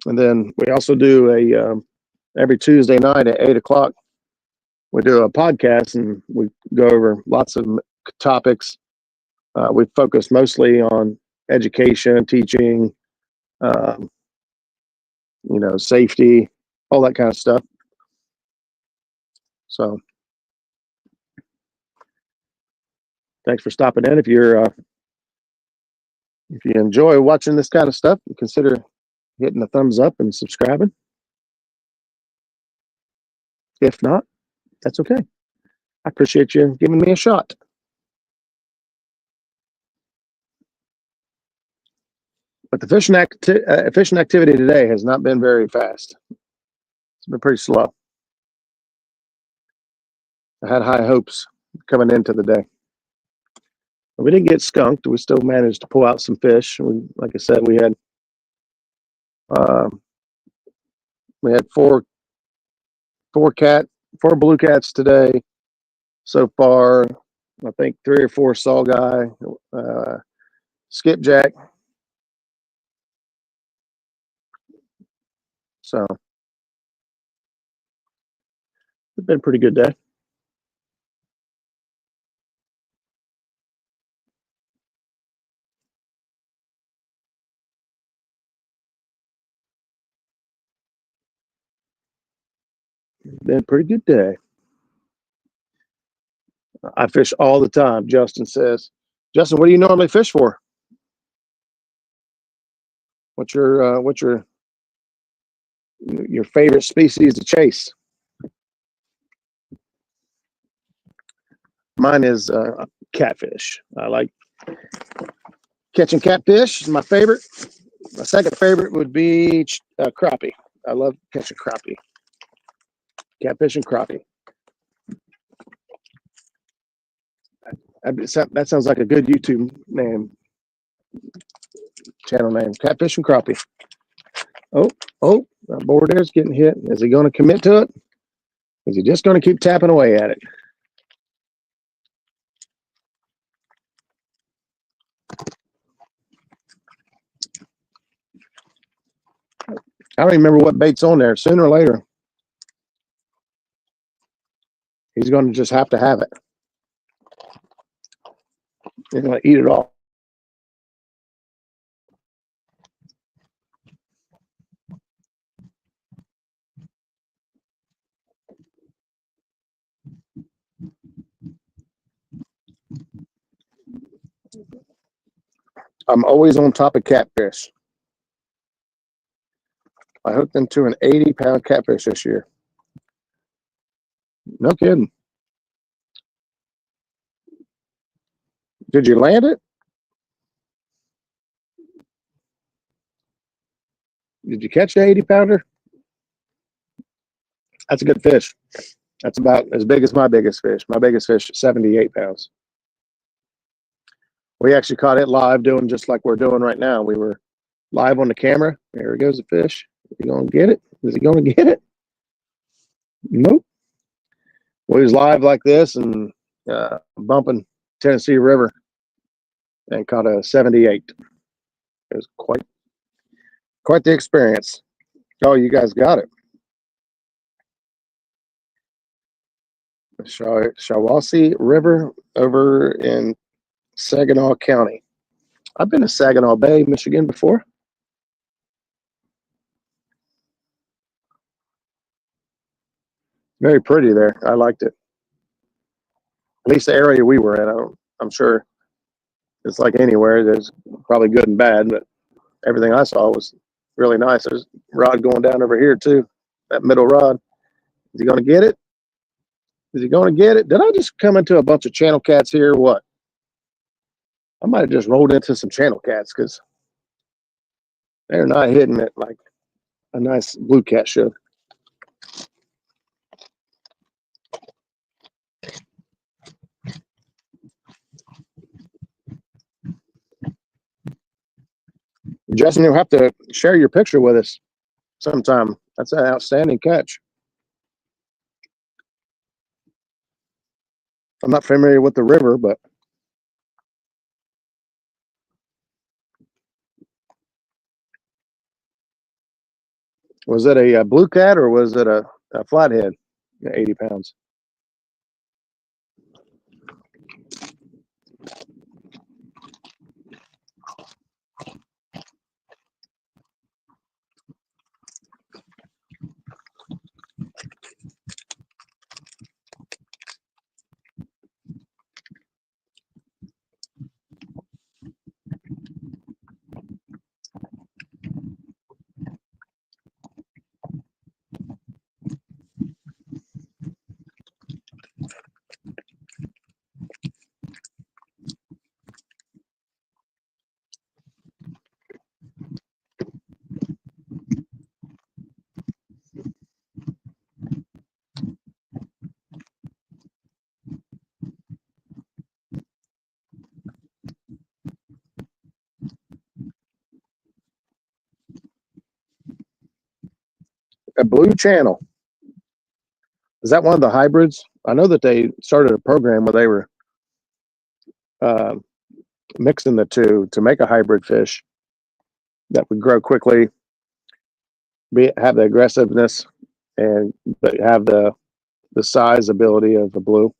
And then we also do a every Tuesday night at 8 o'clock. we do a podcast and we go over lots of topics. We focus mostly on education, teaching, um, safety, all that kind of stuff. So thanks for stopping in. If you enjoy watching this kind of stuff, consider hitting the thumbs up and subscribing. If not, that's okay. I appreciate you giving me a shot. But the fishing activity today has not been very fast. It's been pretty slow. I had high hopes coming into the day. But we didn't get skunked. We still managed to pull out some fish. Like I said, we had four Bluecats today so far. I think 3 or 4 saw guy, skipjack. So it's been a pretty good day. Been a pretty good day. I fish all the time. Justin says, Justin, what do you normally fish for? What's your favorite species to chase? Mine is catfish. I like catching catfish. Is my favorite. My second favorite would be crappie. I love catching crappie. Catfish and crappie. That sounds like a good YouTube channel name. Catfish and crappie. Oh, that board there is getting hit. Is he going to commit to it? Is he just going to keep tapping away at it? I don't even remember what bait's on there. Sooner or later, he's going to just have to have it. He's going to eat it all. I'm always on top of catfish. I hooked into an 80-pound catfish this year. No kidding. Did you land it? Did you catch the 80-pounder? That's a good fish. That's about as big as my biggest fish. My biggest fish is 78 pounds. We actually caught it live doing just like we're doing right now. We were live on the camera. There goes the fish. Is he going to get it? Is he going to get it? Nope. We was live like this and bumping Tennessee River and caught a 78. It was quite the experience. Oh, you guys got it. Shawasee River over in Saginaw County. I've been to Saginaw Bay, Michigan before. Very pretty there. I liked it. At least the area we were in. I'm sure it's like anywhere. There's probably good and bad, but everything I saw was really nice. There's a rod going down over here too. That middle rod. Is he going to get it? Is he going to get it? Did I just come into a bunch of channel cats here or what? I might have just rolled into some channel cats because they're not hitting it like a nice blue cat should. Justin, you'll have to share your picture with us sometime. That's an outstanding catch. I'm not familiar with the river, but was it a blue cat or was it a flathead? 80 pounds. a blue channel. Is that one of the hybrids? I know that they started a program where they were mixing the two to make a hybrid fish that would grow quickly, have the aggressiveness, and but have the size ability of the blue.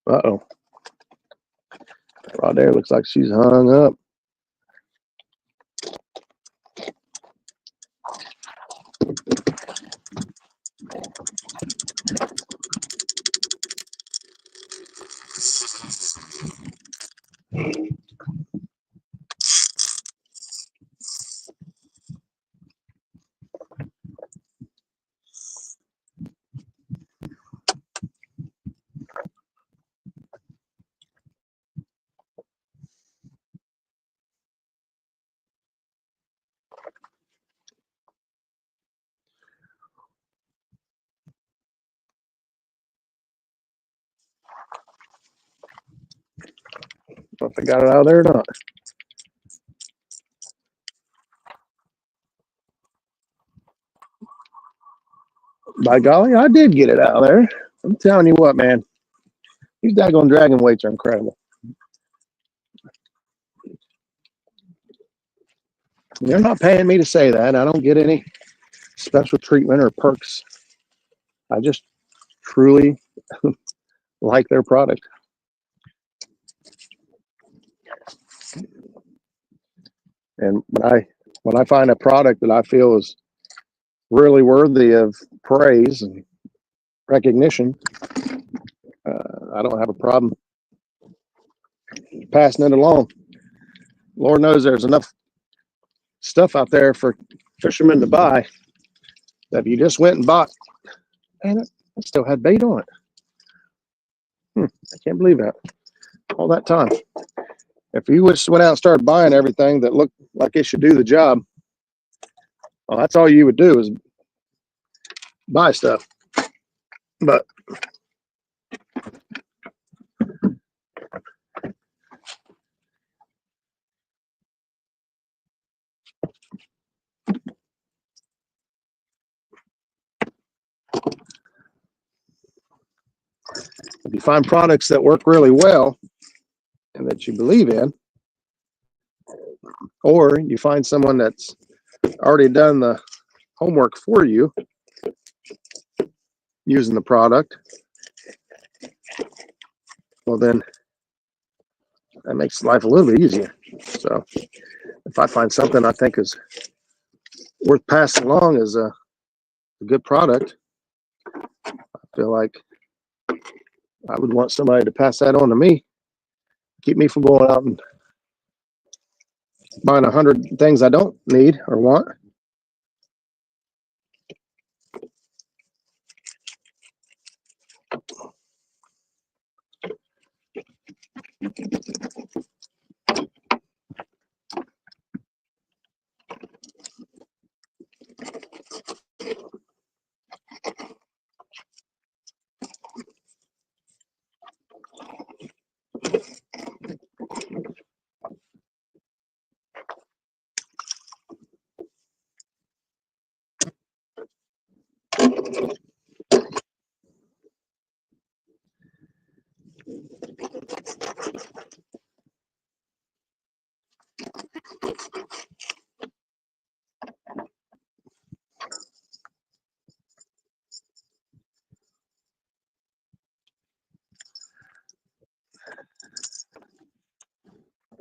Uh-oh. Right there, looks like she's hung up. I don't know if I got it out of there or not. By golly, I did get it out of there. I'm telling you what, man. These daggone dragon weights are incredible. They're not paying me to say that. I don't get any special treatment or perks. I just truly like their product. And when I find a product that I feel is really worthy of praise and recognition, I don't have a problem passing it along. Lord knows there's enough stuff out there for fishermen to buy that if you just went and bought, man, it still had bait on it. I can't believe that. All that time. If you just went out and started buying everything that looked like it should do the job, well, that's all you would do is buy stuff. But if you find products that work really well and that you believe in, or you find someone that's already done the homework for you using the product, well, then that makes life a little bit easier. So if I find something I think is worth passing along as a good product, I feel like I would want somebody to pass that on to me, keep me from going out and buying 100 things I don't need or want.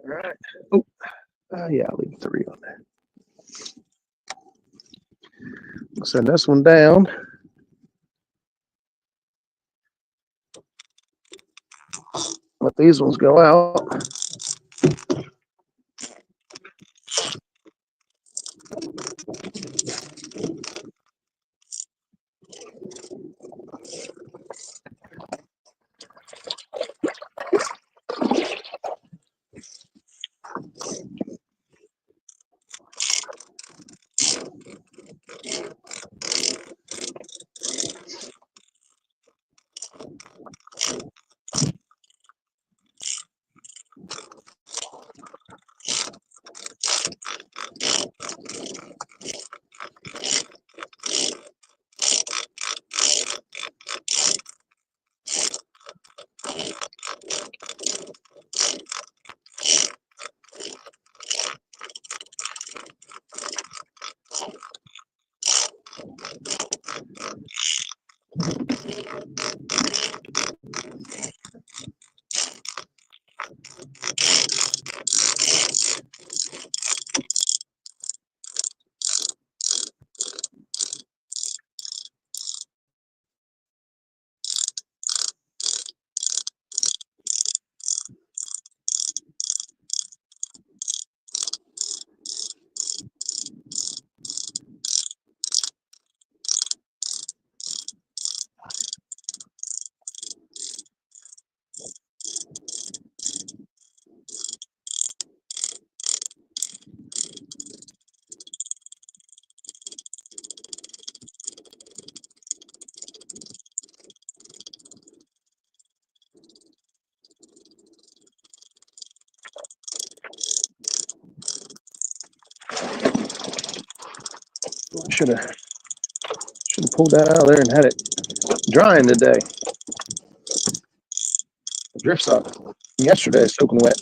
All right. Oh, yeah, I'll leave 3 on there. Send this one down. Let these ones go out. Should have pulled that out of there and had it drying today. The drift sock yesterday is soaking wet.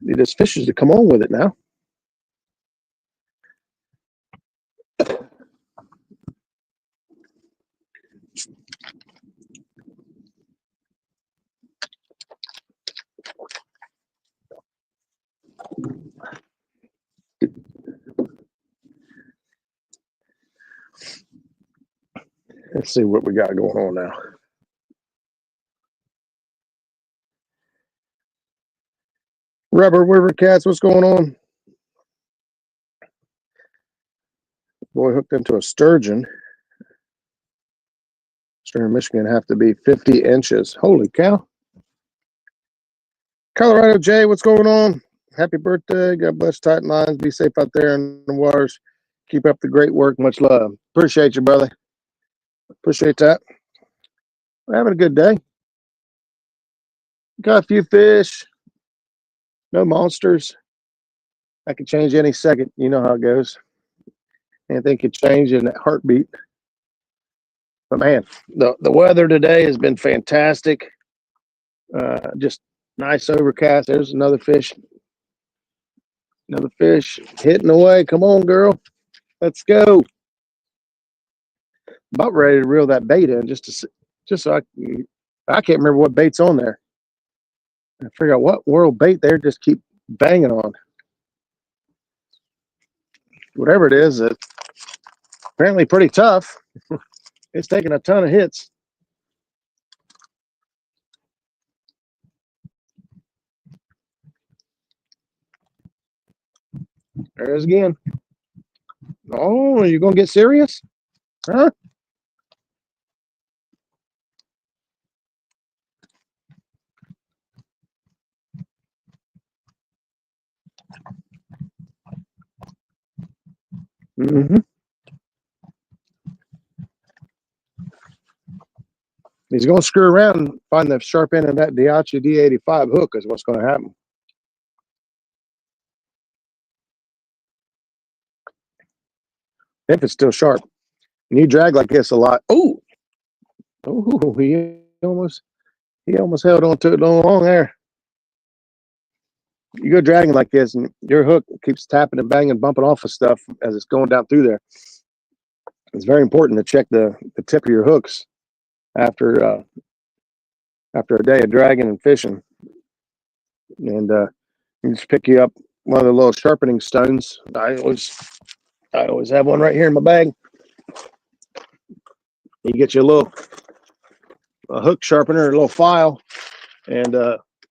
Need those fishes to come on with it now. Let's see what we got going on now. Rubber River Cats, what's going on? Boy hooked into a sturgeon. Sturgeon, Michigan have to be 50 inches. Holy cow. Colorado Jay, what's going on? Happy birthday. God bless tight lines. Be safe out there in the waters. Keep up the great work. Much love. Appreciate you, brother. Appreciate that. We're having a good day. Got a few fish. No monsters. I could change any second. You know how it goes. Anything could change in that heartbeat. But man, the weather today has been fantastic. Just nice overcast. There's another fish. Another fish hitting away. Come on, girl. Let's go. About ready to reel that bait in just so I can't remember what bait's on there. I figure out what world bait there. Just keep banging on. Whatever it is, it's apparently pretty tough. It's taking a ton of hits. There it is again. Oh, you gonna get serious? Huh? Mm-hmm. He's going to screw around and find the sharp end of that Diachi D85 hook is what's going to happen. If it's still sharp. And you drag like this a lot. Oh, he almost held on to it a little long there. You go dragging like this and your hook keeps tapping and banging, bumping off of stuff as it's going down through there. It's very important to check the tip of your hooks after a day of dragging and fishing. And you just pick you up one of the little sharpening stones. I always have one right here in my bag. You get you a hook sharpener, a little file, and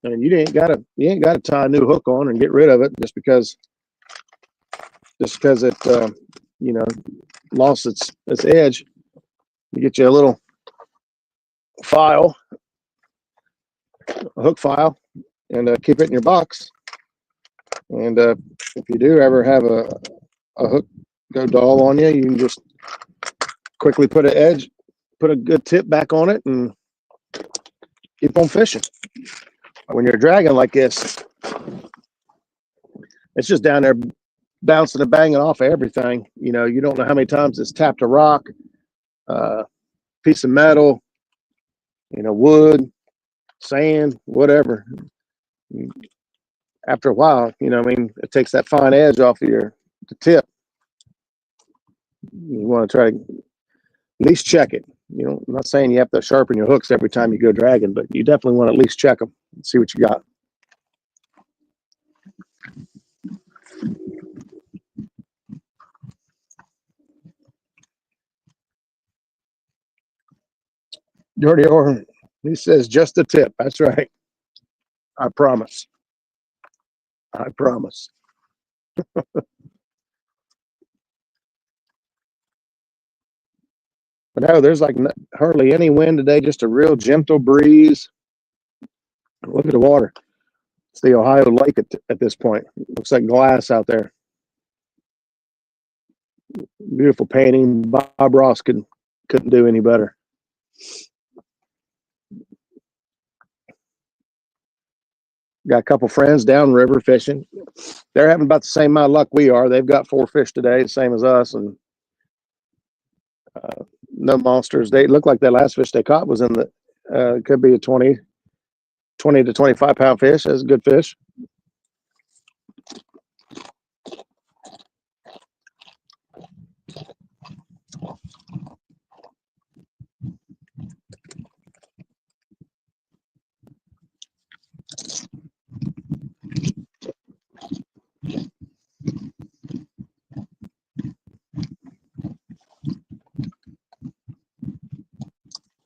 you ain't got to tie a new hook on and get rid of it just because it lost its edge. You get you a little file, a hook file, and keep it in your box. And if you do ever have a hook go dull on you, you can just quickly put a good tip back on it and keep on fishing. When you're dragging like this, it's just down there bouncing and banging off of everything. You don't know how many times it's tapped a rock, piece of metal, wood, sand, whatever. after a while, you know, I mean, it takes that fine edge off of the tip. You want to try to at least check it. You know, I'm not saying you have to sharpen your hooks every time you go dragging, but you definitely want to at least check them and see what you got. Dirty Orr, he says just the tip. That's right. I promise. I promise. But no, there's like hardly any wind today, just a real gentle breeze. Look at the water. It's the Ohio Lake at this point. Looks like glass out there. Beautiful painting. Bob Ross couldn't do any better. Got a couple friends downriver fishing. They're having about the same amount of luck we are. They've got 4 fish today, the same as us, and no monsters. They look like that last fish they caught was in the could be a 20 to 25 pound fish. That's a good fish.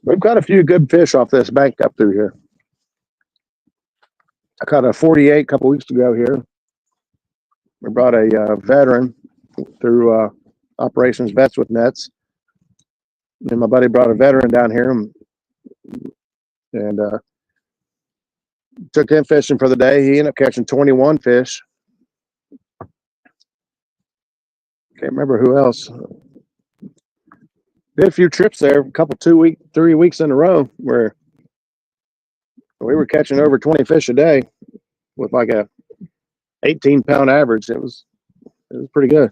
We've got a few good fish off this bank up through here. I caught a 48 a couple weeks ago here. We brought a veteran through Operations Vets with Nets. And my buddy brought a veteran down here and took him fishing for the day. He ended up catching 21 fish. Can't remember who else. Did a few trips there, a couple 3 weeks in a row where we were catching over 20 fish a day with like a 18-pound average. It was pretty good.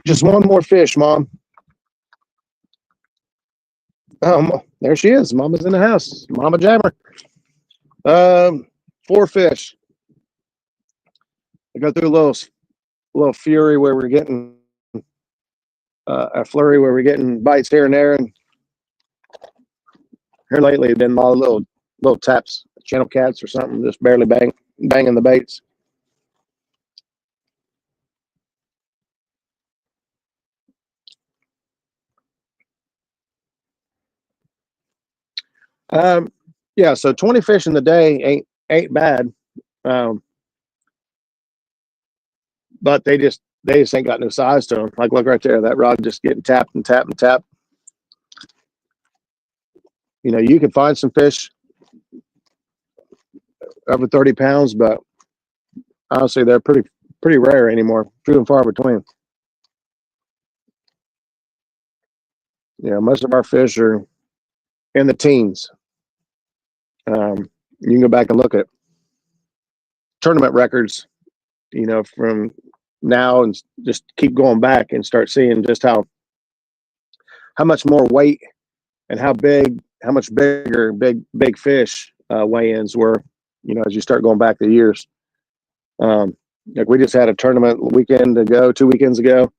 Just one more fish, Mom. There she is. Mama's in the house. Mama Jammer. 4 fish. I go through a little fury where we're getting a flurry where we're getting bites here and there, and here lately been a lot of little taps, channel cats or something, just barely banging the baits. Yeah, so 20 fish in the day ain't bad. But they just ain't got no size to them. Like, look right there, that rod just getting tapped and tapped and tapped. You know, you can find some fish over 30 pounds, but honestly, they're pretty rare anymore. Few and far between. You know, most of our fish are in the teens. You can go back and look at tournament records, you know, from now and just keep going back and start seeing just how much more weight and how much bigger big fish weigh-ins were, you know, as you start going back the years. Like we just had a tournament 2 weekends ago.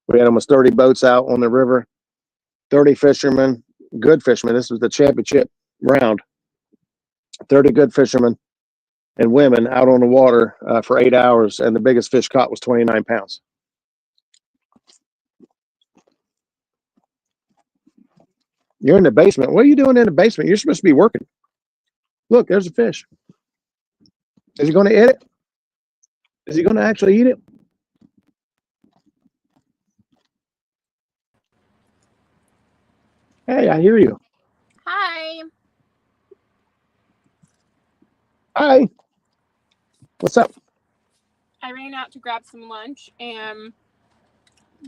We had almost 30 boats out on the river, 30 fishermen, good fishermen. This was the championship round. 30 good fishermen and women out on the water for 8 hours, and the biggest fish caught was 29 pounds. You're in the basement. What are you doing in the basement? You're supposed to be working. Look, there's a fish. Is he going to eat it? Is he going to actually eat it? Hey, I hear you. Hi. Hi. What's up? I ran out to grab some lunch and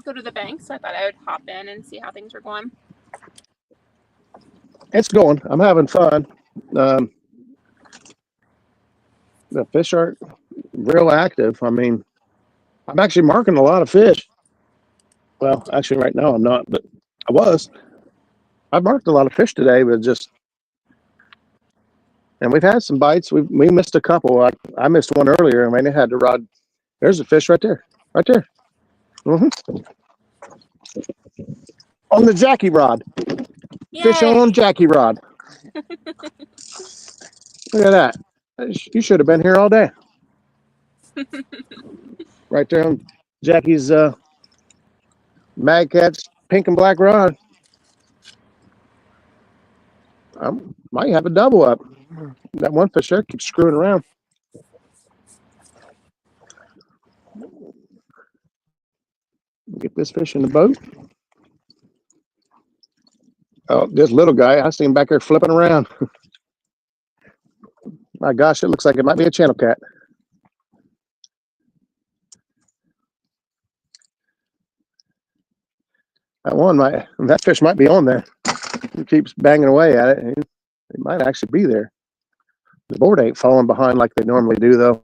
go to the bank, so I thought I would hop in and see how things were going. It's going. I'm having fun. The fish aren't real active. I mean, I'm actually marking a lot of fish. Well, actually, right now I'm not, but I was. I've marked a lot of fish today, but just, and we've had some bites. We missed a couple. I missed one earlier. I mean, it had to rod. There's a fish right there. Right there. On the Jackie rod. Fish Yay. on Jackie rod. Look at that. You should have been here all day. Right there on Jackie's Mad Cat's pink and black rod. I might have a double up. That one fish there keeps screwing around. Get this fish in the boat. Oh, this little guy, I see him back there flipping around. My gosh, it looks like it might be a channel cat. That fish might be on there. He keeps banging away at it. It might actually be there. The board ain't falling behind like they normally do, though.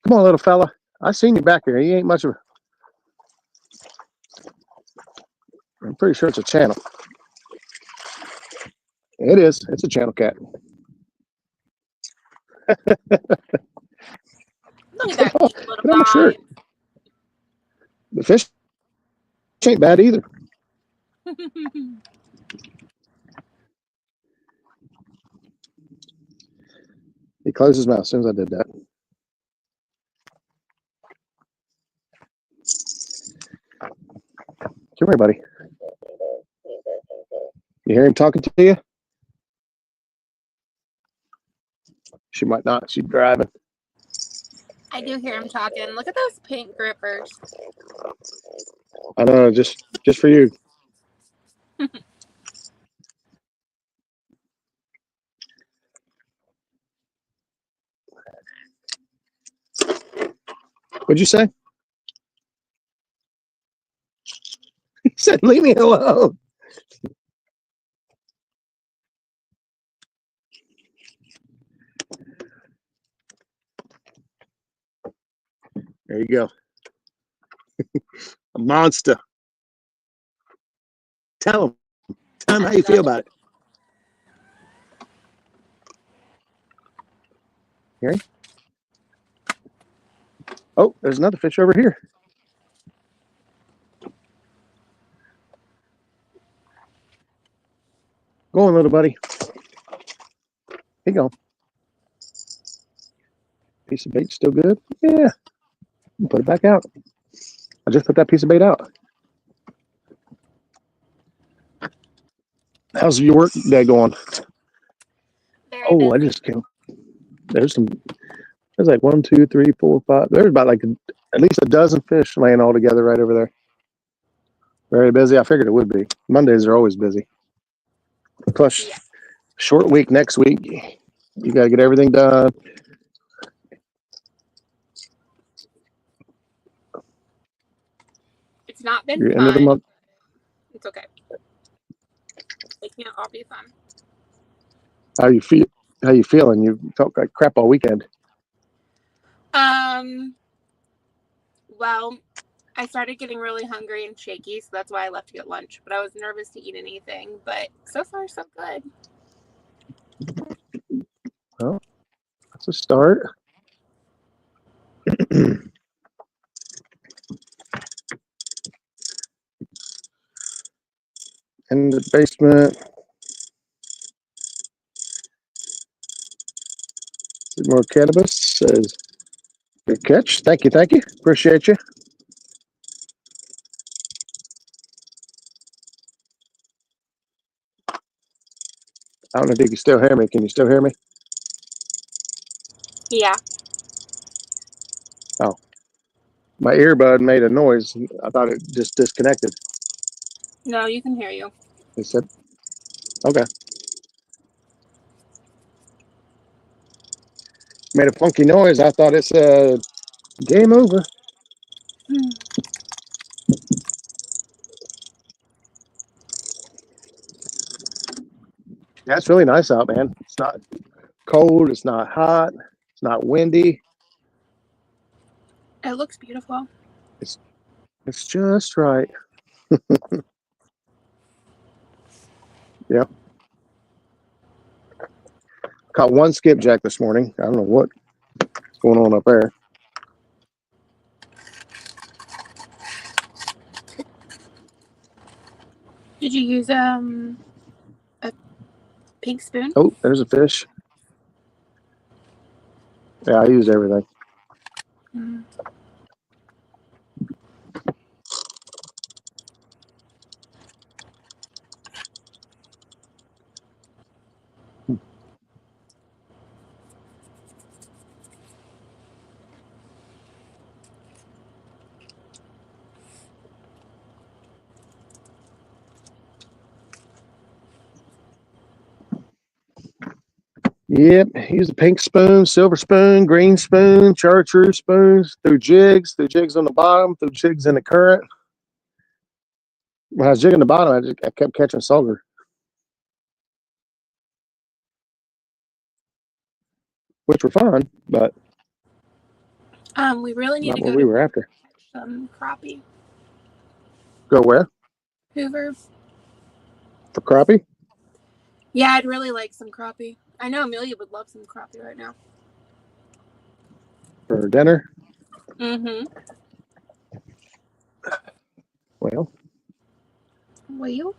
Come on, little fella. I seen you back there. He ain't much of a... I'm pretty sure it's a channel. It is. It's a channel cat. Look at that cute little Get on my guy. shirt. The fish ain't bad either. He closed his mouth as soon as I did that. Come here, buddy. You hear him talking to you? She might not. She's driving. I do hear him talking. Look at those pink grippers. I know, just for you. What'd you say? He said, leave me alone. There you go. A monster. Tell him. Tell him how you feel about it. Here. Oh, there's another fish over here. Go on, little buddy. Here you go. Piece of bait still good? Yeah. Put it back out. I just put that piece of bait out. How's your work day going? Very Oh, I busy. just came. There's like 1, 2, 3, 4, 5. There's about like at least a dozen fish laying all together right over there. Very busy. I figured it would be. Mondays are always busy. Plus, short week next week. You got to get everything done. It's not been Your fun. end of the month. It's okay. It can't all be fun. How you feel? How you feeling? You felt like crap all weekend. Well, I started getting really hungry and shaky, so that's why I left to get lunch. But I was nervous to eat anything. But so far, so good. Well, that's a start. In the basement. More cannabis says, good catch. Thank you. Thank you. Appreciate you. I don't know if you can still hear me. Can you still hear me? Yeah. Oh, my earbud made a noise. I thought it just disconnected. No, you can hear you. They said, okay. Made a funky noise. I thought it said game over. Yeah, it's really nice out, man. It's not cold. It's not hot. It's not windy. It looks beautiful. It's just right. Yeah. Caught one skipjack this morning. I don't know what's going on up there. Did you use a pink spoon? Oh, there's a fish. Yeah, I use everything. Mm. Yep, use a pink spoon, silver spoon, green spoon, chartreuse spoons, through jigs on the bottom, through jigs in the current. When I was jigging the bottom, I kept catching sauger, which were fun, but We really need not to what go we to were after. some crappie. Go where? Hoover. For crappie? Yeah, I'd really like some crappie. I know Amelia would love some crappie right now. For dinner? Mm-hmm. Well, Will you?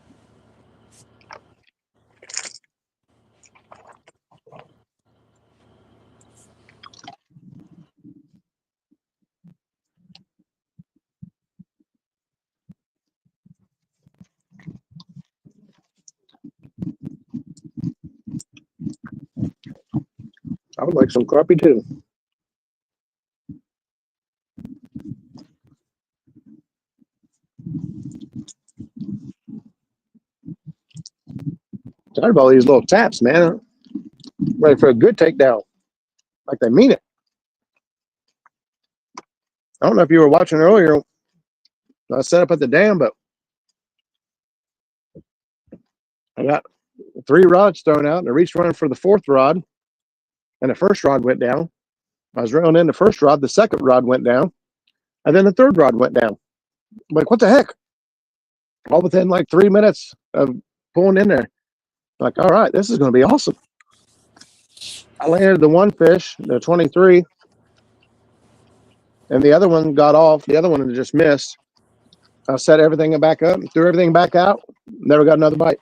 I would like some crappie too. Tired of all these little taps, man. Ready for a good takedown. Like they mean it. I don't know if you were watching earlier. I set up at the dam, but I got 3 rods thrown out and I reached running for the 4th rod, and the first rod went down. I was reeling in the first rod, the second rod went down, and then the 3rd rod went down. I'm like, what the heck? All within like 3 minutes of pulling in there. Like, all right, this is going to be awesome. I landed the one fish, the 23, and the other one got off. The other one just missed. I set everything back up, threw everything back out, never got another bite.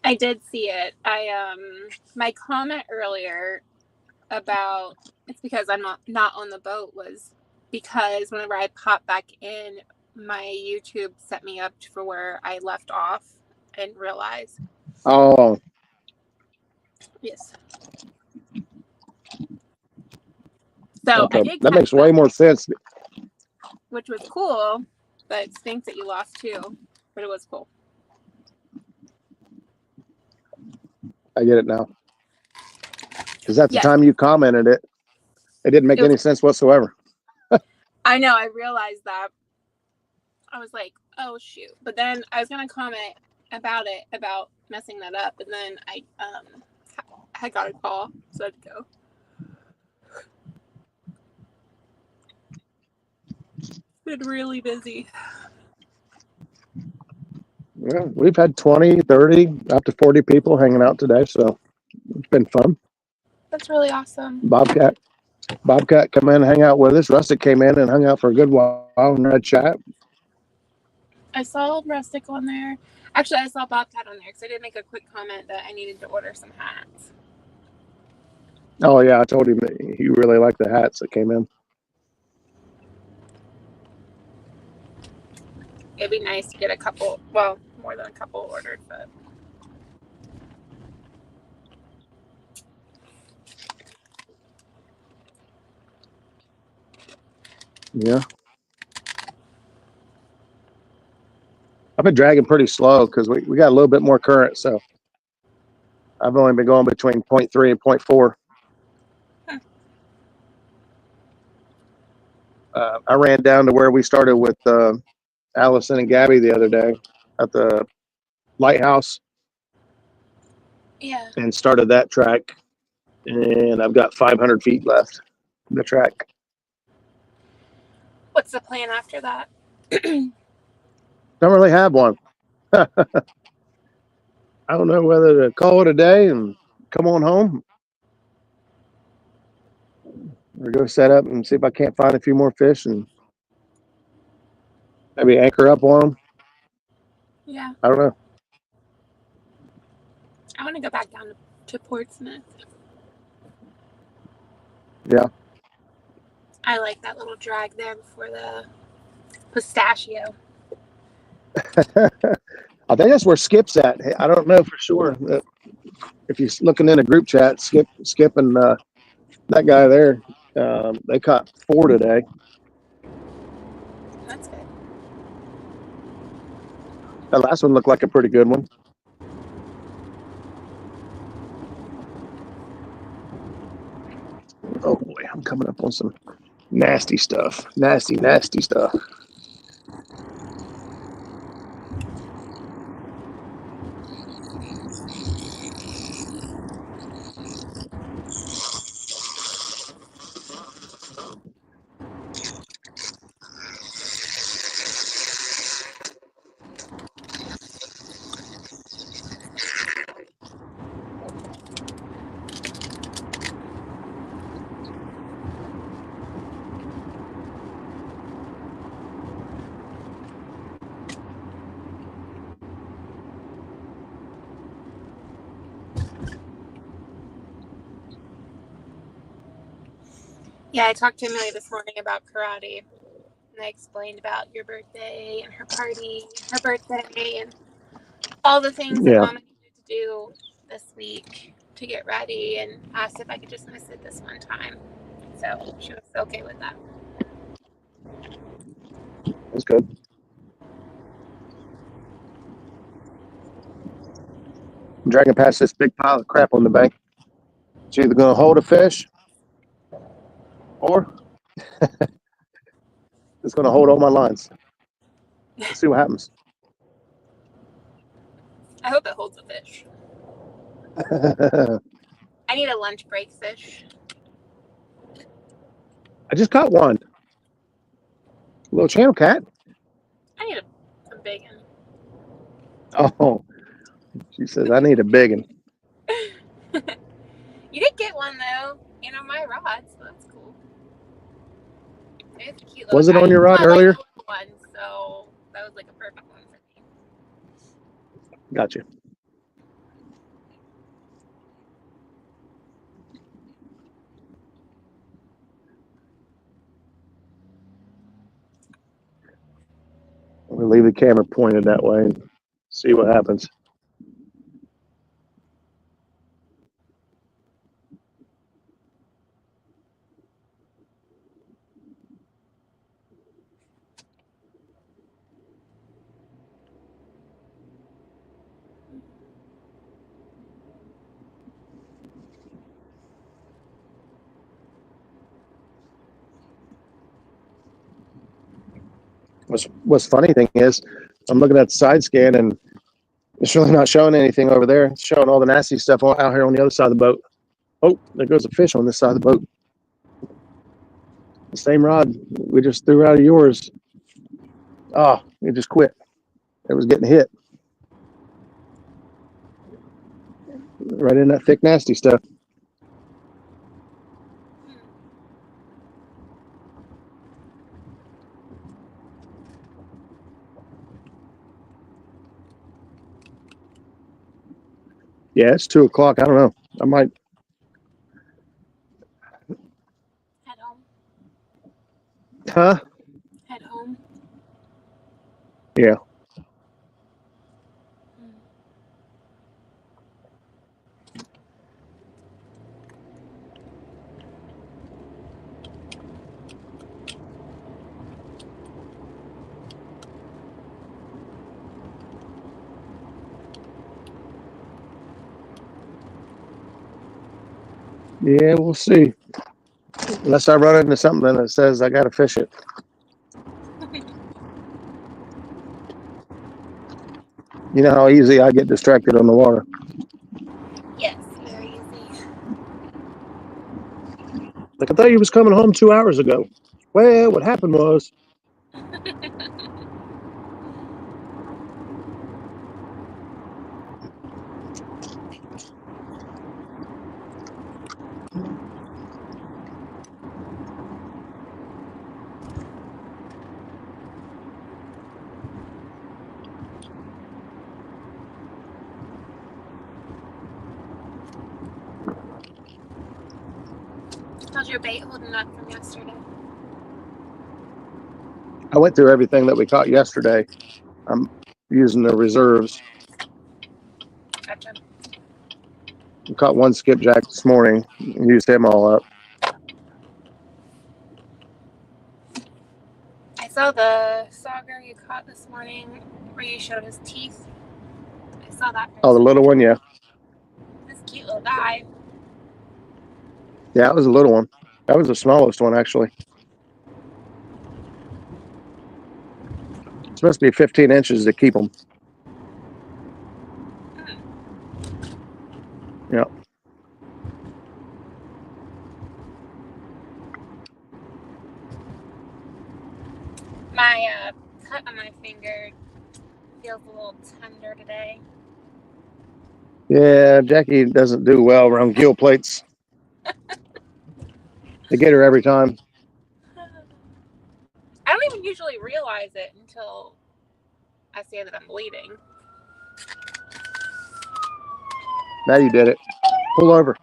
I did see it. My comment earlier about it's because I'm not on the boat was because whenever I popped back in, my YouTube set me up for where I left off and realized. Oh, Yes. So okay. I did That catch makes way more sense. which was cool, but it stinks that you lost too. But it was cool. I get it now. Because at the Yes. time you commented it, it didn't make any sense whatsoever. I know. I realized that. I was like, oh shoot. But then I was gonna comment about it, about messing that up, and then I got a call, so I had to go. Been really busy. Yeah, we've had 20, 30, up to 40 people hanging out today, so it's been fun. That's really awesome. Bobcat come in and hang out with us. Rustic came in and hung out for a good while and had a chat. I saw Rustic on there. Actually, I saw Bobcat on there because I did make a quick comment that I needed to order some hats. Oh yeah, I told him that he really liked the hats that came in. It'd be nice to get a couple, well, more than a couple ordered, but Yeah. I've been dragging pretty slow because we got a little bit more current, so I've only been going between 0.3 and 0.4. I ran down to where we started with Allison and Gabby the other day at the lighthouse. Yeah. And started that track, and I've got 500 feet left in the track. What's the plan after that? Don't really have one. I don't know whether to call it a day and come on home or go set up and see if I can't find a few more fish and maybe anchor up on them. Yeah. I don't know. I want to go back down to Portsmouth. Yeah. I like that little drag there before the pistachio. I think that's where Skip's at. I don't know for sure. If you're looking in a group chat, Skip and that guy there, they caught 4 today. That's good. That last one looked like a pretty good one. Oh boy, I'm coming up on some nasty stuff. Nasty stuff. Yeah, I talked to Amelia this morning about karate. And I explained about your birthday and her party, her birthday, and all the things that Yeah. Mama needed to do this week to get ready, and asked if I could just miss it this one time. So she was okay with that. That's good. I'm dragging past this big pile of crap on the bank. It's either going to hold a fish or it's going to hold all my lines. Let's see what happens. I hope it holds a fish. I need a lunch break fish. I just caught one. Little channel cat. I need a big one. Oh, she says, I need a big one. You did get one though, on my rod, so that's cool. It's a cute little Was it guy. on your rod I like earlier? the little one, so that was like a perfect one for me. Gotcha. We'll leave the camera pointed that way and see what happens. What's funny thing is, I'm looking at the side scan and it's really not showing anything over there. It's showing all the nasty stuff out here on the other side of the boat. Oh, there goes a fish on this side of the boat. The same rod we just threw out of yours. Oh, it just quit. It was getting hit. Right in that thick, nasty stuff. Yeah, it's 2 o'clock. I don't know. I might. Head home. Huh? Head home. Yeah. Yeah, we'll see. Unless I run into something that says I got to fish it. You know how easy I get distracted on the water. Yes, very easy. Like, I thought you was coming home 2 hours ago. Well, what happened was, How's your bait holding up from yesterday? I went through everything that we caught yesterday. I'm using the reserves. Gotcha. We caught one skipjack this morning. Used him all up. I saw the sauger you caught this morning where you showed his teeth. I saw that. Oh, the little one, yeah. This cute little guy. Yeah, that was a little one. That was the smallest one, actually. It's supposed to be 15 inches to keep them. Yeah. My cut on my finger feels a little tender today. Yeah, Jackie doesn't do well around gill plates. They get her every time. I don't even usually realize it until I say that I'm bleeding. Now you did it. Pull over.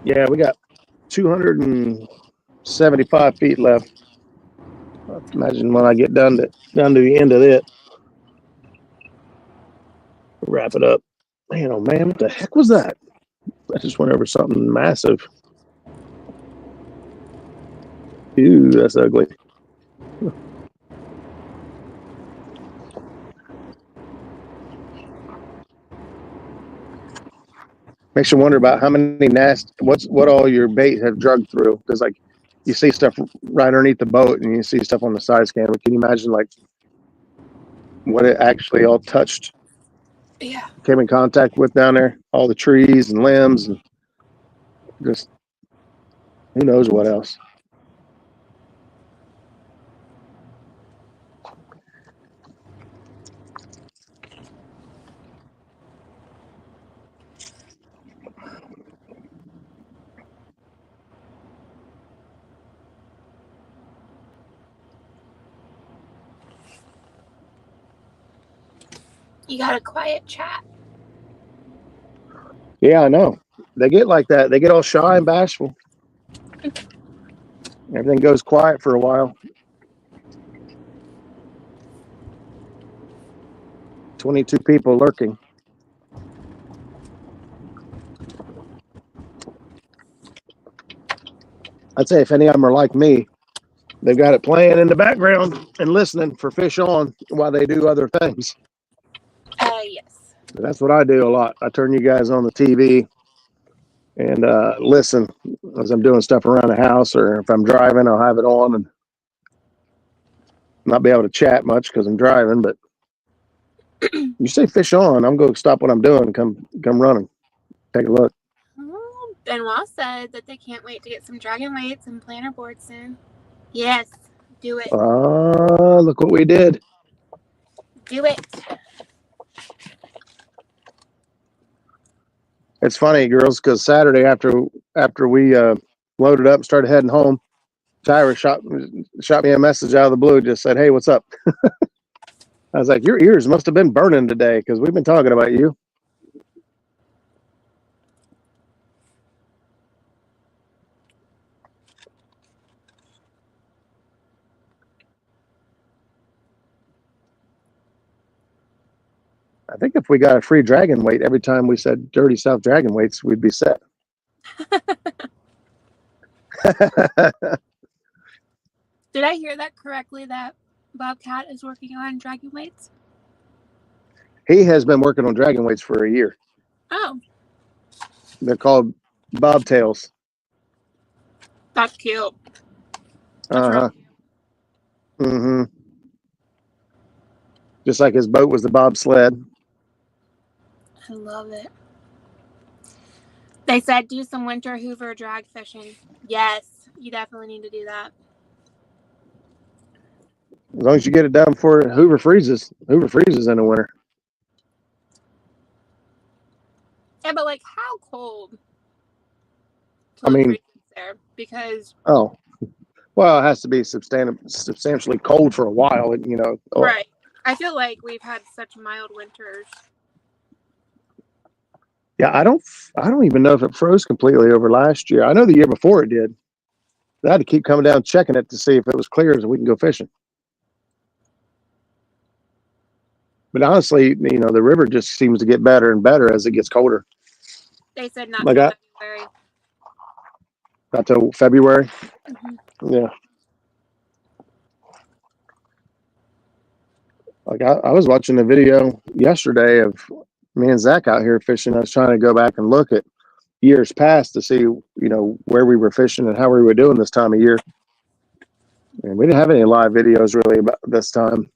Yeah, we got 275 feet left. Imagine when I get down to the end of it. Wrap it up. Man, oh man, what the heck was that? I just went over something massive. Ew, that's ugly. Makes you wonder about how many what all your bait have drugged through. Because like you see stuff right underneath the boat and you see stuff on the side scan. But can you imagine like what it actually all touched? Yeah. Came in contact with down there? All the trees and limbs and just who knows what else. You got a quiet chat. Yeah, I know. They get like that. They get all shy and bashful. Everything goes quiet for a while. 22 people lurking. I'd say if any of them are like me, they've got it playing in the background and listening for fish on while they do other things. Yes. That's what I do a lot. I turn you guys on the TV and listen as I'm doing stuff around the house, or if I'm driving, I'll have it on and not be able to chat much because I'm driving. But you say fish on, I'm going to stop what I'm doing and come running. Take a look. Oh, Benoit said that they can't wait to get some dragon weights and planter boards soon. Yes, do it. Look what we did. Do it. It's funny, girls, because Saturday after we loaded up and started heading home, Tyra shot me a message out of the blue, just said, "Hey, what's up?" I was like, "Your ears must have been burning today because we've been talking about you." I think if we got a free dragon weight every time we said Dirty South Dragon Weights, we'd be set. Did I hear that correctly? That Bobcat is working on dragon weights? He has been working on dragon weights for a year. Oh, They're called bobtails. that's cute. That's Uh-huh. real. Mm-hmm. Just like his boat was the bobsled. I love it. They said do some winter Hoover drag fishing. Yes, you definitely need to do that. As long as you get it done before Hoover freezes. Hoover freezes in the winter. Yeah, but like how cold? I mean, there because oh, well, it has to be substantially cold for a while, you know. right. I feel like we've had such mild winters. Yeah, I don't even know if it froze completely over last year. I know the year before it did. I had to keep coming down checking it to see if it was clear so we can go fishing. But honestly, you know, the river just seems to get better and better as it gets colder. They said not Like till February. Not till February. Mm-hmm. Yeah. Like I was watching a video yesterday of me and Zach out here fishing. I was trying to go back and look at years past to see, you know, where we were fishing and how we were doing this time of year. And we didn't have any live videos really about this time.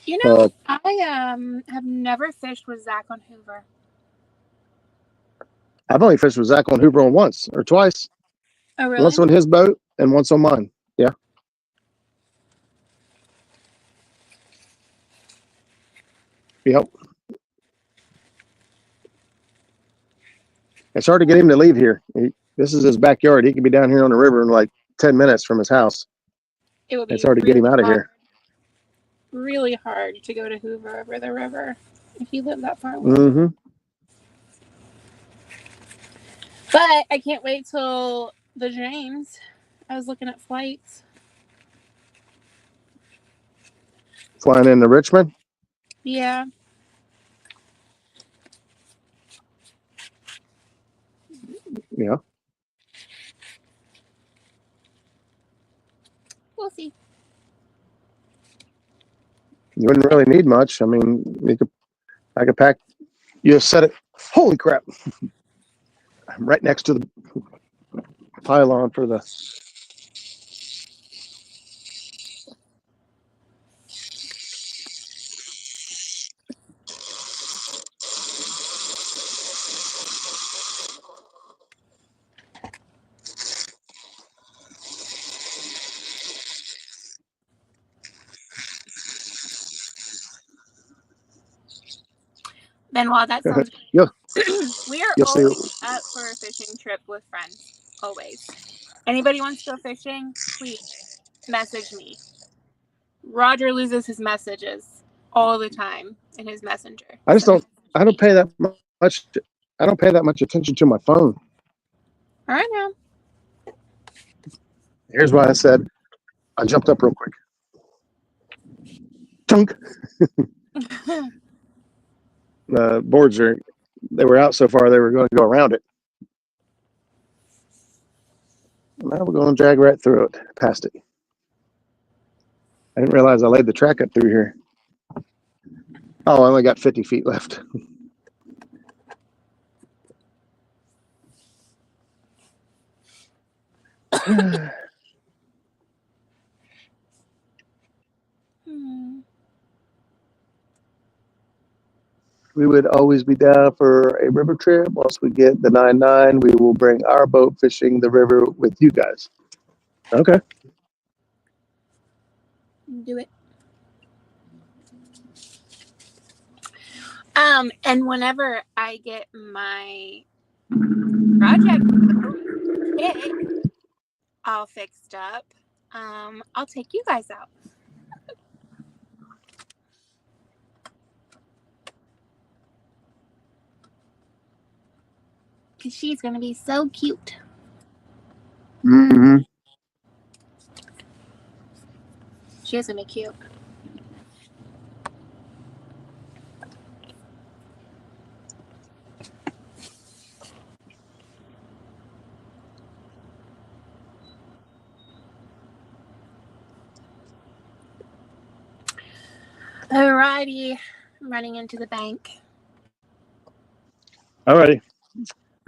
You know, I have never fished with Zach on Hoover. I've only fished with Zach on Hoover once or twice. Oh, really? Once on his boat and once on mine. Yeah. Yep. It's hard to get him to leave here. This is his backyard. He can be down here on the river in like 10 minutes from his house. It would be It's hard to get him out of here. Really hard to go to Hoover over the river if you live that far away. Mm-hmm. But I can't wait till the James. I was looking at flights. Flying into Richmond? Yeah. Yeah. We'll see. You wouldn't really need much. I mean, I could pack you a set of, holy crap. I'm right next to the pylon for the Benoit, that sounds Yeah. We are You'll see. always up for a fishing trip with friends. Always. Anybody wants to go fishing? Please message me. Roger loses his messages all the time in his messenger. I don't pay that much. I don't pay that much attention to my phone. All right now. Here's why I said I jumped up real quick. Chunk. The boards they were out so far they were going to go around it. Now we're going to drag right through it, past it. I didn't realize I laid the track up through here. Oh, I only got 50 feet left. We would always be down for a river trip. Once we get the 9-9, we will bring our boat fishing the river with you guys. Okay. Do it. And whenever I get my project all fixed up, I'll take you guys out. Because she's going to be so cute. Mm-hmm. She is going to be cute. Alrighty, I'm running into the bank. Alrighty.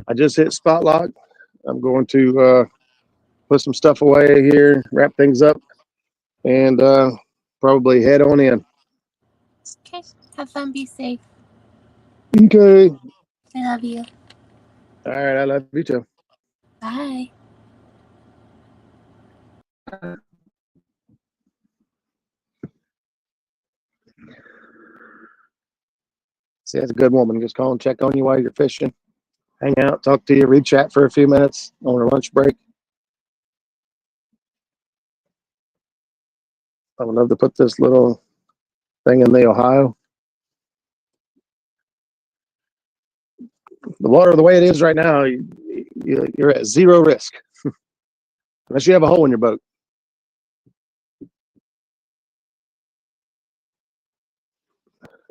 I just hit spot lock. I'm going to put some stuff away here, wrap things up, and probably head on in. Okay, have fun, be safe. Okay. I love you. All right, I love you too. Bye. See, that's a good woman. Just call and check on you while you're fishing. Hang out, talk to you, read chat for a few minutes on a lunch break. I would love to put this little thing in the Ohio. The water, the way it is right now, you're at zero risk. Unless you have a hole in your boat.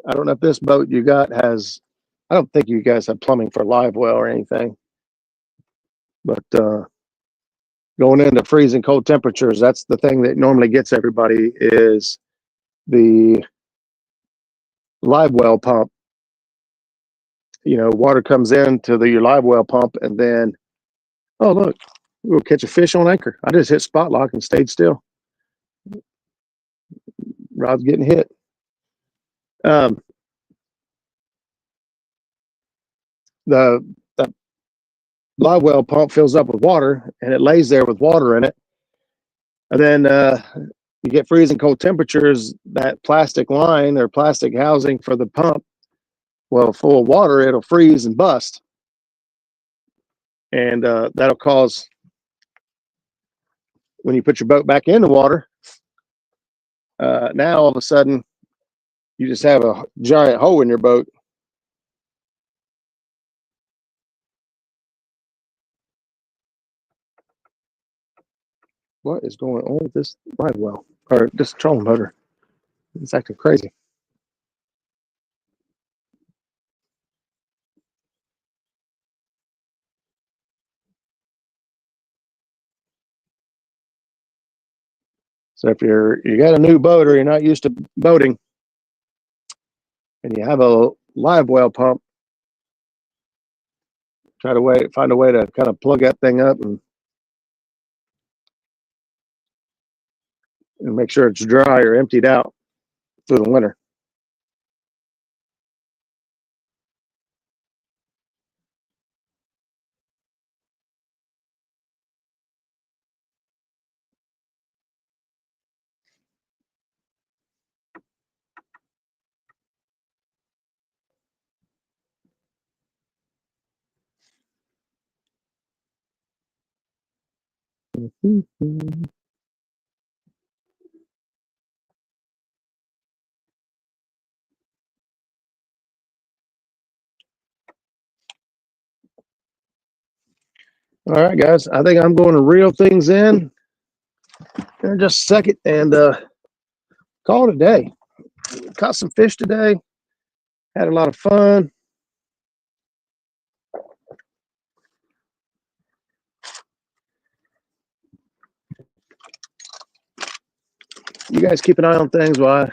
I don't know if this boat you got has, I don't think you guys have plumbing for live well or anything. But going into freezing cold temperatures, that's the thing that normally gets everybody is the live well pump. You know, water comes into your live well pump and then, oh, look, we'll catch a fish on anchor. I just hit spot lock and stayed still. Rod's getting hit. The live well pump fills up with water and it lays there with water in it. And then you get freezing cold temperatures, that plastic line or plastic housing for the pump, well, full of water, it'll freeze and bust. And that'll cause, when you put your boat back in the water, now all of a sudden you just have a giant hole in your boat. What is going on with this live well or this trolling motor? It's acting crazy. So if you got a new boat or you're not used to boating and you have a live well pump, find a way to kind of plug that thing up and make sure it's dry or emptied out through the winter. All right, guys, I think I'm going to reel things in just a second and call it a day. Caught some fish today. Had a lot of fun. You guys keep an eye on things while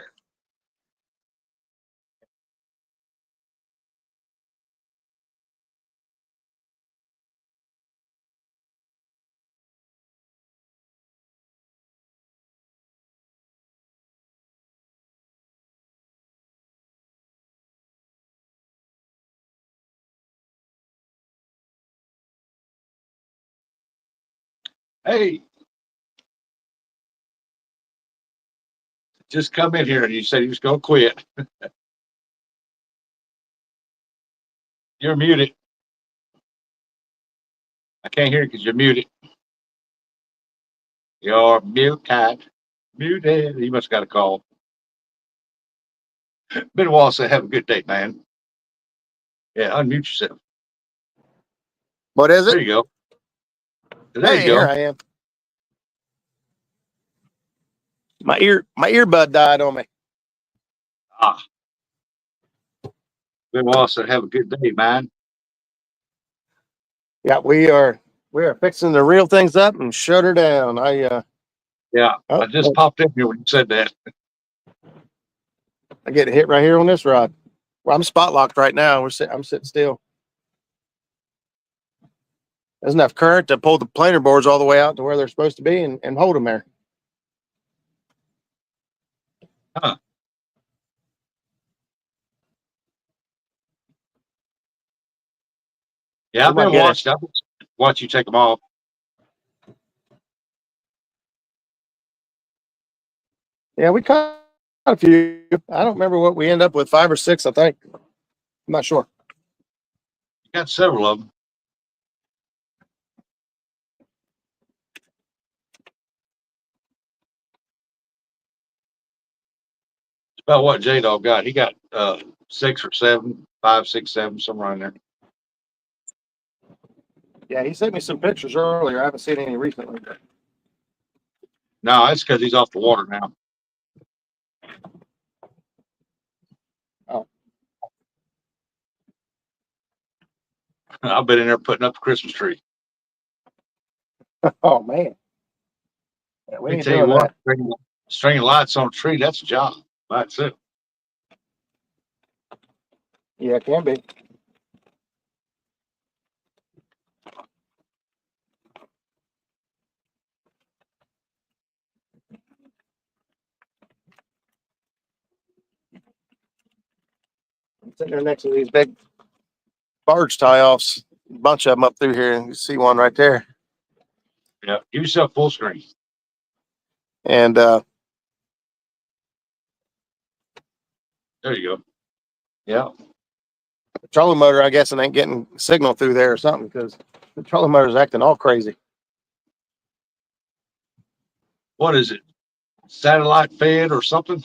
Hey, just come in here and you said you was going to quit. You're muted. I can't hear you because you're muted. You're Bluecat. Muted. He must have got a call. Been a while since. Have a good day, man. Yeah, unmute yourself. what is There it? you go. There Hey, you go. here I am. My earbud died on me. Ah. Been a while since. Have a good day, man. Yeah, we are fixing to reel things up and shut her down. Yeah, I just popped in here when you said that. I get hit right here on this rod. Well, I'm spot locked right now. I'm sitting still. There's enough current to pull the planer boards all the way out to where they're supposed to be and hold them there. Huh. Yeah, I've been watching. I've watched you take them off. Yeah, we caught a few. I don't remember what we end up with, 5 or 6, I think. I'm not sure. You got several of them. It's about what J-Dog got. He got 6 or 7, 5, 6, 7, somewhere in there. Yeah, he sent me some pictures earlier. I haven't seen any recently. No, that's because he's off the water now. Oh. I've been in there putting up the Christmas tree. Oh, man. Yeah, we Let me ain't tell you doing what, that. stringing lights on a tree, that's a job. That's it. Yeah, it can be. I'm sitting there next to these big barge tie-offs. A bunch of them up through here. You see one right there. Yeah, give yourself full screen. And there you go. Yeah. the trolling motor, I guess, it ain't getting signal through there or something because the trolling motor's acting all crazy. What is it? Satellite fed or something?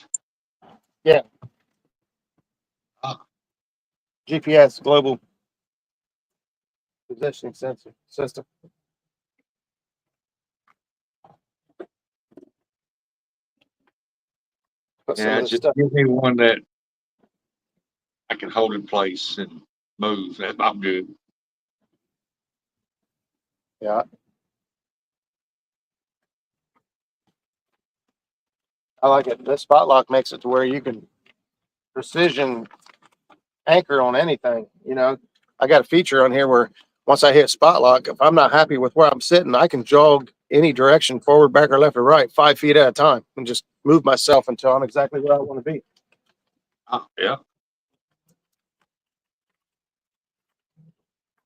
Yeah. Ah. GPS, global positioning sensor system. Put some Yeah, of this just stuff. give me one that I can hold in place and move. I'm good. Yeah. I like it. This spot lock makes it to where you can precision anchor on anything. You know, I got a feature on here where once I hit spot lock, if I'm not happy with where I'm sitting, I can jog any direction, forward, back, or left or right, 5 feet at a time, and just move myself until I'm exactly where I want to be. Yeah.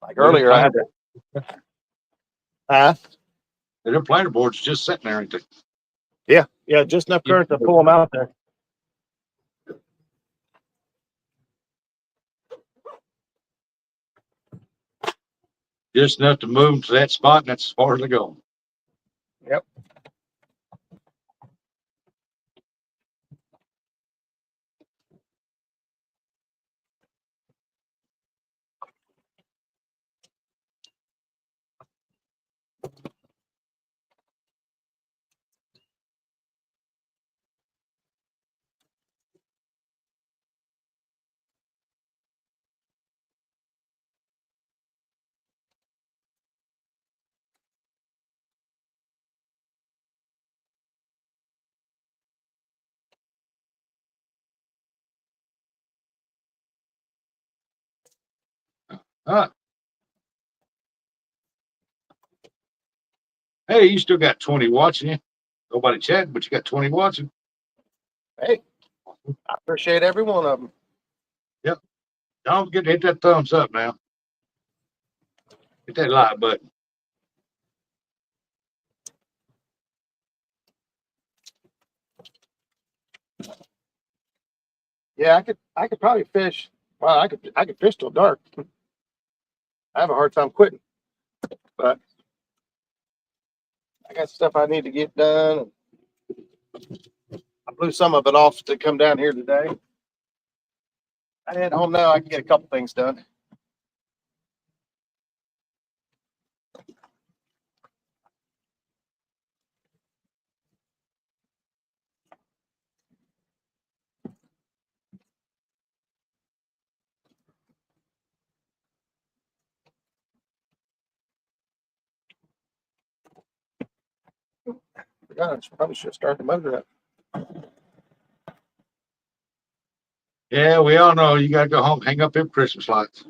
Like earlier, I had to. Their planer board's just sitting there, ain't they? Yeah, just enough current to pull them out there. Just enough to move them to that spot, and that's as far as they go. Yep. Huh. Hey, you still got 20 watching you. Nobody chatting, but you got 20 watching. Hey, I appreciate every one of them. Yep. Don't forget to hit that thumbs up now. Hit that like button. Yeah, I could probably fish. Well, I could fish till dark. I have a hard time quitting, but I got stuff I need to get done. I blew some of it off to come down here today. I head home now. I can get a couple things done. Gosh, probably should start the motor up. Yeah, we all know you got to go home, hang up them Christmas lights.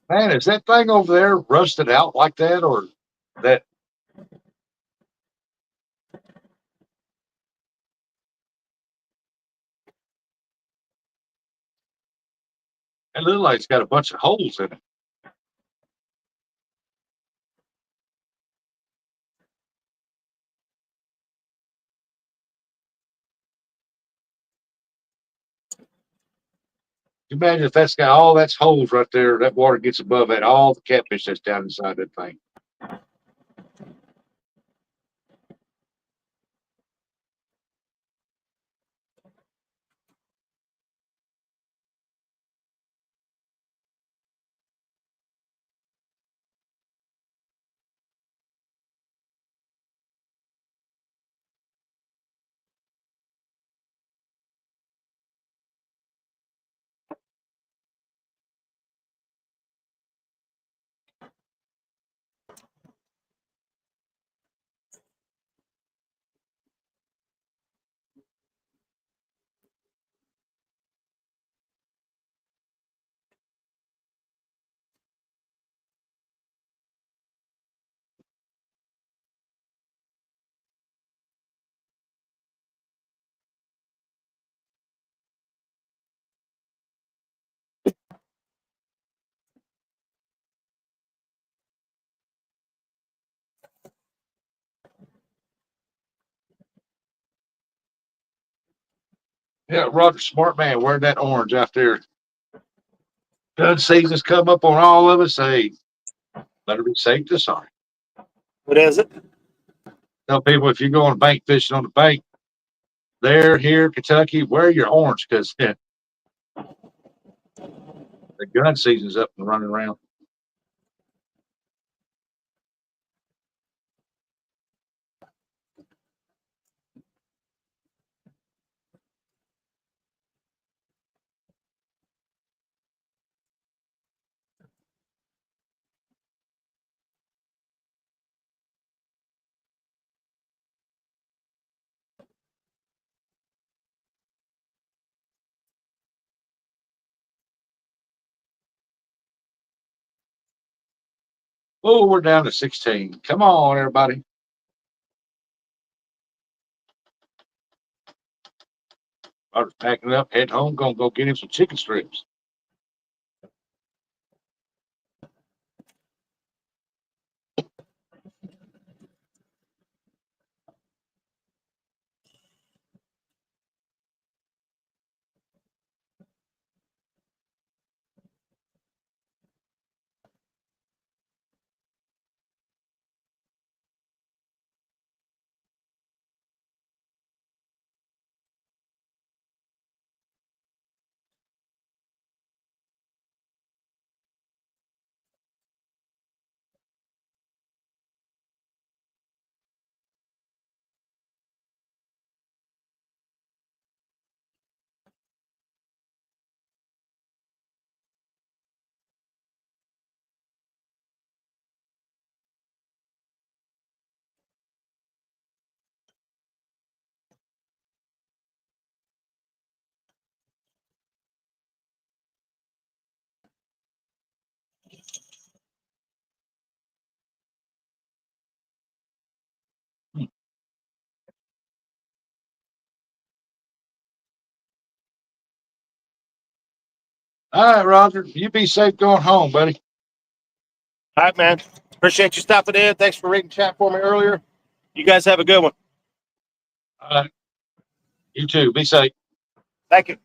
Man, is that thing over there rusted out like that, or that? It looks like it's got a bunch of holes in it. Imagine if that's got all that's holes right there. That water gets above that, all the catfish that's down inside that thing. Yeah, Roger, smart man, wearing that orange out there. Gun season's come up on all of us. Hey, better be safe this time. What is it? Tell people if you're going bank fishing on the bank, there, here, Kentucky, wear your orange because the gun season's up and running around. Oh, we're down to 16. Come on, everybody. I was packing up, head home, gonna go get him some chicken strips. All right, Roger, you be safe going home, buddy. All right, man. Appreciate you stopping in. Thanks for reading chat for me earlier. You guys have a good one. All right, you too. Be safe. Thank you.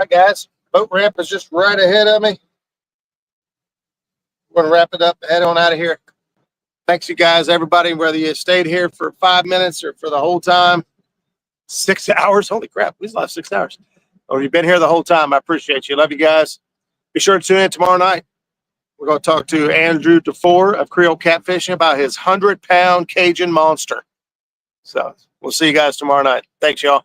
All right, guys. Boat ramp is just right ahead of me. We're going to wrap it up, head on out of here. Thanks, you guys, everybody, whether you stayed here for 5 minutes or for the whole time. 6 hours. Holy crap. We just lost 6 hours. Or you've been here the whole time. I appreciate you. Love you guys. Be sure to tune in tomorrow night. We're going to talk to Andrew DeFore of Creole Catfishing about his 100-pound Cajun monster. So we'll see you guys tomorrow night. Thanks, y'all.